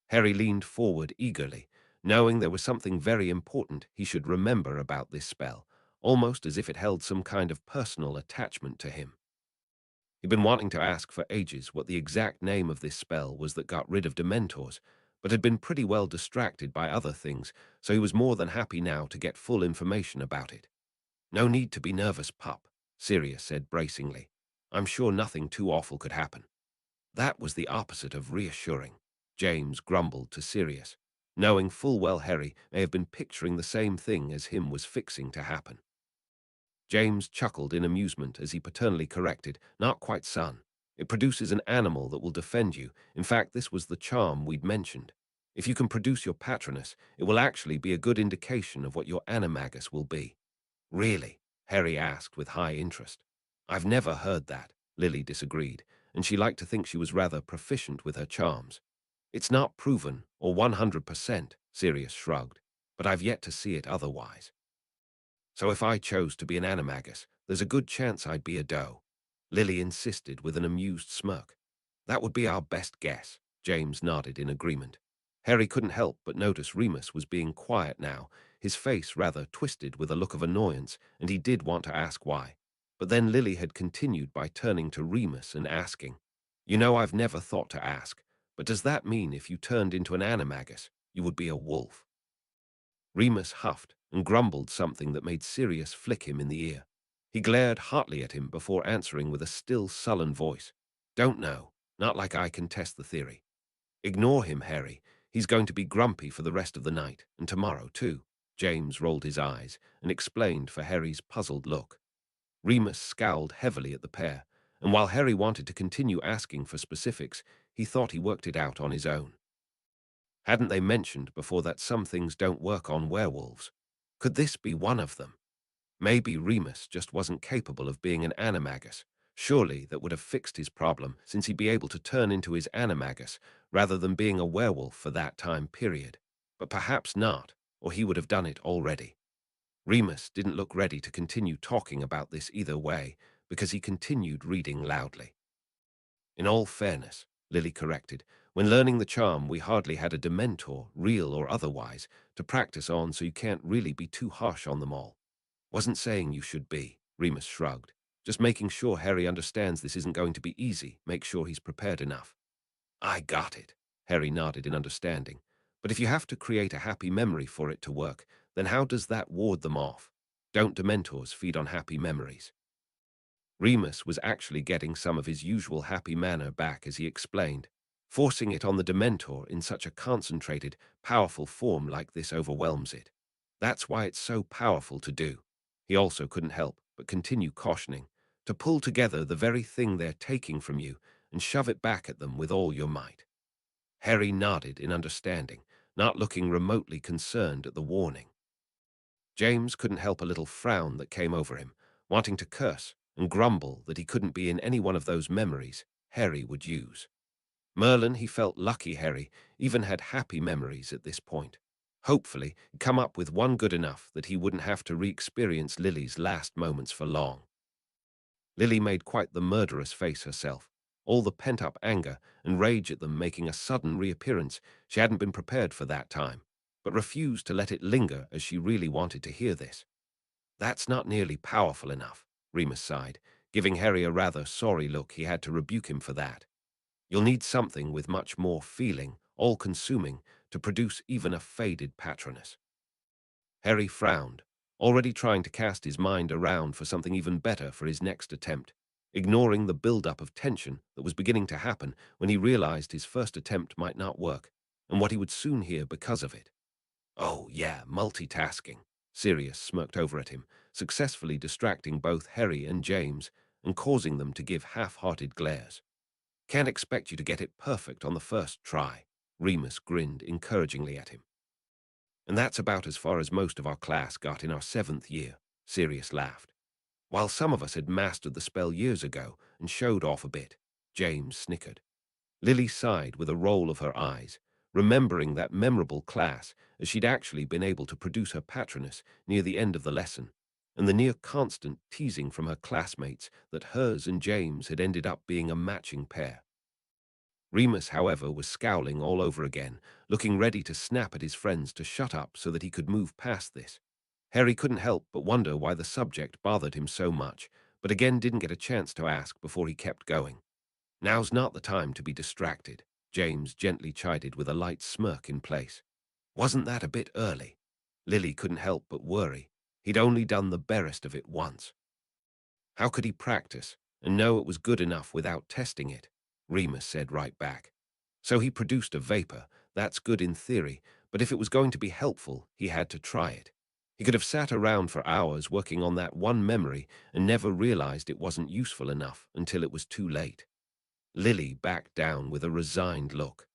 Harry leaned forward eagerly, knowing there was something very important he should remember about this spell, almost as if it held some kind of personal attachment to him. He'd been wanting to ask for ages what the exact name of this spell was that got rid of Dementors, but had been pretty well distracted by other things, so he was more than happy now to get full information about it. "No need to be nervous, pup," Sirius said bracingly. "I'm sure nothing too awful could happen." That was the opposite of reassuring, James grumbled to Sirius, knowing full well Harry may have been picturing the same thing as him was fixing to happen. James chuckled in amusement as he paternally corrected, "Not quite, son. It produces an animal that will defend you. In fact, this was the charm we'd mentioned. If you can produce your Patronus, it will actually be a good indication of what your animagus will be." "Really?" Harry asked with high interest. "I've never heard that," Lily disagreed, and she liked to think she was rather proficient with her charms. "It's not proven, or 100%, Sirius shrugged, but I've yet to see it otherwise. So if I chose to be an animagus, there's a good chance I'd be a doe," Lily insisted with an amused smirk. "That would be our best guess," James nodded in agreement. Harry couldn't help but notice Remus was being quiet now, his face rather twisted with a look of annoyance, and he did want to ask why. But then Lily had continued by turning to Remus and asking, "You know, I've never thought to ask, but does that mean if you turned into an animagus, you would be a wolf?" Remus huffed and grumbled something that made Sirius flick him in the ear. He glared hotly at him before answering with a still sullen voice, "Don't know. Not like I can test the theory." "Ignore him, Harry. He's going to be grumpy for the rest of the night, and tomorrow, too." James rolled his eyes and explained for Harry's puzzled look. Remus scowled heavily at the pair, and while Harry wanted to continue asking for specifics, he thought he worked it out on his own. Hadn't they mentioned before that some things don't work on werewolves? Could this be one of them? Maybe Remus just wasn't capable of being an animagus. Surely that would have fixed his problem, since he'd be able to turn into his animagus rather than being a werewolf for that time period. But perhaps not, or he would have done it already. Remus didn't look ready to continue talking about this either way, because he continued reading loudly. "In all fairness," Lily corrected, "when learning the charm we hardly had a Dementor, real or otherwise, to practice on, so you can't really be too harsh on them all." "Wasn't saying you should be," Remus shrugged. "Just making sure Harry understands this isn't going to be easy. Make sure he's prepared enough." "I got it," Harry nodded in understanding. "But if you have to create a happy memory for it to work, then how does that ward them off? Don't Dementors feed on happy memories?" Remus was actually getting some of his usual happy manner back as he explained. Forcing it on the Dementor in such a concentrated, powerful form like this overwhelms it. That's why it's so powerful to do. He also couldn't help but continue cautioning, to pull together the very thing they're taking from you and shove it back at them with all your might. Harry nodded in understanding, not looking remotely concerned at the warning. James couldn't help a little frown that came over him, wanting to curse and grumble that he couldn't be in any one of those memories Harry would use. Merlin, he felt lucky Harry, even had happy memories at this point. Hopefully, he'd come up with one good enough that he wouldn't have to re-experience Lily's last moments for long. Lily made quite the murderous face herself, all the pent-up anger and rage at them making a sudden reappearance. She hadn't been prepared for that time, but refused to let it linger as she really wanted to hear this. "That's not nearly powerful enough," Remus sighed, Giving Harry a rather sorry look, he had to rebuke him for that. You'll need something with much more feeling, all-consuming, to produce even a faded Patronus. Harry frowned, already trying to cast his mind around for something even better for his next attempt, ignoring the build-up of tension that was beginning to happen when he realized his first attempt might not work, and what he would soon hear because of it. Oh, yeah, multitasking. Sirius smirked over at him, successfully distracting both Harry and James and causing them to give half-hearted glares. Can't expect you to get it perfect on the first try. Remus grinned encouragingly at him. And that's about as far as most of our class got in our 7th year, Sirius laughed. While some of us had mastered the spell years ago and showed off a bit, James snickered. Lily sighed with a roll of her eyes, remembering that memorable class as she'd actually been able to produce her Patronus near the end of the lesson, and the near-constant teasing from her classmates that hers and James had ended up being a matching pair. Remus, however, was scowling all over again, looking ready to snap at his friends to shut up so that he could move past this. Harry couldn't help but wonder why the subject bothered him so much, but again didn't get a chance to ask before he kept going. Now's not the time to be distracted, James gently chided with a light smirk in place. Wasn't that a bit early? Lily couldn't help but worry. He'd only done the barest of it once. How could he practice and know it was good enough without testing it? Remus said right back. So he produced a vapor. That's good in theory, but if it was going to be helpful, he had to try it. He could have sat around for hours working on that one memory and never realized it wasn't useful enough until it was too late. Lily backed down with a resigned look.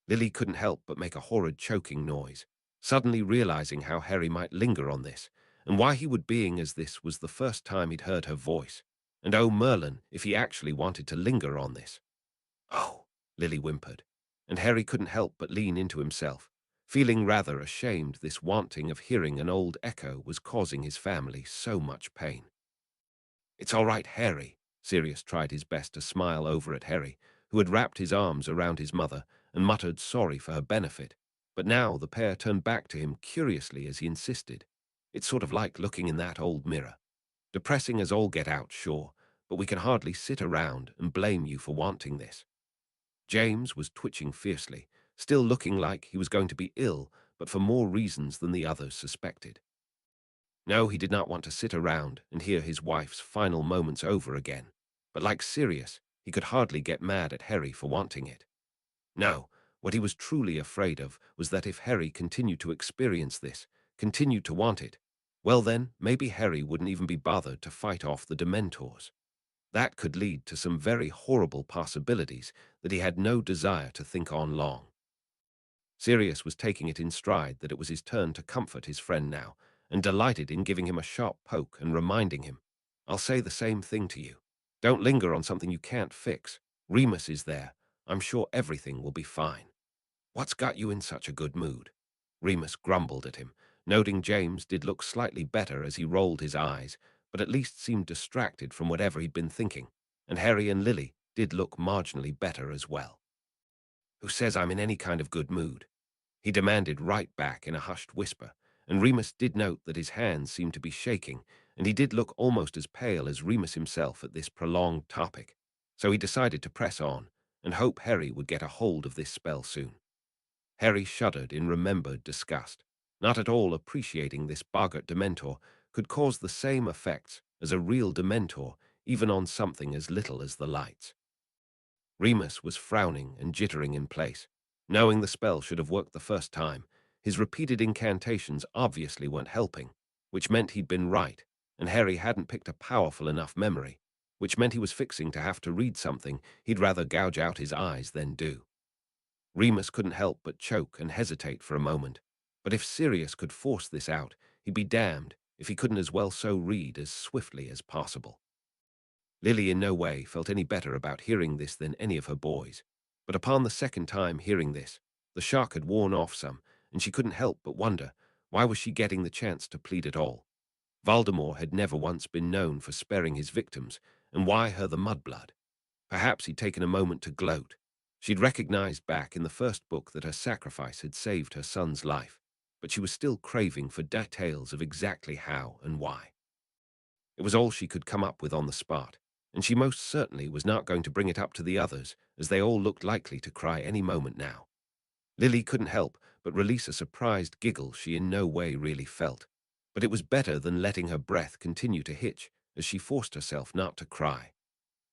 Lily couldn't help but make a horrid choking noise, suddenly realizing how Harry might linger on this, and why he would being as this was the first time he'd heard her voice. And oh, Merlin, if he actually wanted to linger on this. Oh, Lily whimpered, and Harry couldn't help but lean into himself, feeling rather ashamed this wanting of hearing an old echo was causing his family so much pain. It's all right, Harry. Sirius tried his best to smile over at Harry, who had wrapped his arms around his mother and muttered sorry for her benefit. But now the pair turned back to him curiously as he insisted. It's sort of like looking in that old mirror. Depressing as all get out, sure, but we can hardly sit around and blame you for wanting this. James was twitching fiercely, still looking like he was going to be ill, but for more reasons than the others suspected. No, he did not want to sit around and hear his wife's final moments over again, but like Sirius, he could hardly get mad at Harry for wanting it. No, what he was truly afraid of was that if Harry continued to experience this, continued to want it, well then, maybe Harry wouldn't even be bothered to fight off the Dementors. That could lead to some very horrible possibilities that he had no desire to think on long. Sirius was taking it in stride that it was his turn to comfort his friend now, and delighted in giving him a sharp poke and reminding him, I'll say the same thing to you. Don't linger on something you can't fix. Remus is there. I'm sure everything will be fine. What's got you in such a good mood? Remus grumbled at him, noting James did look slightly better as he rolled his eyes, but at least seemed distracted from whatever he'd been thinking, and Harry and Lily did look marginally better as well. Who says I'm in any kind of good mood? He demanded right back in a hushed whisper, and Remus did note that his hands seemed to be shaking, and he did look almost as pale as Remus himself at this prolonged topic. So he decided to press on, and hope Harry would get a hold of this spell soon. Harry shuddered in remembered disgust, not at all appreciating this boggart Dementor could cause the same effects as a real Dementor, even on something as little as the lights. Remus was frowning and jittering in place. Knowing the spell should have worked the first time, his repeated incantations obviously weren't helping, which meant he'd been right, and Harry hadn't picked a powerful enough memory, which meant he was fixing to have to read something he'd rather gouge out his eyes than do. Remus couldn't help but choke and hesitate for a moment, but if Sirius could force this out, he'd be damned if he couldn't as well so read as swiftly as possible. Lily in no way felt any better about hearing this than any of her boys, but upon the second time hearing this, the shock had worn off some, and she couldn't help but wonder, why was she getting the chance to plead at all? Voldemort had never once been known for sparing his victims, and why her the mudblood? Perhaps he'd taken a moment to gloat. She'd recognized back in the first book that her sacrifice had saved her son's life, but she was still craving for details of exactly how and why. It was all she could come up with on the spot, and she most certainly was not going to bring it up to the others, as they all looked likely to cry any moment now. Lily couldn't help but release a surprised giggle she in no way really felt, but it was better than letting her breath continue to hitch as she forced herself not to cry.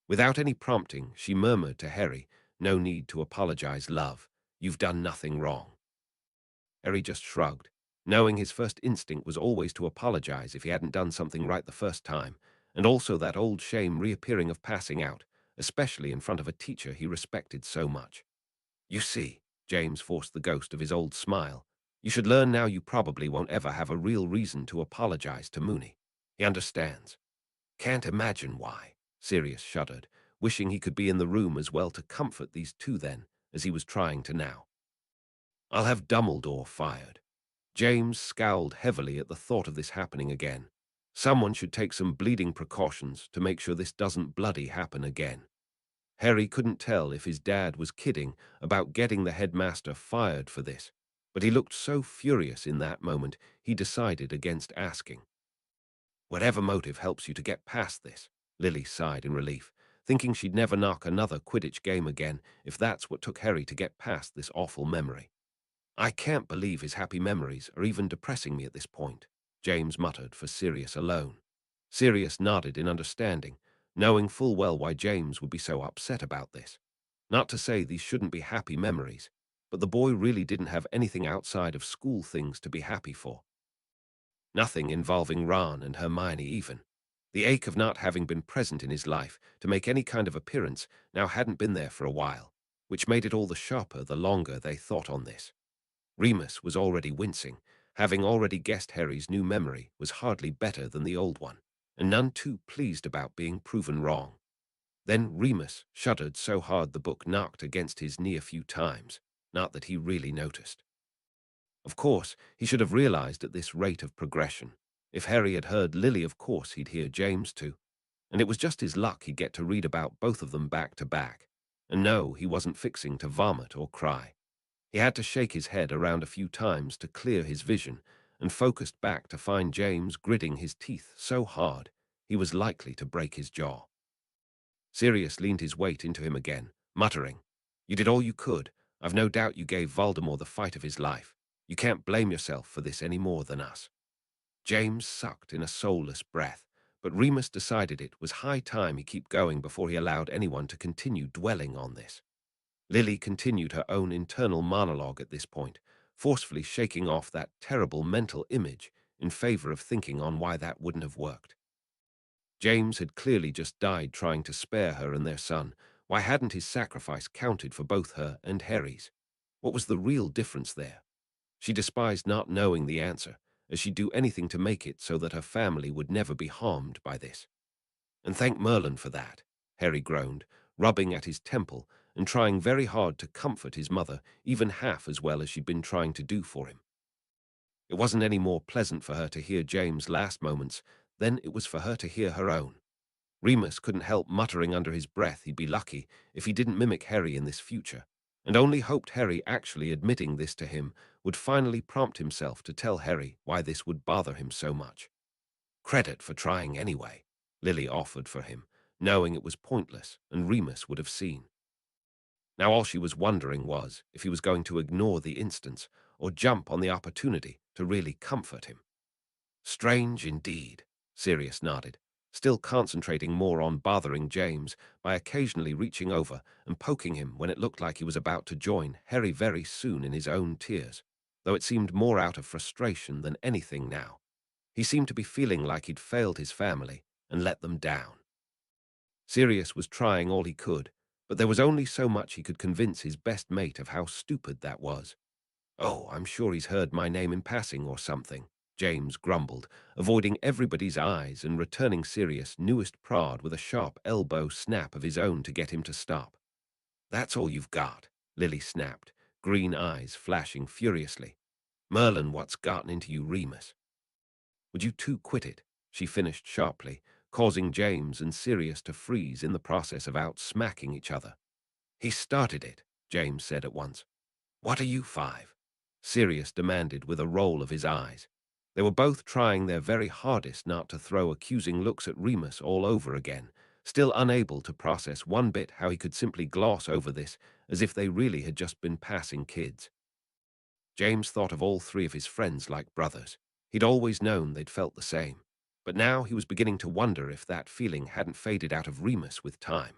Without any prompting, she murmured to Harry, "No need to apologize, love. You've done nothing wrong." Harry just shrugged, knowing his first instinct was always to apologize if he hadn't done something right the first time, and also that old shame reappearing of passing out, especially in front of a teacher he respected so much. "You see," James forced the ghost of his old smile, "you should learn now you probably won't ever have a real reason to apologize to Mooney. He understands." "Can't imagine why," Sirius shuddered, wishing he could be in the room as well to comfort these two then, as he was trying to now. "I'll have Dumbledore fired." James scowled heavily at the thought of this happening again. Someone should take some bleeding precautions to make sure this doesn't bloody happen again. Harry couldn't tell if his dad was kidding about getting the headmaster fired for this, but he looked so furious in that moment he decided against asking. "Whatever motive helps you to get past this," Lily sighed in relief, thinking she'd never knock another Quidditch game again if that's what took Harry to get past this awful memory. "I can't believe his happy memories are even depressing me at this point," James muttered for Sirius alone. Sirius nodded in understanding, knowing full well why James would be so upset about this. Not to say these shouldn't be happy memories, but the boy really didn't have anything outside of school things to be happy for. Nothing involving Ron and Hermione even. The ache of not having been present in his life to make any kind of appearance now hadn't been there for a while, which made it all the sharper the longer they thought on this. Remus was already wincing, having already guessed Harry's new memory was hardly better than the old one, and none too pleased about being proven wrong. Then Remus shuddered so hard the book knocked against his knee a few times, not that he really noticed. Of course, he should have realized at this rate of progression. If Harry had heard Lily, of course he'd hear James too, and it was just his luck he'd get to read about both of them back to back. And no, he wasn't fixing to vomit or cry. He had to shake his head around a few times to clear his vision, and focused back to find James gritting his teeth so hard he was likely to break his jaw. Sirius leaned his weight into him again, muttering, "You did all you could. I've no doubt you gave Voldemort the fight of his life. You can't blame yourself for this any more than us." James sucked in a soulless breath, but Remus decided it was high time he keep going before he allowed anyone to continue dwelling on this. Lily continued her own internal monologue at this point, forcefully shaking off that terrible mental image in favor of thinking on why that wouldn't have worked. James had clearly just died trying to spare her and their son. Why hadn't his sacrifice counted for both her and Harry's? What was the real difference there? She despised not knowing the answer, as she'd do anything to make it so that her family would never be harmed by this. "And thank Merlin for that," Harry groaned, rubbing at his temple and trying very hard to comfort his mother, even half as well as she'd been trying to do for him. It wasn't any more pleasant for her to hear James' last moments than it was for her to hear her own. Remus couldn't help muttering under his breath he'd be lucky if he didn't mimic Harry in this future, and only hoped Harry actually admitting this to him would finally prompt himself to tell Harry why this would bother him so much. Credit for trying anyway, Lily offered for him, knowing it was pointless and Remus would have seen. Now all she was wondering was if he was going to ignore the instance or jump on the opportunity to really comfort him. "Strange indeed," Sirius nodded, still concentrating more on bothering James by occasionally reaching over and poking him when it looked like he was about to join Harry very soon in his own tears, though it seemed more out of frustration than anything now. He seemed to be feeling like he'd failed his family and let them down. Sirius was trying all he could, but there was only so much he could convince his best mate of how stupid that was. "Oh, I'm sure he's heard my name in passing or something," James grumbled, avoiding everybody's eyes and returning Sirius' newest prod with a sharp elbow snap of his own to get him to stop. "That's all you've got," Lily snapped, green eyes flashing furiously. "Merlin, what's gotten into you, Remus?" "Would you two quit it?" she finished sharply, causing James and Sirius to freeze in the process of out-smacking each other. "He started it," James said at once. "What are you five?" Sirius demanded with a roll of his eyes. They were both trying their very hardest not to throw accusing looks at Remus all over again, still unable to process one bit how he could simply gloss over this as if they really had just been passing kids. James thought of all three of his friends like brothers. He'd always known they'd felt the same. But now he was beginning to wonder if that feeling hadn't faded out of Remus with time.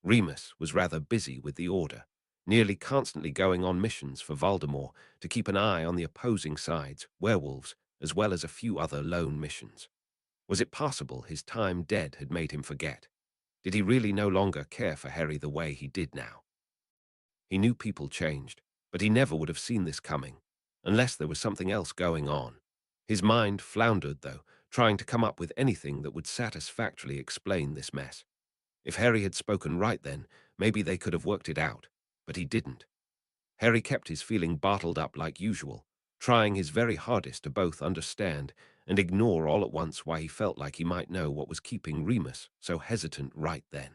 Remus was rather busy with the Order, nearly constantly going on missions for Voldemort to keep an eye on the opposing sides, werewolves, as well as a few other lone missions. Was it possible his time dead had made him forget? Did he really no longer care for Harry the way he did now? He knew people changed, but he never would have seen this coming, unless there was something else going on. His mind floundered, though, trying to come up with anything that would satisfactorily explain this mess. If Harry had spoken right then, maybe they could have worked it out, but he didn't. Harry kept his feeling bottled up like usual, trying his very hardest to both understand and ignore all at once why he felt like he might know what was keeping Remus so hesitant right then.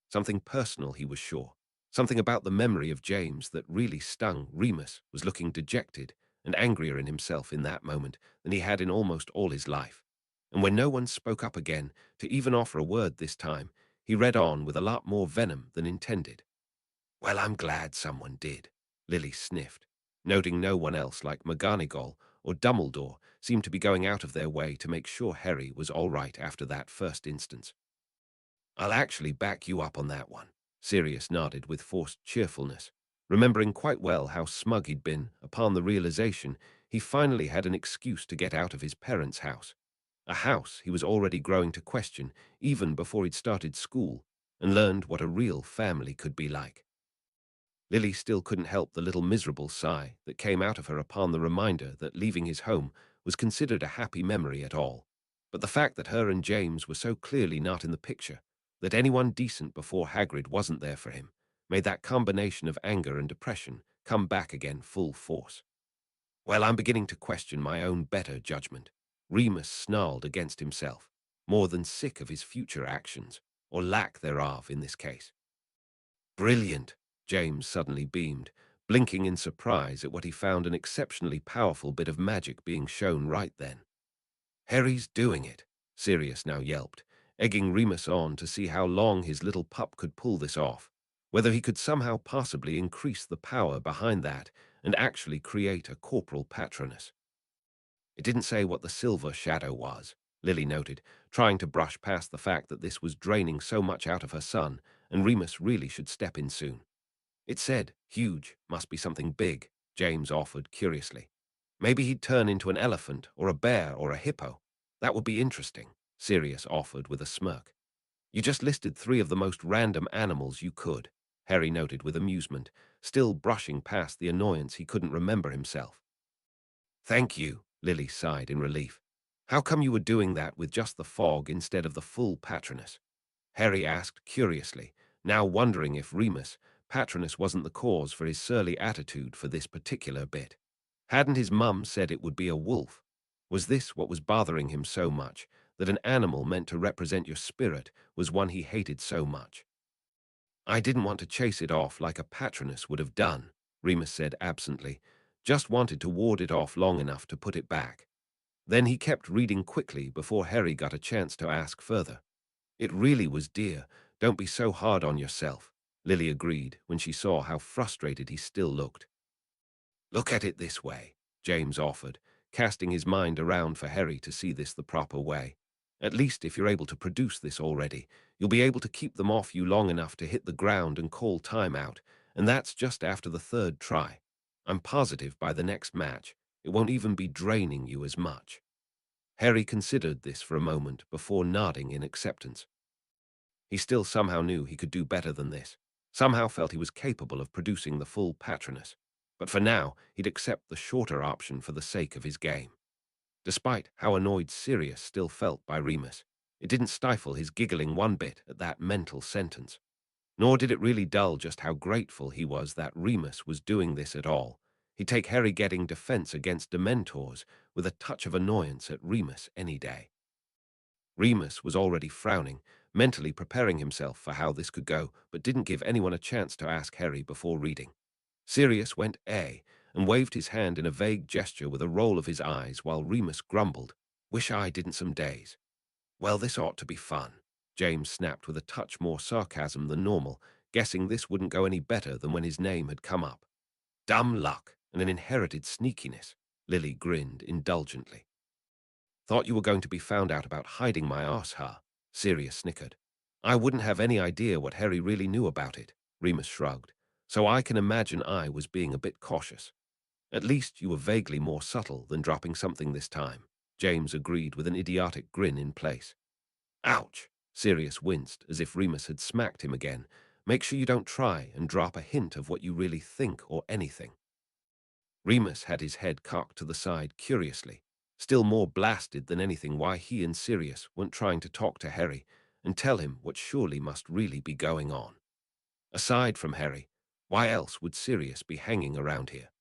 Something personal, he was sure. Something about the memory of James that really stung. Remus was looking dejected and angrier in himself in that moment than he had in almost all his life. And when no one spoke up again to even offer a word this time, he read on with a lot more venom than intended. "Well, I'm glad someone did," Lily sniffed, noting no one else like McGonagall or Dumbledore seemed to be going out of their way to make sure Harry was all right after that first instance. "I'll actually back you up on that one," Sirius nodded with forced cheerfulness, remembering quite well how smug he'd been upon the realization he finally had an excuse to get out of his parents' house, a house he was already growing to question even before he'd started school and learned what a real family could be like. Lily still couldn't help the little miserable sigh that came out of her upon the reminder that leaving his home was considered a happy memory at all. But the fact that her and James were so clearly not in the picture, that anyone decent before Hagrid wasn't there for him, made that combination of anger and depression come back again full force. "Well, I'm beginning to question my own better judgment," Remus snarled against himself, more than sick of his future actions, or lack thereof in this case. "Brilliant," James suddenly beamed, blinking in surprise at what he found an exceptionally powerful bit of magic being shown right then. "Harry's doing it," Sirius now yelped, egging Remus on to see how long his little pup could pull this off, whether he could somehow possibly increase the power behind that and actually create a corporal patronus. It didn't say what the silver shadow was, Lily noted, trying to brush past the fact that this was draining so much out of her son, and Remus really should step in soon. It said, huge, must be something big, James offered curiously. Maybe he'd turn into an elephant or a bear or a hippo. That would be interesting, Sirius offered with a smirk. You just listed three of the most random animals you could, Harry noted with amusement, still brushing past the annoyance he couldn't remember himself. Thank you, Lily sighed in relief. How come you were doing that with just the fog instead of the full Patronus? Harry asked curiously, now wondering if Remus, Patronus wasn't the cause for his surly attitude for this particular bit. Hadn't his mum said it would be a wolf? Was this what was bothering him so much, that an animal meant to represent your spirit was one he hated so much? I didn't want to chase it off like a Patronus would have done, Remus said absently, just wanted to ward it off long enough to put it back. Then he kept reading quickly before Harry got a chance to ask further. It really was dear. Don't be so hard on yourself, Lily agreed when she saw how frustrated he still looked. Look at it this way, James offered, casting his mind around for Harry to see this the proper way. At least if you're able to produce this already, you'll be able to keep them off you long enough to hit the ground and call time out, and that's just after the third try. I'm positive by the next match, it won't even be draining you as much. Harry considered this for a moment before nodding in acceptance. He still somehow knew he could do better than this, somehow felt he was capable of producing the full Patronus, but for now he'd accept the shorter option for the sake of his game. Despite how annoyed Sirius still felt by Remus, it didn't stifle his giggling one bit at that mental sentence. Nor did it really dull just how grateful he was that Remus was doing this at all. He'd take Harry getting defense against Dementors with a touch of annoyance at Remus any day. Remus was already frowning, mentally preparing himself for how this could go, but didn't give anyone a chance to ask Harry before reading. Sirius went A, and waved his hand in a vague gesture with a roll of his eyes while Remus grumbled, "Wish I didn't some days." "Well, this ought to be fun," James snapped with a touch more sarcasm than normal, guessing this wouldn't go any better than when his name had come up. "Dumb luck and an inherited sneakiness," Lily grinned indulgently. "Thought you were going to be found out about hiding my arse, huh?" Sirius snickered. "I wouldn't have any idea what Harry really knew about it," Remus shrugged, "so I can imagine I was being a bit cautious." "At least you were vaguely more subtle than dropping something this time," James agreed with an idiotic grin in place. "Ouch!" Sirius winced as if Remus had smacked him again. "Make sure you don't try and drop a hint of what you really think or anything." Remus had his head cocked to the side curiously, still more blasted than anything why he and Sirius weren't trying to talk to Harry and tell him what surely must really be going on. Aside from Harry, why else would Sirius be hanging around here?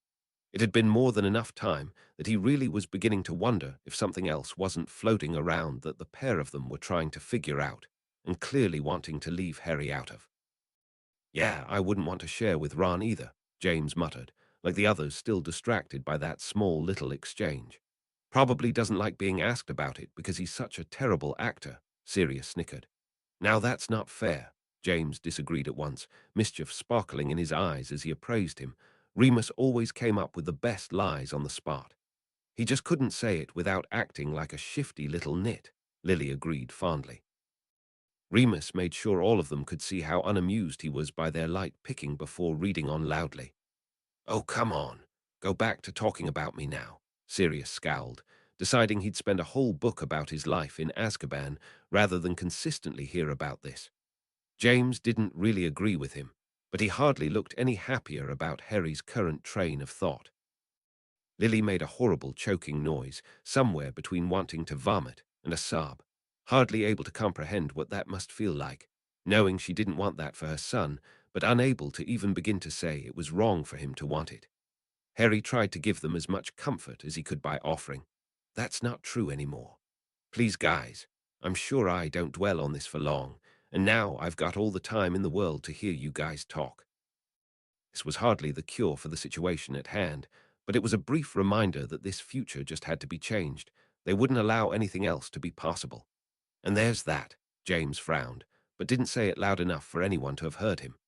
It had been more than enough time that he really was beginning to wonder if something else wasn't floating around that the pair of them were trying to figure out and clearly wanting to leave Harry out of. "Yeah, I wouldn't want to share with Ron either," James muttered, like the others still distracted by that small little exchange. "Probably doesn't like being asked about it because he's such a terrible actor," Sirius snickered. "Now that's not fair," James disagreed at once, mischief sparkling in his eyes as he appraised him. "Remus always came up with the best lies on the spot. He just couldn't say it without acting like a shifty little nit," Lily agreed fondly. Remus made sure all of them could see how unamused he was by their light picking before reading on loudly. "Oh, come on. Go back to talking about me now," Sirius scowled, deciding he'd spend a whole book about his life in Azkaban rather than consistently hear about this. James didn't really agree with him, but he hardly looked any happier about Harry's current train of thought. Lily made a horrible choking noise, somewhere between wanting to vomit and a sob, hardly able to comprehend what that must feel like, knowing she didn't want that for her son, but unable to even begin to say it was wrong for him to want it. Harry tried to give them as much comfort as he could by offering, "That's not true anymore. Please, guys, I'm sure I don't dwell on this for long, and now I've got all the time in the world to hear you guys talk." This was hardly the cure for the situation at hand, but it was a brief reminder that this future just had to be changed. They wouldn't allow anything else to be possible. "And there's that," James frowned, but didn't say it loud enough for anyone to have heard him.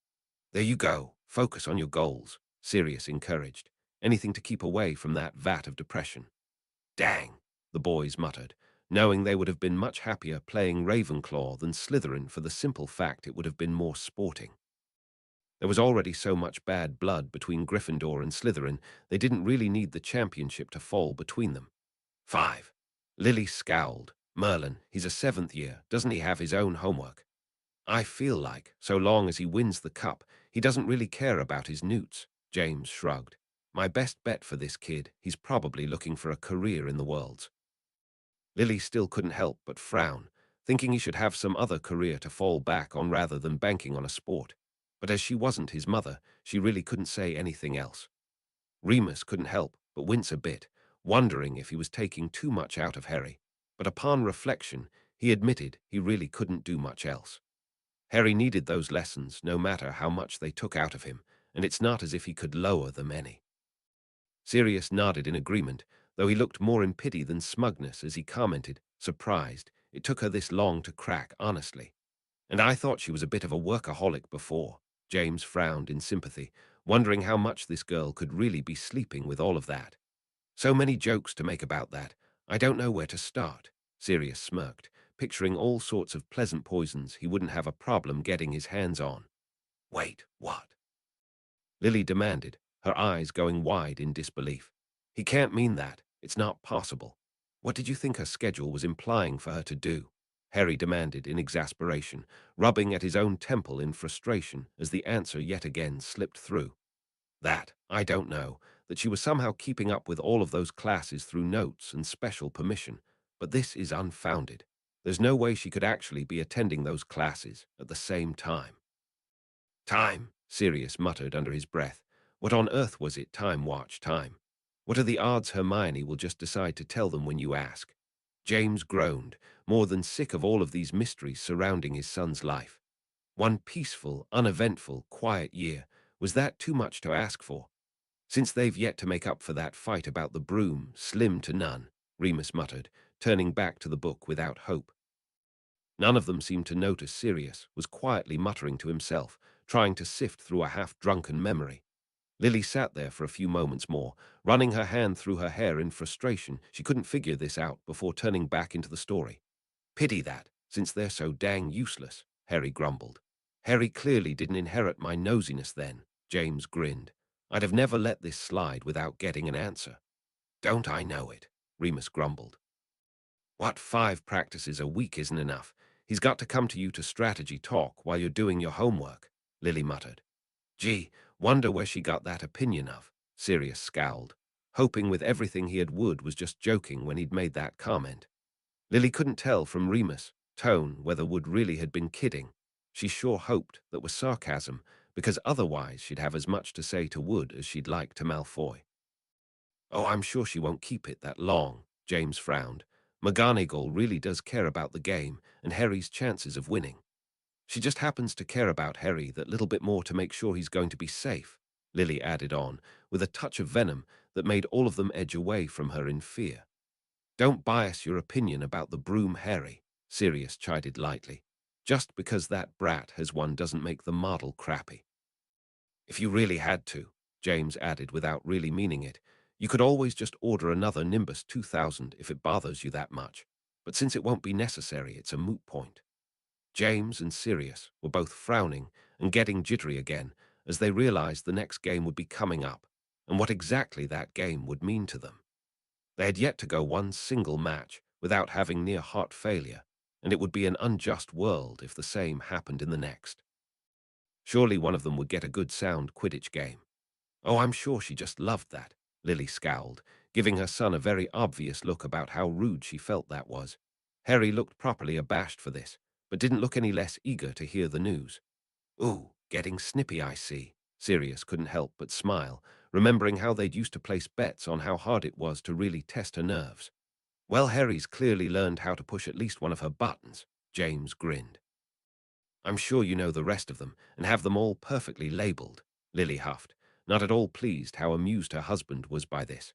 "There you go. Focus on your goals," Sirius encouraged. "Anything to keep away from that vat of depression." "Dang," the boys muttered, knowing they would have been much happier playing Ravenclaw than Slytherin for the simple fact it would have been more sporting. There was already so much bad blood between Gryffindor and Slytherin, they didn't really need the championship to fall between them. 5. Lily scowled. "Merlin, he's a seventh year. Doesn't he have his own homework?" "I feel like, so long as he wins the cup, he doesn't really care about his newts," James shrugged. "My best bet for this kid, he's probably looking for a career in the worlds." Lily still couldn't help but frown, thinking he should have some other career to fall back on rather than banking on a sport. But as she wasn't his mother, she really couldn't say anything else. Remus couldn't help but wince a bit, wondering if he was taking too much out of Harry. But upon reflection, he admitted he really couldn't do much else. Harry needed those lessons no matter how much they took out of him, and it's not as if he could lower them any. Sirius nodded in agreement, though he looked more in pity than smugness as he commented, surprised, "It took her this long to crack, honestly. And I thought she was a bit of a workaholic before." James frowned in sympathy, wondering how much this girl could really be sleeping with all of that. "So many jokes to make about that. I don't know where to start." Sirius smirked, picturing all sorts of pleasant poisons he wouldn't have a problem getting his hands on. "Wait, what?" Lily demanded, her eyes going wide in disbelief. "He can't mean that. It's not possible. What did you think her schedule was implying for her to do?" Harry demanded in exasperation, rubbing at his own temple in frustration as the answer yet again slipped through. "That, I don't know, that she was somehow keeping up with all of those classes through notes and special permission, but this is unfounded. There's no way she could actually be attending those classes at the same time." "Time," Sirius muttered under his breath. What on earth was it, time watch time? What are the odds Hermione will just decide to tell them when you ask? James groaned, more than sick of all of these mysteries surrounding his son's life. One peaceful, uneventful, quiet year. Was that too much to ask for? Since they've yet to make up for that fight about the broom, slim to none, Remus muttered, turning back to the book without hope. None of them seemed to notice Sirius was quietly muttering to himself, trying to sift through a half-drunken memory. Lily sat there for a few moments more, running her hand through her hair in frustration. She couldn't figure this out before turning back into the story. Pity that, since they're so dang useless, Harry grumbled. Harry clearly didn't inherit my nosiness then, James grinned. I'd have never let this slide without getting an answer. Don't I know it, Remus grumbled. What, 5 practices a week isn't enough? He's got to come to you to strategy talk while you're doing your homework, Lily muttered. Gee, wonder where she got that opinion of, Sirius scowled, hoping with everything he had Wood was just joking when he'd made that comment. Lily couldn't tell from Remus' tone whether Wood really had been kidding. She sure hoped that was sarcasm, because otherwise she'd have as much to say to Wood as she'd like to Malfoy. Oh, I'm sure she won't keep it that long, James frowned. McGonagall really does care about the game and Harry's chances of winning. She just happens to care about Harry that little bit more to make sure he's going to be safe, Lily added on, with a touch of venom that made all of them edge away from her in fear. Don't bias your opinion about the broom, Harry, Sirius chided lightly. Just because that brat has one doesn't make the model crappy. If you really had to, James added without really meaning it, you could always just order another Nimbus 2000 if it bothers you that much. But since it won't be necessary, it's a moot point. James and Sirius were both frowning and getting jittery again as they realized the next game would be coming up and what exactly that game would mean to them. They had yet to go one single match without having near heart failure, and it would be an unjust world if the same happened in the next. Surely one of them would get a good sound Quidditch game. Oh, I'm sure she just loved that, Lily scowled, giving her son a very obvious look about how rude she felt that was. Harry looked properly abashed for this, but didn't look any less eager to hear the news. Ooh, getting snippy, I see. Sirius couldn't help but smile, remembering how they'd used to place bets on how hard it was to really test her nerves. Well, Harry's clearly learned how to push at least one of her buttons, James grinned. I'm sure you know the rest of them and have them all perfectly labeled, Lily huffed, not at all pleased how amused her husband was by this.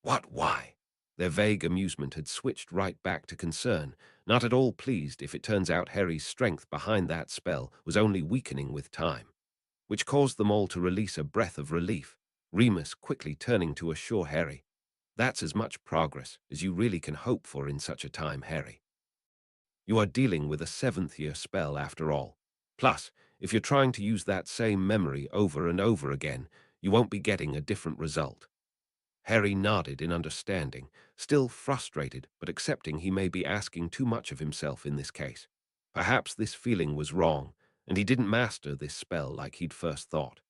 What, why? Their vague amusement had switched right back to concern, not at all pleased if it turns out Harry's strength behind that spell was only weakening with time, which caused them all to release a breath of relief, Remus quickly turning to assure Harry. That's as much progress as you really can hope for in such a time, Harry. You are dealing with a 7th-year spell after all. Plus, if you're trying to use that same memory over and over again, you won't be getting a different result. Harry nodded in understanding, still frustrated but accepting he may be asking too much of himself in this case. Perhaps this feeling was wrong, and he didn't master this spell like he'd first thought.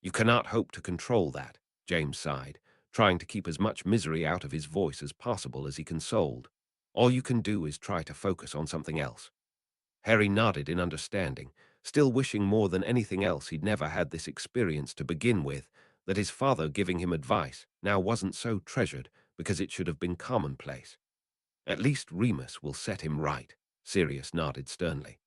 You cannot hope to control that, James sighed, trying to keep as much misery out of his voice as possible as he consoled. All you can do is try to focus on something else. Harry nodded in understanding, still wishing more than anything else he'd never had this experience to begin with, that his father giving him advice now wasn't so treasured because it should have been commonplace. At least Remus will set him right, Sirius nodded sternly.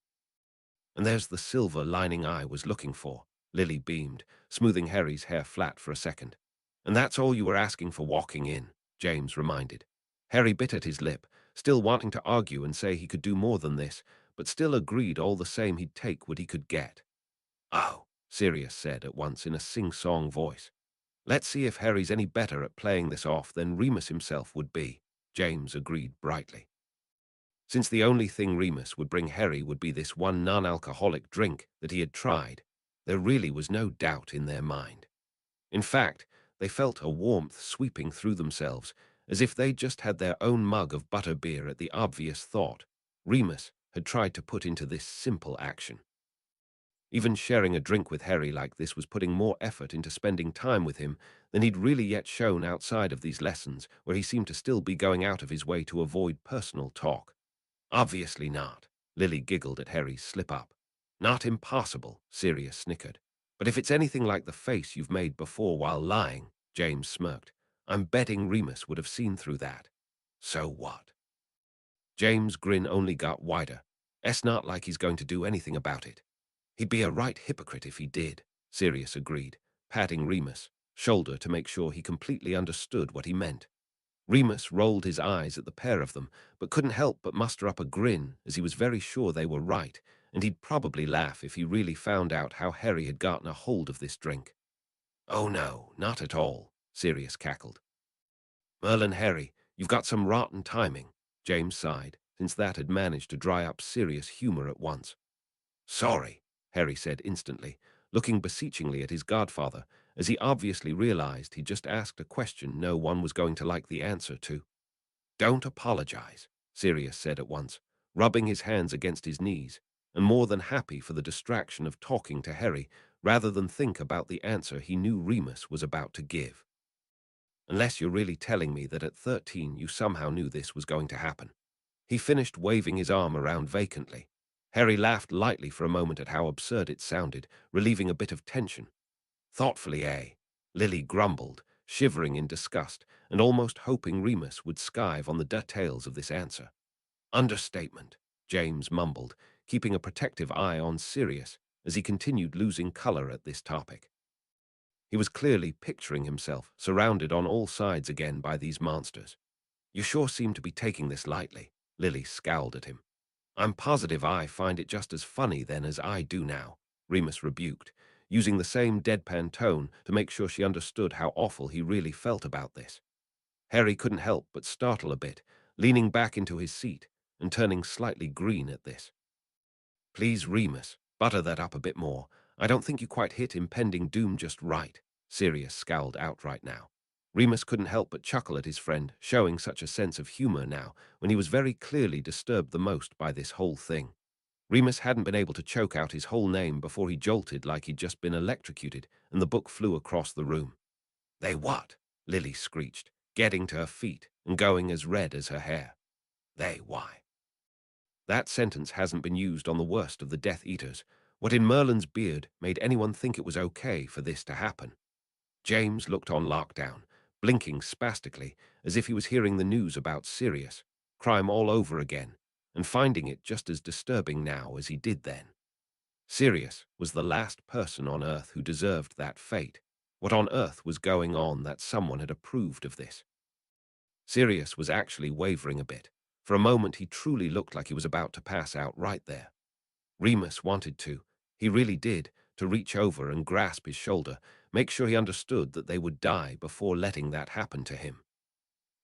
And there's the silver lining I was looking for, Lily beamed, smoothing Harry's hair flat for a second. And that's all you were asking for walking in, James reminded. Harry bit at his lip, still wanting to argue and say he could do more than this, but still agreed all the same he'd take what he could get. Oh, Sirius said at once in a sing-song voice. Let's see if Harry's any better at playing this off than Remus himself would be, James agreed brightly. Since the only thing Remus would bring Harry would be this one non-alcoholic drink that he had tried, there really was no doubt in their mind. In fact, they felt a warmth sweeping through themselves, as if they just had their own mug of butterbeer at the obvious thought Remus had tried to put into this simple action. Even sharing a drink with Harry like this was putting more effort into spending time with him than he'd really yet shown outside of these lessons, where he seemed to still be going out of his way to avoid personal talk. Obviously not, Lily giggled at Harry's slip-up. Not impossible, Sirius snickered. But if it's anything like the face you've made before while lying, James smirked, I'm betting Remus would have seen through that. So what? James' grin only got wider. It's not like he's going to do anything about it. He'd be a right hypocrite if he did, Sirius agreed, patting Remus, shoulder to make sure he completely understood what he meant. Remus rolled his eyes at the pair of them, but couldn't help but muster up a grin as he was very sure they were right, and he'd probably laugh if he really found out how Harry had gotten a hold of this drink. "Oh no, not at all," Sirius cackled. "Merlin, Harry, you've got some rotten timing," James sighed, since that had managed to dry up Sirius' humor at once. "Sorry," Harry said instantly, looking beseechingly at his godfather, as he obviously realized he'd just asked a question no one was going to like the answer to. "Don't apologize," Sirius said at once, rubbing his hands against his knees, and more than happy for the distraction of talking to Harry rather than think about the answer he knew Remus was about to give. "Unless you're really telling me that at 13 you somehow knew this was going to happen." He finished waving his arm around vacantly. Harry laughed lightly for a moment at how absurd it sounded, relieving a bit of tension. "Thoughtfully, eh?" Lily grumbled, shivering in disgust, and almost hoping Remus would skive on the details of this answer. "Understatement," James mumbled, keeping a protective eye on Sirius as he continued losing color at this topic. He was clearly picturing himself surrounded on all sides again by these monsters. "You sure seem to be taking this lightly," Lily scowled at him. "I'm positive I find it just as funny then as I do now," Remus rebuked, using the same deadpan tone to make sure she understood how awful he really felt about this. Harry couldn't help but startle a bit, leaning back into his seat and turning slightly green at this. "Please, Remus, butter that up a bit more. I don't think you quite hit impending doom just right." Sirius scowled outright now. Remus couldn't help but chuckle at his friend, showing such a sense of humor now, when he was very clearly disturbed the most by this whole thing. Remus hadn't been able to choke out his whole name before he jolted like he'd just been electrocuted, and the book flew across the room. "They what?" Lily screeched, getting to her feet and going as red as her hair. "They why?" That sentence hasn't been used on the worst of the Death Eaters. What in Merlin's beard made anyone think it was okay for this to happen? James looked on lockdown, blinking spastically as if he was hearing the news about Sirius, crime all over again, and finding it just as disturbing now as he did then. Sirius was the last person on Earth who deserved that fate. What on earth was going on that someone had approved of this? Sirius was actually wavering a bit. For a moment he truly looked like he was about to pass out right there. Remus wanted to, he really did, to reach over and grasp his shoulder, make sure he understood that they would die before letting that happen to him.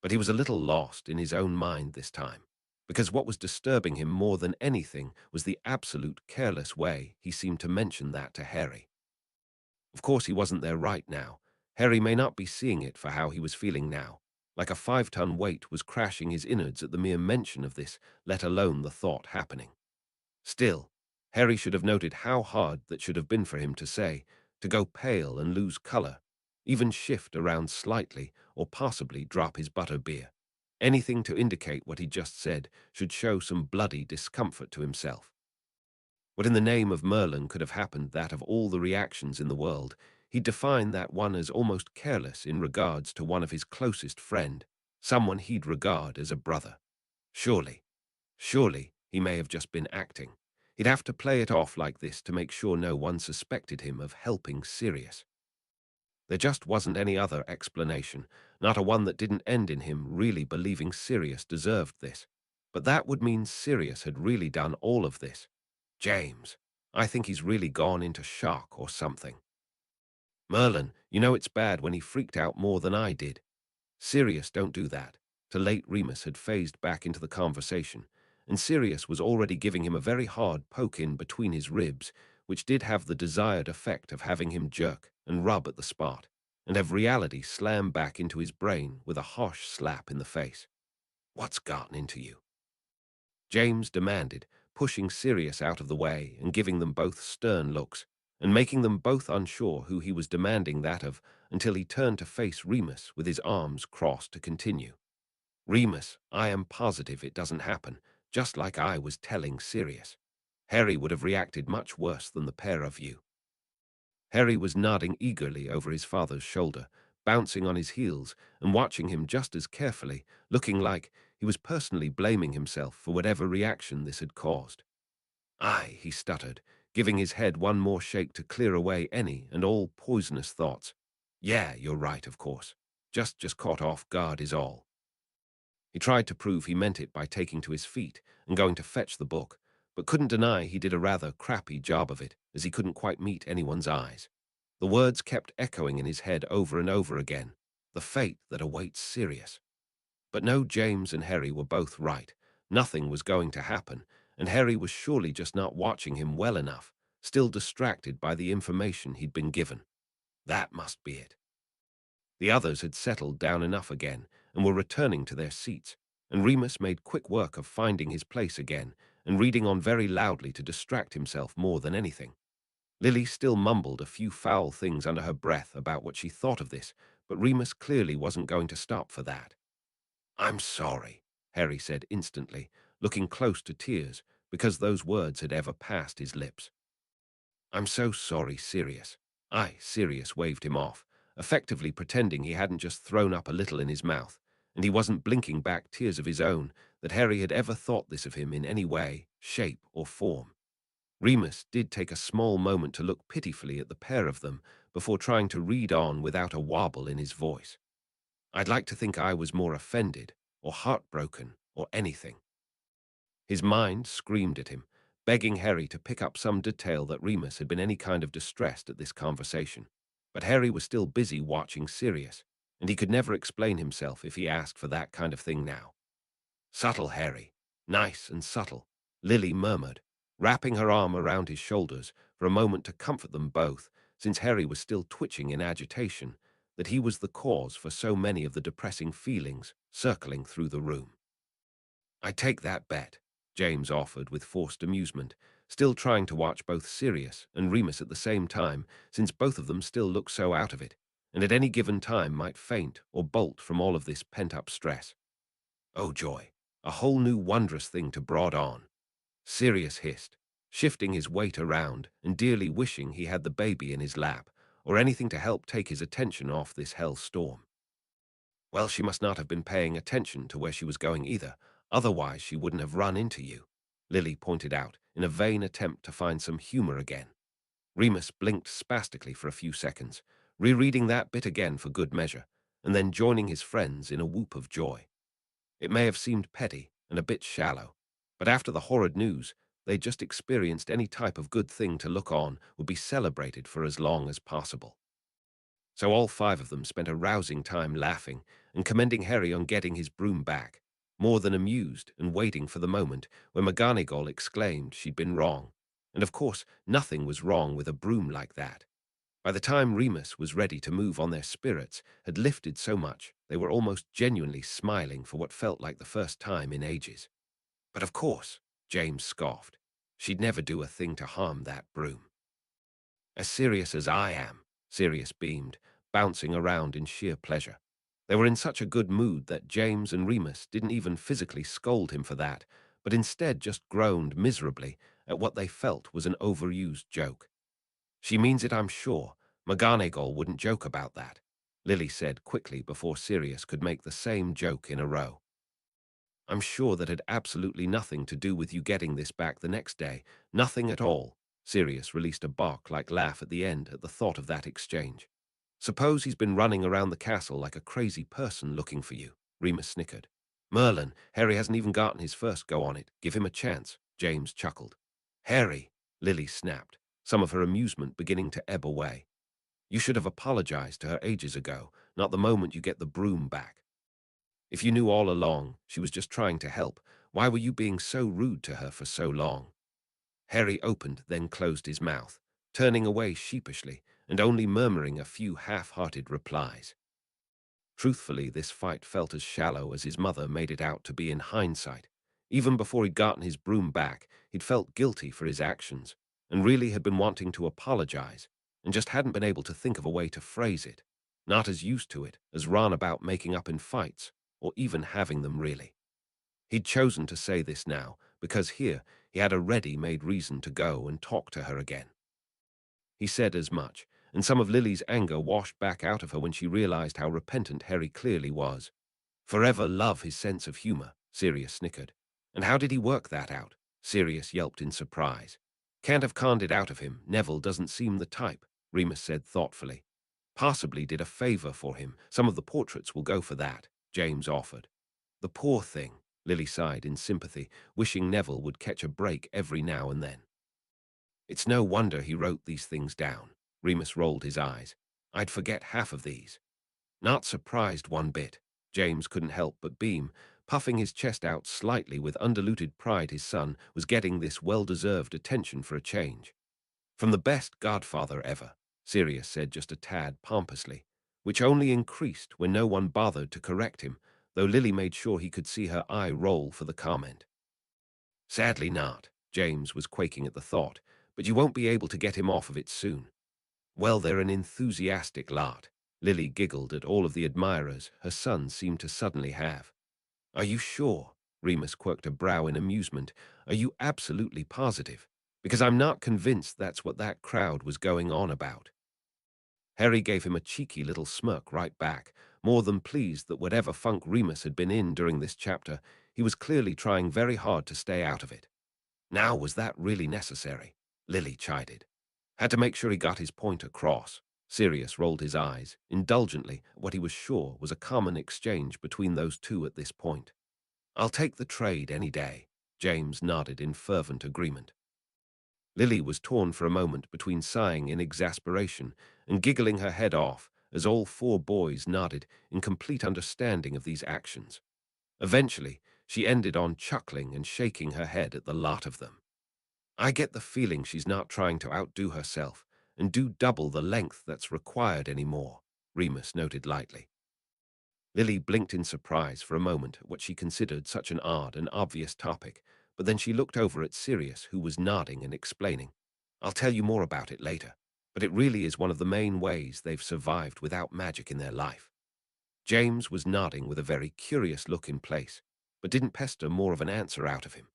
But he was a little lost in his own mind this time, because what was disturbing him more than anything was the absolute careless way he seemed to mention that to Harry. Of course he wasn't there right now. Harry may not be seeing it for how he was feeling now, like a 5-ton weight was crashing his innards at the mere mention of this, let alone the thought happening. Still, Harry should have noted how hard that should have been for him to say, to go pale and lose color, even shift around slightly or possibly drop his butter beer. Anything to indicate what he just said should show some bloody discomfort to himself. What in the name of Merlin could have happened that of all the reactions in the world, he'd define that one as almost careless in regards to one of his closest friend, someone he'd regard as a brother. Surely, he may have just been acting. He'd have to play it off like this to make sure no one suspected him of helping Sirius. There just wasn't any other explanation, not a one that didn't end in him really believing Sirius deserved this. But that would mean Sirius had really done all of this. "James, I think he's really gone into shock or something." "Merlin, you know it's bad when he freaked out more than I did." "Sirius, don't do that." To late Remus had phased back into the conversation, and Sirius was already giving him a very hard poke in between his ribs, which did have the desired effect of having him jerk and rub at the spot, and have reality slam back into his brain with a harsh slap in the face. "What's gotten into you?" James demanded, pushing Sirius out of the way and giving them both stern looks, and making them both unsure who he was demanding that of until he turned to face Remus with his arms crossed to continue. "Remus, I am positive it doesn't happen, just like I was telling Sirius. Harry would have reacted much worse than the pair of you." Harry was nodding eagerly over his father's shoulder, bouncing on his heels and watching him just as carefully, looking like he was personally blaming himself for whatever reaction this had caused. "Aye," he stuttered, giving his head one more shake to clear away any and all poisonous thoughts. Yeah, you're right, of course. Just caught off guard is all. He tried to prove he meant it by taking to his feet and going to fetch the book, but couldn't deny he did a rather crappy job of it, as he couldn't quite meet anyone's eyes. The words kept echoing in his head over and over again, the fate that awaits Sirius. But no, James and Harry were both right. Nothing was going to happen, and Harry was surely just not watching him well enough, still distracted by the information he'd been given. That must be it. The others had settled down enough again and were returning to their seats, and Remus made quick work of finding his place again and reading on very loudly to distract himself more than anything. Lily still mumbled a few foul things under her breath about what she thought of this, but Remus clearly wasn't going to stop for that. "I'm sorry," Harry said instantly, looking close to tears because those words had ever passed his lips. "I'm so sorry, Sirius." Sirius waved him off, effectively pretending he hadn't just thrown up a little in his mouth, and he wasn't blinking back tears of his own that Harry had ever thought this of him in any way, shape, or form. Remus did take a small moment to look pitifully at the pair of them before trying to read on without a wobble in his voice. "I'd like to think I was more offended, or heartbroken, or anything." His mind screamed at him, begging Harry to pick up some detail that Remus had been any kind of distressed at this conversation. But Harry was still busy watching Sirius, and he could never explain himself if he asked for that kind of thing now. "Subtle, Harry. Nice and subtle," Lily murmured, wrapping her arm around his shoulders for a moment to comfort them both, since Harry was still twitching in agitation, that he was the cause for so many of the depressing feelings circling through the room. "I take that bet," James offered with forced amusement, still trying to watch both Sirius and Remus at the same time, since both of them still looked so out of it, and at any given time might faint or bolt from all of this pent-up stress. "Oh, joy. A whole new wondrous thing to brood on," Sirius hissed, shifting his weight around and dearly wishing he had the baby in his lap, or anything to help take his attention off this hell storm. "Well, she must not have been paying attention to where she was going either, otherwise she wouldn't have run into you," Lily pointed out, in a vain attempt to find some humor again. Remus blinked spastically for a few seconds, rereading that bit again for good measure, and then joining his friends in a whoop of joy. It may have seemed petty and a bit shallow, but after the horrid news, they'd just experienced any type of good thing to look on would be celebrated for as long as possible. So all five of them spent a rousing time laughing and commending Harry on getting his broom back, more than amused and waiting for the moment when McGonagall exclaimed she'd been wrong. And of course, nothing was wrong with a broom like that. By the time Remus was ready to move on, their spirits had lifted so much they were almost genuinely smiling for what felt like the first time in ages. "But of course," James scoffed, "she'd never do a thing to harm that broom." "As serious as I am," Sirius beamed, bouncing around in sheer pleasure. They were in such a good mood that James and Remus didn't even physically scold him for that, but instead just groaned miserably at what they felt was an overused joke. "She means it, I'm sure. McGonagall wouldn't joke about that," Lily said quickly before Sirius could make the same joke in a row. "I'm sure that had absolutely nothing to do with you getting this back the next day. Nothing at all." Sirius released a bark-like laugh at the end at the thought of that exchange. "Suppose he's been running around the castle like a crazy person looking for you," Remus snickered. "Merlin, Harry hasn't even gotten his first go on it. Give him a chance," James chuckled. "Harry," Lily snapped, some of her amusement beginning to ebb away. "You should have apologized to her ages ago, not the moment you get the broom back. If you knew all along she was just trying to help, why were you being so rude to her for so long?" Harry opened, then closed his mouth, turning away sheepishly and only murmuring a few half-hearted replies. Truthfully, this fight felt as shallow as his mother made it out to be in hindsight. Even before he'd gotten his broom back, he'd felt guilty for his actions, and really had been wanting to apologize, and just hadn't been able to think of a way to phrase it, not as used to it as Ron about making up in fights, or even having them really. He'd chosen to say this now, because here he had a ready-made reason to go and talk to her again. He said as much, and some of Lily's anger washed back out of her when she realized how repentant Harry clearly was. "Forever love his sense of humor," Sirius snickered. "And how did he work that out?" Sirius yelped in surprise. "Can't have conned it out of him. Neville doesn't seem the type," Remus said thoughtfully. Possibly did a favor for him. Some of the portraits will go for that, James offered. The poor thing, Lily sighed in sympathy, wishing Neville would catch a break every now and then. It's no wonder he wrote these things down. Remus rolled his eyes. I'd forget half of these. Not surprised one bit. James couldn't help but beam, puffing his chest out slightly with undiluted pride his son was getting this well-deserved attention for a change. From the best godfather ever, Sirius said just a tad pompously, which only increased when no one bothered to correct him, though Lily made sure he could see her eye roll for the comment. Sadly not, James was quaking at the thought, but you won't be able to get him off of it soon. Well, they're an enthusiastic lot. Lily giggled at all of the admirers her son seemed to suddenly have. Are you sure? Remus quirked a brow in amusement. Are you absolutely positive? Because I'm not convinced that's what that crowd was going on about. Harry gave him a cheeky little smirk right back, more than pleased that whatever funk Remus had been in during this chapter, he was clearly trying very hard to stay out of it. Now, was that really necessary? Lily chided. Had to make sure he got his point across. Sirius rolled his eyes, indulgently, at what he was sure was a common exchange between those two at this point. I'll take the trade any day, James nodded in fervent agreement. Lily was torn for a moment between sighing in exasperation and giggling her head off as all four boys nodded in complete understanding of these actions. Eventually, she ended on chuckling and shaking her head at the lot of them. I get the feeling she's not trying to outdo herself and do double the length that's required anymore, Remus noted lightly. Lily blinked in surprise for a moment at what she considered such an odd and obvious topic, but then she looked over at Sirius, who was nodding and explaining. I'll tell you more about it later, but it really is one of the main ways they've survived without magic in their life. James was nodding with a very curious look in place, but didn't pester more of an answer out of him.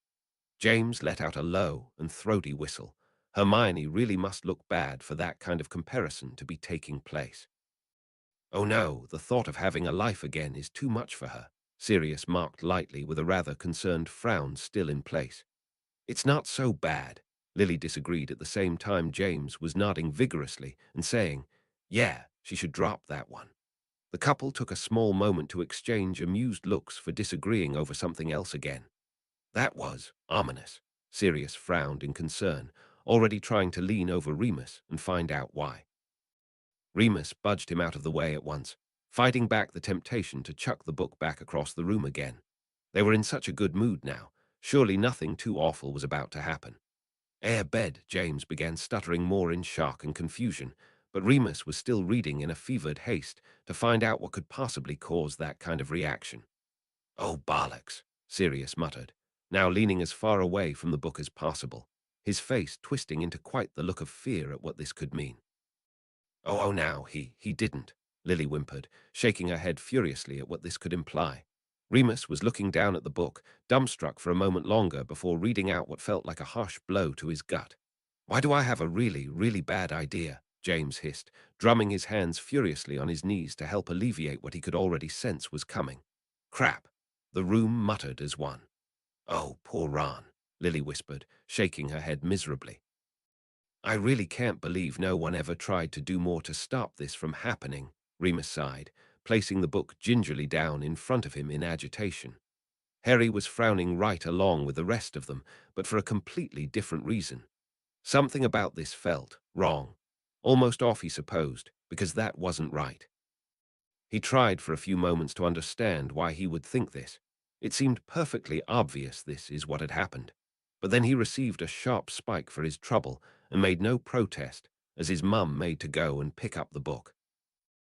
James let out a low and throaty whistle. Hermione really must look bad for that kind of comparison to be taking place. Oh no, the thought of having a life again is too much for her, Sirius marked lightly with a rather concerned frown still in place. It's not so bad, Lily disagreed at the same time James was nodding vigorously and saying, yeah, she should drop that one. The couple took a small moment to exchange amused looks for disagreeing over something else again. That was ominous. Sirius frowned in concern, already trying to lean over Remus and find out why. Remus budged him out of the way at once, fighting back the temptation to chuck the book back across the room again. They were in such a good mood now. Surely nothing too awful was about to happen. Bed, James began stuttering more in shock and confusion, but Remus was still reading in a fevered haste to find out what could possibly cause that kind of reaction. Oh, bollocks, Sirius muttered, now leaning as far away from the book as possible, his face twisting into quite the look of fear at what this could mean. Oh, now, he didn't, Lily whimpered, shaking her head furiously at what this could imply. Remus was looking down at the book, dumbstruck for a moment longer before reading out what felt like a harsh blow to his gut. Why do I have a really, really bad idea? James hissed, drumming his hands furiously on his knees to help alleviate what he could already sense was coming. Crap, the room muttered as one. Oh, poor Ron, Lily whispered, shaking her head miserably. I really can't believe no one ever tried to do more to stop this from happening, Remus sighed, placing the book gingerly down in front of him in agitation. Harry was frowning right along with the rest of them, but for a completely different reason. Something about this felt wrong. Almost off, he supposed, because that wasn't right. He tried for a few moments to understand why he would think this. It seemed perfectly obvious this is what had happened. But then he received a sharp spike for his trouble and made no protest as his mum made to go and pick up the book.